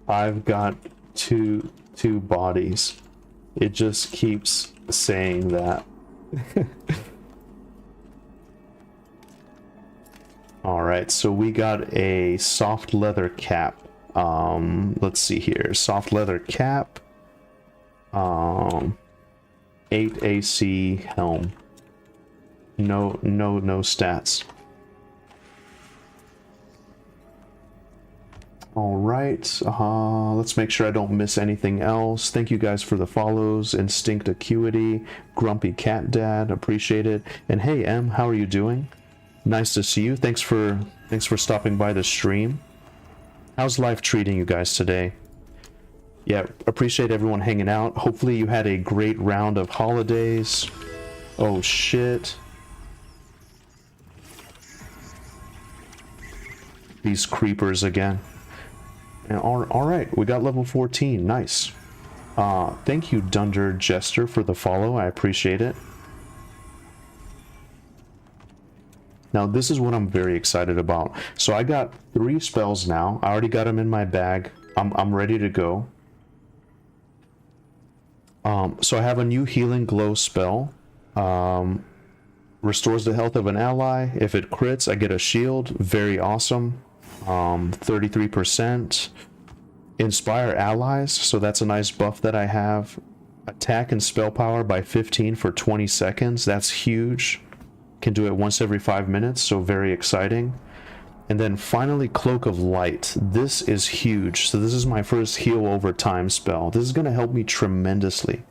"I've got two bodies." It just keeps saying that. All right, so we got a soft leather cap. Let's see here. Soft leather cap. 8 AC helm. No stats. All right. Let's make sure I don't miss anything else. Thank you guys for the follows. Instinct Acuity, Grumpy Cat Dad, appreciate it. And hey, M, how are you doing? Nice to see you. Thanks for stopping by the stream. How's life treating you guys today? Yeah, appreciate everyone hanging out. Hopefully you had a great round of holidays. Oh shit. These creepers again. And all right, we got level 14. Nice. Thank you, Dunder Jester, for the follow. I appreciate it. Now, this is what I'm very excited about. So I got 3 spells now. I already got them in my bag. I'm ready to go. So I have a new Healing Glow spell. Restores the health of an ally. If it crits, I get a shield. Very awesome. 33%. Inspire allies. So that's a nice buff that I have. Attack and spell power by 15 for 20 seconds. That's huge. Can do it once every 5 minutes, so very exciting. And then finally, Cloak of Light. This is huge. So this is my first heal over time spell. This is going to help me tremendously.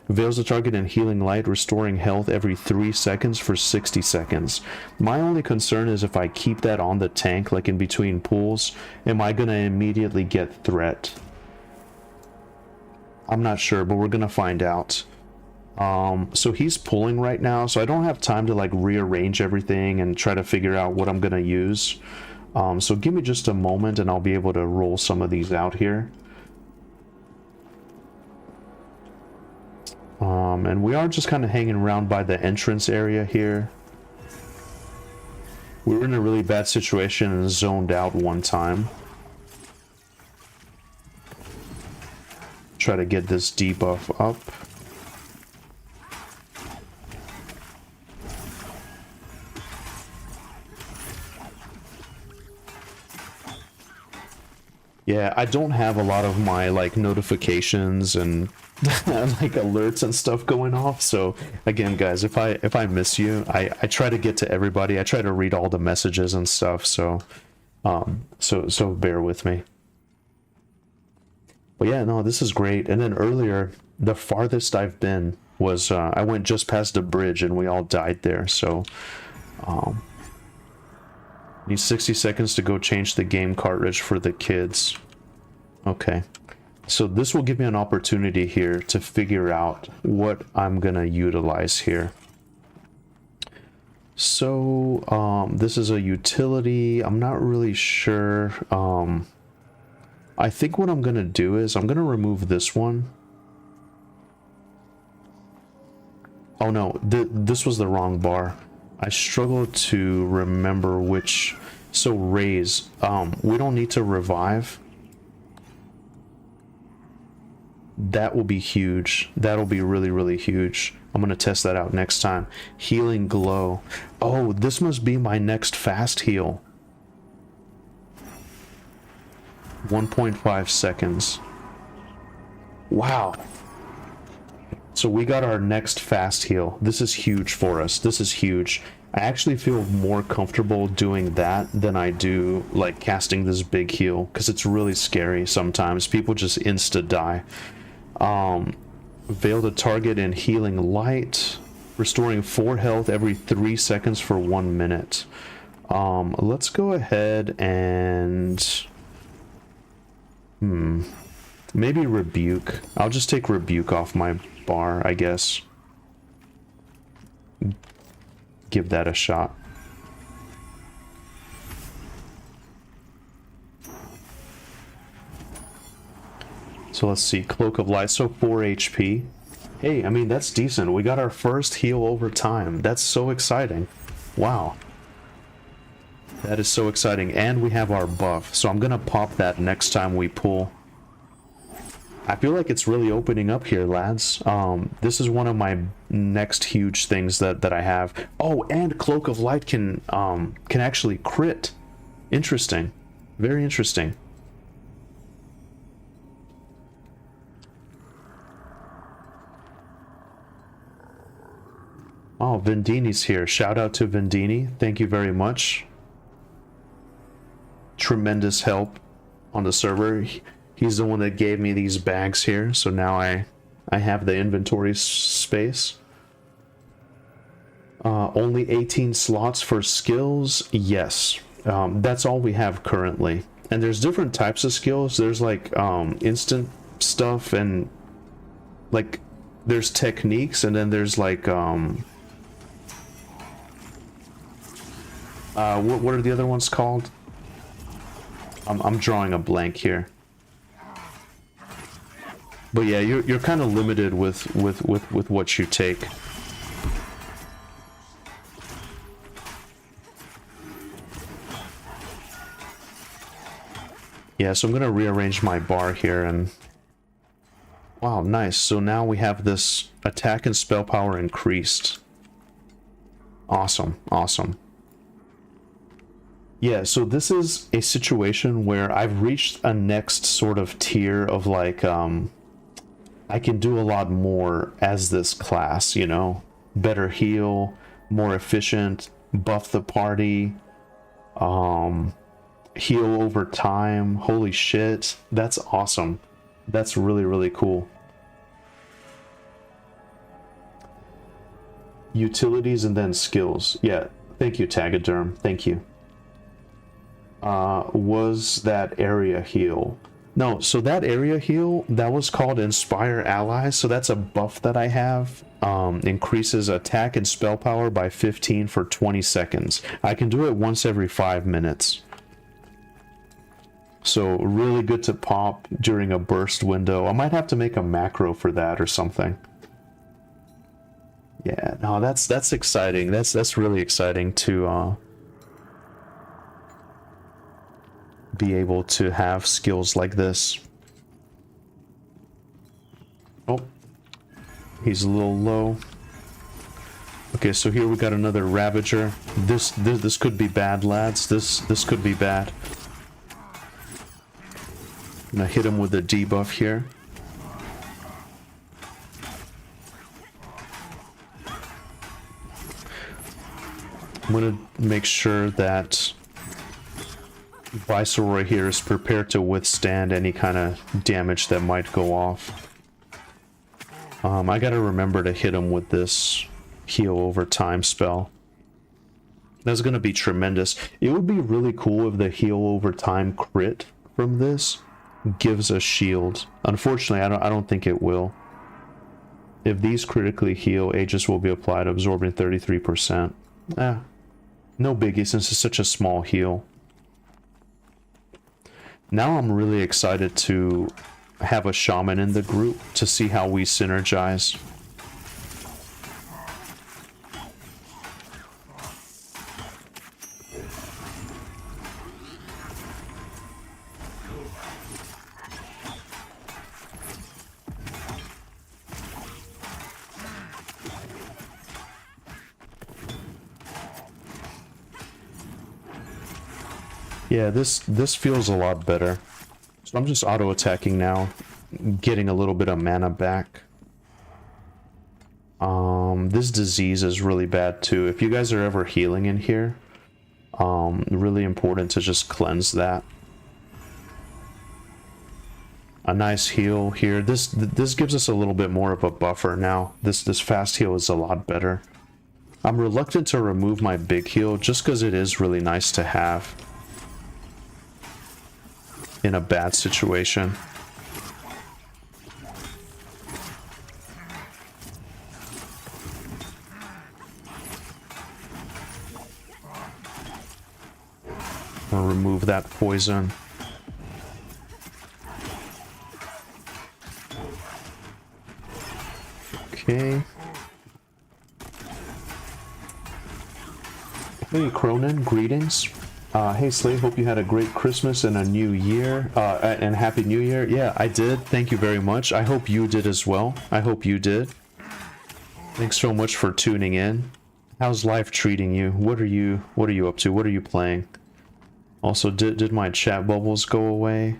Veils the target in healing light, restoring health every 3 seconds for 60 seconds. My only concern is if I keep that on the tank, like in between pulls, am I going to immediately get threat? I'm not sure, but we're going to find out. So he's pulling right now, so I don't have time to like rearrange everything and try to figure out what I'm going to use. So give me just a moment and I'll be able to roll some of these out here. And we are just kind of hanging around by the entrance area here. We were in a really bad situation and zoned out one time. Try to get this debuff up. Yeah, I don't have a lot of my like notifications and like alerts and stuff going off. So again, guys, if I miss you, I try to get to everybody. I try to read all the messages and stuff. So so bear with me. But yeah, no, this is great. And then earlier, the farthest I've been was I went just past the bridge and we all died there. So need 60 seconds to go change the game cartridge for the kids. Okay. So this will give me an opportunity here to figure out what I'm gonna utilize here. So this is a utility. I'm not really sure. I think what I'm gonna do is I'm gonna remove this one. Oh no, this was the wrong bar. I struggle to remember which. So raise, we don't need to revive. That will be huge. That'll be really, really huge. I'm gonna test that out next time. Healing Glow. Oh, this must be my next fast heal. 1.5 seconds. Wow. So we got our next fast heal. This is huge for us. This is huge. I actually feel more comfortable doing that than I do like casting this big heal, because it's really scary sometimes. People just insta-die. Veil the target in healing light, restoring 4 health every 3 seconds for 1 minute. Let's go ahead and maybe Rebuke. I'll just take Rebuke off my bar, I guess. Give that a shot. So let's see, Cloak of Light, so 4 HP. Hey, I mean, that's decent. We got our first heal over time. That's so exciting. Wow. That is so exciting. And we have our buff. So I'm gonna pop that next time we pull. I feel like it's really opening up here, lads. This is one of my next huge things that I have. Oh, and Cloak of Light can actually crit. Interesting. Very interesting. Oh, Vendini's here. Shout out to Vendini. Thank you very much. Tremendous help on the server. He's the one that gave me these bags here, so now I have the inventory space. Only 18 slots for skills? Yes. That's all we have currently. And there's different types of skills. There's like instant stuff, and like there's techniques, and then there's like what are the other ones called? I'm drawing a blank here. But yeah, you're kind of limited with what you take. Yeah, so I'm gonna rearrange my bar here, and wow, nice. So now we have this attack and spell power increased. Awesome, awesome. Yeah, so this is a situation where I've reached a next sort of tier of like, I can do a lot more as this class, you know? Better heal, more efficient, buff the party, heal over time. Holy shit, that's awesome. That's really, really cool. Utilities and then skills. Yeah, thank you, Tagaderm. Thank you. Was that area heal? No, so that area heal, that was called Inspire Allies, so that's a buff that I have. Increases attack and spell power by 15 for 20 seconds. I can do it once every 5 minutes. So really good to pop during a burst window. I might have to make a macro for that or something. Yeah, no, that's exciting. That's really exciting to be able to have skills like this. Oh, he's a little low. Okay, so here we got another Ravager. This could be bad, lads. This could be bad. I'm gonna hit him with a debuff here. I'm gonna make sure that Viceroy here is prepared to withstand any kind of damage that might go off. I gotta remember to hit him with this heal over time spell. That's gonna be tremendous. It would be really cool if the heal over time crit from this gives a shield. Unfortunately, I don't think it will. If these critically heal, Aegis will be applied, absorbing 33%. No biggie since it's such a small heal. Now I'm really excited to have a shaman in the group to see how we synergize. Yeah, this feels a lot better. So I'm just auto-attacking now, getting a little bit of mana back. This disease is really bad too. If you guys are ever healing in here, really important to just cleanse that. A nice heal here. This gives us a little bit more of a buffer now. This fast heal is a lot better. I'm reluctant to remove my big heal just because it is really nice to have in a bad situation. I'll remove that poison. Okay. Hey Cronin, greetings. Hey Slave, hope you had a great Christmas and a new year, and Happy New Year. Yeah, I did. Thank you very much. I hope you did as well. I hope you did. Thanks so much for tuning in. How's life treating you? What are you up to? What are you playing? Also, did my chat bubbles go away?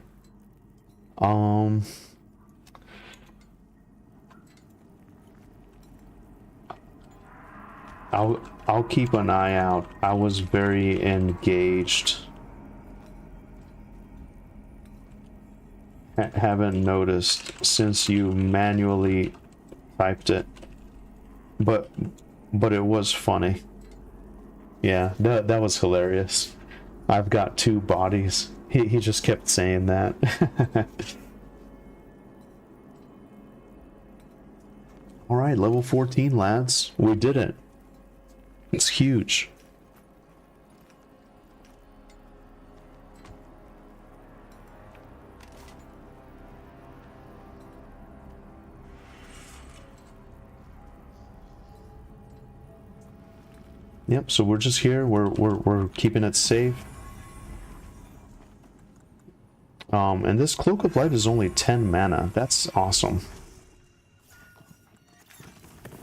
I'll keep an eye out. I was very engaged. Haven't noticed since you manually typed it. But it was funny. Yeah, that was hilarious. I've got two bodies. He just kept saying that. All right, level 14, lads. We did it. It's huge. Yep, so we're just here. We're keeping it safe. And this Cloak of Light is only 10 mana. That's awesome.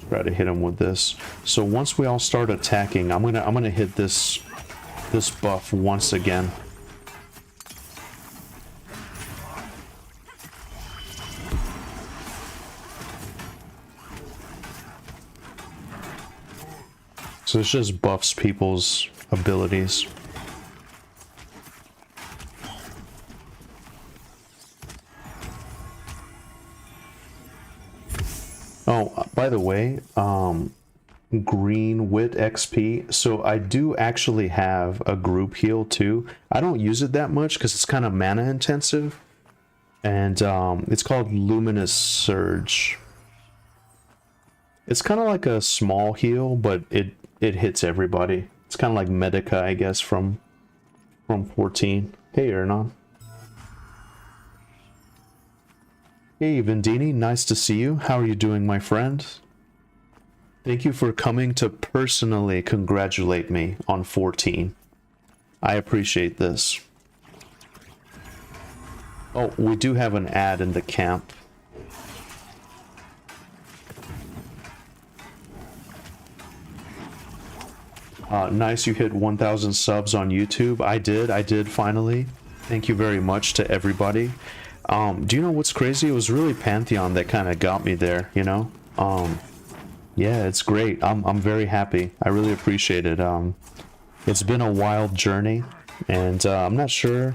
Try to hit him with this. So once we all start attacking, I'm gonna hit this buff once again. So this just buffs people's abilities. Oh, by the way, green wit XP. So I do actually have a group heal too. I don't use it that much because it's kind of mana intensive. And it's called Luminous Surge. It's kind of like a small heal, but it hits everybody. It's kind of like Medica, I guess, from 14. Hey, Ernon. Hey, Vendini, nice to see you. How are you doing, my friend? Thank you for coming to personally congratulate me on 14. I appreciate this. Oh, we do have an ad in the camp. Nice, you hit 1,000 subs on YouTube. I did finally. Thank you very much to everybody. Do you know what's crazy? It was really Pantheon that kind of got me there, you know? Yeah, it's great. I'm very happy. I really appreciate it. It's been a wild journey, and I'm not sure.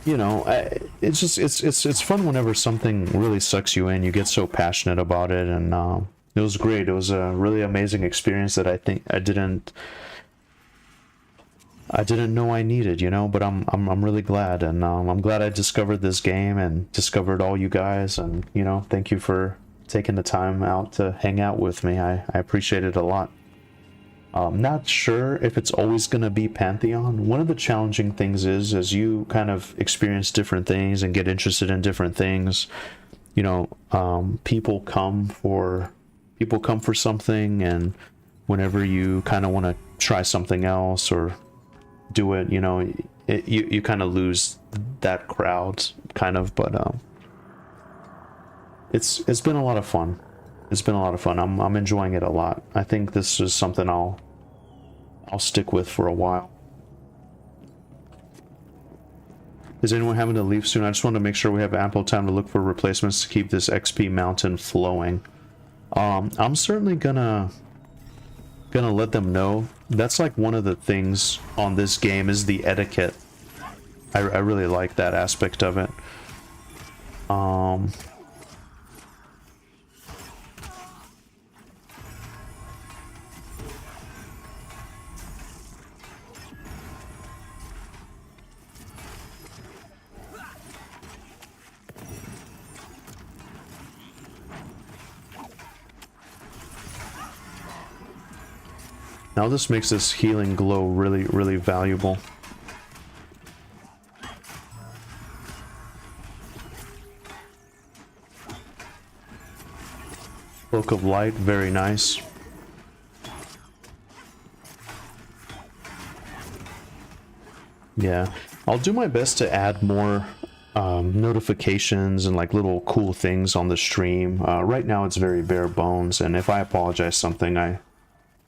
You know, it's just it's fun whenever something really sucks you in. You get so passionate about it, and it was great. It was a really amazing experience that I think I didn't know I needed, you know, but I'm really glad, and I'm glad I discovered this game and discovered all you guys, and you know, thank you for taking the time out to hang out with me. I appreciate it a lot. Not sure if it's always gonna be Pantheon. One of the challenging things is, as you kind of experience different things and get interested in different things, you know, people come for something, and whenever you kind of want to try something else or do it, you know, you kind of lose that crowd, kind of. But it's been a lot of fun. It's been a lot of fun. I'm enjoying it a lot. I think this is something I'll stick with for a while. Is anyone having to leave soon? I just want to make sure we have ample time to look for replacements to keep this XP mountain flowing. I'm certainly gonna let them know. That's like one of the things on this game is the etiquette. I really like that aspect of it. Now this makes this healing glow really, really valuable. Cloak of Light, very nice. Yeah, I'll do my best to add more notifications and like little cool things on the stream. Right now it's very bare bones, and if I apologize something,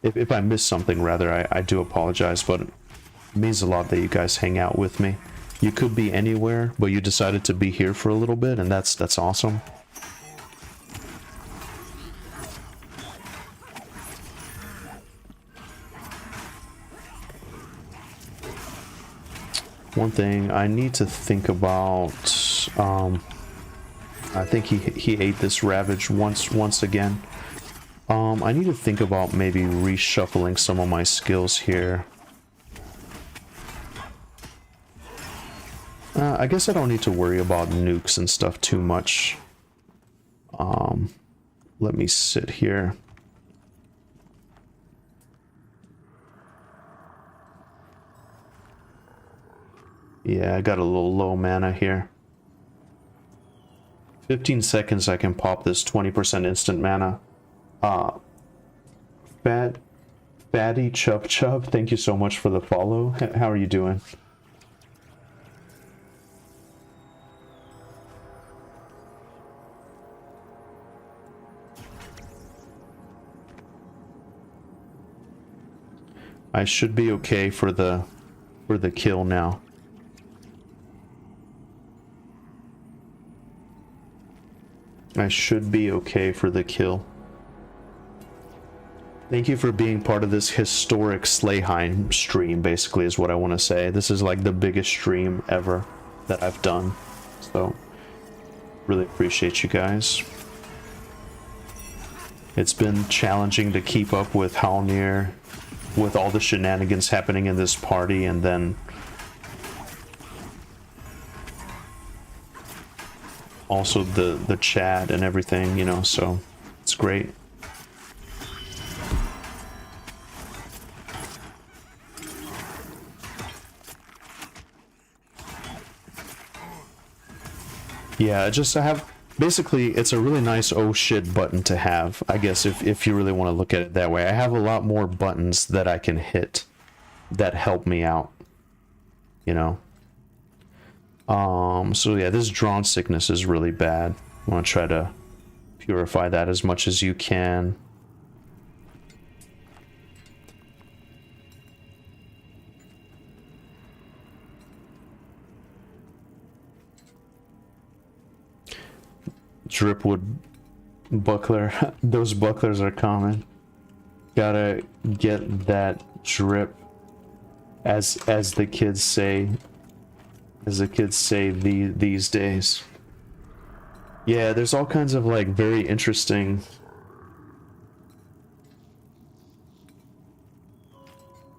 if I miss something, rather, I do apologize, but it means a lot that you guys hang out with me. You could be anywhere, but you decided to be here for a little bit, and that's awesome. One thing I need to think about, I think he ate this Ravage once again. I need to think about maybe reshuffling some of my skills here. I guess I don't need to worry about nukes and stuff too much. Let me sit here. Yeah, I got a little low mana here. 15 seconds I can pop this 20% instant mana. Fatty Chub Chub, thank you so much for the follow. How are you doing? I should be okay for the kill now. I should be okay for the kill. Thank you for being part of this historic Slayheim stream, basically, is what I want to say. This is like the biggest stream ever that I've done. So, really appreciate you guys. It's been challenging to keep up with Halnir, with all the shenanigans happening in this party, and then also the chat and everything, you know, so it's great. Yeah, I have, basically, it's a really nice oh shit button to have, I guess, if you really want to look at it that way. I have a lot more buttons that I can hit that help me out, you know. So yeah, this drawn sickness is really bad. I want to try to purify that as much as you can. Dripwood buckler. Those bucklers are common. Gotta get that drip, as the kids say. As the kids say these days. Yeah, there's all kinds of like very interesting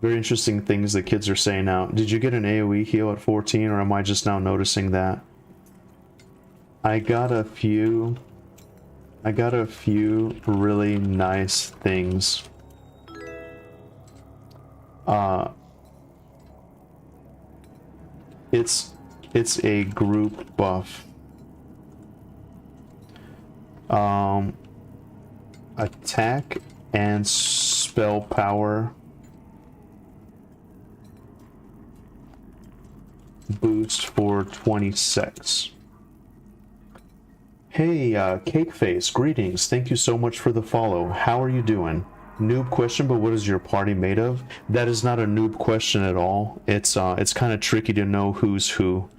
things the kids are saying now. Did you get an AoE heal at 14, or am I just now noticing that? I got a few really nice things. It's a group buff. Attack and spell power boost for 26. Hey, Cakeface, greetings. Thank you so much for the follow. How are you doing? Noob question, but what is your party made of? That is not a noob question at all. It's kind of tricky to know who's who.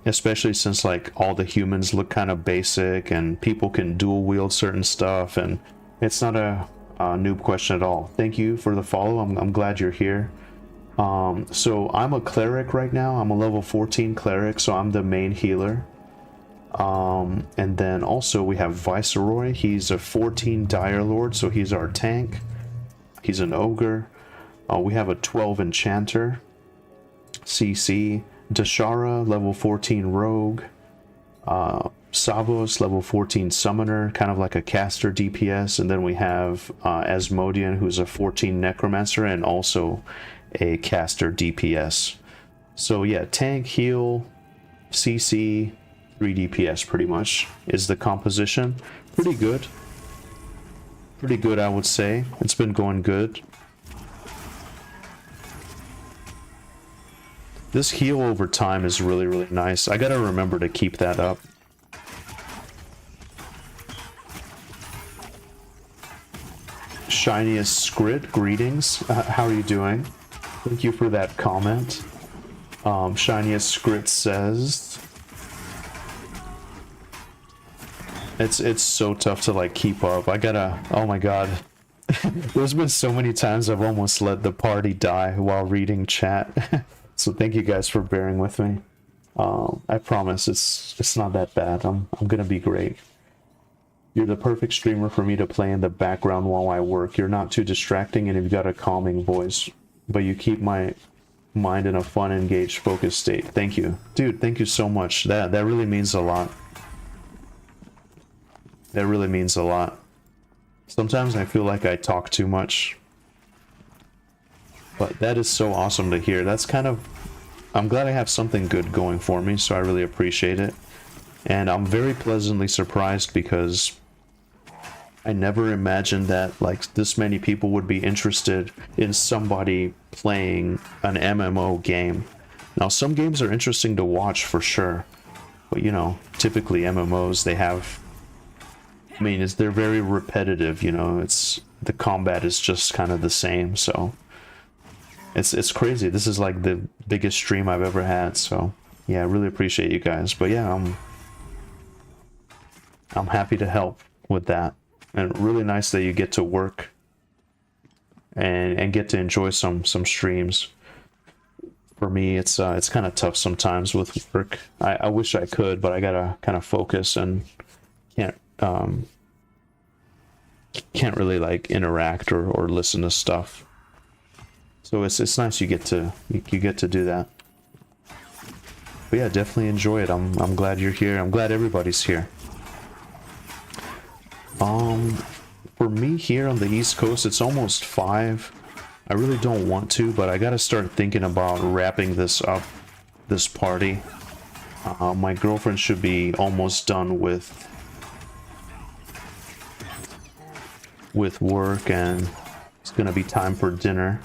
Especially since like all the humans look kind of basic and people can dual wield certain stuff, and it's not a noob question at all. Thank you for the follow. I'm glad you're here. So I'm a cleric right now. I'm a level 14 cleric, so I'm the main healer. And then also we have Viceroy. He's a 14 Dire Lord, so he's our tank. He's an ogre. We have a 12 enchanter, CC. Dashara, level 14 rogue. Savos, level 14 summoner, kind of like a caster DPS. And then we have Asmodean, who's a 14 necromancer and also a caster DPS. So yeah, tank, heal, CC, 3 DPS pretty much is the composition. Pretty good. Pretty good, I would say. It's been going good. This heal over time is really, really nice. I gotta remember to keep that up. Shiniest Scrit, greetings. How are you doing? Thank you for that comment. Shiniest Scrit says... It's so tough to like keep up. I gotta... Oh my god. There's been so many times I've almost let the party die while reading chat. So thank you guys for bearing with me. I promise it's not that bad. I'm gonna be great. You're the perfect streamer for me to play in the background while I work. You're not too distracting and you've got a calming voice, but you keep my mind in a fun, engaged, focused state. Thank you. Dude, thank you so much. That really means a lot. That really means a lot. Sometimes I feel like I talk too much, but that is so awesome to hear. That's kind of, I'm glad I have something good going for me, so I really appreciate it. And I'm very pleasantly surprised because I never imagined that like this many people would be interested in somebody playing an MMO game. Now some games are interesting to watch for sure, but you know, typically MMOs, they have, I mean, they're very repetitive, you know, it's, the combat is just kind of the same, so it's crazy. This is like the biggest stream I've ever had, so yeah, I really appreciate you guys. But yeah, I'm happy to help with that, and really nice that you get to work and get to enjoy some streams. For me, it's kind of tough sometimes with work. I wish I could, but I gotta kind of focus and can't really like interact or listen to stuff. So it's nice you get to do that. But yeah, definitely enjoy it. I'm glad you're here. I'm glad everybody's here. For me here on the East Coast, it's almost 5. I really don't want to, but I gotta start thinking about wrapping this up, this party. My girlfriend should be almost done with work, and it's gonna be time for dinner.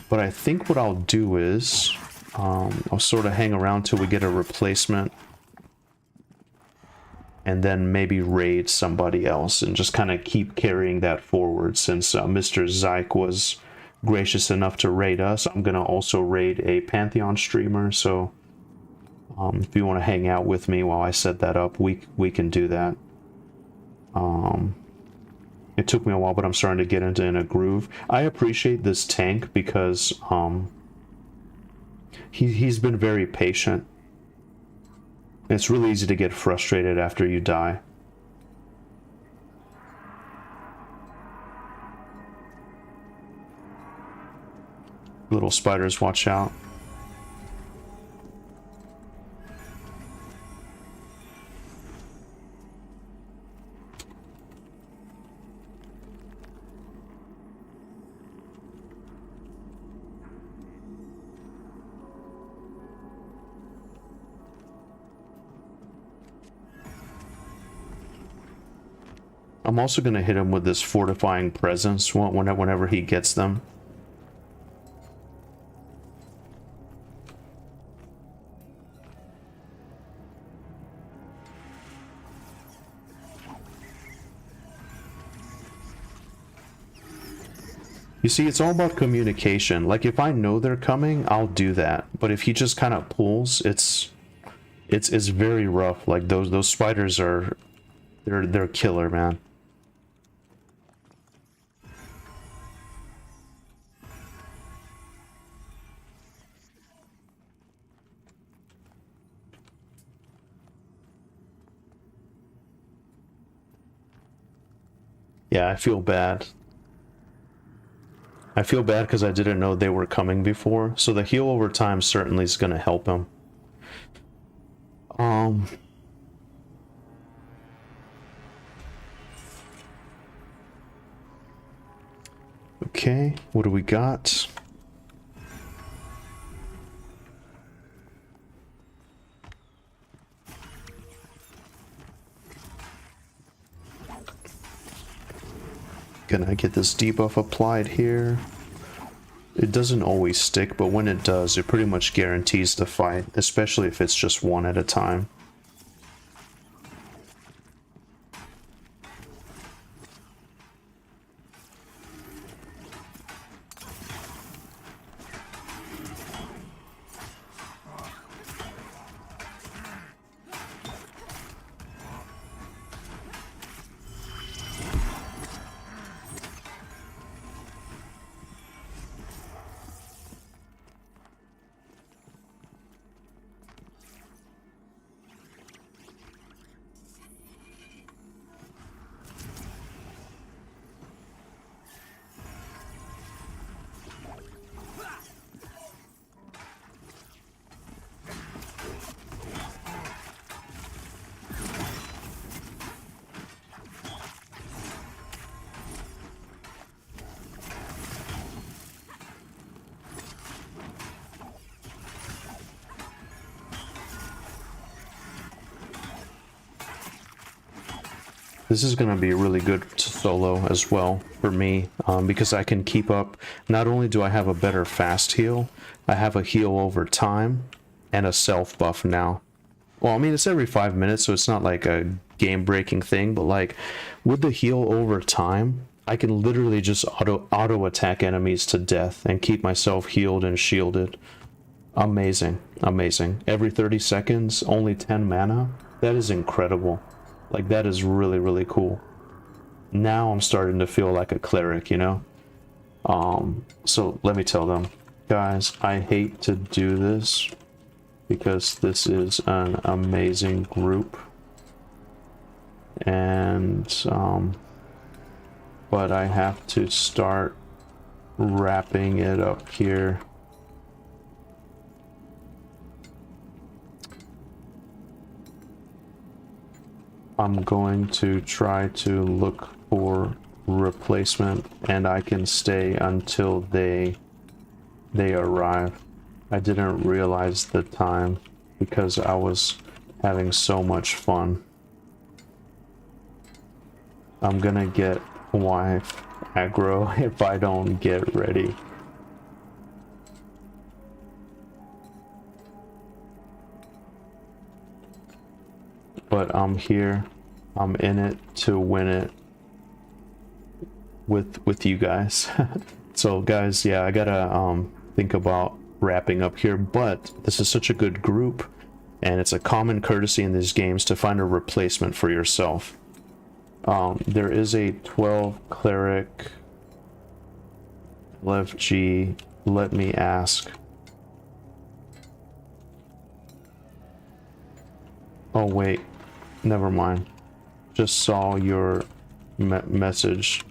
But I think what I'll do is I'll sort of hang around till we get a replacement, and then maybe raid somebody else and just kind of keep carrying that forward. Since Mr. Zyke was gracious enough to raid us, I'm gonna also raid a Pantheon streamer, so if you want to hang out with me while I set that up, we can do that. It took me a while, but I'm starting to get into in a groove. I appreciate this tank because he's been very patient. It's really easy to get frustrated after you die. Little spiders, watch out. I'm also going to hit him with this fortifying presence whenever he gets them. You see, it's all about communication. Like, if I know they're coming, I'll do that. But if he just kind of pulls, it's very rough. Like, those spiders are, they're killer, man. Yeah, I feel bad. I feel bad because I didn't know they were coming before. So the heal over time certainly is going to help him. Okay, what do we got? Gonna get this debuff applied here. It doesn't always stick, but when it does, it pretty much guarantees the fight, especially if it's just one at a time. This is going to be really good to solo as well for me, because I can keep up. Not only do I have a better fast heal, I have a heal over time and a self buff now. Well, I mean, it's every 5 minutes, so it's not like a game-breaking thing, but like with the heal over time, I can literally just auto attack enemies to death and keep myself healed and shielded. Amazing, amazing. Every 30 seconds, only 10 mana. That is incredible. Like, that is really, really cool. Now I'm starting to feel like a cleric, you know? So let me tell them, guys, I hate to do this because this is an amazing group. And, but I have to start wrapping it up here. I'm going to try to look for replacement, and I can stay until they arrive. I didn't realize the time because I was having so much fun. I'm gonna get wife aggro if I don't get ready. But I'm here. I'm in it to win it with you guys. So guys, yeah, I gotta think about wrapping up here, but this is such a good group, and it's a common courtesy in these games to find a replacement for yourself. There is a 12 cleric LFG. Let me ask. Oh wait, never mind. Just saw your message.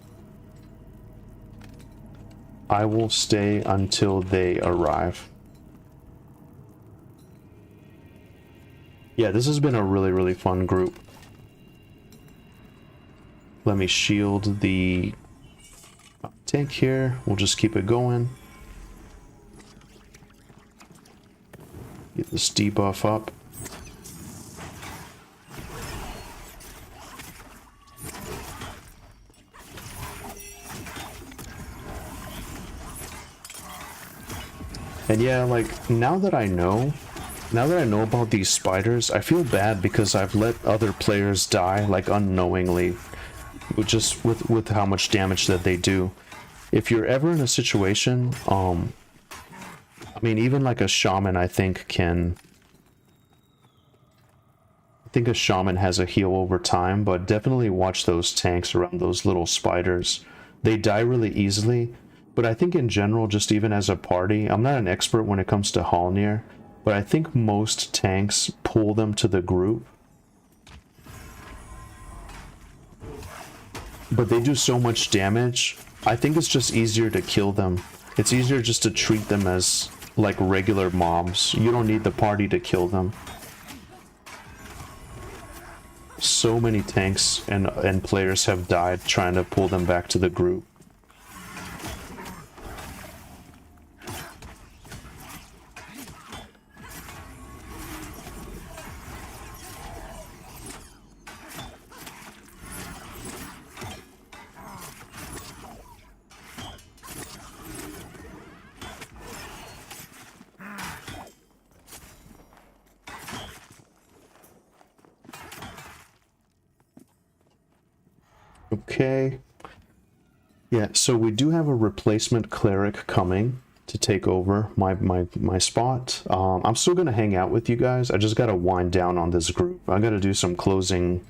I will stay until they arrive. Yeah, this has been a really, really fun group. Let me shield the tank here. We'll just keep it going. Get this debuff up. And yeah, like, now that I know about these spiders, I feel bad because I've let other players die, like, unknowingly, just with how much damage that they do. If you're ever in a situation, I mean, even like a shaman, I think a shaman has a heal over time, but definitely watch those tanks around those little spiders. They die really easily. But I think in general, just even as a party, I'm not an expert when it comes to Halnir, but I think most tanks pull them to the group. But they do so much damage, I think it's just easier to kill them. It's easier just to treat them as like regular mobs. You don't need the party to kill them. So many tanks and players have died trying to pull them back to the group. Okay. Yeah, so we do have a replacement cleric coming to take over my spot. I'm still gonna hang out with you guys. I just gotta wind down on this group. I gotta do some closing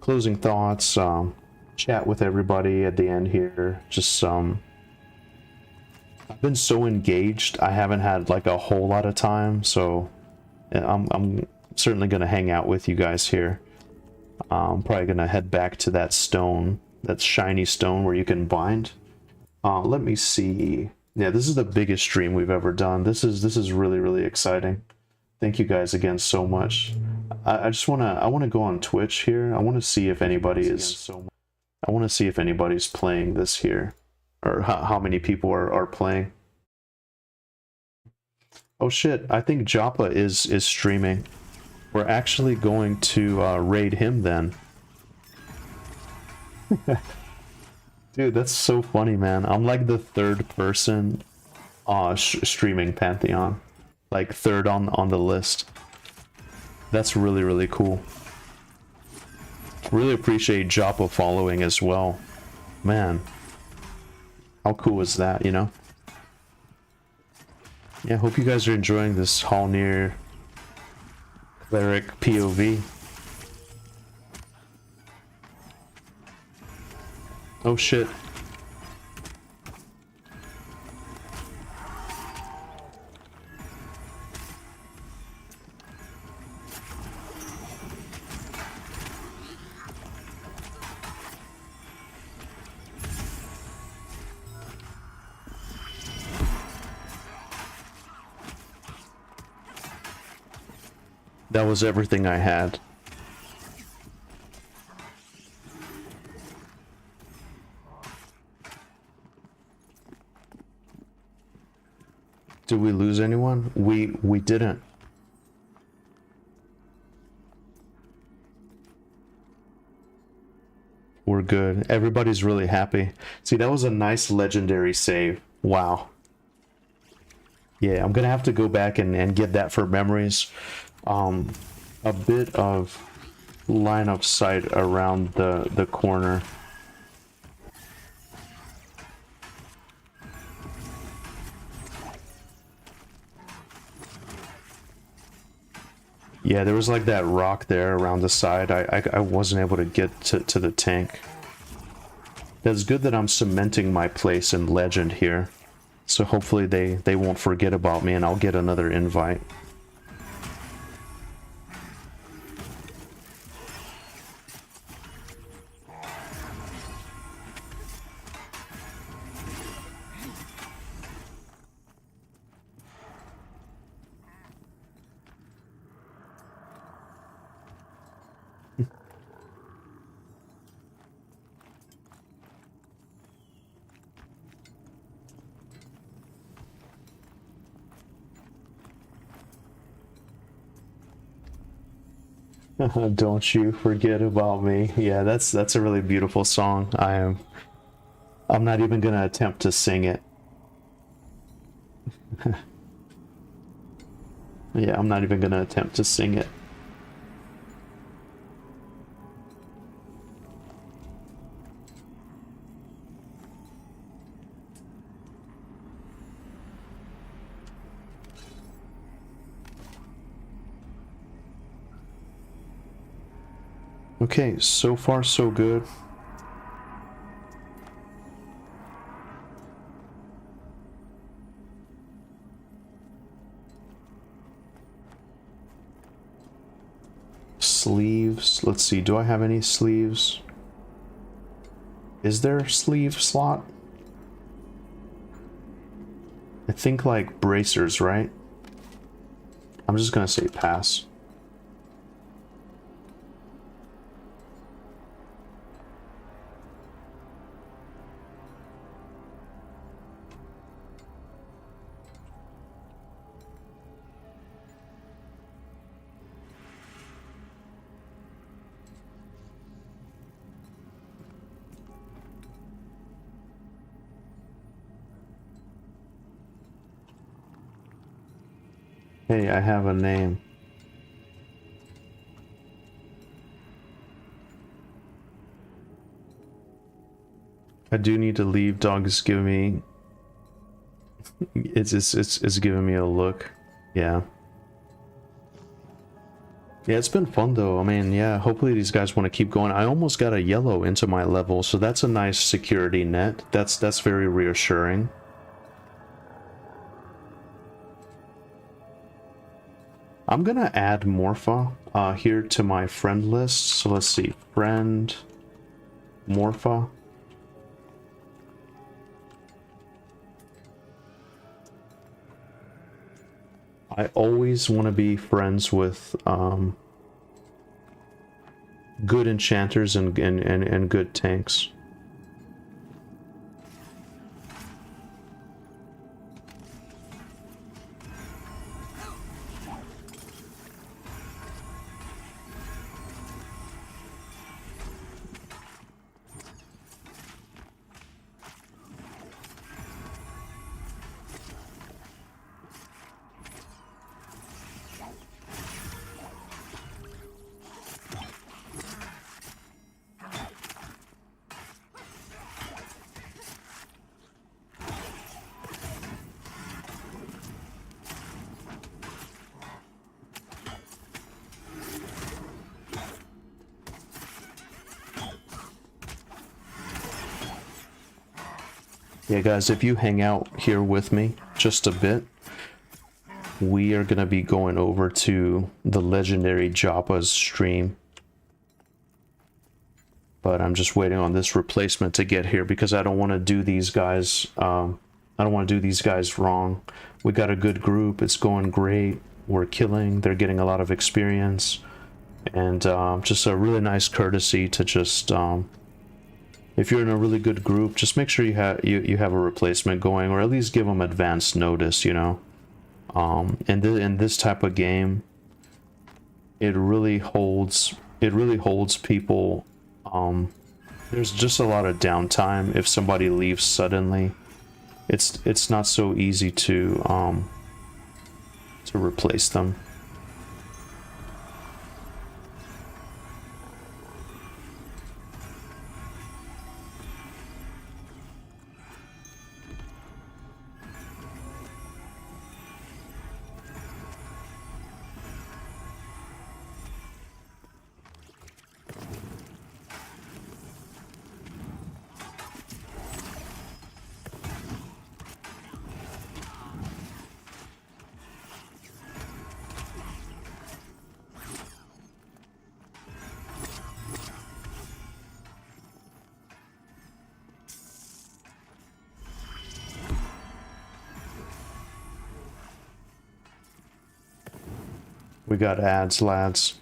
thoughts, chat with everybody at the end here. Just I've been so engaged. I haven't had like a whole lot of time, so I'm certainly gonna hang out with you guys here. I'm probably gonna head back to that stone, that shiny stone where you can bind. Let me see. Yeah, this is the biggest stream we've ever done. This is really, really exciting. Thank you guys again so much. I wanna go on Twitch here. I wanna see if anybody is. I wanna see if anybody's playing this here, or how many people are playing. Oh shit! I think Joppa is streaming. We're actually going to raid him then. Dude, that's so funny, man. I'm like the third person streaming Pantheon. Like third on the list. That's really, really cool. Really appreciate Joppa following as well. Man. How cool is that, you know? Yeah, hope you guys are enjoying this Halnir Cleric POV. Oh shit. That was everything I had. Did we lose anyone? We didn't. We're good. Everybody's really happy. See, that was a nice legendary save. Wow. Yeah, I'm gonna have to go back and get that for memories. A bit of line of sight around the corner. Yeah, there was like that rock there around the side. I wasn't able to get to the tank. That's good that I'm cementing my place in Legend here. So hopefully they won't forget about me and I'll get another invite. Don't you forget about me. Yeah, that's a really beautiful song. I'm not even gonna attempt to sing it. Yeah, I'm not even gonna attempt to sing it. Okay, so far so good. Sleeves. Let's see, do I have any sleeves? Is there a sleeve slot? I think like bracers, right? I'm just gonna say pass. Hey, I have a name. I do need to leave. Dog is giving me... It's giving me a look. Yeah. Yeah, it's been fun though. I mean, yeah, hopefully these guys want to keep going. I almost got a yellow into my level, so that's a nice security net. That's very reassuring. I'm gonna add Morpha here to my friend list. So let's see, friend Morpha. I always want to be friends with good enchanters and good tanks. Yeah, guys, if you hang out here with me just a bit, we are going to be going over to the legendary Joppa's stream. But I'm just waiting on this replacement to get here because I don't want to do these guys, I don't want to do these guys wrong. We got a good group, it's going great, we're killing, they're getting a lot of experience, and just a really nice courtesy to just, if you're in a really good group, just make sure you have a replacement going, or at least give them advance notice, you know. In this type of game, it really holds people. There's just a lot of downtime if somebody leaves suddenly. It's not so easy to replace them. We got ads, lads.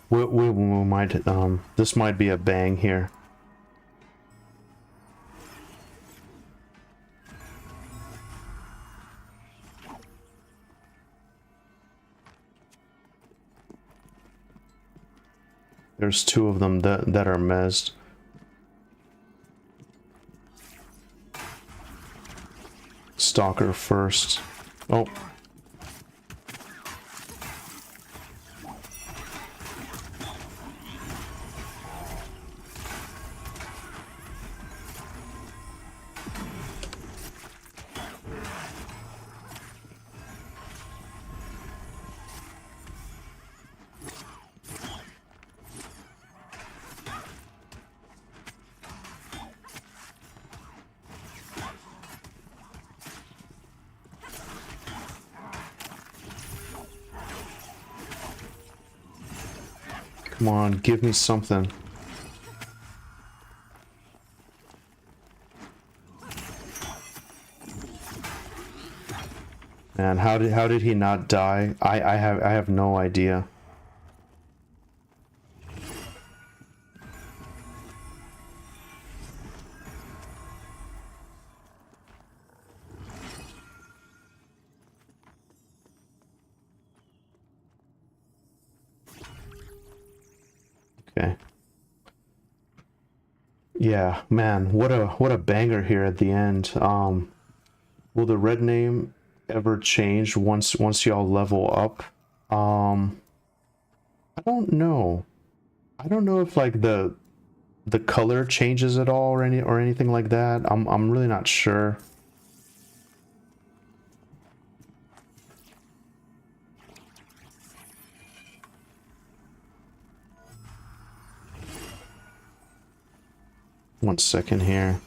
We might, this might be a bang here. There's two of them that are mezzed. Stalker first. Oh. Come on, give me something. Man, how did he not die? I have no idea. Okay. Yeah, man, what a banger here at the end. Will the red name ever change once y'all level up? I don't know. I don't know if like the color changes at all or anything like that. I'm really not sure. One second here.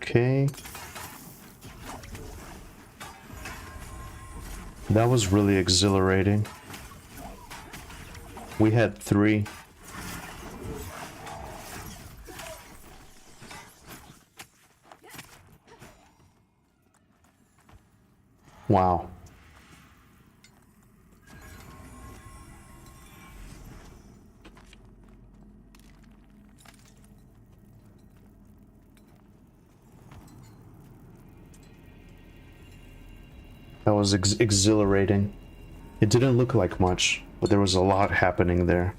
Okay. That was really exhilarating. We had 3. Wow. That was exhilarating. It didn't look like much, but there was a lot happening there.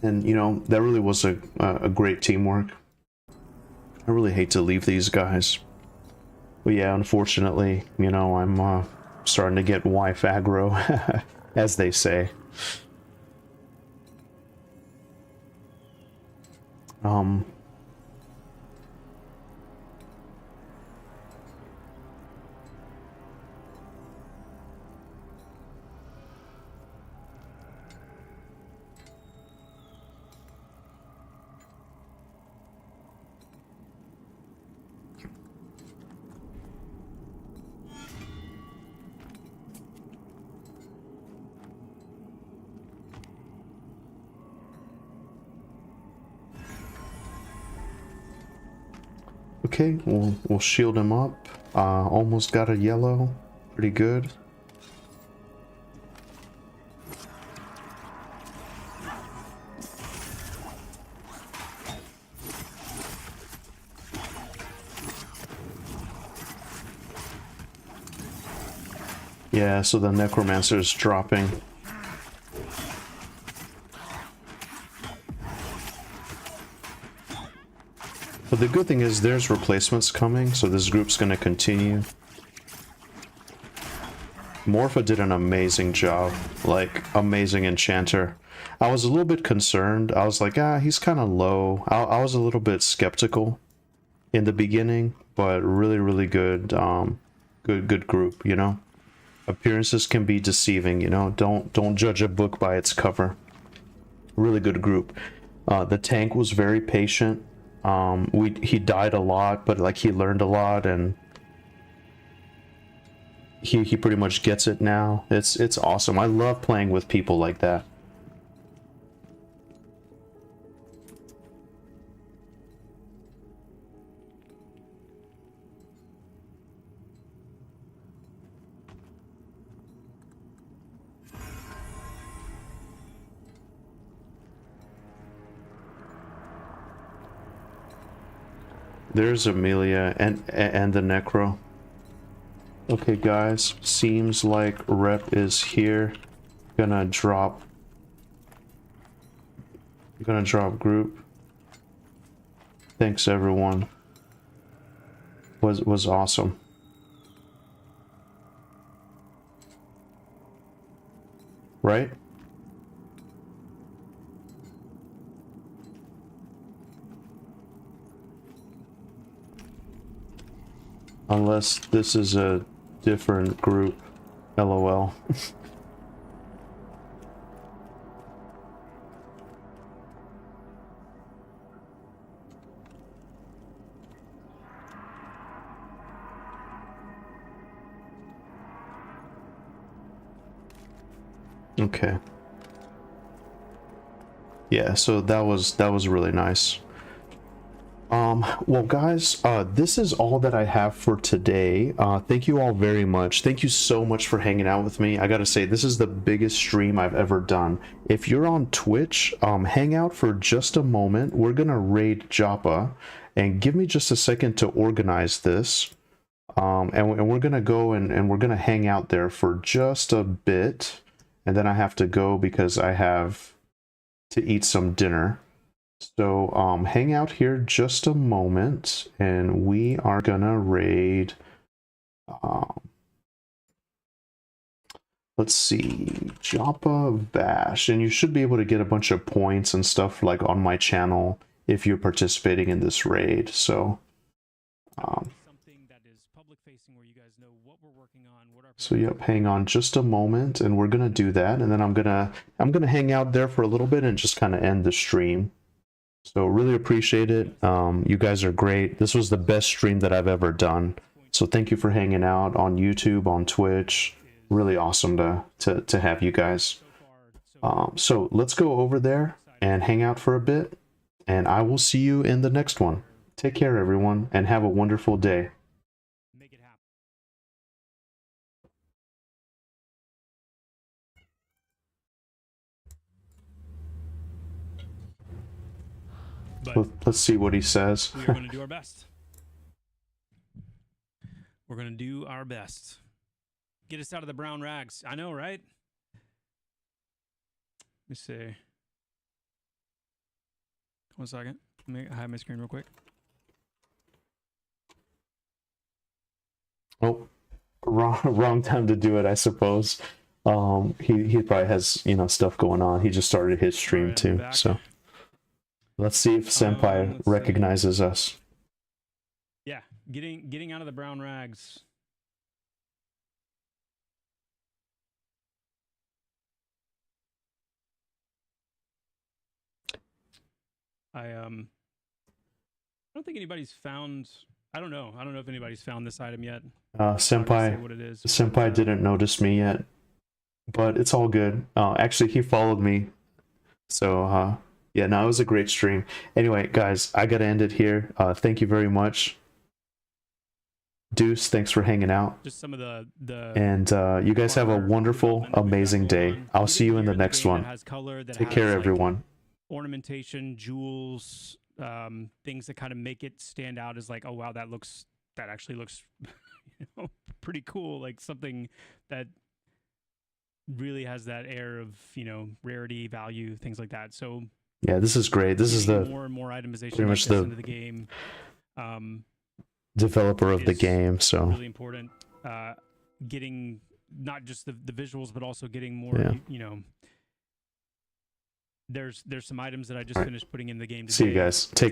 And you know, that really was a great teamwork. I really hate to leave these guys. But yeah, unfortunately, you know, I'm starting to get wife aggro, as they say. Okay, we'll shield him up. Almost got a yellow. Pretty good. Yeah, so the necromancer is dropping. But the good thing is there's replacements coming, so this group's going to continue. Morpha did an amazing job, like amazing enchanter. I was a little bit concerned. I was like, he's kind of low. I was a little bit skeptical in the beginning, but really good, good group, you know. Appearances can be deceiving, you know. Don't judge a book by its cover. Really good group. The tank was very patient. He died a lot, but like he learned a lot, and he pretty much gets it now. It's awesome. I love playing with people like that. There's Amelia and the Necro. Okay, guys, seems like Rep is here. Gonna drop group. Thanks everyone. Was awesome. Right? Unless this is a different group. LOL. Okay. Yeah, so that was really nice. Well guys, this is all that I have for today. Thank you all very much. Thank you so much for hanging out with me. I gotta say, this is the biggest stream I've ever done. If you're on Twitch, hang out for just a moment. We're gonna raid Joppa, and give me just a second to organize this. And we're gonna go and we're gonna hang out there for just a bit, and then I have to go because I have to eat some dinner. So hang out here just a moment, and we are gonna raid. Let's see, Joppa Vash, and you should be able to get a bunch of points and stuff like on my channel if you're participating in this raid. So so yep, hang on just a moment, and we're gonna do that, and then I'm gonna hang out there for a little bit and just kind of end the stream. So really appreciate it. You guys are great. This was the best stream that I've ever done. So thank you for hanging out on YouTube, on Twitch. Really awesome to have you guys. So let's go over there and hang out for a bit, and I will see you in the next one. Take care, everyone, and have a wonderful day. Let's see what he says. We're going to do our best. We're going to do our best. Get us out of the brown rags. I know, right? Let me see. 1 second. Let me hide my screen real quick. Oh, wrong time to do it, I suppose. He probably has, you know, stuff going on. He just started his stream Alright, I'm too. back. So let's see if Senpai Let's see. recognizes us. Yeah, getting out of the brown rags. I don't think anybody's found. I don't know if anybody's found this item yet. Senpai What it is. Senpai didn't notice me yet, but it's all good. Actually, he followed me, so yeah, no, it was a great stream. Anyway, guys, I gotta end it here. Thank you very much. Deuce, thanks for hanging out. Just some of the And you guys have a wonderful, amazing day. I'll see you in the next one. Take care, everyone. Ornamentation, jewels, things that kind of make it stand out as like, oh wow, that actually looks you know, pretty cool, like something that really has that air of, you know, rarity, value, things like that. So yeah, this is great. This is the more and more itemization pretty much like the into the game. Developer of the game, so really important. Getting not just the visuals, but also getting more, yeah. you know. There's some items that I just finished putting in the game today. See you guys. Take